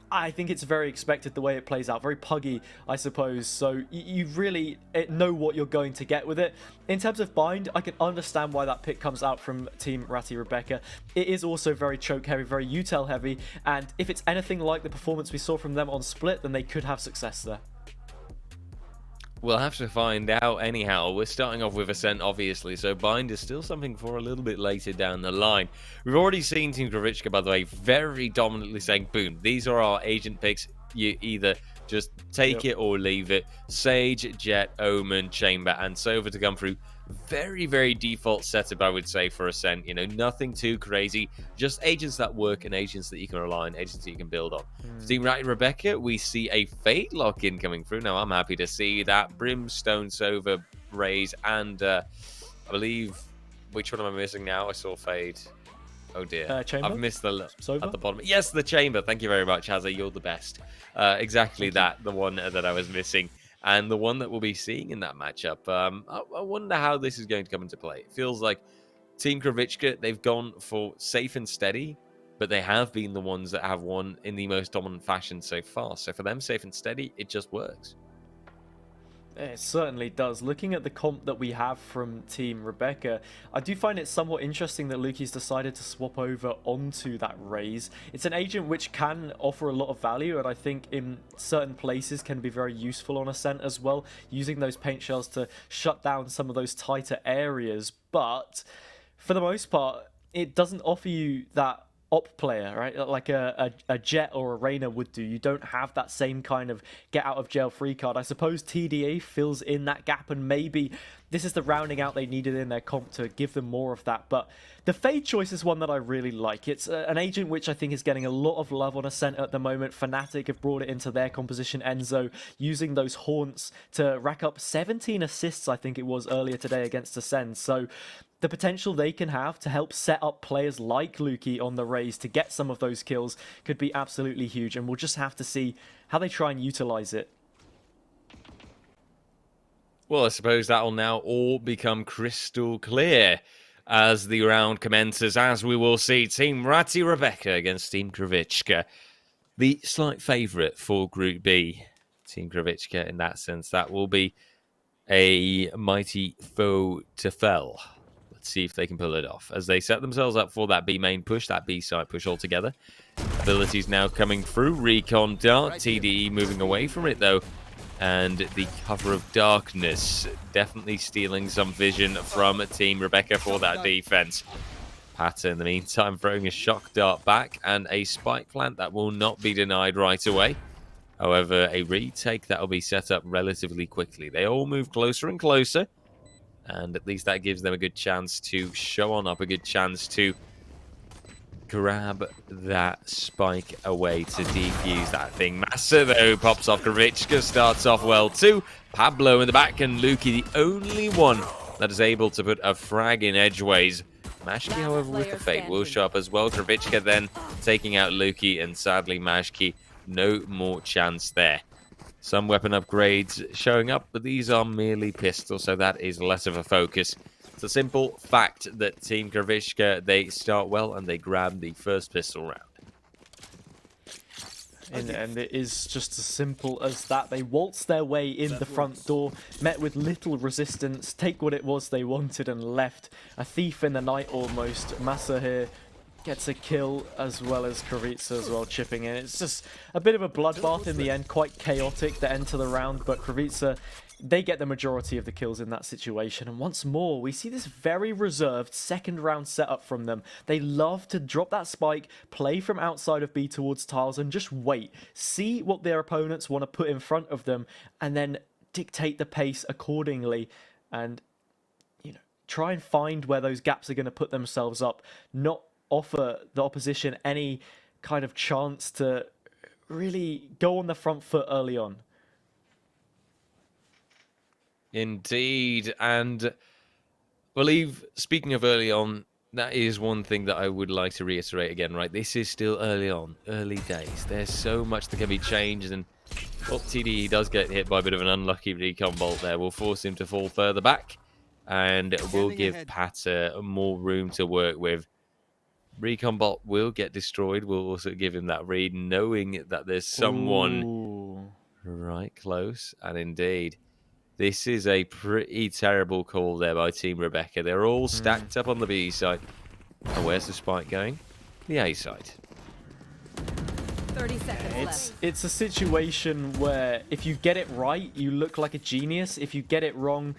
I think it's very expected the way it plays out, very puggy, I suppose, so you really know what you're going to get with it. In terms of Bind, I can understand why that pick comes out from Team Ratty Rebecca. It is also very choke heavy, very util heavy, and if it's anything like the performance we saw from them on Split, then they could have success there. We'll have to find out anyhow. We're starting off with Ascent, obviously, so Bind is still something for a little bit later down the line. We've already seen Team Kravitschka, by the way, very dominantly saying, boom, these are our agent picks. You either just take it or leave it. Sage, Jet, Omen, Chamber, and Sova to come through. Very, very default setup, I would say, for Ascent. You know, nothing too crazy. Just agents that work and agents that you can rely on, agents that you can build on. For Team Ratty Rebecca, we see a Fade lock-in coming through. Now, I'm happy to see that. Brimstone, Sova, Raze, and I believe... Which one am I missing now? I saw Fade. Oh, dear. Chamber? I've missed the... Sova? At the bottom. Yes, the Chamber. Thank you very much, Hazza. You're the best. Exactly that. The one that I was missing. And the one that we'll be seeing in that matchup. I wonder how this is going to come into play. It feels like Team Kravitschka, they've gone for safe and steady, but they have been the ones that have won in the most dominant fashion so far. So for them, safe and steady, it just works. It certainly does. Looking at the comp that we have from Team Rebecca, I do find it somewhat interesting that Luki's decided to swap over onto that Raze. It's an agent which can offer a lot of value, and I think in certain places can be very useful on Ascent as well, using those paint shells to shut down some of those tighter areas. But for the most part, it doesn't offer you that op player, right? Like a Jet or a Reyna would do. You don't have that same kind of get out of jail free card. I suppose TDA fills in that gap, and maybe this is the rounding out they needed in their comp to give them more of that. But the Fade choice is one that I really like. It's an agent which I think is getting a lot of love on Ascent at the moment. Fnatic have brought it into their composition. Enzo using those haunts to rack up 17 assists, I think it was earlier today against Ascend. So the potential they can have to help set up players like Luki on the Raze to get some of those kills could be absolutely huge, and we'll just have to see how they try and utilize it. Well, I suppose that will now all become crystal clear as the round commences, as we will see Team Ratty Rebecca against Team Kravitschka. The slight favourite for Group B, Team Kravitschka in that sense. That will be a mighty foe to fell. See if they can pull it off as they set themselves up for that B main push, that B side push altogether. Abilities now coming through. Recon Dart, TDE moving away from it though, and the Cover of Darkness definitely stealing some vision from Team Rebecca for that defense. Patta in the meantime throwing a shock dart back and a spike plant that will not be denied right away. However, a retake that will be set up relatively quickly. They all move closer and closer, and at least that gives them a good chance to show on up, a good chance to grab that spike away to defuse that thing. Massa, though, pops off. Kravitschka starts off well, too. Pablo in the back, and Luki, the only one that is able to put a frag in edgeways. Mashki, however, with the Fade will show up as well. Kravitschka then taking out Luki, and sadly, Mashki, no more chance there. Some weapon upgrades showing up, but these are merely pistols, so that is less of a focus. It's a simple fact that Team Kravitschka, they start well and they grab the first pistol round. And it is just as simple as that. They waltz their way in the front door, met with little resistance, take what it was they wanted and left. A thief in the night almost. Massa here gets a kill, as well as Kravitsa as well chipping in. It's just a bit of a bloodbath in the end, quite chaotic the end to the round, but Kravitsa, they get the majority of the kills in that situation. And once more, we see this very reserved second round setup from them. They love to drop that spike, play from outside of B towards tiles, and just wait. See what their opponents want to put in front of them, and then dictate the pace accordingly. And, you know, try and find where those gaps are going to put themselves up, not offer the opposition any kind of chance to really go on the front foot early on. Indeed, and I believe, speaking of early on, that is one thing that I would like to reiterate again, right? This is still early on, early days. There's so much that can be changed, and well, TDE does get hit by a bit of an unlucky recon bolt there. We'll force him to fall further back, and we'll give Patta more room to work with. Recon bolt will get destroyed. We'll also give him that read, knowing that there's someone right close, and indeed, this is a pretty terrible call there by Team Rebecca. They're all stacked up on the B side. And where's the spike going? The A side. 30 seconds left. It's a situation where if you get it right, you look like a genius. If you get it wrong,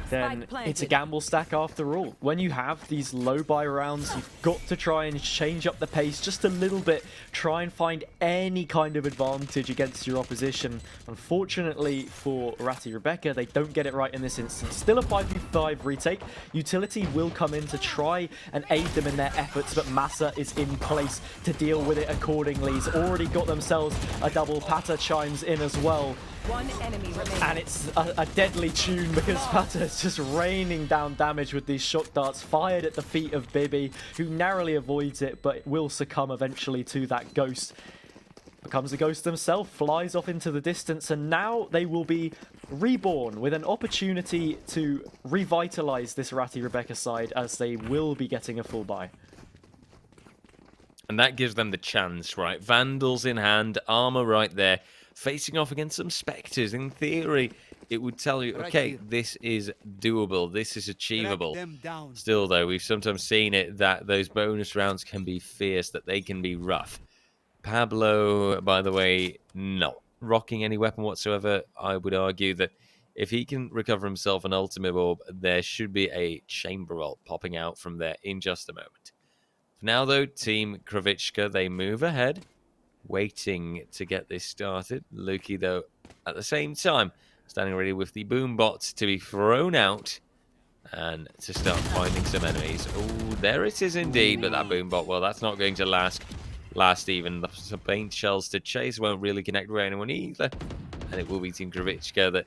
then it's a gamble stack after all. When you have these low buy rounds, you've got to try and change up the pace just a little bit. Try and find any kind of advantage against your opposition. Unfortunately for Ratty Rebecca, they don't get it right in this instance. Still a 5v5 retake. Utility will come in to try and aid them in their efforts, but Massa is in place to deal with it accordingly. He's already got themselves a double. Pata chimes in as well. One enemy remaining. And it's a deadly tune because Pata is just raining down damage with these shock darts fired at the feet of Bibi, who narrowly avoids it, but will succumb eventually to that ghost. Becomes a ghost himself, flies off into the distance, and now they will be reborn with an opportunity to revitalize this Ratty Rebecca side, as they will be getting a full buy. And that gives them the chance, right? Vandals in hand, armor right there, facing off against some Spectres. In theory, it would tell you, okay, this is doable, this is achievable. Still, though, we've sometimes seen it that those bonus rounds can be fierce, that they can be rough. Pablo, by the way, not rocking any weapon whatsoever. I would argue that if he can recover himself an ultimate orb, there should be a chamber vault popping out from there in just a moment. For now, though, Team Kravitschka, they move ahead, waiting to get this started. Luki, though, at the same time, standing ready with the boom bot to be thrown out and to start finding some enemies. Oh, there it is indeed, but that boom bot, well, that's not going to last even. Some paint shells to chase won't really connect with anyone either, and it will be Team Kravitschka that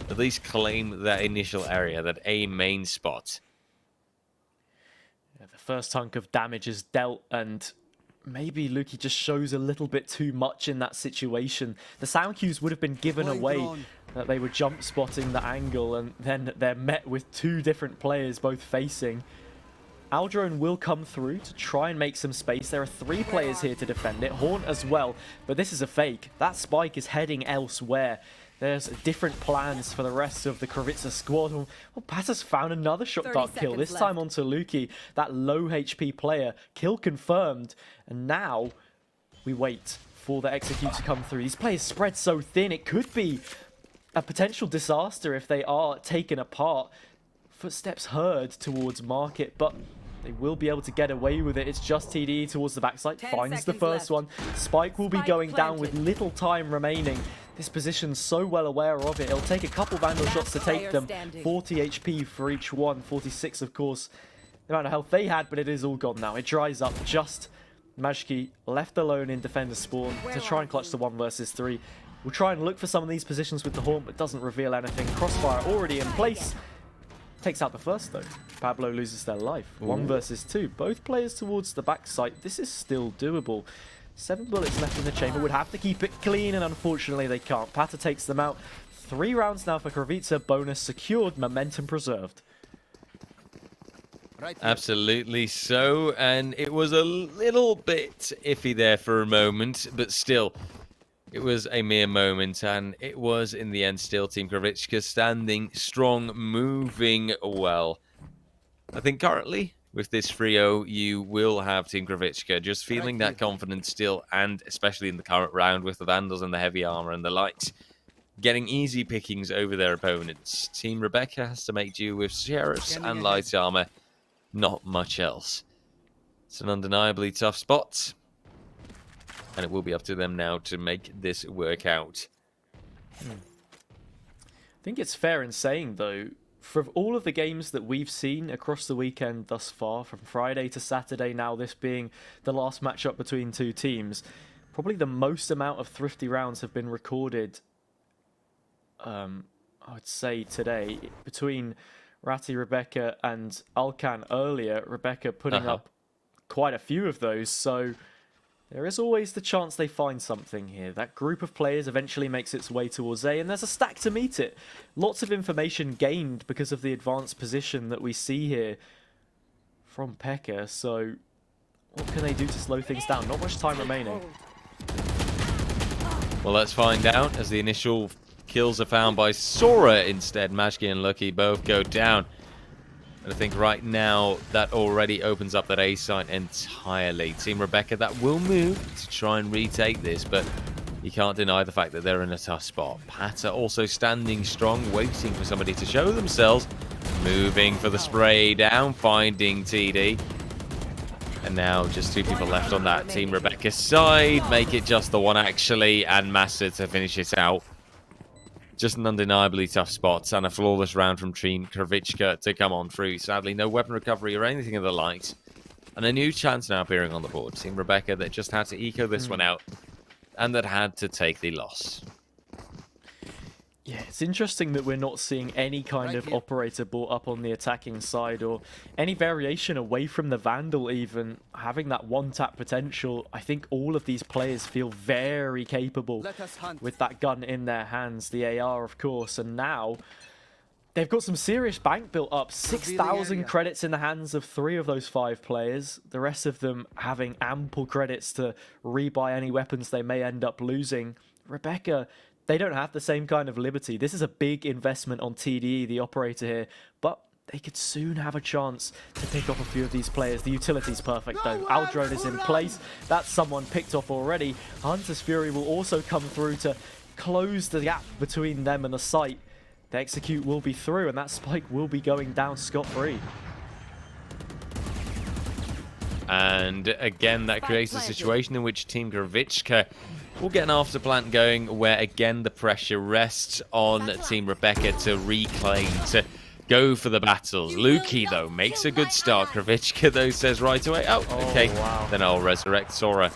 at least claim that initial area, that A main spot. Yeah, the first hunk of damage is dealt, and maybe Luki just shows a little bit too much in that situation. The sound cues would have been given away that they were jump spotting the angle, and then they're met with two different players both facing. Aldrone will come through to try and make some space. There are three players here to defend it. Haunt as well, but this is a fake. That spike is heading elsewhere. There's different plans for the rest of the Kravitsa squad. Well, Pata's found another shock dart kill, this time onto Luki, that low HP player. Kill confirmed, and now we wait for the execute to come through. These players spread so thin, it could be a potential disaster if they are taken apart. Footsteps heard towards Market, but they will be able to get away with it. It's just TDE towards the backside, finds the first one. Spike will be going down with little time remaining. This position's so well aware of it. It'll take a couple Vandal shots to take them. 40 HP for each one. 46, of course, the amount of health they had, but it is all gone now. It dries up. Just Majki left alone in Defender spawn to try and clutch the 1 versus 3. We'll try and look for some of these positions with the Haunt, but doesn't reveal anything. Crossfire already in place. Takes out the first, though. Pablo loses their life. 1 versus 2. Both players towards the backside. This is still doable. 7 bullets left in the chamber. Would have to keep it clean, and unfortunately they can't. Pata takes them out. 3 rounds now for Kravitsa. Bonus secured. Momentum preserved. Absolutely so. And it was a little bit iffy there for a moment, but still, it was a mere moment, and it was, in the end, still Team Kravitschka standing strong, moving well. I think currently, with this 3-0, you will have Team Kravitschka just feeling that confidence still, and especially in the current round with the Vandals and the heavy armor and the likes, getting easy pickings over their opponents. Team Rebecca has to make do with Sheriffs and light armor, not much else. It's an undeniably tough spot, and it will be up to them now to make this work out. I think it's fair in saying, though, for all of the games that we've seen across the weekend thus far, from Friday to Saturday now, this being the last matchup between two teams, probably the most amount of thrifty rounds have been recorded, I would say, today, between Ratty Rebecca and Alkan earlier. Rebecca putting up quite a few of those, so there is always the chance they find something here. That group of players eventually makes its way towards A, and there's a stack to meet it. Lots of information gained because of the advanced position that we see here from Pekka, so what can they do to slow things down? Not much time remaining. Well, let's find out as the initial kills are found by Sora instead. Majki and Lucky both go down. And I think right now that already opens up that A site entirely. Team Rebecca, that will move to try and retake this, but you can't deny the fact that they're in a tough spot. Pata also standing strong, waiting for somebody to show themselves. Moving for the spray down, finding TD. And now just 2 people left on that Team Rebecca side. Make it just the one actually, and Massa to finish it out. Just an undeniably tough spot, and a flawless round from Team Kravitska to come on through. Sadly, no weapon recovery or anything of the like. And a new chance now appearing on the board. Team Rebecca that just had to eco this one out, and that had to take the loss. Yeah, it's interesting that we're not seeing any kind of operator brought up on the attacking side, or any variation away from the Vandal even. Having that one-tap potential, I think all of these players feel very capable with that gun in their hands. The AR, of course, and now they've got some serious bank built up. 6,000 credits in the hands of 3 of those 5 players. The rest of them having ample credits to rebuy any weapons they may end up losing. Rebecca, they don't have the same kind of liberty. This is a big investment on TDE, the operator here, but they could soon have a chance to pick off a few of these players. The utility's perfect though. Aldrone is in place. That's someone picked off already. Hunter's Fury will also come through to close the gap between them and the site. The execute will be through, and that spike will be going down scot-free. And again, that creates a situation in which Team Kravitska will get an afterplant going, where again the pressure rests on Team Rebecca to reclaim, to go for the battles. Lukey, though, makes a good start. Kravitska, though, says right away, oh, okay, then I'll resurrect Sora.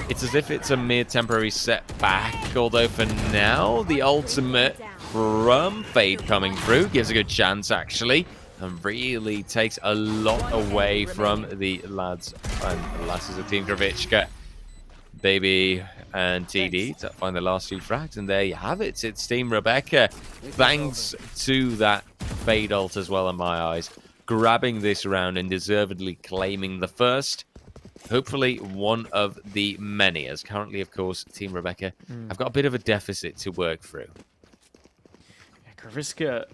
It's as if it's a mere temporary setback, although for now, the ultimate from Fade coming through gives a good chance, actually, and really takes a lot away from the lads and lasses of Team Kravitska. Baby and TD to find the last 2 frags, and there you have it. It's Team Rebecca, thanks to that Fade ult as well in my eyes, grabbing this round and deservedly claiming the first. Hopefully one of the many, as currently, of course, Team Rebecca have got a bit of a deficit to work through. Yeah, Kravitska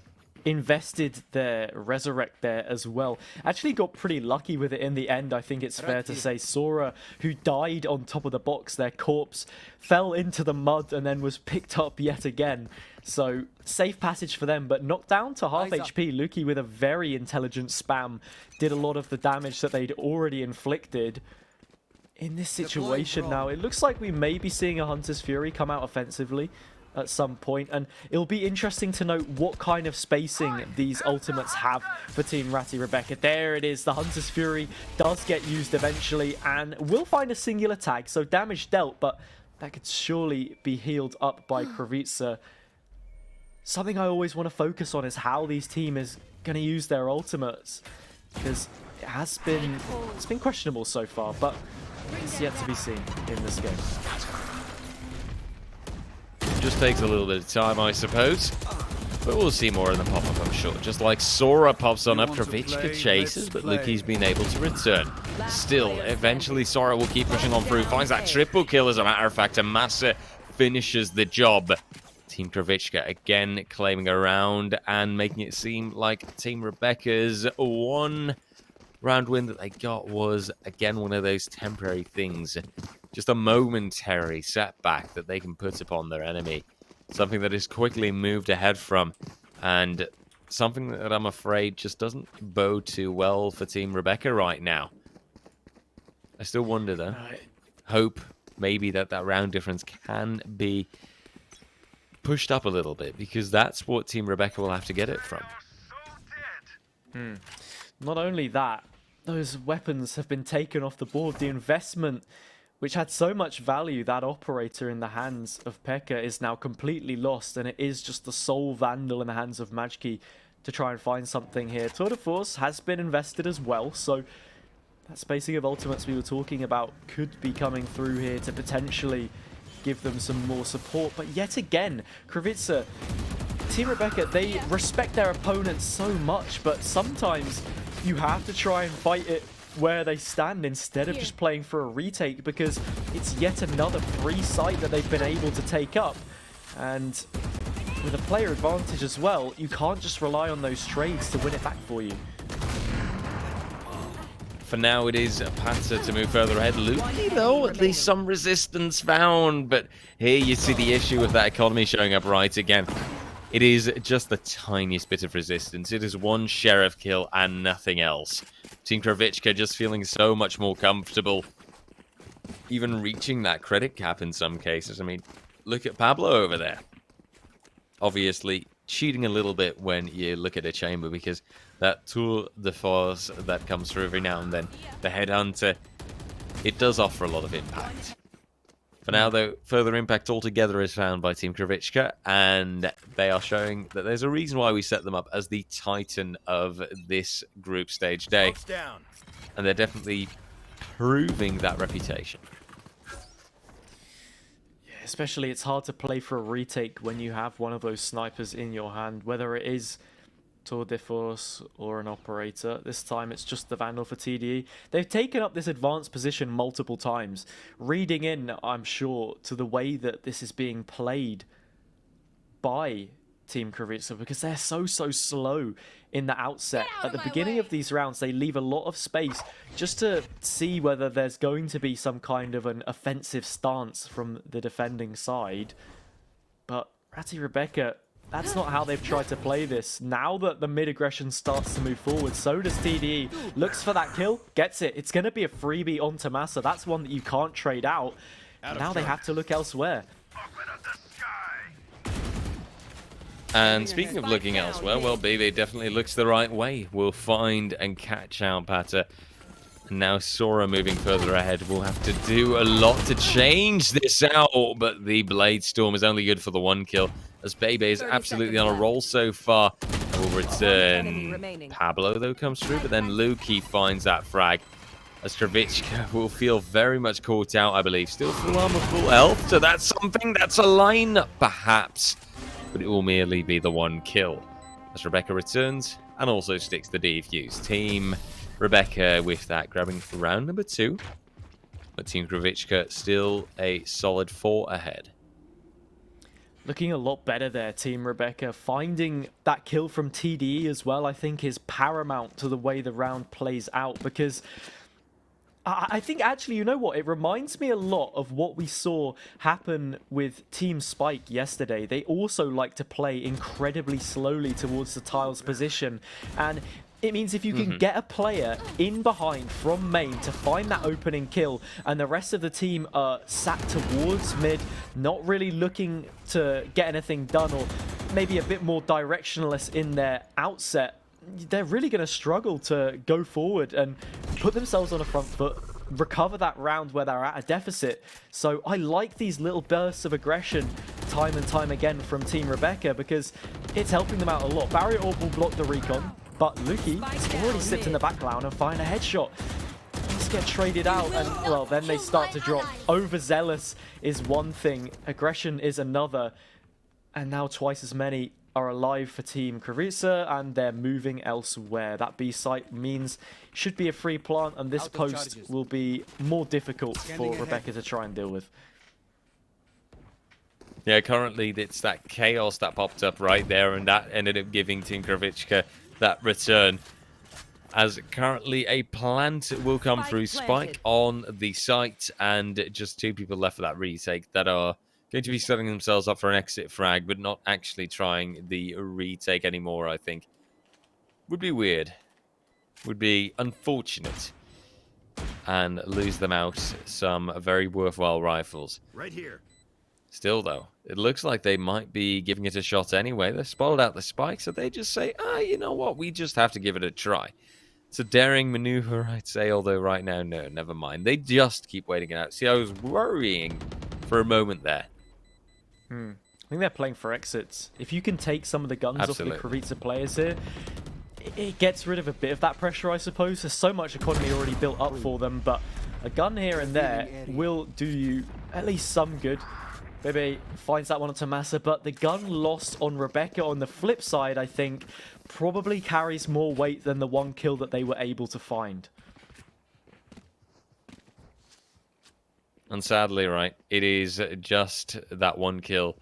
invested their resurrect there as well. Actually got pretty lucky with it in the end, I think it's fair to say. Sora, who died on top of the box, their corpse fell into the mud and then was picked up yet again. So safe passage for them, but knocked down to half HP. Lukey with a very intelligent spam did a lot of the damage that they'd already inflicted. In this situation now, it looks like we may be seeing a Hunter's Fury come out offensively at some point, and it'll be interesting to note what kind of spacing these ultimates have for Team Ratty Rebecca. There it is, the Hunter's Fury does get used eventually, and will find a singular tag, so damage dealt, but that could surely be healed up by Kravitsa. Something I always want to focus on is how these team is going to use their ultimates, because it's been questionable so far, but it's yet to be seen in this game. Just takes a little bit of time, I suppose. But we'll see more in the pop-up, I'm sure. Just like Sora pops on up, Kravitska chases, but Lukey's been able to return. Still, eventually Sora will keep pushing on through. Finds that triple kill, as a matter of fact, and Massa finishes the job. Team Kravitska again claiming a round and making it seem like Team Rebecca's 1 round win that they got was, again, one of those temporary things. Just a momentary setback that they can put upon their enemy. Something that is quickly moved ahead from. And something that I'm afraid just doesn't bode too well for Team Rebecca right now. I still wonder, though. Hope maybe that round difference can be pushed up a little bit, because that's what Team Rebecca will have to get it from. Not only that, those weapons have been taken off the board. The investment, which had so much value, that operator in the hands of Pekka, is now completely lost, and it is just the sole Vandal in the hands of Majki to try and find something here. Tour de Force has been invested as well, so that spacing of ultimates we were talking about could be coming through here to potentially give them some more support. But yet again, Kravitsa, Team Rebecca, they respect their opponents so much, but sometimes you have to try and fight it where they stand instead of just playing for a retake, because it's yet another free site that they've been able to take up. And with a player advantage as well, you can't just rely on those trades to win it back for you. For now, it is Panther to move further ahead. Luki, though, at least some resistance found. But here you see the issue with that economy showing up right again. It is just the tiniest bit of resistance. It is one sheriff kill and nothing else. Team Kravichka just feeling so much more comfortable. Even reaching that credit cap in some cases. I mean, look at Pablo over there. Obviously, cheating a little bit when you look at a chamber, because that tour de force that comes through every now and then, the headhunter, it does offer a lot of impact. For now, though, further impact altogether is found by Team Kravichka, and they are showing that there's a reason why we set them up as the titan of this group stage day. And they're definitely proving that reputation. Especially, it's hard to play for a retake when you have one of those snipers in your hand, whether it is Tour de Force or an operator. This time it's just the Vandal for TDE. They've taken up this advanced position multiple times, reading in, I'm sure, to the way that this is being played by Team Kravichka, because they're so slow in the outset. At the beginning of these rounds, they leave a lot of space just to see whether there's going to be some kind of an offensive stance from the defending side. But Ratty Rebecca, that's not how they've tried to play this. Now that the mid-aggression starts to move forward, so does TDE. Looks for that kill, gets it. It's going to be a freebie on Tomasa. That's one that you can't trade out. Now they have to look elsewhere. And speaking of looking elsewhere, well, BB definitely looks the right way. We'll find and catch out Pata. And now Sora moving further ahead will have to do a lot to change this out. But the Blade Storm is only good for the one kill, as Bebe is absolutely on a roll so far. And will return. Pablo, though, comes through, but then Luki finds that frag. As Kravichka will feel very much caught out, I believe. Still full armor, full health, so that's something. That's a line, perhaps. But it will merely be the one kill. As Rebecca returns and also sticks the defuse. Team Rebecca with that, grabbing round number 2. But Team Kravichka still a solid 4 ahead. Looking a lot better there, Team Rebecca. Finding that kill from TDE as well, I think, is paramount to the way the round plays out, because I think, actually, you know what? It reminds me a lot of what we saw happen with Team Spike yesterday. They also like to play incredibly slowly towards the tiles position. And it means if you can get a player in behind from main to find that opening kill, and the rest of the team are sat towards mid, not really looking to get anything done, or maybe a bit more directionless in their outset, they're really going to struggle to go forward and put themselves on a front foot, recover that round where they're at a deficit. So I like these little bursts of aggression time and time again from Team Rebecca, because it's helping them out a lot. Barrier Orb will block the recon, but Luki has already slipped in the background and find a headshot. Just get traded out, and well, then they start to drop. Overzealous is one thing, aggression is another, and now twice as many are alive for Team Kravichka, and they're moving elsewhere. That B site means should be a free plant, and this post will be more difficult for Rebecca to try and deal with. Yeah, currently it's that chaos that popped up right there, and that ended up giving Team Kravichka that return. As currently a plant will come through, Spike on the site, and just 2 people left for that retake that are going to be setting themselves up for an exit frag, but not actually trying the retake anymore, I think. Would be weird. Would be unfortunate. And lose them out some very worthwhile rifles. Right here. Still, though, it looks like they might be giving it a shot anyway. They spotted out the spike, so they just say, you know what, we just have to give it a try. It's a daring maneuver, I'd say, although right now, no, never mind. They just keep waiting it out. See, I was worrying for a moment there. I think they're playing for exits. If you can take some of the guns off the Kravichka players here, it gets rid of a bit of that pressure, I suppose. There's so much economy already built up for them, but a gun here and there will do you at least some good. Bebe finds that one on Tomasa, but the gun lost on Rebecca on the flip side, I think, probably carries more weight than the one kill that they were able to find. And sadly, right, it is just that one kill.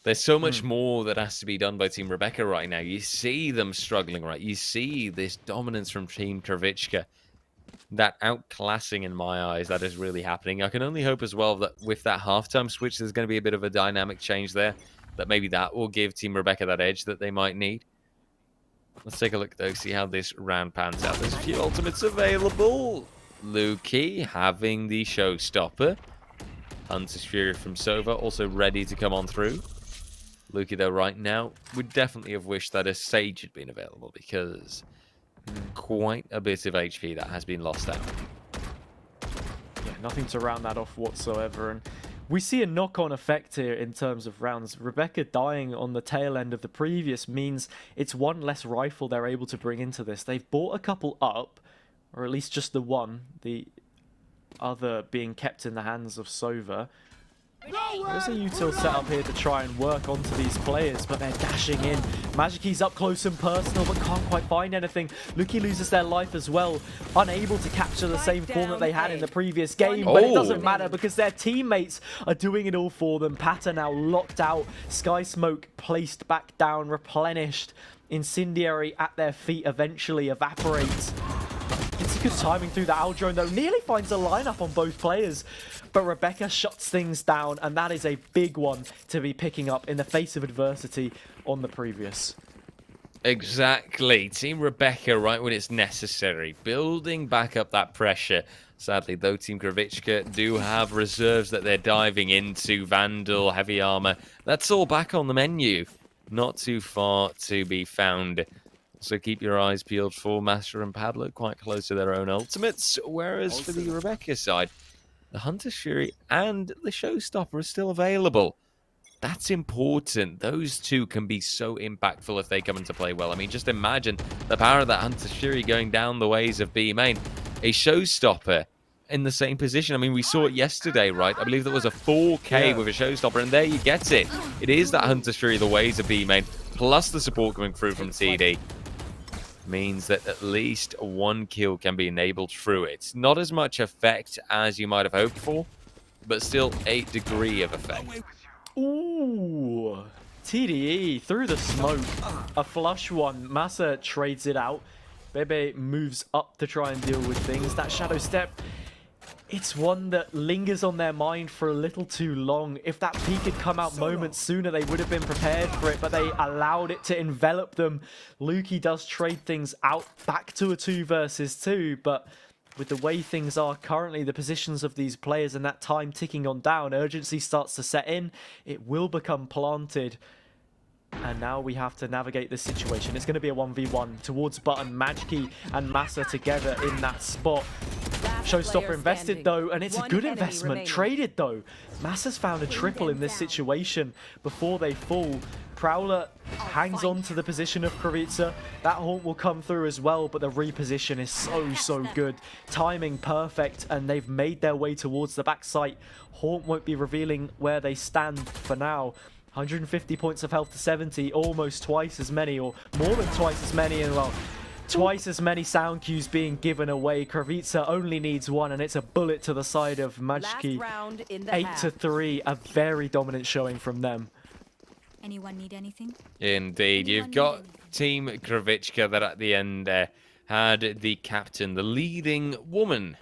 There's so much more that has to be done by Team Rebecca right now. You see them struggling, right? You see this dominance from Team Kravichka. that outclassing in my eyes that is really happening. I can only hope as well that with that halftime switch, there's going to be a bit of a dynamic change there. That maybe that will give Team Rebecca that edge that they might need. Let's take a look, though, see how this round pans out. There's a few ultimates available. Lukey having the showstopper. Hunter's Fury from Sova also ready to come on through. Lukey, though, right now, would definitely have wished that a Sage had been available because quite a bit of HP that has been lost out. Yeah, nothing to round that off whatsoever. And we see a knock-on effect here in terms of rounds. Rebecca dying on the tail end of the previous means it's one less rifle they're able to bring into this. They've bought a couple up, or at least just the one, the other being kept in the hands of Sova. There's a util set up here to try and work onto these players, but they're dashing in. Magiki's up close and personal, but can't quite find anything. Luki loses their life as well, unable to capture the same form that they had in the previous game, but it doesn't matter because their teammates are doing it all for them. Pata now locked out, Sky Smoke placed back down, replenished. Incendiary at their feet eventually evaporates. It's good timing through the Aldrone though, nearly finds a lineup on both players. But Rebecca shuts things down, and that is a big one to be picking up in the face of adversity on the previous. Exactly. Team Rebecca right when it's necessary. Building back up that pressure. Sadly, though, Team Kravitska do have reserves that they're diving into. Vandal, heavy armor. That's all back on the menu. Not too far to be found. So keep your eyes peeled for Master and Pablo quite close to their own ultimates. Whereas for the Rebecca side, the Hunter's Fury and the Showstopper are still available. That's important. Those two can be so impactful if they come into play well. I mean, just imagine the power of that Hunter's Fury going down the ways of B main. A Showstopper in the same position. I mean, we saw it yesterday, right? I believe there was a 4K with a Showstopper, and there you get it. It is that Hunter's Fury the ways of B main, plus the support coming through from TD. Means that at least one kill can be enabled through it. Not as much effect as you might have hoped for, but still a degree of effect. Ooh, TDE through the smoke. A flush one. Massa trades it out. Bebe moves up to try and deal with things. That shadow step, it's one that lingers on their mind for a little too long. If that peak had come out moments sooner, they would have been prepared for it, but they allowed it to envelop them. Lukey does trade things out back to a 2 versus 2, but with the way things are currently, the positions of these players and that time ticking on down, urgency starts to set in. It will become planted. And now we have to navigate this situation. It's going to be a 1v1 towards Button, Magiki and Massa together in that spot. Showstopper invested though, and it's a good investment. Traded though. Massa's found a triple in this situation before they fall. Prowler hangs on to the position of Kravica. That haunt will come through as well, but the reposition is so good. Timing perfect, and they've made their way towards the back site. Haunt won't be revealing where they stand for now. 150 points of health to 70, almost twice as many, or more than twice as many, and well, twice as many sound cues being given away. Kravica only needs one, and it's a bullet to the side of Majki. 8-3, a very dominant showing from them. Anyone need anything? Indeed, you've got Team Kravitska that at the end had the captain, the leading woman,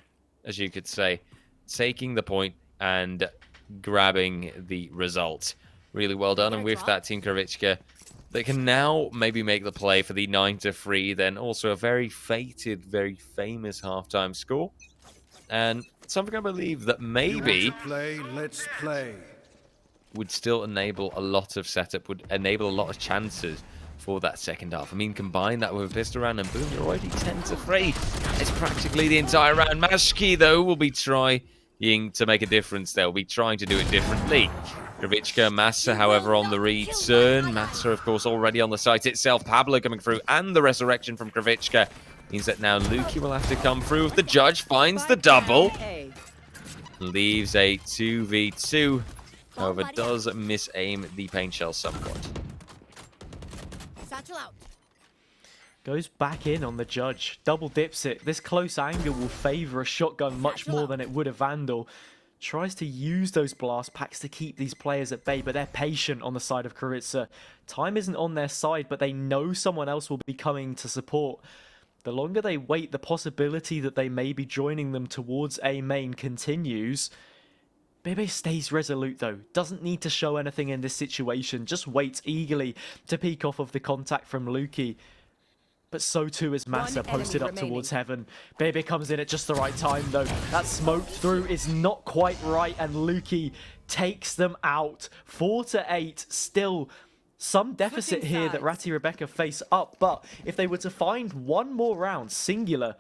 as you could say, taking the point and grabbing the result. Really well done, and with that, Team Kravitska, they can now maybe make the play for the 9-3, then also a very fated, very famous halftime score. And something I believe that maybe Let's play. would still enable a lot of setup, would enable a lot of chances for that second half. I mean, combine that with a pistol round and boom, you're already 10-3. It's practically the entire round. Mashki, though, will be trying to make a difference. They'll be trying to do it differently. Kravitska, Massa, however, on the return. Massa, of course, already on the site itself. Pablo coming through, and the resurrection from Kravitska means that now Lukey will have to come through. The judge finds the double. Leaves a 2v2. However, does miss-aim the paint shell somewhat. Satchel out. Goes back in on the judge. Double dips it. This close angle will favor a shotgun much more than it would a Vandal. Tries to use those blast packs to keep these players at bay, but they're patient on the side of Kravica. Time isn't on their side, but they know someone else will be coming to support. The longer they wait, the possibility that they may be joining them towards A main continues. Bebe stays resolute though, doesn't need to show anything in this situation, just waits eagerly to peek off of the contact from Luki. But so too is Massa, One enemy posted up remaining. towards heaven. Bebe comes in at just the right time though. That smoke through is not quite right, and Luki takes them out. 4-8, still some deficit Switching here that sides. Ratty Rebecca face up. But if they were to find one more round, singular,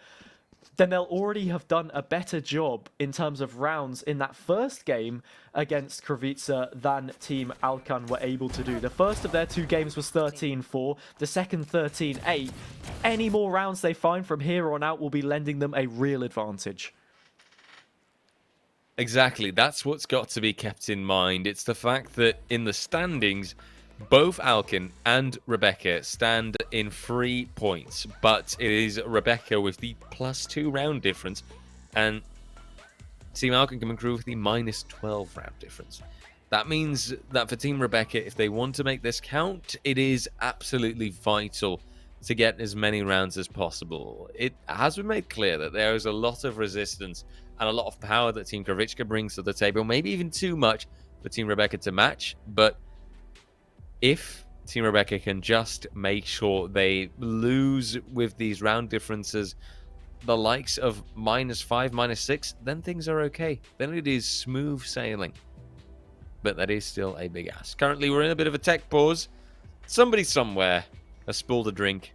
then they'll already have done a better job in terms of rounds in that first game against Kravica than Team Alkan were able to do. The first of their 2 games was 13-4, the second 13-8. Any more rounds they find from here on out will be lending them a real advantage. Exactly. That's what's got to be kept in mind. It's the fact that in the standings, both Alkin and Rebecca stand in 3 points, but it is Rebecca with the +2 round difference, and Team Alkin coming through with the -12 round difference. That means that for Team Rebecca, if they want to make this count, it is absolutely vital to get as many rounds as possible. It has been made clear that there is a lot of resistance and a lot of power that Team Kravica brings to the table, maybe even too much for Team Rebecca to match, but if Team Rebecca can just make sure they lose with these round differences, the likes of -5, -6, then things are okay. Then it is smooth sailing. But that is still a big ask. Currently, we're in a bit of a tech pause. Somebody somewhere has spilled a drink.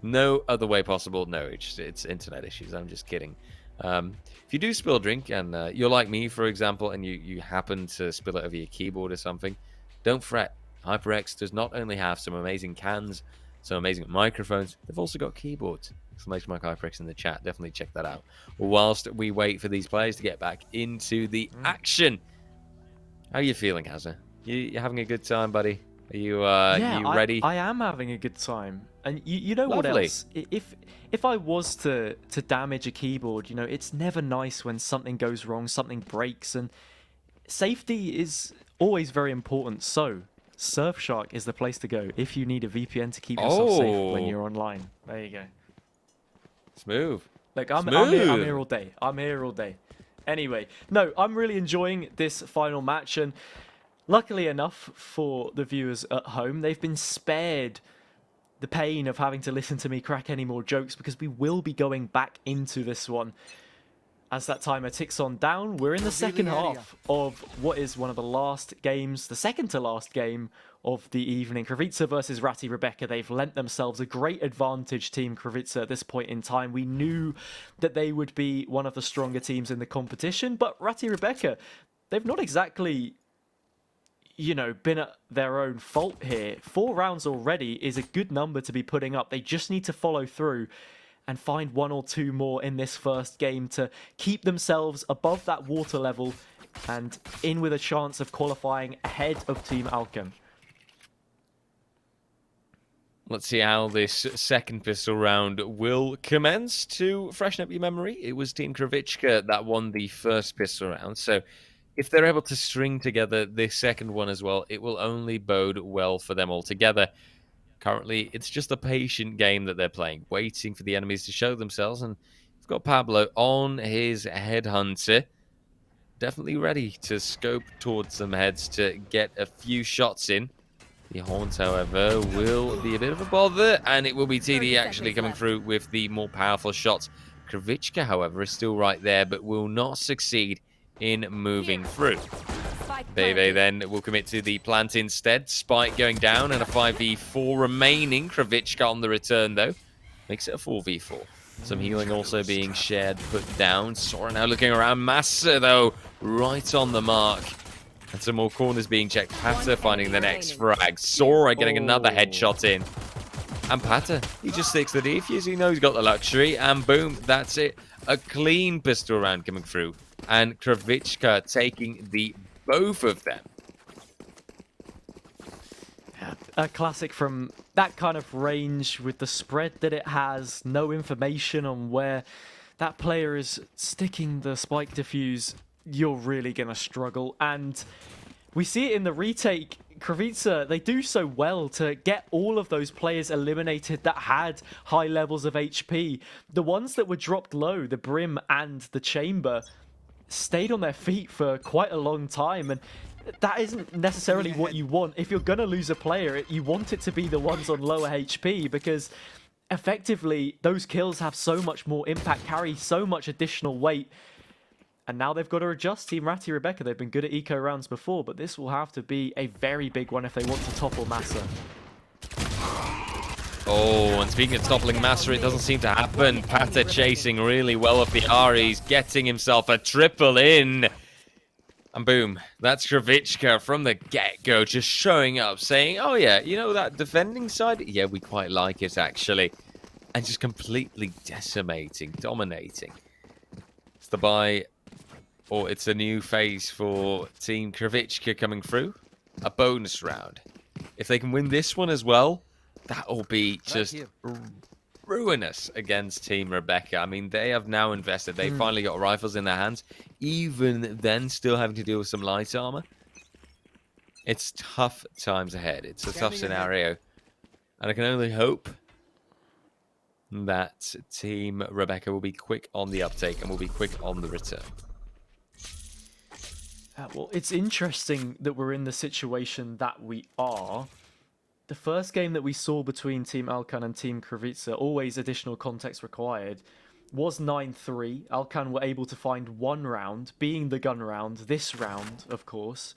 No other way possible. No, it's internet issues. I'm just kidding. If you do spill a drink and you're like me, for example, and you happen to spill it over your keyboard or something, don't fret. HyperX does not only have some amazing cans, some amazing microphones, they've also got keyboards. Exclamation mark HyperX in the chat. Definitely check that out. Whilst we wait for these players to get back into the action. How are you feeling, Hazza? You having a good time, buddy? Are you you ready? I am having a good time. And you know what Lovely. else? If I was to damage a keyboard, you know, it's never nice when something goes wrong, something breaks, and safety is always very important. So Surfshark is the place to go if you need a VPN to keep yourself safe when you're online. There you go. Smooth. Look, I'm here all day. I'm here all day. Anyway, no, I'm really enjoying this final match, and luckily enough for the viewers at home, they've been spared the pain of having to listen to me crack any more jokes, because we will be going back into this one as that timer ticks on down. We're in the second half of what is one of the last games, the second to last game of the evening. Kravica versus Ratty Rebecca. They've lent themselves a great advantage, Team Kravica, at this point in time. We knew that they would be one of the stronger teams in the competition, but Ratty Rebecca, they've not exactly, you know, been at their own fault here. 4 rounds already is a good number to be putting up. They just need to follow through and find 1 or 2 more in this first game to keep themselves above that water level and in with a chance of qualifying ahead of Team Alkan. Let's see how this second pistol round will commence. To freshen up your memory, it was Team Kravica that won the first pistol round. So if they're able to string together this second one as well, it will only bode well for them altogether. Currently, it's just a patient game that they're playing, waiting for the enemies to show themselves. And we've got Pablo on his headhunter, definitely ready to scope towards some heads to get a few shots in. The Haunt, however, will be a bit of a bother, and it will be TD actually coming through with the more powerful shots. Kravica, however, is still right there, but will not succeed in moving through. Bebe then will commit to the plant instead. Spike going down and a 5v4 remaining. Kravica on the return, though. Makes it a 4v4. Some healing also being shared, put down. Sora now looking around. Massa, though, right on the mark. And some more corners being checked. Pata finding the next frag. Sora getting another headshot in. And Pata, he just sticks the defuse. He knows he's got the luxury. And boom, that's it. A clean pistol round coming through. And Kravica taking the both of them. A classic from that kind of range with the spread that it has. No information on where that player is sticking the spike defuse. You're really going to struggle. And we see it in the retake. Kravica, they do so well to get all of those players eliminated that had high levels of HP. The ones that were dropped low, the Brim and the Chamber, stayed on their feet for quite a long time, and that isn't necessarily what you want. If you're going to lose a player, you want it to be the ones on lower HP, because effectively those kills have so much more impact, carry so much additional weight. And now they've got to adjust. Team Ratty Rebecca, they've been good at eco rounds before, but this will have to be a very big one if they want to topple Massa. Oh, and speaking of toppling Massa, it doesn't seem to happen. Pata chasing really well off the Aries, getting himself a triple in. And boom, that's Kravica from the get-go, just showing up, saying, oh yeah, you know that defending side? Yeah, we quite like it, actually. And just completely decimating, dominating. It's the buy, or it's a new phase for Team Kravica coming through. A bonus round. If they can win this one as well, that will be just ruinous against Team Rebecca. I mean, they have now invested. They finally got rifles in their hands. Even then, still having to deal with some light armor. It's tough times ahead. It's a tough scenario. And I can only hope that Team Rebecca will be quick on the uptake and will be quick on the return. Well, it's interesting that we're in the situation that we are. The first game that we saw between Team Alkan and Team Kravica, always additional context required, was 9-3. Alkan were able to find one round, being the gun round, this round, of course,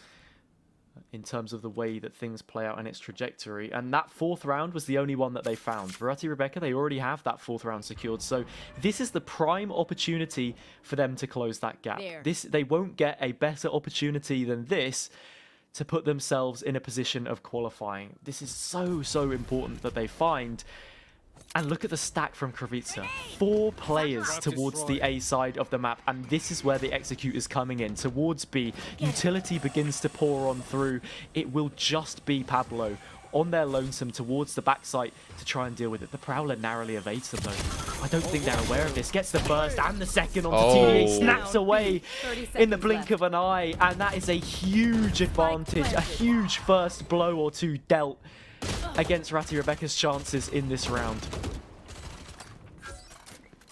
in terms of the way that things play out in its trajectory. And that fourth round was the only one that they found. For Ratty Rebecca, they already have that fourth round secured. So this is the prime opportunity for them to close that gap. They won't get a better opportunity than this to put themselves in a position of qualifying. This is so important that they find. And look at the stack from Kravica. 4 players towards the A side of the map, and this is where the execute is coming in. Towards B, utility begins to pour on through. It will just be Pablo on their lonesome towards the backside to try and deal with it. The Prowler narrowly evades them though. I don't think they're aware of this. Gets the burst and the second onto TDA, snaps away in the blink of an eye, and that is a huge advantage, a huge first blow or two dealt against Ratty Rebecca's chances in this round.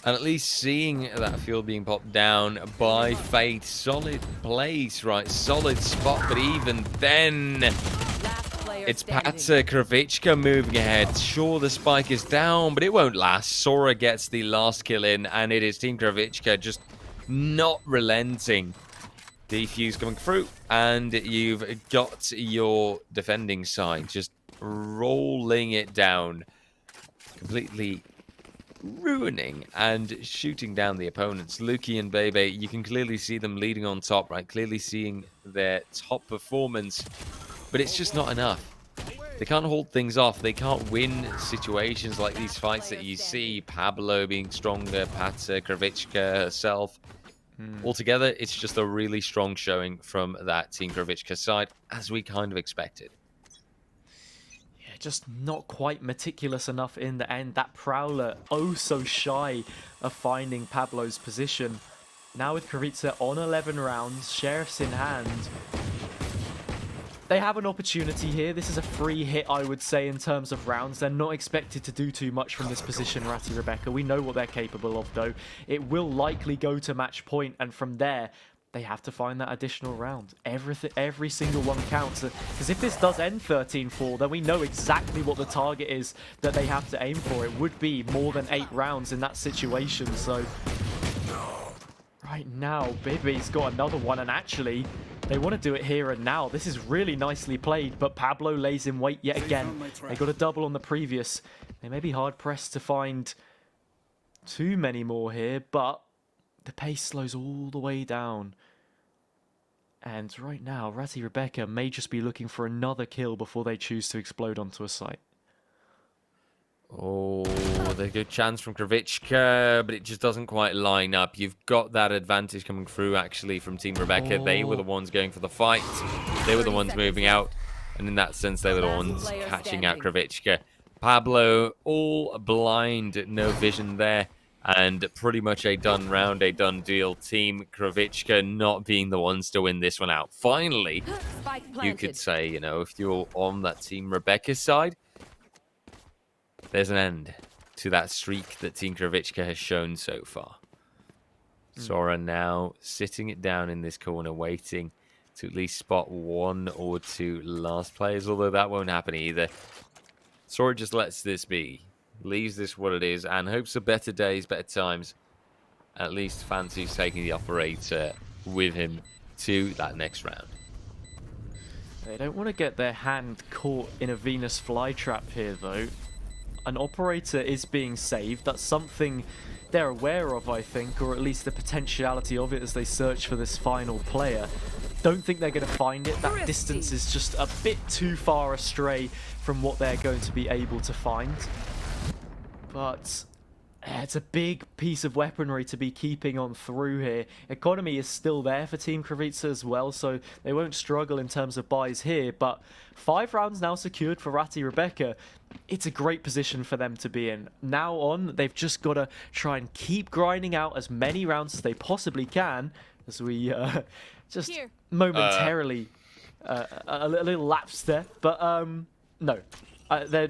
And at least seeing that field being popped down by Fate, solid place, right, solid spot, but even then, it's Pata Kravica moving ahead. Sure, the spike is down, but it won't last. Sora gets the last kill in, and it is Team Kravica just not relenting. Defuse coming through, and you've got your defending side just rolling it down, completely ruining and shooting down the opponents. Luki and Bebe, you can clearly see them leading on top, right? Clearly seeing their top performance, but it's just not enough. They can't hold things off. They can't win situations like these fights that you see. Pablo being stronger, Pata Kravica herself. Altogether, it's just a really strong showing from that Team Kravica side, as we kind of expected. Yeah, just not quite meticulous enough in the end. That Prowler, oh so shy of finding Pablo's position. Now with Kravica on 11 rounds, Sheriff's in hand. They have an opportunity here. This is a free hit, I would say, in terms of rounds. They're not expected to do too much from this position, Ratty Rebecca. We know what they're capable of, though. It will likely go to match point, and from there, they have to find that additional round. Every single one counts. Because if this does end 13-4, then we know exactly what the target is that they have to aim for. It would be more than 8 rounds in that situation, so... Right now, Bibi's got another one, and actually... They want to do it here and now. This is really nicely played, but Pablo lays in wait yet again. They got a double on the previous. They may be hard-pressed to find too many more here, but the pace slows all the way down. And right now, Ratty Rebecca may just be looking for another kill before they choose to explode onto a site. Oh, the good chance from Kravica, but it just doesn't quite line up. You've got that advantage coming through, actually, from Team Rebecca. They were the ones going for the fight. They were the ones moving out. And in that sense, they were the ones catching out Kravica. Pablo, all blind, no vision there. And pretty much a done round, a done deal. Team Kravitska not being the ones to win this one out. Finally, Spike you planted. could say, you know, if you're on that Team Rebecca's side, there's an end to that streak that Team Kravitska has shown so far. Sora now sitting it down in this corner, waiting to at least spot one or two last players, although that won't happen either. Sora just lets this be, leaves this what it is, and hopes for better days, better times. At least fancies taking the operator with him to that next round. They don't want to get their hand caught in a Venus flytrap here, though. An operator is being saved. That's something they're aware of, I think, or at least the potentiality of it as they search for this final player. Don't think they're going to find it. That distance is just a bit too far astray from what they're going to be able to find. But it's a big piece of weaponry to be keeping on through here. Economy is still there for Team Kravitsa as well, so they won't struggle in terms of buys here. But 5 rounds now secured for Ratty Rebecca. It's a great position for them to be in. Now on, they've just got to try and keep grinding out as many rounds as they possibly can, as we just momentarily a little lapse there. But no, there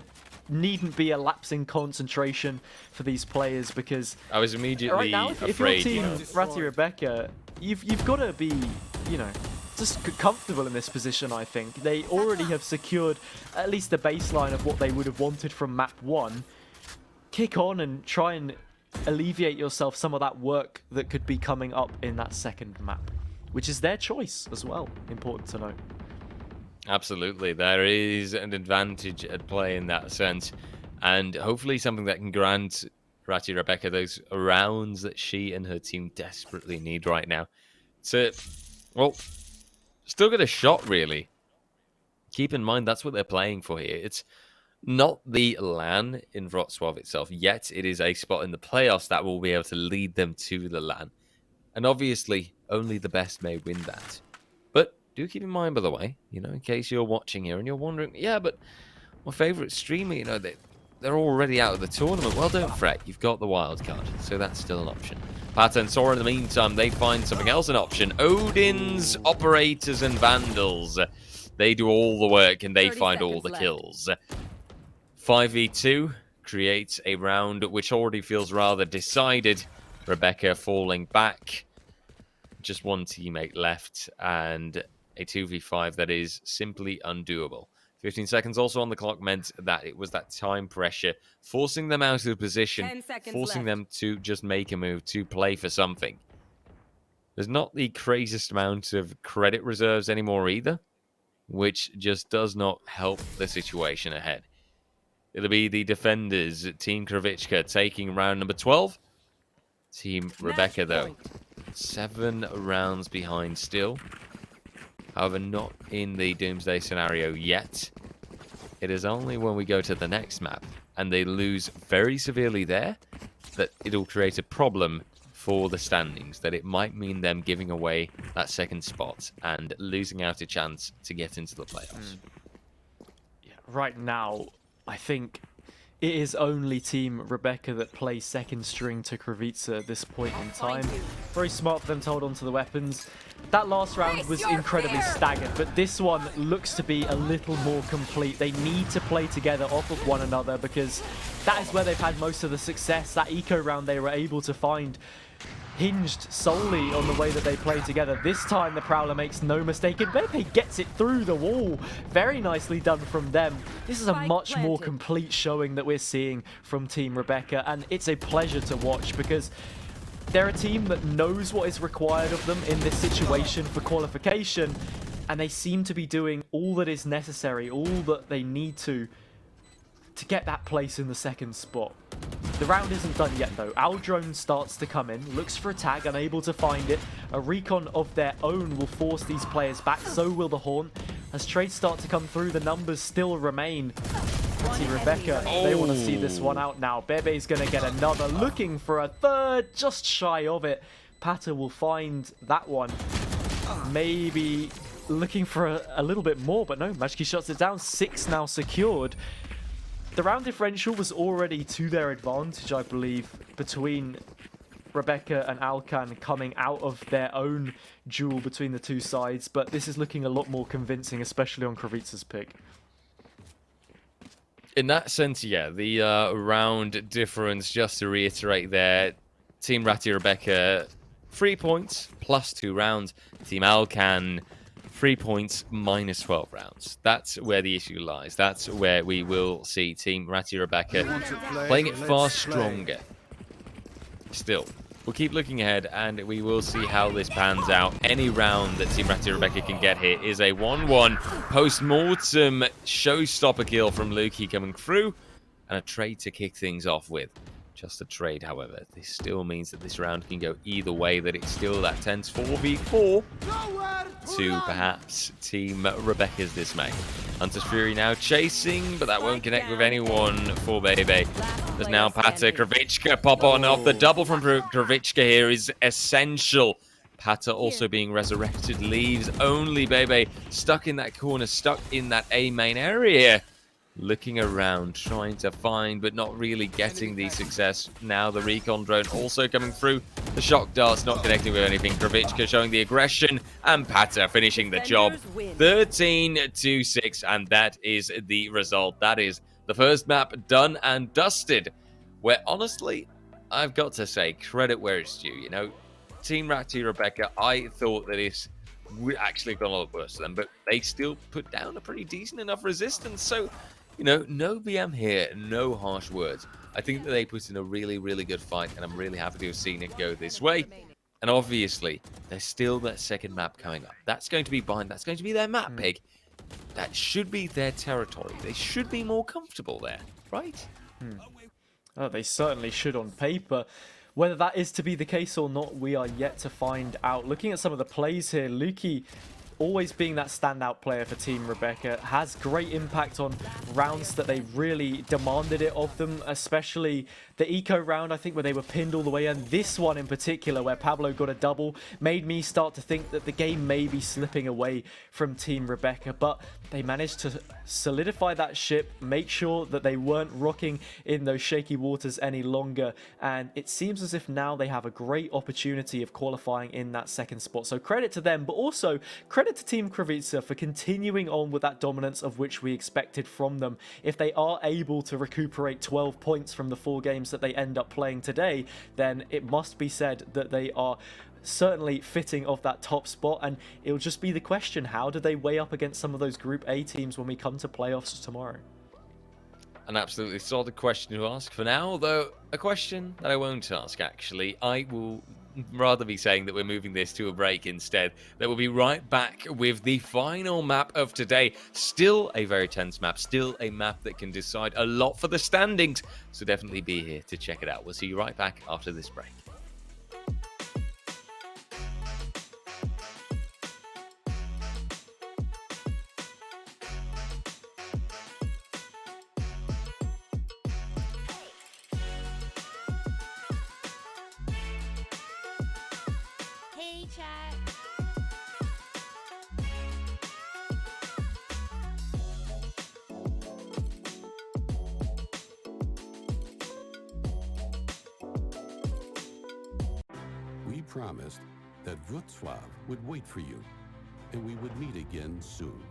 needn't be a lapse in concentration for these players, because I was immediately right now, if you're afraid. Team Ratty Rebecca, you've got to be, you know, just comfortable in this position. I think they already have secured at least the baseline of what they would have wanted from map 1. Kick on and try and alleviate yourself some of that work that could be coming up in that second map, which is their choice as well. Important to note. Absolutely, there is an advantage at play in that sense, and hopefully something that can grant Ratty Rebecca those rounds that she and her team desperately need right now to, well, still get a shot, really. Keep in mind, that's what they're playing for here. It's not the LAN in Wrocław itself, yet it is a spot in the playoffs that will be able to lead them to the LAN. And obviously, only the best may win that. But do keep in mind, by the way, you know, in case you're watching here and you're wondering, yeah, but my favourite streamer, you know, they're already out of the tournament. Well, don't fret, you've got the wild card, so that's still an option. Pata and Sora, in the meantime, they find something else an option. Odin's Operators and Vandals. They do all the work and they find all the kills. 5v2 creates a round which already feels rather decided. Rebecca falling back. Just one teammate left and a 2v5 that is simply undoable. 15 seconds also on the clock meant that it was that time pressure, forcing them out of position, 10 seconds forcing left. them to just make a move, to play for something. There's not the craziest amount of credit reserves anymore either, which just does not help the situation ahead. It'll be the defenders, Team Kravitska, taking round number 12. Team Rebecca, though, 7 rounds behind still. However, not in the Doomsday scenario yet. It is only when we go to the next map and they lose very severely there that it'll create a problem for the standings, that it might mean them giving away that second spot and losing out a chance to get into the playoffs. Yeah, right now, I think it is only Team Rebecca that plays second string to Kravitsa at this point in time. Very smart for them to hold on to the weapons. That last round was incredibly staggered, but this one looks to be a little more complete. They need to play together off of one another because that is where they've had most of the success. That eco round they were able to find hinged solely on the way that they play together. This time the Prowler makes no mistake and Pepe gets it through the wall. Very nicely done from them. This is a much more complete showing that we're seeing from Team Rebecca, and it's a pleasure to watch because they're a team that knows what is required of them in this situation for qualification, and they seem to be doing all that is necessary, all that they need to get that place in the second spot. The round isn't done yet though. Aldrone starts to come in, looks for a tag, unable to find it. A recon of their own will force these players back, so will the Haunt. As trades start to come through, the numbers still remain. See Rebecca, they want to see this one out now. Bebe's going to get another, looking for a third, just shy of it. Pata will find that one. Maybe looking for a little bit more, but no, Majki shuts it down. 6 now secured. The round differential was already to their advantage, I believe, between Rebecca and Alkan coming out of their own duel between the two sides, but this is looking a lot more convincing, especially on Kravica's pick. In that sense, yeah, the round difference, just to reiterate there, Team Ratty Rebecca, 3 points plus 2 rounds. Team Alkan, 3 points minus 12 rounds. That's where the issue lies. That's where we will see Team Ratty Rebecca playing it far stronger. Still, we'll keep looking ahead and we will see how this pans out. Any round that Team Ratty Rebecca can get here is a 1-1 post-mortem showstopper kill from Lukey coming through, and a trade to kick things off with. Just a trade, however. This still means that this round can go either way, that it's still that tense 4v4 to perhaps Team Rebecca's dismay. Hunter's Fury now chasing, but that won't connect with anyone for Bebe. There's now Pata. Kravica pop on off. The double from Kravica here is essential. Pata also being resurrected leaves only Bebe stuck in that corner, stuck in that A main area. Looking around, trying to find, but not really getting the success. Now the recon drone also coming through. The shock dart's not connecting with anything. Kravica showing the aggression, and Pata finishing the job. 13-6, and that is the result. That is the first map done and dusted. Where honestly, I've got to say, credit where it's due. You know, Team Ratty Rebecca, I thought that this would actually have gone a lot worse for them, but they still put down a pretty decent enough resistance. So, you know, no BM here, no harsh words. I think that they put in a really, really good fight, and I'm really happy to have seen it go this way. And obviously, there's still that second map coming up. That's going to be Bind. That's going to be their map pick. That should be their territory. They should be more comfortable there, right? Oh, they certainly should on paper. Whether that is to be the case or not, we are yet to find out. Looking at some of the plays here, Lukey, always being that standout player for Team Rebecca, has great impact on rounds that they really demanded it of them, especially the eco round, I think, where they were pinned all the way, and this one in particular where Pablo got a double made me start to think that the game may be slipping away from Team Rebecca, but they managed to solidify that ship, make sure that they weren't rocking in those shaky waters any longer, and it seems as if now they have a great opportunity of qualifying in that second spot. So credit to them, but also credit to Team Kravica for continuing on with that dominance of which we expected from them. If they are able to recuperate 12 points from the 4 games that they end up playing today, then it must be said that they are certainly fitting of that top spot, and it'll just be the question, how do they weigh up against some of those Group A teams when we come to playoffs tomorrow? An absolutely solid question to ask for now, though a question that I won't ask, actually. I will rather be saying that we're moving this to a break instead. That we'll be right back with the final map of today. Still a very tense map, still a map that can decide a lot for the standings, so definitely be here to check it out. We'll see you right back after this break. Hey, chat. We promised that Wrocław would wait for you, and we would meet again soon.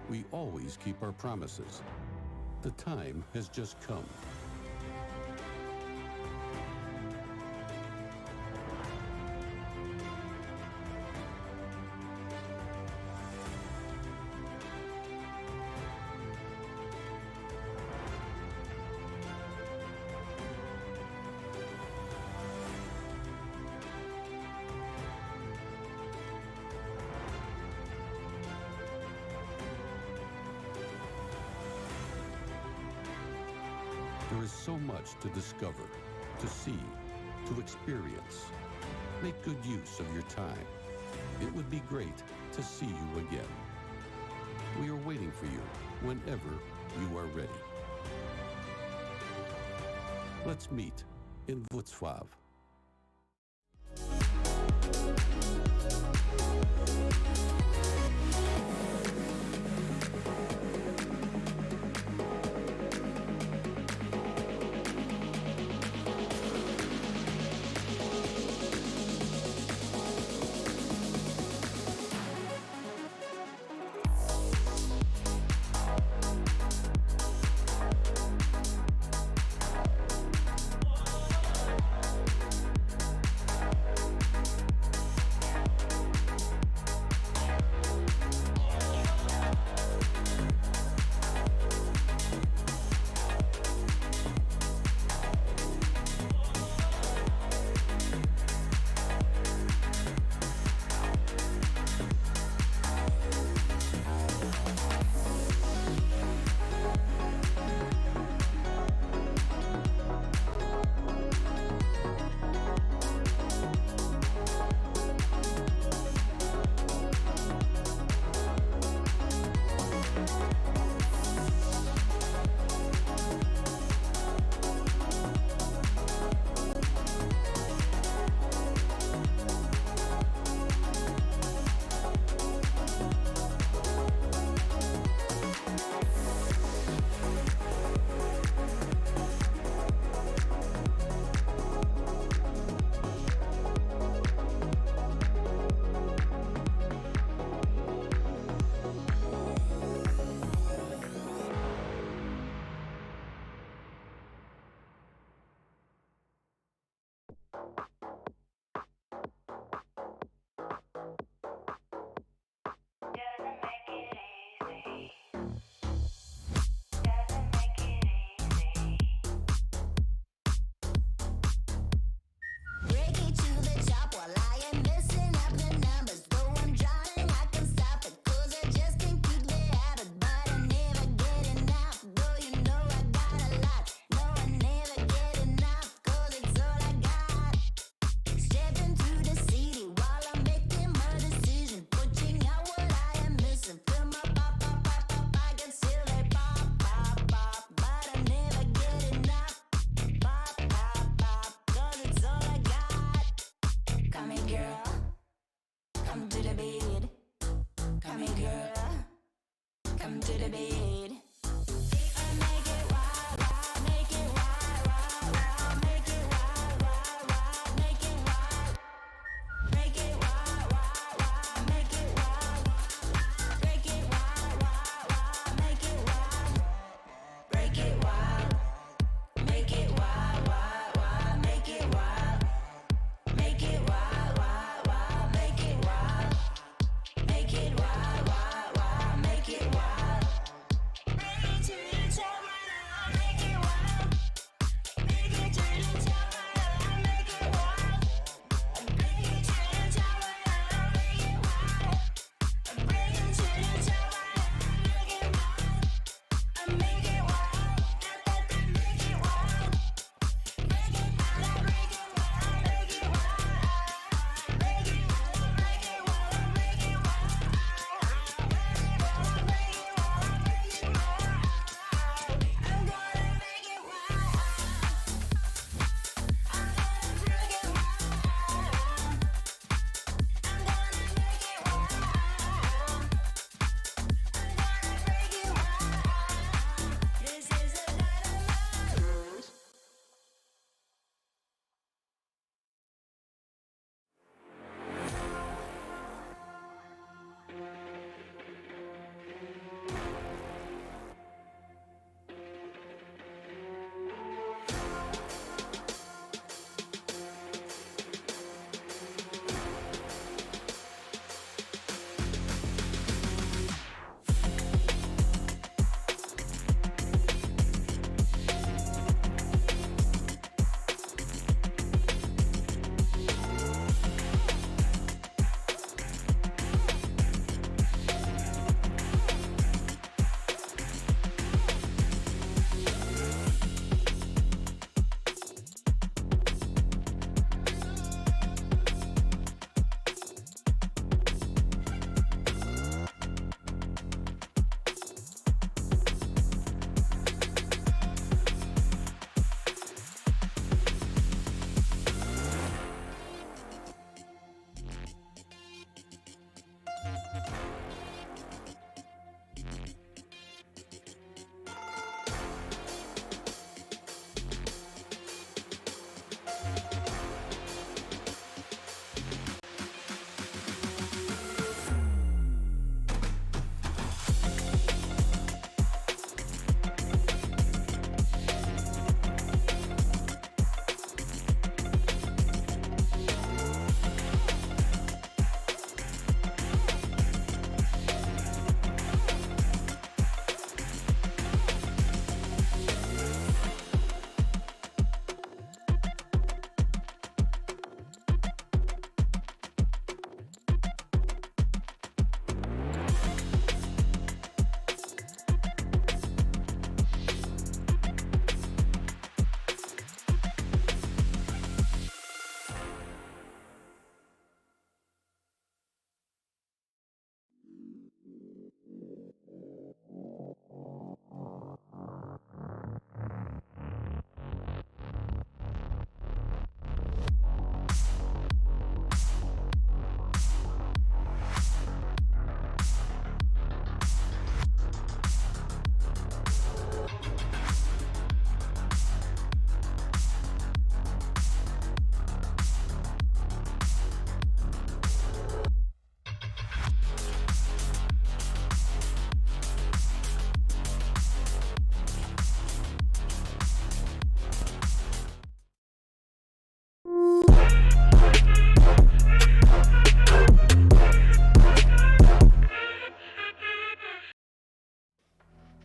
We always keep our promises. The time has just come. There is so much to discover, to see, to experience. Make good use of your time. It would be great to see you again. We are waiting for you whenever you are ready. Let's meet in Wrocław.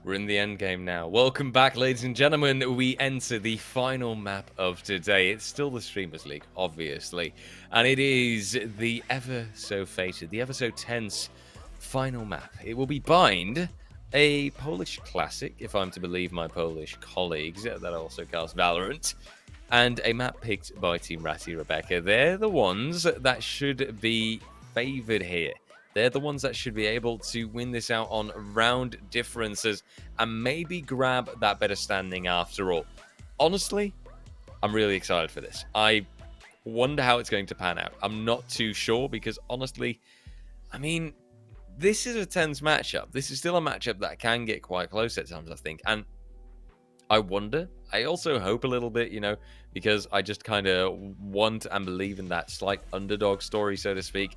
We're in the end game now. Welcome back, ladies and gentlemen. We enter the final map of today. It's still the Streamers League, obviously. And it is the ever so fated, the ever so tense final map. It will be Bind, a Polish classic, if I'm to believe my Polish colleagues that also cast Valorant, and a map picked by Team Ratty Rebecca. They're the ones that should be favored here. They're the ones that should be able to win this out on round differences and maybe grab that better standing after all. Honestly, I'm really excited for this. I wonder how it's going to pan out. I'm not too sure because honestly, I mean, this is a tense matchup. This is still a matchup that can get quite close at times, I think. And I wonder, I also hope a little bit, you know, because I just kind of want and believe in that slight underdog story, so to speak.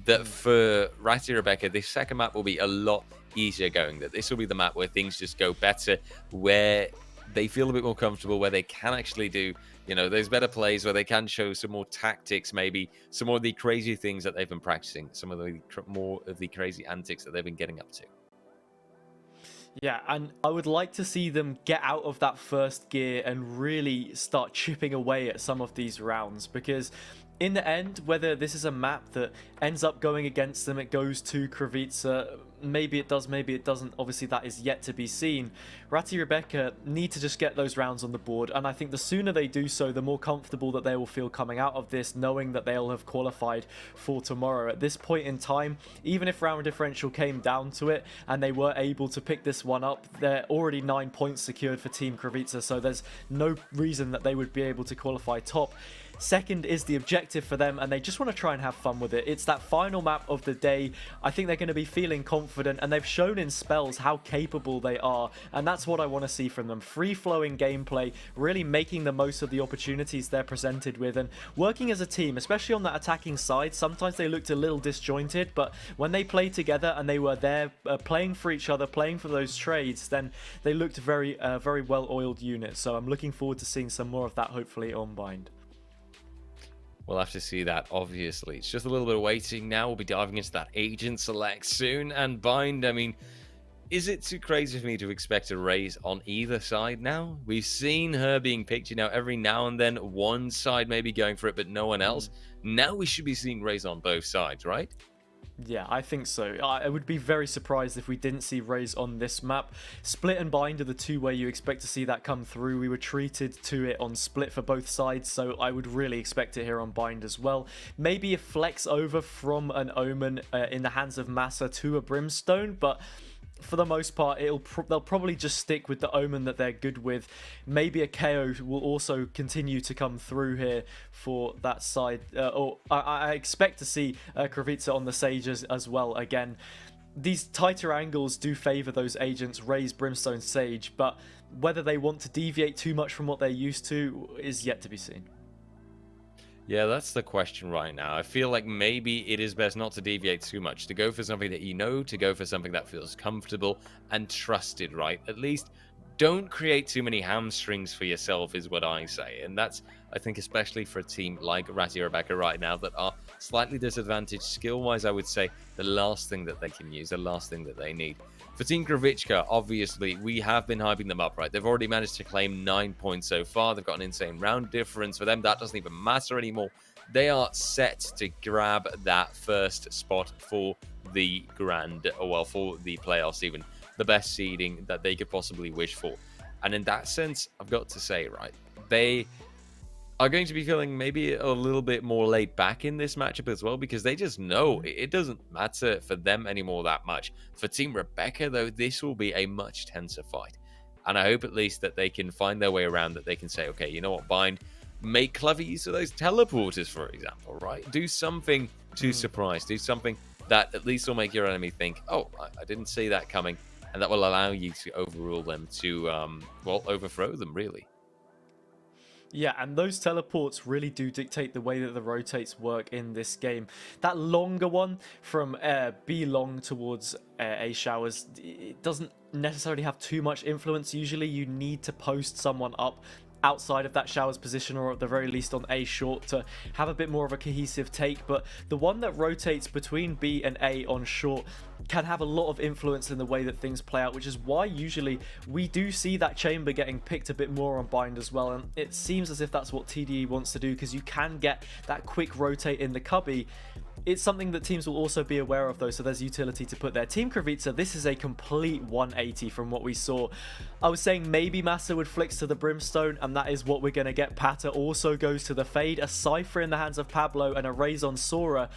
That for Ratty Rebecca, this second map will be a lot easier going. That this will be the map where things just go better, where they feel a bit more comfortable, where they can actually do, you know, those better plays, where they can show some more tactics, maybe some more of the crazy things that they've been practicing, some of the more of the crazy antics that they've been getting up to. Yeah, and I would like to see them get out of that first gear and really start chipping away at some of these rounds, because in the end, whether this is a map that ends up going against them, it goes to Kravica, maybe it does, maybe it doesn't, obviously that is yet to be seen. Ratty Rebecca need to just get those rounds on the board, and I think the sooner they do so, the more comfortable that they will feel coming out of this, knowing that they'll have qualified for tomorrow. At this point in time, even if round differential came down to it and they were able to pick this one up, they're already 9 points secured for Team Kravica, so there's no reason that they would be able to qualify top. Second is the objective for them, and they just want to try and have fun with it. It's that final map of the day. I think they're going to be feeling confident, and they've shown in spells how capable they are, and that's what I want to see from them. Free-flowing gameplay, really making the most of the opportunities they're presented with, and working as a team, especially on that attacking side. Sometimes they looked a little disjointed, but when they played together and they were there playing for each other, playing for those trades, then they looked very well-oiled unit. So I'm looking forward to seeing some more of that, hopefully, on Bind. We'll have to see that, obviously. It's just a little bit of waiting now. We'll be diving into that agent select soon. And Bind, I mean, is it too crazy for me to expect a raise on either side now? We've seen her being picked, you know, every now and then. One side maybe going for it, but no one else. Now we should be seeing raise on both sides, right? Yeah, I think so. I would be very surprised if we didn't see Raze on this map. Split and Bind are the two where you expect to see that come through. We were treated to it on Split for both sides, so I would really expect it here on Bind as well. Maybe a flex over from an Omen in the hands of Massa to a Brimstone, but for the most part, they'll probably just stick with the Omen that they're good with. Maybe a KO will also continue to come through here for that side. I expect to see Kravica on the Sage as well again. These tighter angles do favour those agents, Raze, Brimstone, Sage, but whether they want to deviate too much from what they're used to is yet to be seen. Yeah, that's the question right now. I feel like maybe it is best not to deviate too much, to go for something that you know, to go for something that feels comfortable and trusted, right? At least don't create too many hamstrings for yourself is what I say. And that's, I think, especially for a team like Ratty Rebecca right now that are slightly disadvantaged skill-wise, I would say the last thing that they can use, the last thing that they need. For Team Kravica, obviously, we have been hyping them up, right? They've already managed to claim 9 points so far. They've got an insane round difference. For them, that doesn't even matter anymore. They are set to grab that first spot for the grand, or well, for the playoffs even. The best seeding that they could possibly wish for. And in that sense, I've got to say, right, they are going to be feeling maybe a little bit more laid back in this matchup as well, because they just know it doesn't matter for them anymore that much. For Team Rebecca, though, this will be a much tenser fight. And I hope at least that they can find their way around, that they can say, okay, you know what, Bind, make clever use of those teleporters, for example, right? Do something to surprise, do something that at least will make your enemy think, oh, I didn't see that coming. And that will allow you to overrule them, to, well, overthrow them, really. Yeah, and those teleports really do dictate the way that the rotates work in this game. That longer one from B long towards A showers, it doesn't necessarily have too much influence. Usually you need to post someone up outside of that Showers position, or at the very least on A short, to have a bit more of a cohesive take. But the one that rotates between B and A on short can have a lot of influence in the way that things play out, which is why usually we do see that chamber getting picked a bit more on bind as well. And it seems as if that's what TDE wants to do, because you can get that quick rotate in the cubby. It's something that teams will also be aware of though, so there's utility to put there. Team Kravica, this is a complete 180 from what we saw. I was saying maybe Massa would flicks to the Brimstone, and that is what we're going to get. Pata also goes to the Fade, a Cypher in the hands of Pablo, and a Raze on Sora.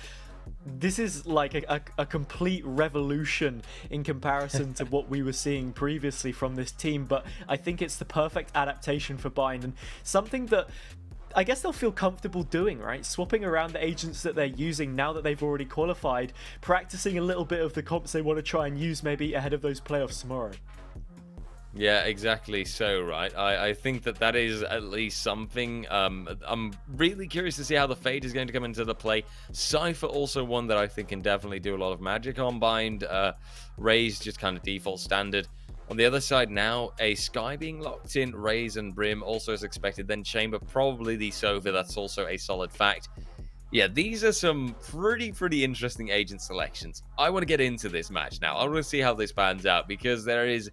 This is like a complete revolution in comparison to what we were seeing previously from this team, but I think it's the perfect adaptation for Bind, and something that I guess they'll feel comfortable doing, right? Swapping around the agents that they're using now that they've already qualified, practicing a little bit of the comps they want to try and use maybe ahead of those playoffs tomorrow. Yeah, exactly so, right? I think that is at least something. I'm really curious to see how the Fade is going to come into the play. Cypher also one that I think can definitely do a lot of magic on bind. Raze just kind of default standard. On the other side now, a Sky being locked in, Raze and Brim also as expected, then Chamber, probably the Sova, that's also a solid fact. Yeah, these are some pretty interesting agent selections. I want to get into this match now. I want to see how this pans out, because there is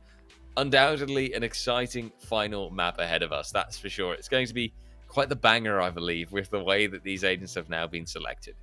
undoubtedly an exciting final map ahead of us, that's for sure. It's going to be quite the banger, I believe, with the way that these agents have now been selected.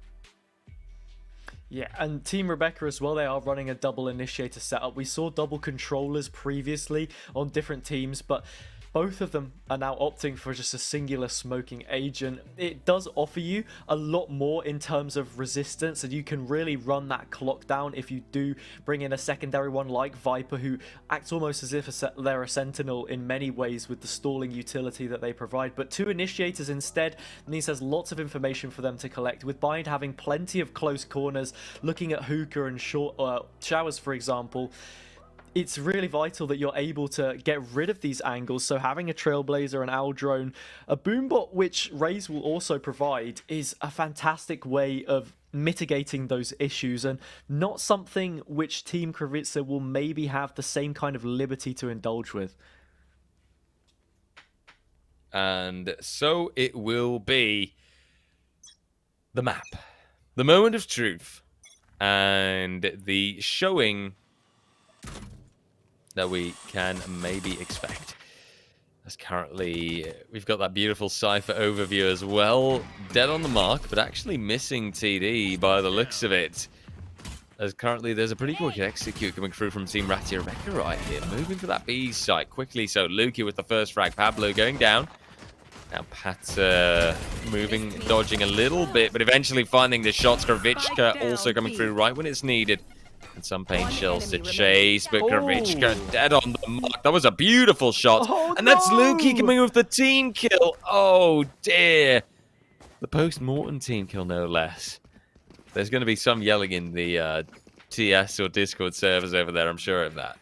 Yeah, and Team Rebecca as well, they are running a double initiator setup. We saw double controllers previously on different teams, but both of them are now opting for just a singular smoking agent. It does offer you a lot more in terms of resistance, and you can really run that clock down if you do bring in a secondary one like Viper, who acts almost as if they're a sentinel in many ways with the stalling utility that they provide. But two initiators instead means there's lots of information for them to collect, with Bind having plenty of close corners, looking at Hookah and Showers, for example. It's really vital that you're able to get rid of these angles, so having a Trailblazer, an Owl Drone, a Boombot, which Raze will also provide, is a fantastic way of mitigating those issues, and not something which Team Kravica will maybe have the same kind of liberty to indulge with. And so it will be the map, the moment of truth, and the showing that we can maybe expect. As currently, we've got that beautiful Cypher overview as well. Dead on the mark, but actually missing TD by the looks of it. As currently, there's a pretty quick execute coming through from Team Ratty Rebecca right here. Moving for that B site quickly. So Luki with the first frag. Pablo going down. Now Pat moving, dodging a little bit, but eventually finding the shots. Kravica also coming through right when it's needed. And some paint shells to chase, but Kravica dead on the mark. That was a beautiful shot. And that's Luki coming with the team kill. Oh dear. The post-mortem team kill, no less. There's going to be some yelling in the TS or Discord servers over there, I'm sure of that.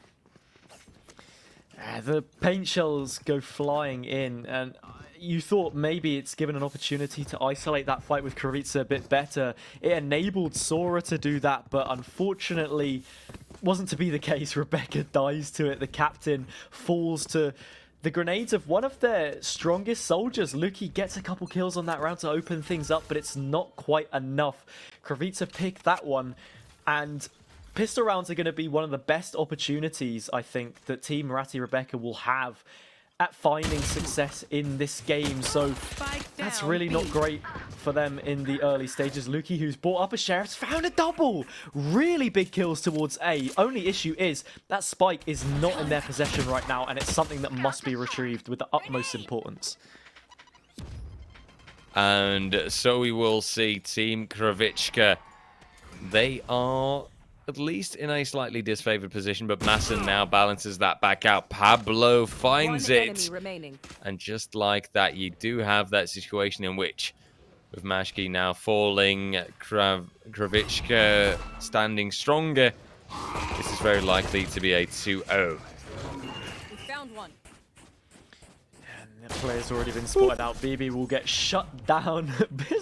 The paint shells go flying in, and you thought maybe it's given an opportunity to isolate that fight with Kravica a bit better. It enabled Sora to do that, but unfortunately wasn't to be the case. Rebecca dies to it. The captain falls to the grenades of one of their strongest soldiers. Luki gets a couple kills on that round to open things up, but it's not quite enough. Kravica picked that one, and pistol rounds are going to be one of the best opportunities, I think, that Team Ratty Rebecca will have at finding success in this game. So that's really not great for them in the early stages. Luki, who's brought up a share, has found a double. Really big kills towards A. Only issue is that spike is not in their possession right now, and it's something that must be retrieved with the utmost importance. And so we will see Team Kravica. They are at least in a slightly disfavored position, but Masson now balances that back out. Pablo finds it. And just like that, you do have that situation in which, with Mashki now falling, Kravica standing stronger, this is very likely to be a 2-0. We found one. And the player's already been spotted out. BB will get shut down.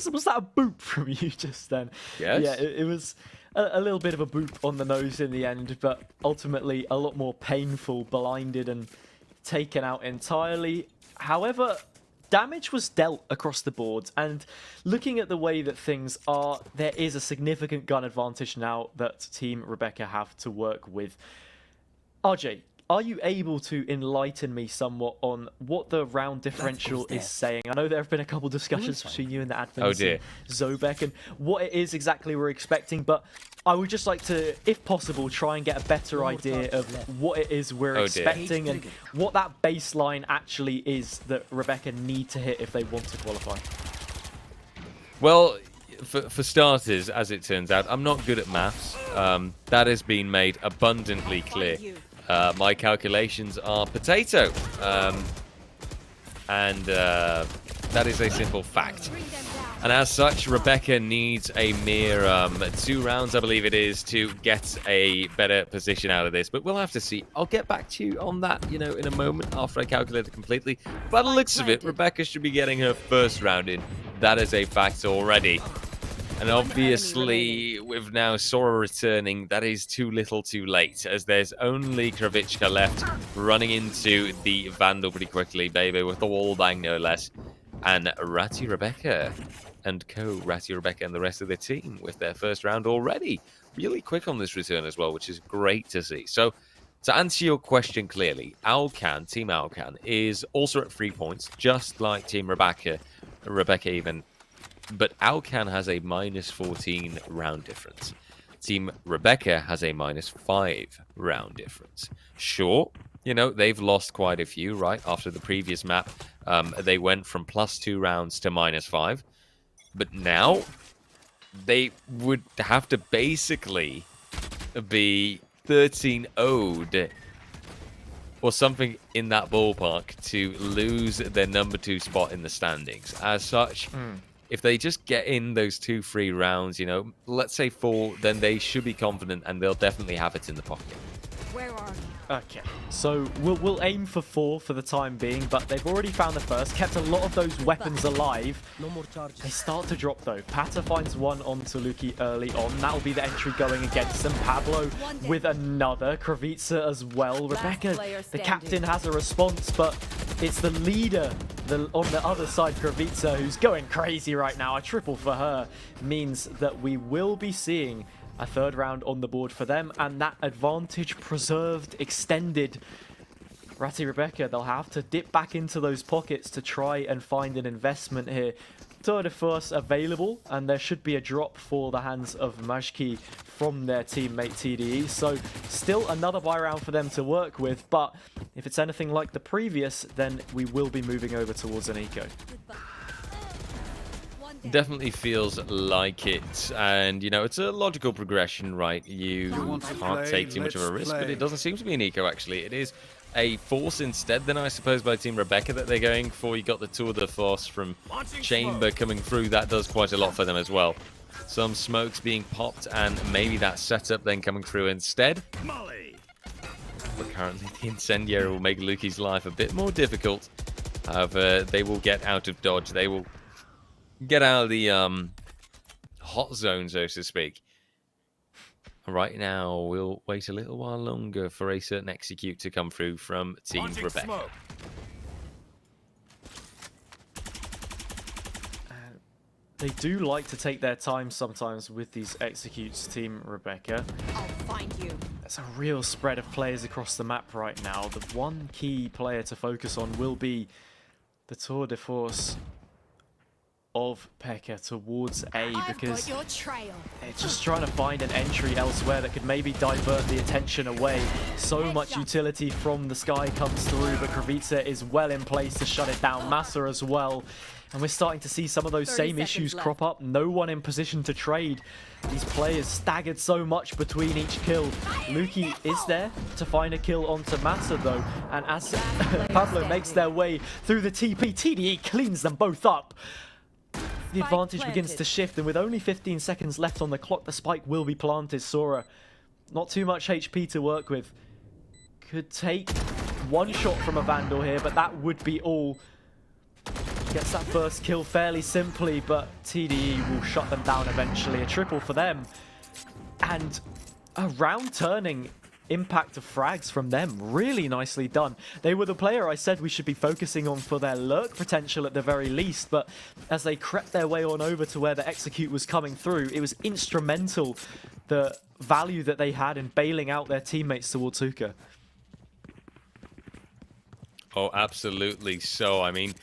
Was that a boop from you just then? Yes. Yeah, it was a little bit of a boop on the nose in the end, but ultimately a lot more painful, blinded and taken out entirely. However, damage was dealt across the board, and looking at the way that things are, there is a significant gun advantage now that Team Rebecca have to work with. RJ, are you able to enlighten me somewhat on what the round differential is saying? I know there have been a couple discussions between you and the admins and Zobek and what it is exactly we're expecting, but I would just like to, if possible, try and get a better idea of what it is we're expecting and what that baseline actually is that Rebecca need to hit if they want to qualify. Well, for starters, as it turns out, I'm not good at maths. That has been made abundantly clear. My calculations are potato. And that is a simple fact. And as such, Rebecca needs a mere 2 rounds, I believe it is, to get a better position out of this. But we'll have to see. I'll get back to you on that, you know, in a moment after I calculate it completely. By the looks of it, Rebecca should be getting her first round in. That is a fact already. And obviously, with now Sora returning, that is too little too late, as there's only Kravichka left running into the Vandal pretty quickly, baby, with the wall bang no less. And Ratty Rebecca and Ratty Rebecca and the rest of the team with their first round already. Really quick on this return as well, which is great to see. So, to answer your question clearly, Alcan, Team Alcan, is also at 3 points, just like Team Rebecca even. But Alcan has a -14 round difference. Team Rebecca has a -5 round difference. Sure, you know, they've lost quite a few, right? After the previous map, they went from +2 rounds to -5. But now, they would have to basically be 13-0'd or something in that ballpark to lose their number 2 spot in the standings. As such, if they just get in those 2 free rounds, you know, let's say 4, then they should be confident and they'll definitely have it in the pocket. Where are you? Okay, so we'll aim for 4 for the time being, but they've already found the first, kept a lot of those weapons alive. No more charges. They start to drop though. Pata finds one onto Luki early on. That'll be the entry going against them. Pablo with another. Kravica as well. Rebecca, the captain, has a response, but it's the leader on the other side, Kravica, who's going crazy right now. A triple for her means that we will be seeing a 3rd round on the board for them, and that advantage preserved, extended. Ratty Rebecca, they'll have to dip back into those pockets to try and find an investment here. Tour de Force available, and there should be a drop for the hands of Majki from their teammate TDE. So still another buy round for them to work with, but if it's anything like the previous, then we will be moving over towards an eco. Definitely feels like it, and you know, it's a logical progression, right? You can't take too much of a risk, but it doesn't seem to be an eco actually. It is a force instead, then I suppose, by Team Rebecca that they're going for. You got the Tour de Force from Chamber coming through. That does quite a lot for them as well. Some smokes being popped, and maybe that setup then coming through instead. But currently the Incendiary will make Luki's life a bit more difficult. However, they will get out of dodge. They will get out of the hot zone, so to speak. Right now, we'll wait a little while longer for a certain execute to come through from Team Rebecca. They do like to take their time sometimes with these executes, Team Rebecca. I'll find you. There's a real spread of players across the map right now. The one key player to focus on will be the Tour de Force of Pekka towards A, because your trail. they're just trying to find an entry elsewhere that could maybe divert the attention away. So much utility from the sky comes through, but Kravica is well in place to shut it down. Massa as well. And we're starting to see some of those same issues crop up. No one in position to trade. These players staggered so much between each kill. Luki is there to find a kill onto Massa though. And as Pablo makes their way through the TP, TDE cleans them both up. The advantage begins to shift, and with only 15 seconds left on the clock, the spike will be planted. Sora, not too much HP to work with. Could take one shot from a Vandal here, but that would be all. Gets that first kill fairly simply, but TDE will shut them down eventually. A triple for them. And a round turning impact of frags from them. Really nicely done. They were the player I said we should be focusing on for their lurk potential at the very least, but as they crept their way on over to where the execute was coming through, it was instrumental, the value that they had in bailing out their teammates towards Hookah. Oh, absolutely. So, I mean,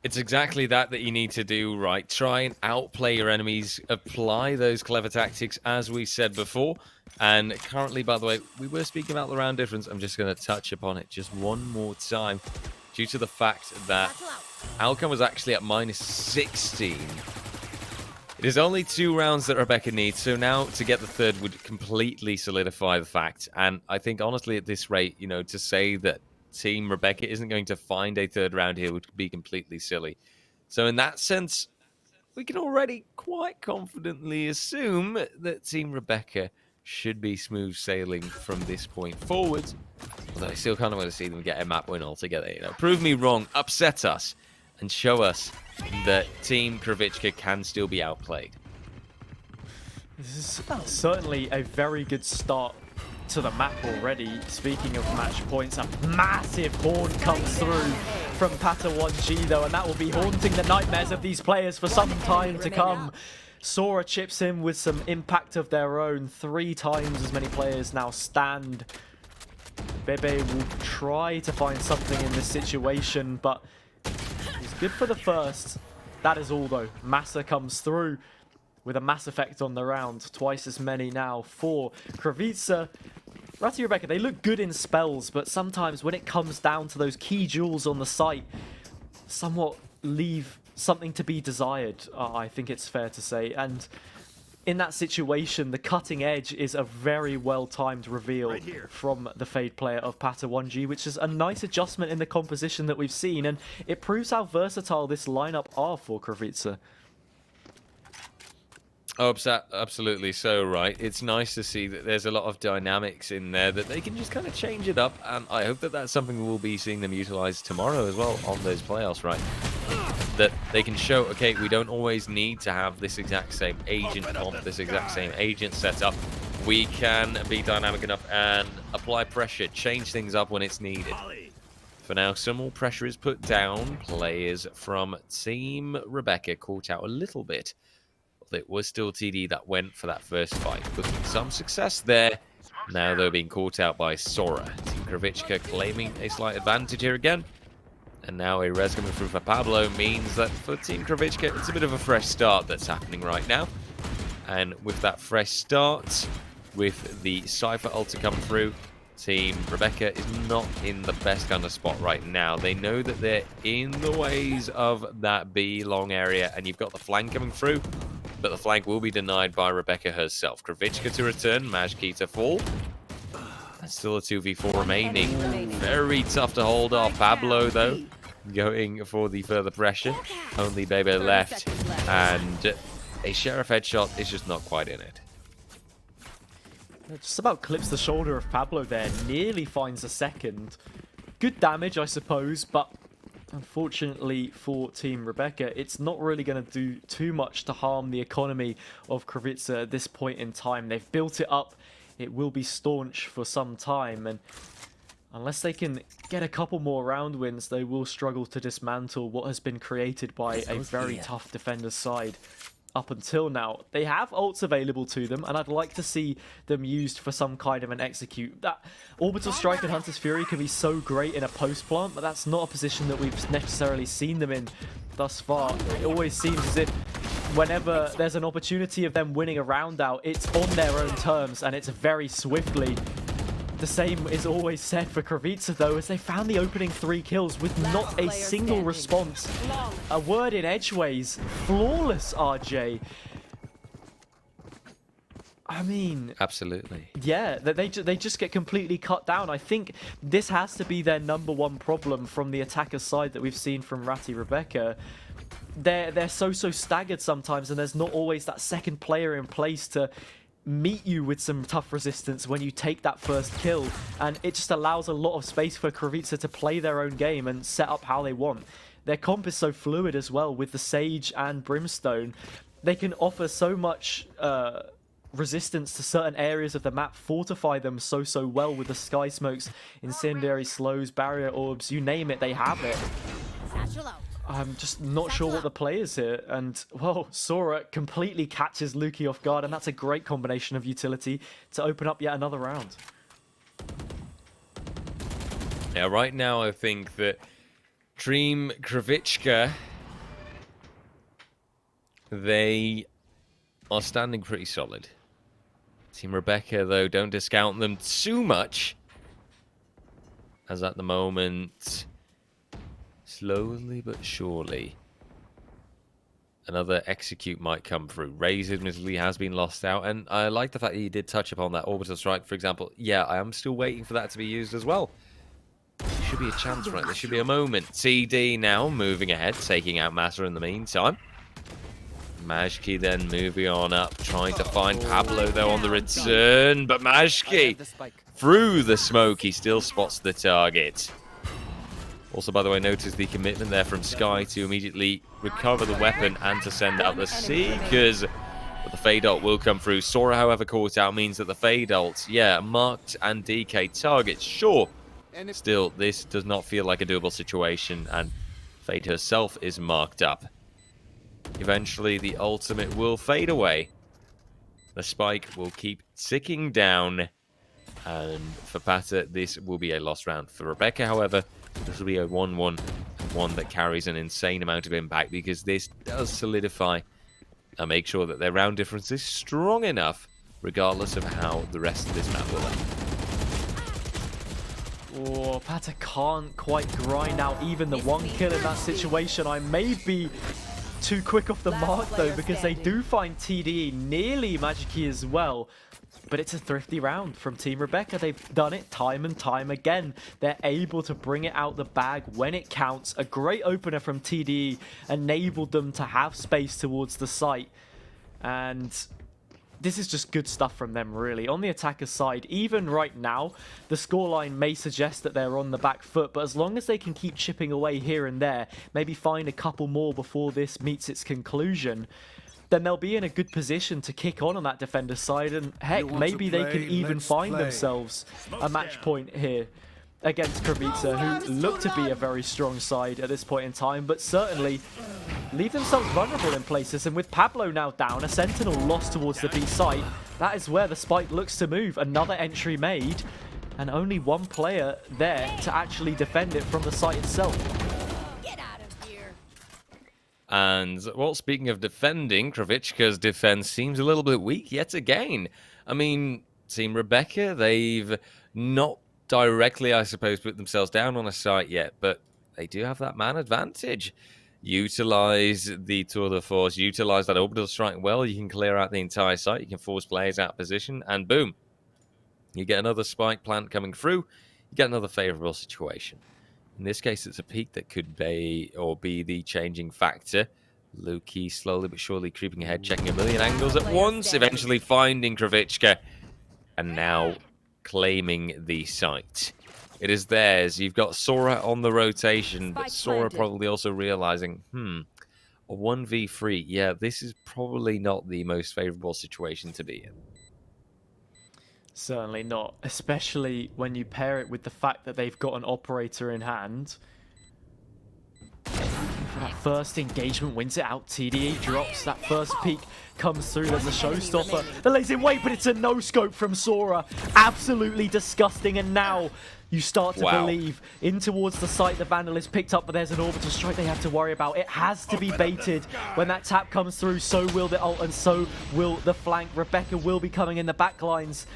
it's exactly that you need to do, right? Try and outplay your enemies, apply those clever tactics, as we said before. And currently, by the way, we were speaking about the round difference. I'm just going to touch upon it just one more time, due to the fact that outcome was actually at -16. It is only 2 rounds that Rebecca needs, so now to get the third would completely solidify the fact. And I think, honestly, at this rate, you know, to say that Team Rebecca isn't going to find a third round here would be completely silly. So in that sense, we can already quite confidently assume that Team Rebecca should be smooth sailing from this point forward. Although I still kind of want to see them get a map win altogether. You know, prove me wrong, upset us, and show us that Team Kravitska can still be outplayed. This is certainly a very good start to the map already. Speaking of match points, a massive horn comes through from Pata 1G though, and that will be haunting the nightmares of these players for some time to come. Sora chips in with some impact of their own. 3 times as many players now stand. Bebe will try to find something in this situation, but he's good for the first. That is all though. Massa comes through with a mass effect on the round. Twice as many now for Kravitsa. Ratty Rebecca, they look good in spells, but sometimes when it comes down to those key jewels on the site, somewhat leave something to be desired, I think it's fair to say. And in that situation, the cutting edge is a very well-timed reveal from the Fade player of Pata 1G, which is a nice adjustment in the composition that we've seen, and it proves how versatile this lineup are for Kravitsa. Oh, absolutely so, right. It's nice to see that there's a lot of dynamics in there that they can just kind of change it up, and I hope that that's something we'll be seeing them utilize tomorrow as well on those playoffs, right? That they can show, okay, we don't always need to have this exact same agent comp, this exact same agent setup. We can be dynamic enough and apply pressure, change things up when it's needed. For now, some more pressure is put down. Players from Team Rebecca caught out a little bit. It was still TD that went for that first fight, looking some success there. Now, though, being caught out by Sora. Team Kravitska claiming a slight advantage here again. And now a res coming through for Pablo means that for Team Kravitska, it's a bit of a fresh start that's happening right now. And with that fresh start, with the Cypher ult to come through, Team Rebecca is not in the best kind of spot right now. They know that they're in the ways of that B long area, and you've got the flank coming through. But the flank will be denied by Rebecca herself. Kravitska to return, Majki to fall. That's still a 2v4 remaining. Very tough to hold off. Pablo, though, going for the further pressure. Only Bebe left. And a Sheriff headshot is just not quite in it. Just about clips the shoulder of Pablo there. Nearly finds a second. Good damage, I suppose, but unfortunately for Team Rebecca, it's not really going to do too much to harm the economy of Kravitsa at this point in time. They've built it up. It will be staunch for some time, and unless they can get a couple more round wins, they will struggle to dismantle what has been created by a very tough defender's side up until now. They have ults available to them, and I'd like to see them used for some kind of an execute. That Orbital Strike and Hunter's Fury can be so great in a post plant, but that's not a position that we've necessarily seen them in thus far. It always seems as if whenever there's an opportunity of them winning a round out, it's on their own terms, and it's very swiftly. The same is always said for Kravitsa, though, as they found the opening 3 kills with not a single response. A word in edgeways. Flawless, RJ. I mean... Absolutely. Yeah, they just get completely cut down. I think this has to be their #1 problem from the attacker side that we've seen from Ratty Rebecca. They're so staggered sometimes, and there's not always that second player in place to meet you with some tough resistance when you take that first kill, and it just allows a lot of space for Kravitsa to play their own game and set up how they want. Their comp is so fluid as well with the Sage and Brimstone. They can offer so much resistance to certain areas of the map, fortify them so well with the sky smokes, incendiary slows, barrier orbs, you name it, they have it. Satchel out. I'm just not sure what the play is here, and well, Sora completely catches Luki off guard, and that's a great combination of utility to open up yet another round. Yeah, right now I think that Dream Kravitschka, they are standing pretty solid. Team Rebecca, though, don't discount them too much, as at the moment, slowly but surely, another execute might come through. Raze admittedly has been lost out, and I like the fact that he did touch upon that orbital strike, for example. Yeah, I am still waiting for that to be used as well. There should be a chance, right? There should be a moment. TD now moving ahead, taking out Massa in the meantime. Majki then moving on up, trying to find Pablo though on the return, but Majki through the smoke, he still spots the target. Also, by the way, notice the commitment there from Sky to immediately recover the weapon and to send out the Seekers. But the Fade ult will come through. Sora, however, caught out means that the Fade ult, yeah, marked and DK targets, sure. Still, this does not feel like a doable situation, and Fade herself is marked up. Eventually, the ultimate will fade away. The spike will keep ticking down. And for Pata, this will be a lost round. For Rebecca, however, this will be a 1-1. One that carries an insane amount of impact, because this does solidify and make sure that their round difference is strong enough, regardless of how the rest of this map will end. Oh, Pata can't quite grind out even the one kill in that situation. I may be too quick off the mark though, because they do find TDE nearly Magiki as well. But it's a thrifty round from Team Rebecca. They've done it time and time again. They're able to bring it out the bag when it counts. A great opener from TDE enabled them to have space towards the site. And this is just good stuff from them, really. On the attacker side, even right now, the scoreline may suggest that they're on the back foot, but as long as they can keep chipping away here and there, maybe find a couple more before this meets its conclusion, then they'll be in a good position to kick on that defender side, and heck, maybe they can even find themselves a match point here against Kravica, who look to be a very strong side at this point in time, but certainly leave themselves vulnerable in places. And with Pablo now down, a Sentinel lost towards the B site, that is where the spike looks to move. Another entry made, and only one player there to actually defend it from the site itself. Get out of here. And, well, speaking of defending, Kravitschka's defense seems a little bit weak yet again. I mean, Team Rebecca, they've not directly, I suppose, put themselves down on a site yet, but they do have that man advantage. Utilize the tour de force, utilize that orbital strike well, you can clear out the entire site, you can force players out of position, and boom, you get another spike plant coming through, you get another favorable situation. In this case, it's a peak that could be the changing factor. Luki slowly but surely creeping ahead, checking a million angles at once, eventually finding Kravitschka, and now claiming the site. It is theirs. You've got Sora on the rotation, but Sora probably also realizing, a 1v3. Yeah, this is probably not the most favorable situation to be in. Certainly not, especially when you pair it with the fact that they've got an operator in hand. For that first engagement, wins it out. TDE drops. That first peek comes through. There's a showstopper. The lays in wait, but it's a no-scope from Sora. Absolutely disgusting. And now you start to believe in towards the site the Vandal is picked up, but there's an orbital strike they have to worry about. It has to be baited. When that tap comes through, so will the ult and so will the flank. Rebecca will be coming in the back lines.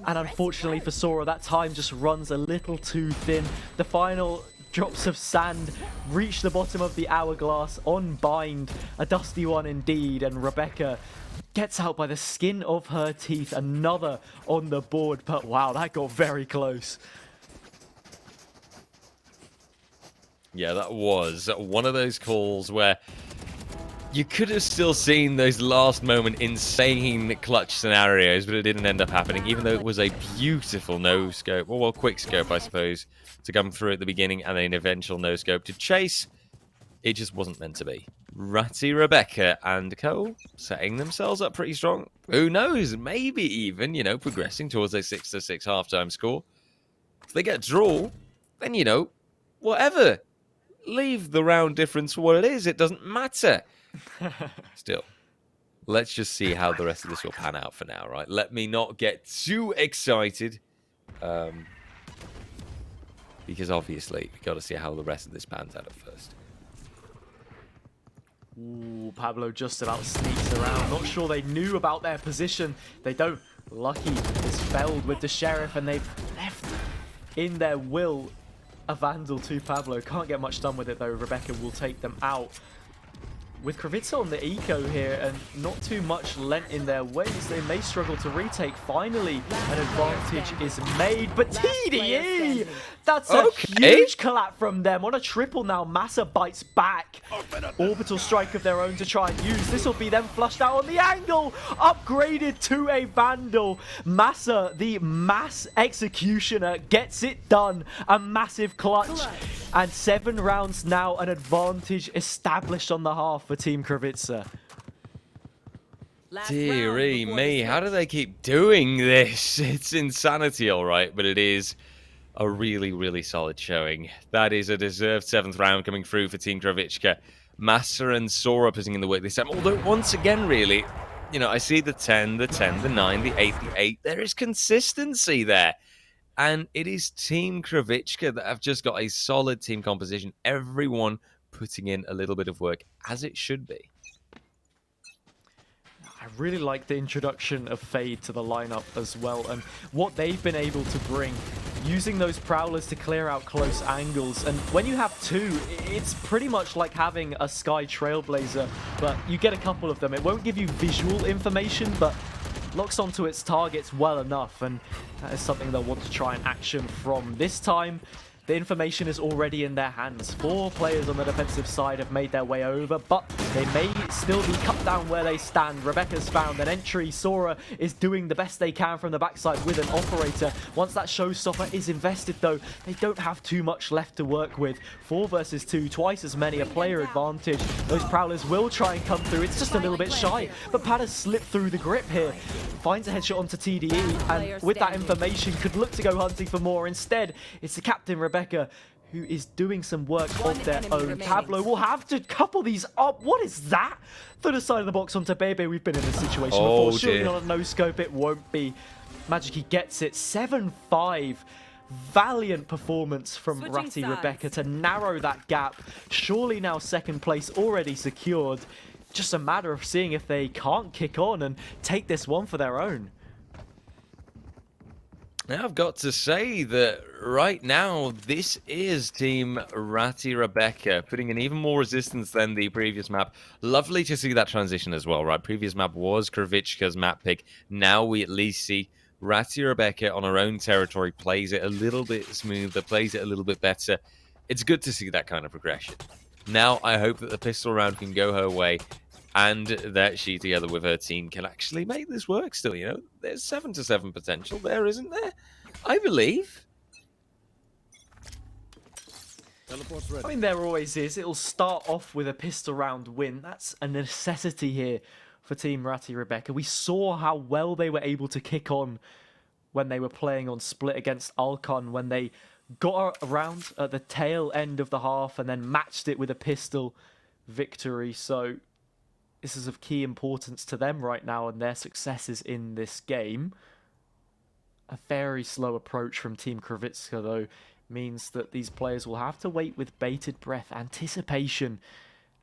And unfortunately for Sora, that time just runs a little too thin. The final drops of sand reach the bottom of the hourglass on bind. A dusty one indeed, and Rebecca gets out by the skin of her teeth. Another on the board, but wow, that got very close. Yeah, that was one of those calls where you could have still seen those last moment insane clutch scenarios, but it didn't end up happening, even though it was a beautiful no-scope, or well, quick scope, I suppose, to come through at the beginning, and then an eventual no-scope to chase. It just wasn't meant to be. Ratty, Rebecca, and Co. setting themselves up pretty strong. Who knows? Maybe even, progressing towards a 6-6 halftime score. If they get a draw, then, whatever. Leave the round difference for what it is. It doesn't matter. Still, let's just see how the rest of this will pan out for now, right? Let me not get too excited. Because obviously, we've got to see how the rest of this pans out at first. Ooh, Pablo just about sneaks around. Not sure they knew about their position. They don't. Lucky is felled with the Sheriff, and they've left in their will a Vandal to Pablo. Can't get much done with it, though. Rebecca will take them out. With Kravitsa on the eco here and not too much lent in their ways, they may struggle to retake. Finally, an advantage is made, but TDE! That's a huge collapse from them. On a triple now, Massa bites back. Orbital strike of their own to try and use. This will be them flushed out on the angle. Upgraded to a Vandal. Massa, the mass executioner, gets it done. A massive clutch. And 7 rounds now, an advantage established on the half for Team Kravitsa. Dearie me, how do they keep doing this? It's insanity, all right, but it is a really, really solid showing. That is a deserved 7th round coming through for Team Kravitsa. Massa and Sora putting in the work this time, although once again, really, I see the 10, the 10, the 9, the 8, the 8. There is consistency there. And it is Team Kravitsa that have just got a solid team composition. Everyone putting in a little bit of work, as it should be. I really like the introduction of Fade to the lineup as well, and what they've been able to bring, using those Prowlers to clear out close angles. And when you have 2, it's pretty much like having a Sky Trailblazer, but you get a couple of them. It won't give you visual information, but locks onto its targets well enough, and that is something they'll want to try and action from. This time, the information is already in their hands. 4 players on the defensive side have made their way over, but they may still be cut down where they stand. Rebecca's found an entry. Sora is doing the best they can from the backside with an operator. Once that showstopper is invested, though, they don't have too much left to work with. 4 versus 2, twice as many, a player advantage. Those Prowlers will try and come through. It's just a little bit shy, but Pad has slipped through the grip here. Finds a headshot onto TDE, and with that information, could look to go hunting for more. Instead, it's the captain, Rebecca, who is doing some work of their own. Pablo will have to couple these up. What is that? Through the side of the box onto Bebe. We've been in this situation before. Surely not a no-scope. It won't be. Magiki gets it. 7-5. Valiant performance from Ratty Rebecca to narrow that gap. Surely now 2nd place already secured. Just a matter of seeing if they can't kick on and take this one for their own. Now, I've got to say that right now, this is Team Ratty Rebecca, putting in even more resistance than the previous map. Lovely to see that transition as well, right? Previous map was Kravitska's map pick. Now we at least see Ratty Rebecca on her own territory, plays it a little bit smoother, plays it a little bit better. It's good to see that kind of progression. Now, I hope that the pistol round can go her way, and that she, together with her team, can actually make this work still, There's 7-7 potential there, isn't there? I believe. I mean, there always is. It'll start off with a pistol round win. That's a necessity here for Team Ratty Rebecca. We saw how well they were able to kick on when they were playing on Split against Alcon, when they got around at the tail end of the half and then matched it with a pistol victory. So this is of key importance to them right now and their successes in this game. A very slow approach from Team Kravitsa, though, means that these players will have to wait with bated breath, anticipation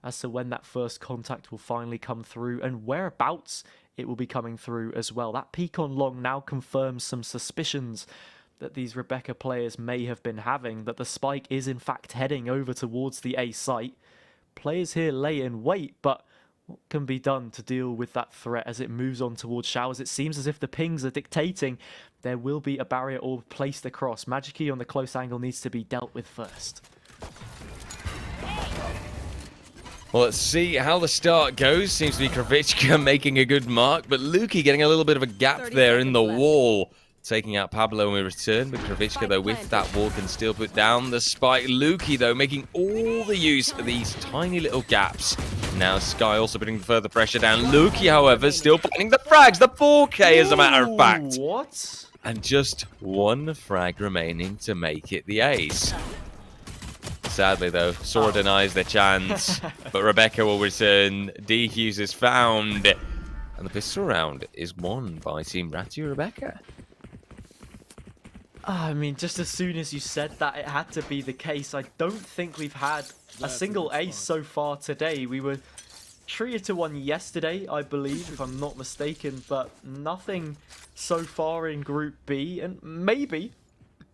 as to when that first contact will finally come through and whereabouts it will be coming through as well. That peek on long now confirms some suspicions that these Rebecca players may have been having, that the spike is in fact heading over towards the A site. Players here lay in wait, but what can be done to deal with that threat as it moves on towards showers? It seems as if the pings are dictating there will be a barrier orb placed across. Magiki on the close angle needs to be dealt with first. Well, let's see how the start goes. Seems to be Kravitska making a good mark, but Luki getting a little bit of a gap there in the wall. Taking out Pablo in return, but Kravitska, though, with that wall can still put down the spike. Luki, though, making all the use of these tiny little gaps Now Sky also putting further pressure down. Luki, however, still finding the frags. The 4K, as a matter of fact. What? And just one frag remaining to make it the ace. Sadly, though, Sora denies their chance, but Rebecca will return. DQs is found, and the pistol round is won by Team Ratu Rebecca. I mean, just as soon as you said that, it had to be the case. I don't think we've had a single ace so far today. We were treated to one yesterday, I believe, if I'm not mistaken, but nothing so far in Group B, and maybe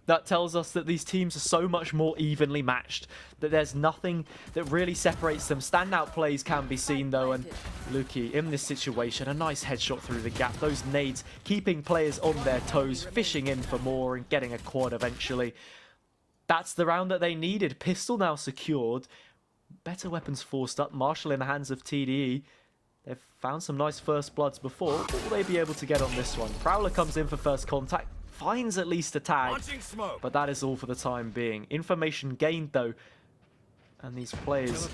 that tells us that these teams are so much more evenly matched, that there's nothing that really separates them. Standout plays can be seen, though, and Luki, in this situation, a nice headshot through the gap. Those nades keeping players on their toes, fishing in for more and getting a quad eventually. That's the round that they needed. Pistol now secured. Better weapons forced up. Marshall in the hands of TDE. They've found some nice first bloods before. What will they be able to get on this one? Prowler comes in for first contact. Finds at least a tag, but that is all for the time being. Information gained, though, and these players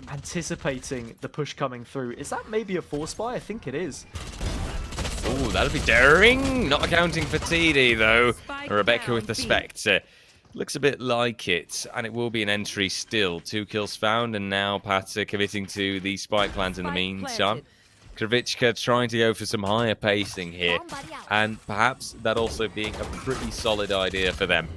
anticipating the push coming through. Is that maybe a force buy? I think it is. Oh, that'll be daring. Not accounting for TD, though. Rebecca with the Spectre. Looks a bit like it, and it will be an entry still. 2 kills found, and now Pata committing to the spike plant in the meantime. Kravitska trying to go for some higher pacing here, and perhaps that also being a pretty solid idea for them.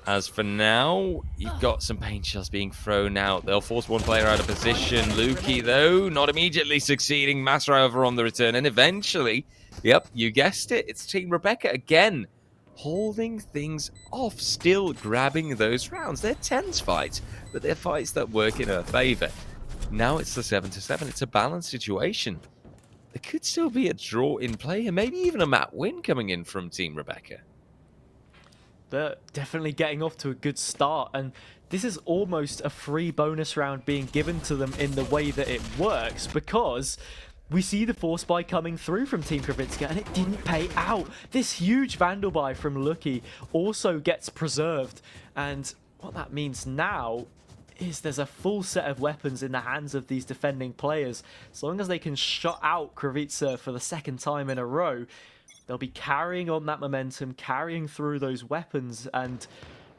As for now, you've got some paint shells being thrown out. They'll force one player out of position. Luki, though, not immediately succeeding. Masra over on the return, and eventually, yep, you guessed it, it's Team Rebecca again, holding things off, still grabbing those rounds. They're tense fights, but they're fights that work in her favor. Now it's the 7-7. It's a balanced situation. There could still be a draw in play, and maybe even a map win coming in from Team Rebecca. They're definitely getting off to a good start, and this is almost a free bonus round being given to them in the way that it works, because we see the force buy coming through from Team Kravitska, and it didn't pay out. This huge Vandal buy from Luki also gets preserved, and what that means now is there's a full set of weapons in the hands of these defending players. As long as they can shut out Kravitsa for the second time in a row, they'll be carrying on that momentum, carrying through those weapons, and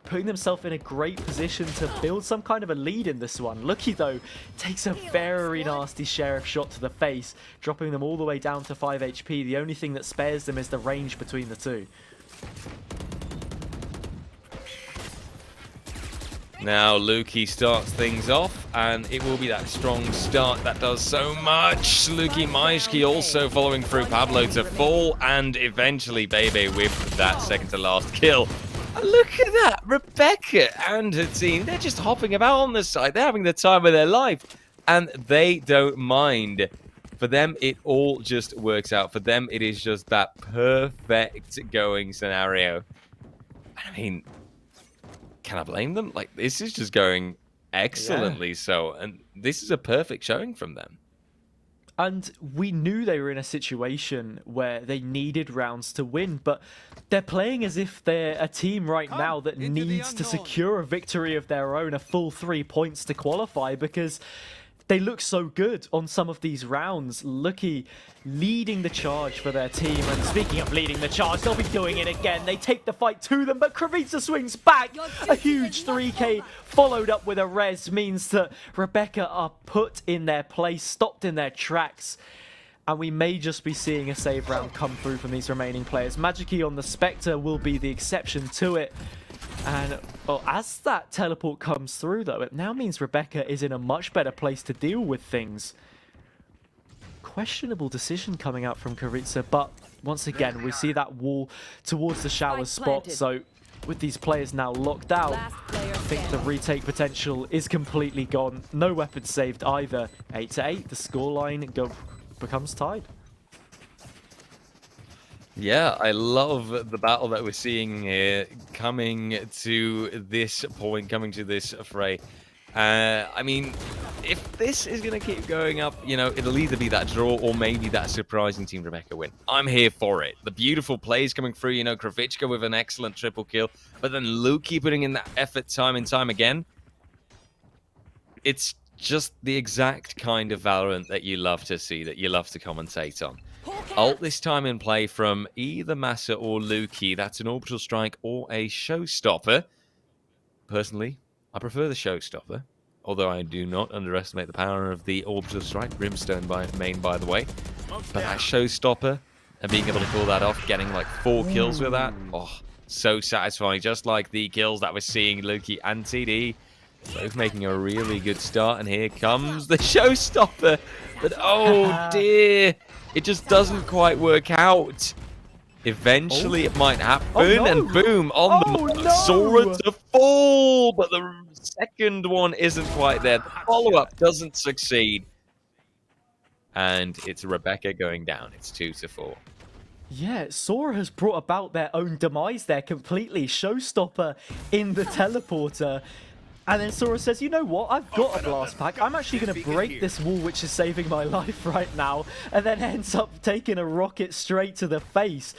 putting themselves in a great position to build some kind of a lead in this one. Luki, though, takes a very nasty Sheriff shot to the face, dropping them all the way down to 5 HP. The only thing that spares them is the range between the two. Now Luki starts things off, and it will be that strong start that does so much. Luki Majki also following through Pablo to fall, and eventually Bebe with that second to last kill. And look at that, Rebecca and her team, they're just hopping about on the side. They're having the time of their life, and they don't mind. For them, it all just works out. For them, it is just that perfect going scenario. I mean, can I blame them? Like, this is just going excellently so, and this is a perfect showing from them. And we knew they were in a situation where they needed rounds to win, but they're playing as if they're a team right now that needs to secure a victory of their own, a full 3 points to qualify, because they look so good on some of these rounds. Luki leading the charge for their team, and speaking of leading the charge, they'll be doing it again. They take the fight to them, but Kravitsa swings back. A huge 3K followed up with a res means that Rebecca are put in their place, stopped in their tracks, and we may just be seeing a save round come through from these remaining players. Magiki on the Spectre will be the exception to it. And well, as that teleport comes through, though, it now means Rebecca is in a much better place to deal with things. Questionable decision coming out from Kravitsa, but once again, we see that wall towards the shower spot. So with these players now locked out, I think the retake potential is completely gone. No weapons saved either. 8-8, the scoreline becomes tied. Yeah, I love the battle that we're seeing here, coming to this point, coming to this fray. I mean, if this is going to keep going up, you know, it'll either be that draw or maybe that surprising Team Rebecca win. I'm here for it. The beautiful plays coming through, you know, Kravitska with an excellent triple kill, but then Luki putting in that effort time and time again. It's just the exact kind of Valorant that you love to see, that you love to commentate on. Ult this time in play from either Massa or Lukey. That's an orbital strike or a showstopper. Personally, I prefer the showstopper, although I do not underestimate the power of the orbital strike. Brimstone main, by the way. But that showstopper and being able to pull that off, getting like 4 kills with that, oh, so satisfying. Just like the kills that we're seeing Lukey and TD. Both making a really good start, and here comes the showstopper. But oh dear, it just doesn't quite work out. Eventually it might happen, and boom, on the mark, Sora to fall, but the second one isn't quite there. The follow-up doesn't succeed, and it's Rebecca going down. It's 2-4. Yeah, Sora has brought about their own demise there completely. Showstopper in the teleporter. And then Sora says, you know what, I've got a blast pack. I'm actually going to break this wall, which is saving my life right now. And then ends up taking a rocket straight to the face.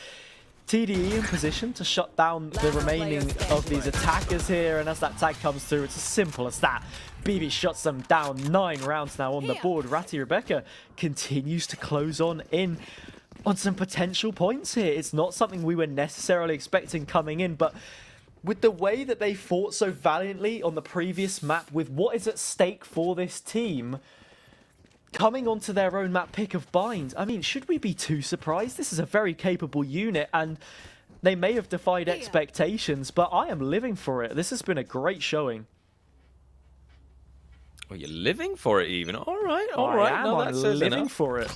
TDE in position to shut down the remaining of these attackers here. And as that tag comes through, it's as simple as that. BB shuts them down. 9 rounds now on the board. Ratty Rebecca continues to close on in on some potential points here. It's not something we were necessarily expecting coming in, but with the way that they fought so valiantly on the previous map, with what is at stake for this team, coming onto their own map pick of Bind, I mean, should we be too surprised? This is a very capable unit, and they may have defied expectations, but I am living for it. This has been a great showing. Well, you're living for it even. All right, all right. No, that says living enough. for it.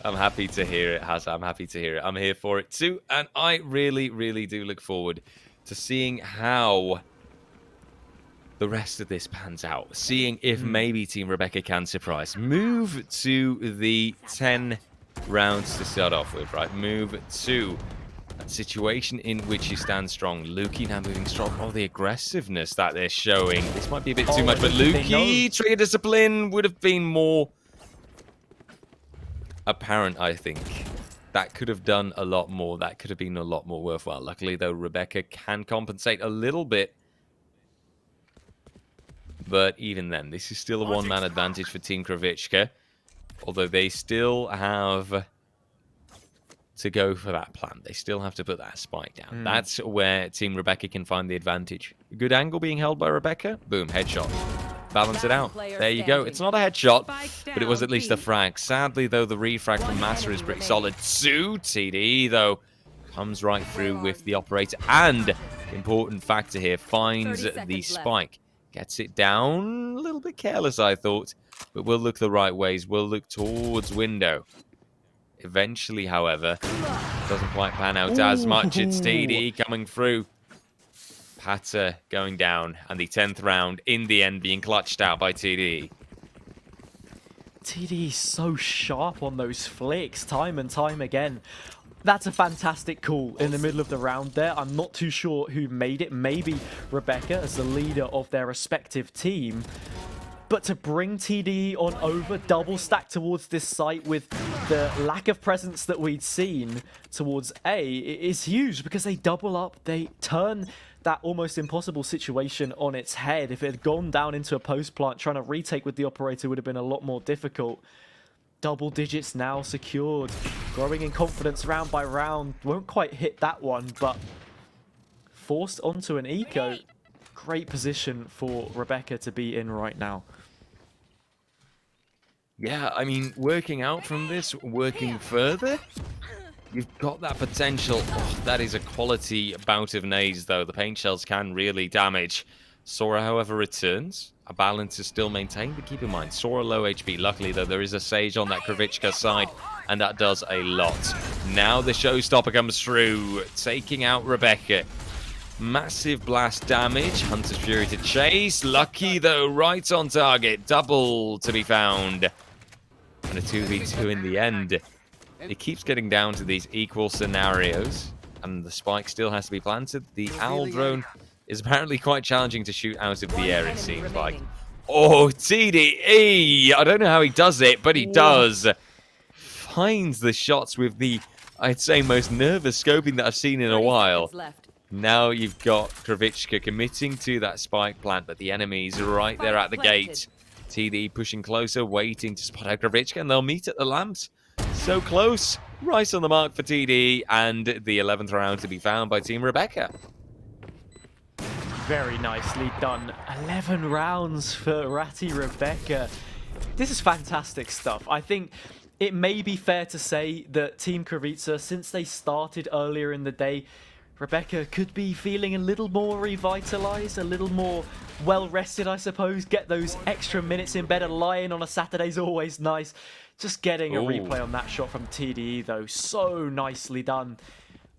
I'm happy to hear it, Haz. I'm happy to hear it. I'm here for it too. And I really, really do look forward to seeing how the rest of this pans out. Seeing if maybe Team Rebecca can surprise. Move to the 10 rounds to start off with, right? Move to a situation in which you stand strong. Lukey now moving strong. Oh, the aggressiveness that they're showing. This might be a bit too much, but Lukey, trigger discipline would have been more apparent, I think. That could have done a lot more. That could have been a lot more worthwhile. Luckily, though, Rebecca can compensate a little bit. But even then, this is still a one-man advantage for Team Kravitschka. Although they still have to go for that plan. They still have to put that spike down. That's where Team Rebecca can find the advantage. Good angle being held by Rebecca. Boom, headshot. Balance it out. There you go. It's not a headshot, but it was at least a frag. Sadly, though, the refrag from Massa is pretty solid too. TD, though, comes right through with the operator. And, important factor here, finds the spike. Gets it down. A little bit careless, I thought. But we'll look the right ways. We'll look towards window. Eventually, however, doesn't quite pan out as much. It's TD coming through. Pata going down, and the 10th round in the end being clutched out by TD. TD is so sharp on those flicks time and time again. That's a fantastic call in the middle of the round there. I'm not too sure who made it. Maybe Rebecca as the leader of their respective team. But to bring TD on over, double stack towards this site with the lack of presence that we'd seen towards A is huge, because they double up, they turn that almost impossible situation on its head. If it had gone down into a post plant, trying to retake with the operator would have been a lot more difficult. Double digits now secured. Growing in confidence round by round. Won't quite hit that one, but forced onto an eco. Great position for Rebecca to be in right now. Yeah, I mean, working out from this, working further, you've got that potential. Oh, that is a quality bout of nades, though. The paint shells can really damage. Sora, however, returns. A balance is still maintained, but keep in mind, Sora low HP. Luckily, though, there is a Sage on that Kravitschka side, and that does a lot. Now the showstopper comes through, taking out Rebecca. Massive blast damage. Hunter's Fury to chase. Lucky, though, right on target. Double to be found. And a 2v2 in the end. It keeps getting down to these equal scenarios, and the spike still has to be planted. The owl drone is apparently quite challenging to shoot out of the air, it seems like. Oh, TDE! I don't know how he does it, but he does. Finds the shots with the, I'd say, most nervous scoping that I've seen in a while. Now you've got Kravitschka committing to that spike plant, but the enemy's right there at the gate. TD pushing closer, waiting to spot out Kravitschka, and they'll meet at the lamps. So close, right on the mark for TD, and the 11th round to be found by Team Rebecca. Very nicely done. 11 rounds for Ratty Rebecca. This is fantastic stuff. I think it may be fair to say that Team Kravitsa, since they started earlier in the day, Rebecca could be feeling a little more revitalized, a little more well-rested, I suppose. Get those extra minutes in bed. A lie-in on a Saturday is always nice. Just getting a replay on that shot from TDE, though, so nicely done.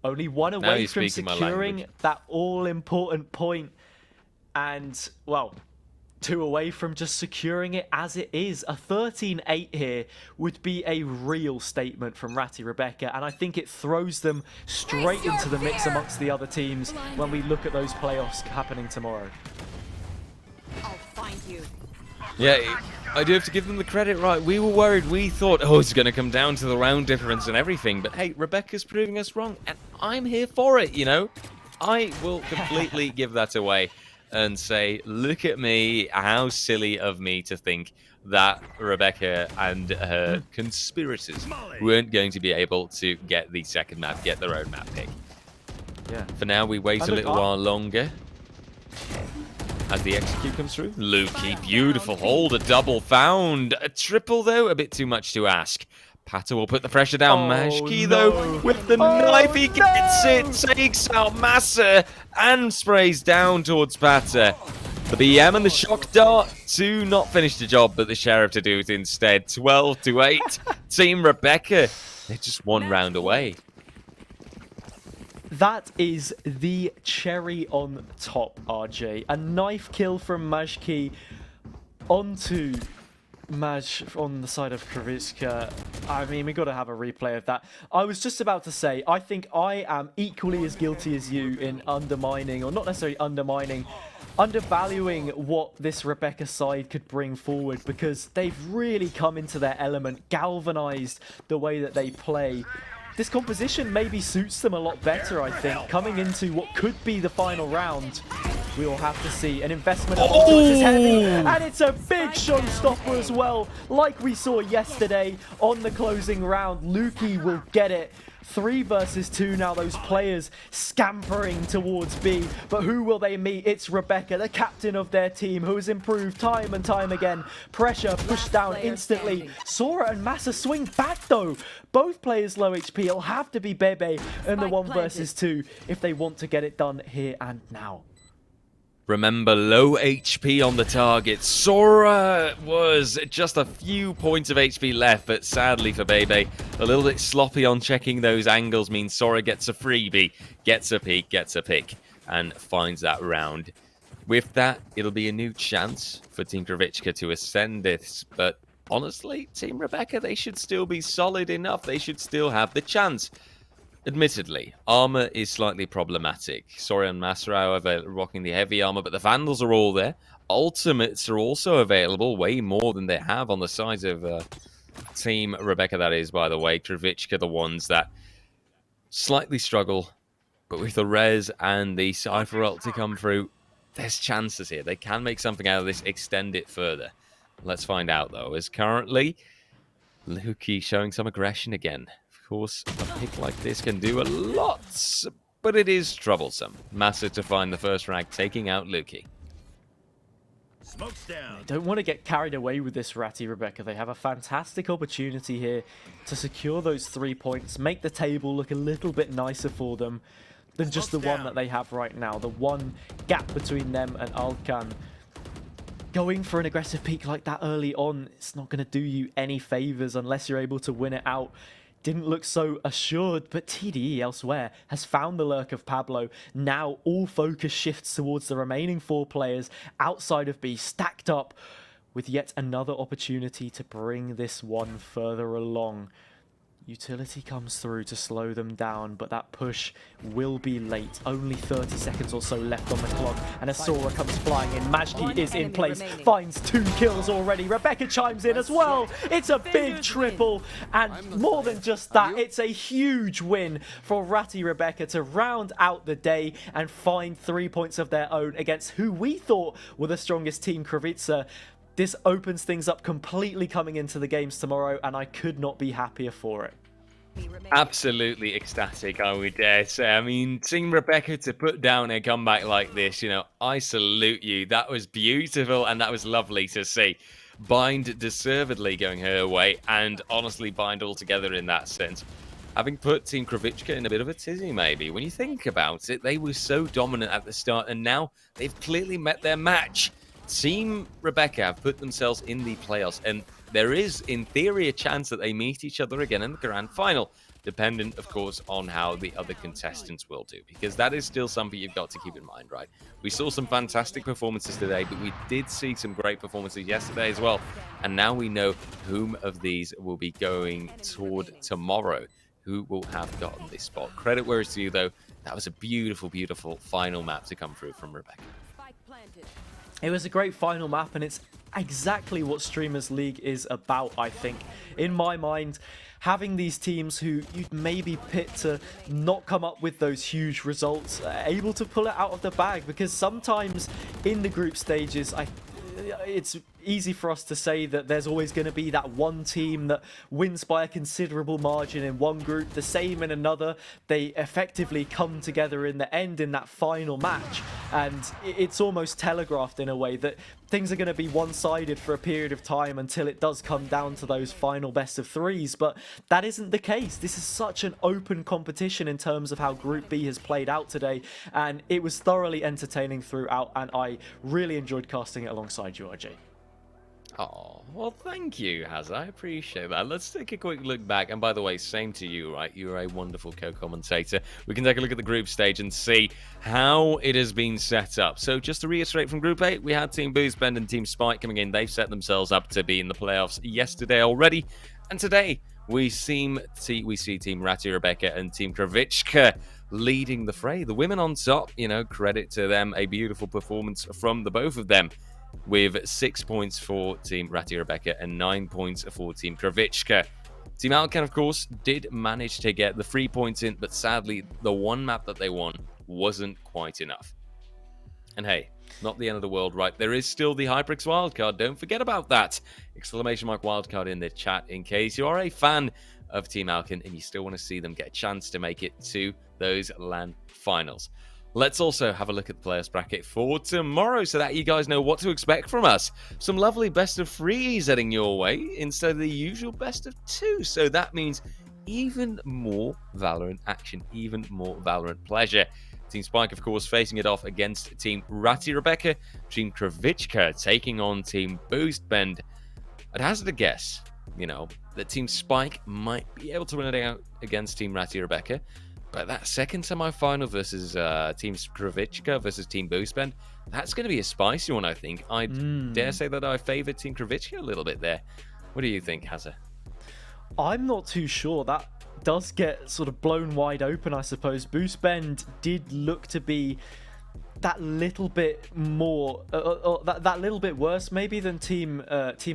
Only one away from securing that all-important point. And, well, 2 away from just securing it as it is. A 13-8 here would be a real statement from Ratty Rebecca, and I think it throws them straight into the mix amongst the other teams when we look at those playoffs happening tomorrow. I'll find you. Yeah, I do have to give them the credit, right? We were worried. We thought, oh, it's going to come down to the round difference and everything. But hey, Rebecca's proving us wrong, and I'm here for it, you know? I will completely give that away and say, look at me, how silly of me to think that Rebecca and her conspirators weren't going to be able to get the second map, get their own map pick. Yeah. For now, we wait a little while longer as the execute comes through. Lukey, beautiful hold, a double found. A triple, though, a bit too much to ask. Pata will put the pressure down. Mashki, though, with the knife, he gets it, takes out Massa, and sprays down towards Pata. The BM and the shock dart to not finish the job, but the Sheriff to do it instead. 12-8. Team Rebecca, they're just one round away. That is the cherry on top, RJ. A knife kill from Majki onto Maj on the side of Kravitschka. I mean, we got to have a replay of that. I was just about to say, I think I am equally as guilty as you in undermining, or not necessarily undermining, undervaluing what this Rebecca side could bring forward, because they've really come into their element, galvanized the way that they play. This composition maybe suits them a lot better, I think. Coming into what could be the final round, we will have to see. An investment of is heavy, and it's a big showstopper as well. Like we saw yesterday on the closing round, Lukey will get it. 3 versus 2 now, those players scampering towards B. But who will they meet? It's Rebecca, the captain of their team, who has improved time and time again. Pressure pushed down instantly. Sora and Massa swing back though. Both players low HP. It'll have to be Bebe in the 1 versus 2 if they want to get it done here and now. Remember, low HP on the target. Sora was just a few points of HP left, but sadly for Bebe, a little bit sloppy on checking those angles means Sora gets a freebie, gets a peek, gets a pick, and finds that round. With that, it'll be a new chance for Team Kravitschka to ascend this, but honestly, Team Rebecca, they should still be solid enough. They should still have the chance. Admittedly, armor is slightly problematic. Sora and Massa, however, rocking the heavy armor, but the Vandals are all there. Ultimates are also available, way more than they have on the sides of Team Rebecca, that is, by the way. Kravitschka, the ones that slightly struggle, but with the res and the Cypher ult to come through, there's chances here. They can make something out of this, extend it further. Let's find out, though, as currently, Lukey showing some aggression again. Of course, a pick like this can do a lot, but it is troublesome. Massa to find the first rag, taking out Lukey. Smoke's down. They don't want to get carried away with this, Ratty Rebecca. They have a fantastic opportunity here to secure those 3 points, make the table look a little bit nicer for them than just the one that they have right now. The one gap between them and Alkan. Going for an aggressive peak like that early on, it's not going to do you any favors unless you're able to win it out. Didn't look so assured, but TDE elsewhere has found the lurk of Pablo. Now all focus shifts towards the remaining 4 players outside of B, stacked up with yet another opportunity to bring this one further along. Utility comes through to slow them down, but that push will be late. Only 30 seconds or so left on the clock, and Asura comes flying in. Majki is in place, finds 2 kills already. Rebecca chimes in as well. It's a big triple, and more than just that, it's a huge win for Ratty Rebecca to round out the day and find 3 points of their own against who we thought were the strongest team, Kravica. This opens things up completely coming into the games tomorrow, and I could not be happier for it. Absolutely ecstatic, I would dare say. I mean, seeing Rebecca to put down a comeback like this, you know, I salute you. That was beautiful, and that was lovely to see. Bind deservedly going her way, and honestly, Bind altogether in that sense. Having put Team Kravica in a bit of a tizzy, maybe. When you think about it, they were so dominant at the start, and now they've clearly met their match. Team Rebecca have put themselves in the playoffs, and there is, in theory, a chance that they meet each other again in the grand final, dependent, of course, on how the other contestants will do, because that is still something you've got to keep in mind, right? We saw some fantastic performances today, but we did see some great performances yesterday as well, and now we know whom of these will be going toward tomorrow, who will have gotten this spot. Credit where it's due, though. That was a beautiful, beautiful final map to come through from Rebecca. It was a great final map, and it's exactly what Streamers League is about, I think. In my mind, having these teams who you'd maybe pit to not come up with those huge results, able to pull it out of the bag, because sometimes in the group stages, it's easy for us to say that there's always going to be that one team that wins by a considerable margin in one group, the same in another. They effectively come together in the end in that final match, and it's almost telegraphed in a way that things are going to be one-sided for a period of time until it does come down to those final best of threes, but that isn't the case. This is such an open competition in terms of how Group B has played out today, and it was thoroughly entertaining throughout, and I really enjoyed casting it alongside you, RJ. Oh, well, thank you, Haz. I appreciate that. Let's take a quick look back. And by the way, same to you, right? You're a wonderful co-commentator. We can take a look at the group stage and see how it has been set up. So just to reiterate from Group A, we had Team Boostbend and Team Spike coming in. They've set themselves up to be in the playoffs yesterday already. And today, we see Team Ratty Rebecca and Team Kravica leading the fray. The women on top, you know, credit to them. A beautiful performance from the both of them, with 6 points for Team Ratty Rebecca and 9 points for Team Kravica. Team Alcan, of course, did manage to get the 3 points in, but sadly, the one map that they won wasn't quite enough. And hey, not the end of the world, right? There is still the HyperX wildcard. Don't forget about that! Exclamation mark wildcard in the chat in case you are a fan of Team Alcan and you still want to see them get a chance to make it to those LAN finals. Let's also have a look at the players bracket for tomorrow so that you guys know what to expect from us. Some lovely best of threes heading your way instead of the usual best of two. So that means even more Valorant action, even more Valorant pleasure. Team Spike, of course, facing it off against Team Ratty Rebecca. Team Kravica taking on Team Boostbend. I'd hazard a guess, you know, that Team Spike might be able to win it out against Team Ratty Rebecca. But that second semi-final versus Team Kravica versus Team Boostbend, that's going to be a spicy one, I think. I dare say that I favour Team Kravica a little bit there. What do you think, Hazza? I'm not too sure. That does get sort of blown wide open, I suppose. Boostbend did look to be that little bit more, that little bit worse maybe than Team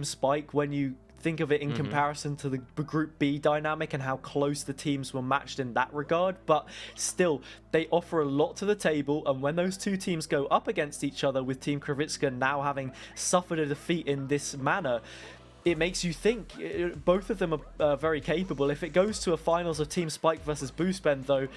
Spike when you think of it in comparison to the Group B dynamic and how close the teams were matched in that regard, but still, they offer a lot to the table, and when those two teams go up against each other, with Team Kravica now having suffered a defeat in this manner, it makes you think both of them are very capable. If it goes to a finals of Team Spike versus Boostbend, though,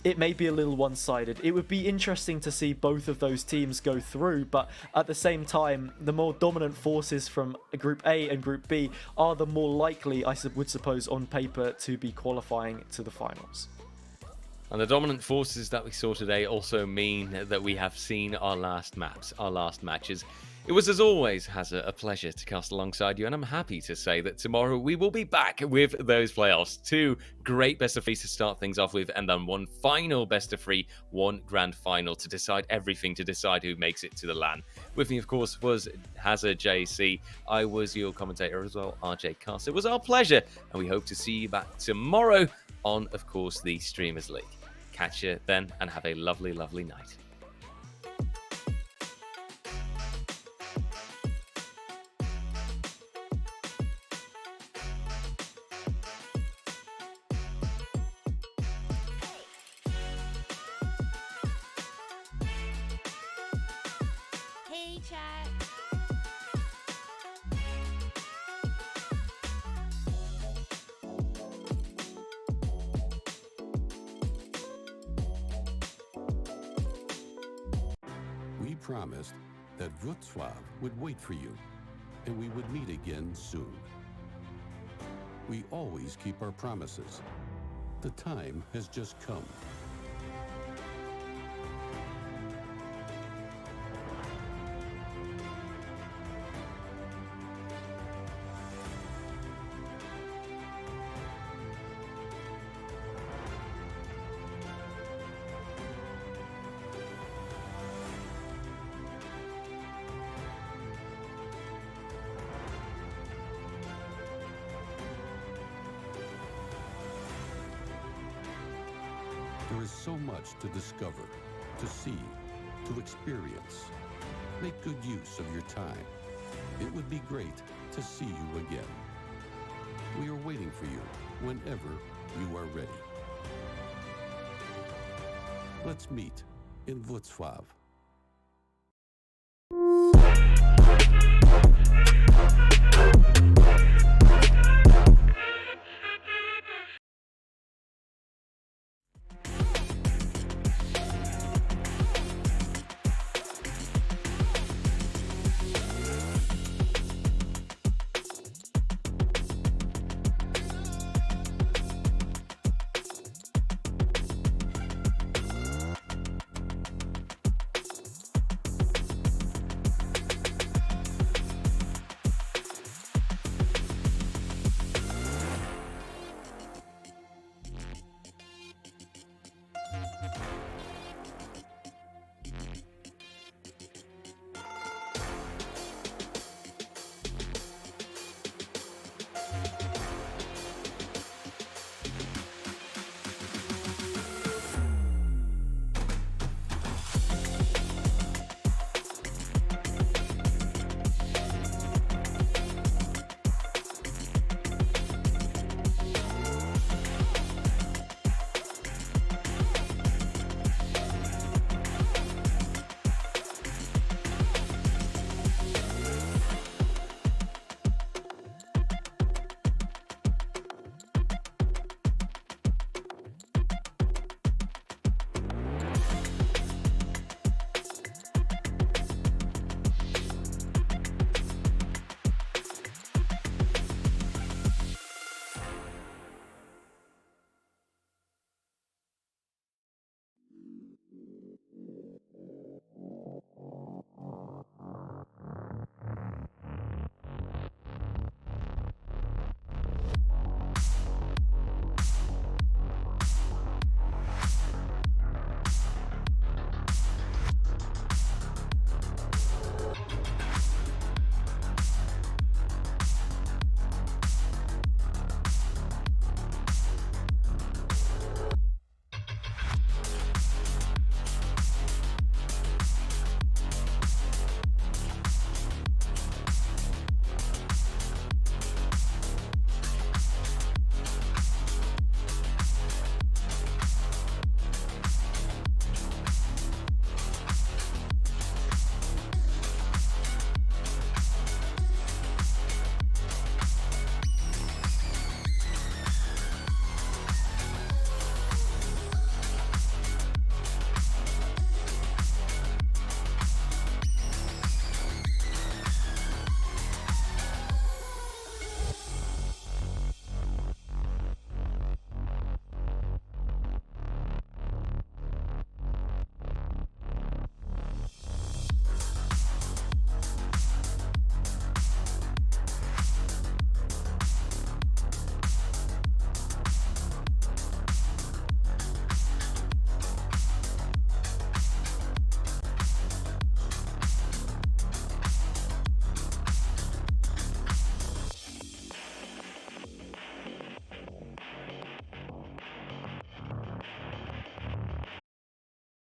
it may be a little one-sided. It would be interesting to see both of those teams go through, but at the same time, the more dominant forces from Group A and Group B are the more likely, I would suppose, on paper, to be qualifying to the finals. And the dominant forces that we saw today also mean that we have seen our last maps, our last matches. It was, as always, Hazza, a pleasure to cast alongside you, and I'm happy to say that tomorrow we will be back with those playoffs. 2 great best of 3s to start things off with, and then 1 final best of 3, 1 grand final to decide everything, to decide who makes it to the LAN. With me, of course, was Hazza JC. I was your commentator as well, RJ Cast. It was our pleasure, and we hope to see you back tomorrow on, of course, the Streamers League. Catch you then, and have a lovely, lovely night. Hey, chat. We promised that Wrocław would wait for you, and we would meet again soon. We always keep our promises. The time has just come. There is so much to discover, to see, to experience. Make good use of your time. It would be great to see you again. We are waiting for you whenever you are ready. Let's meet in Wrocław.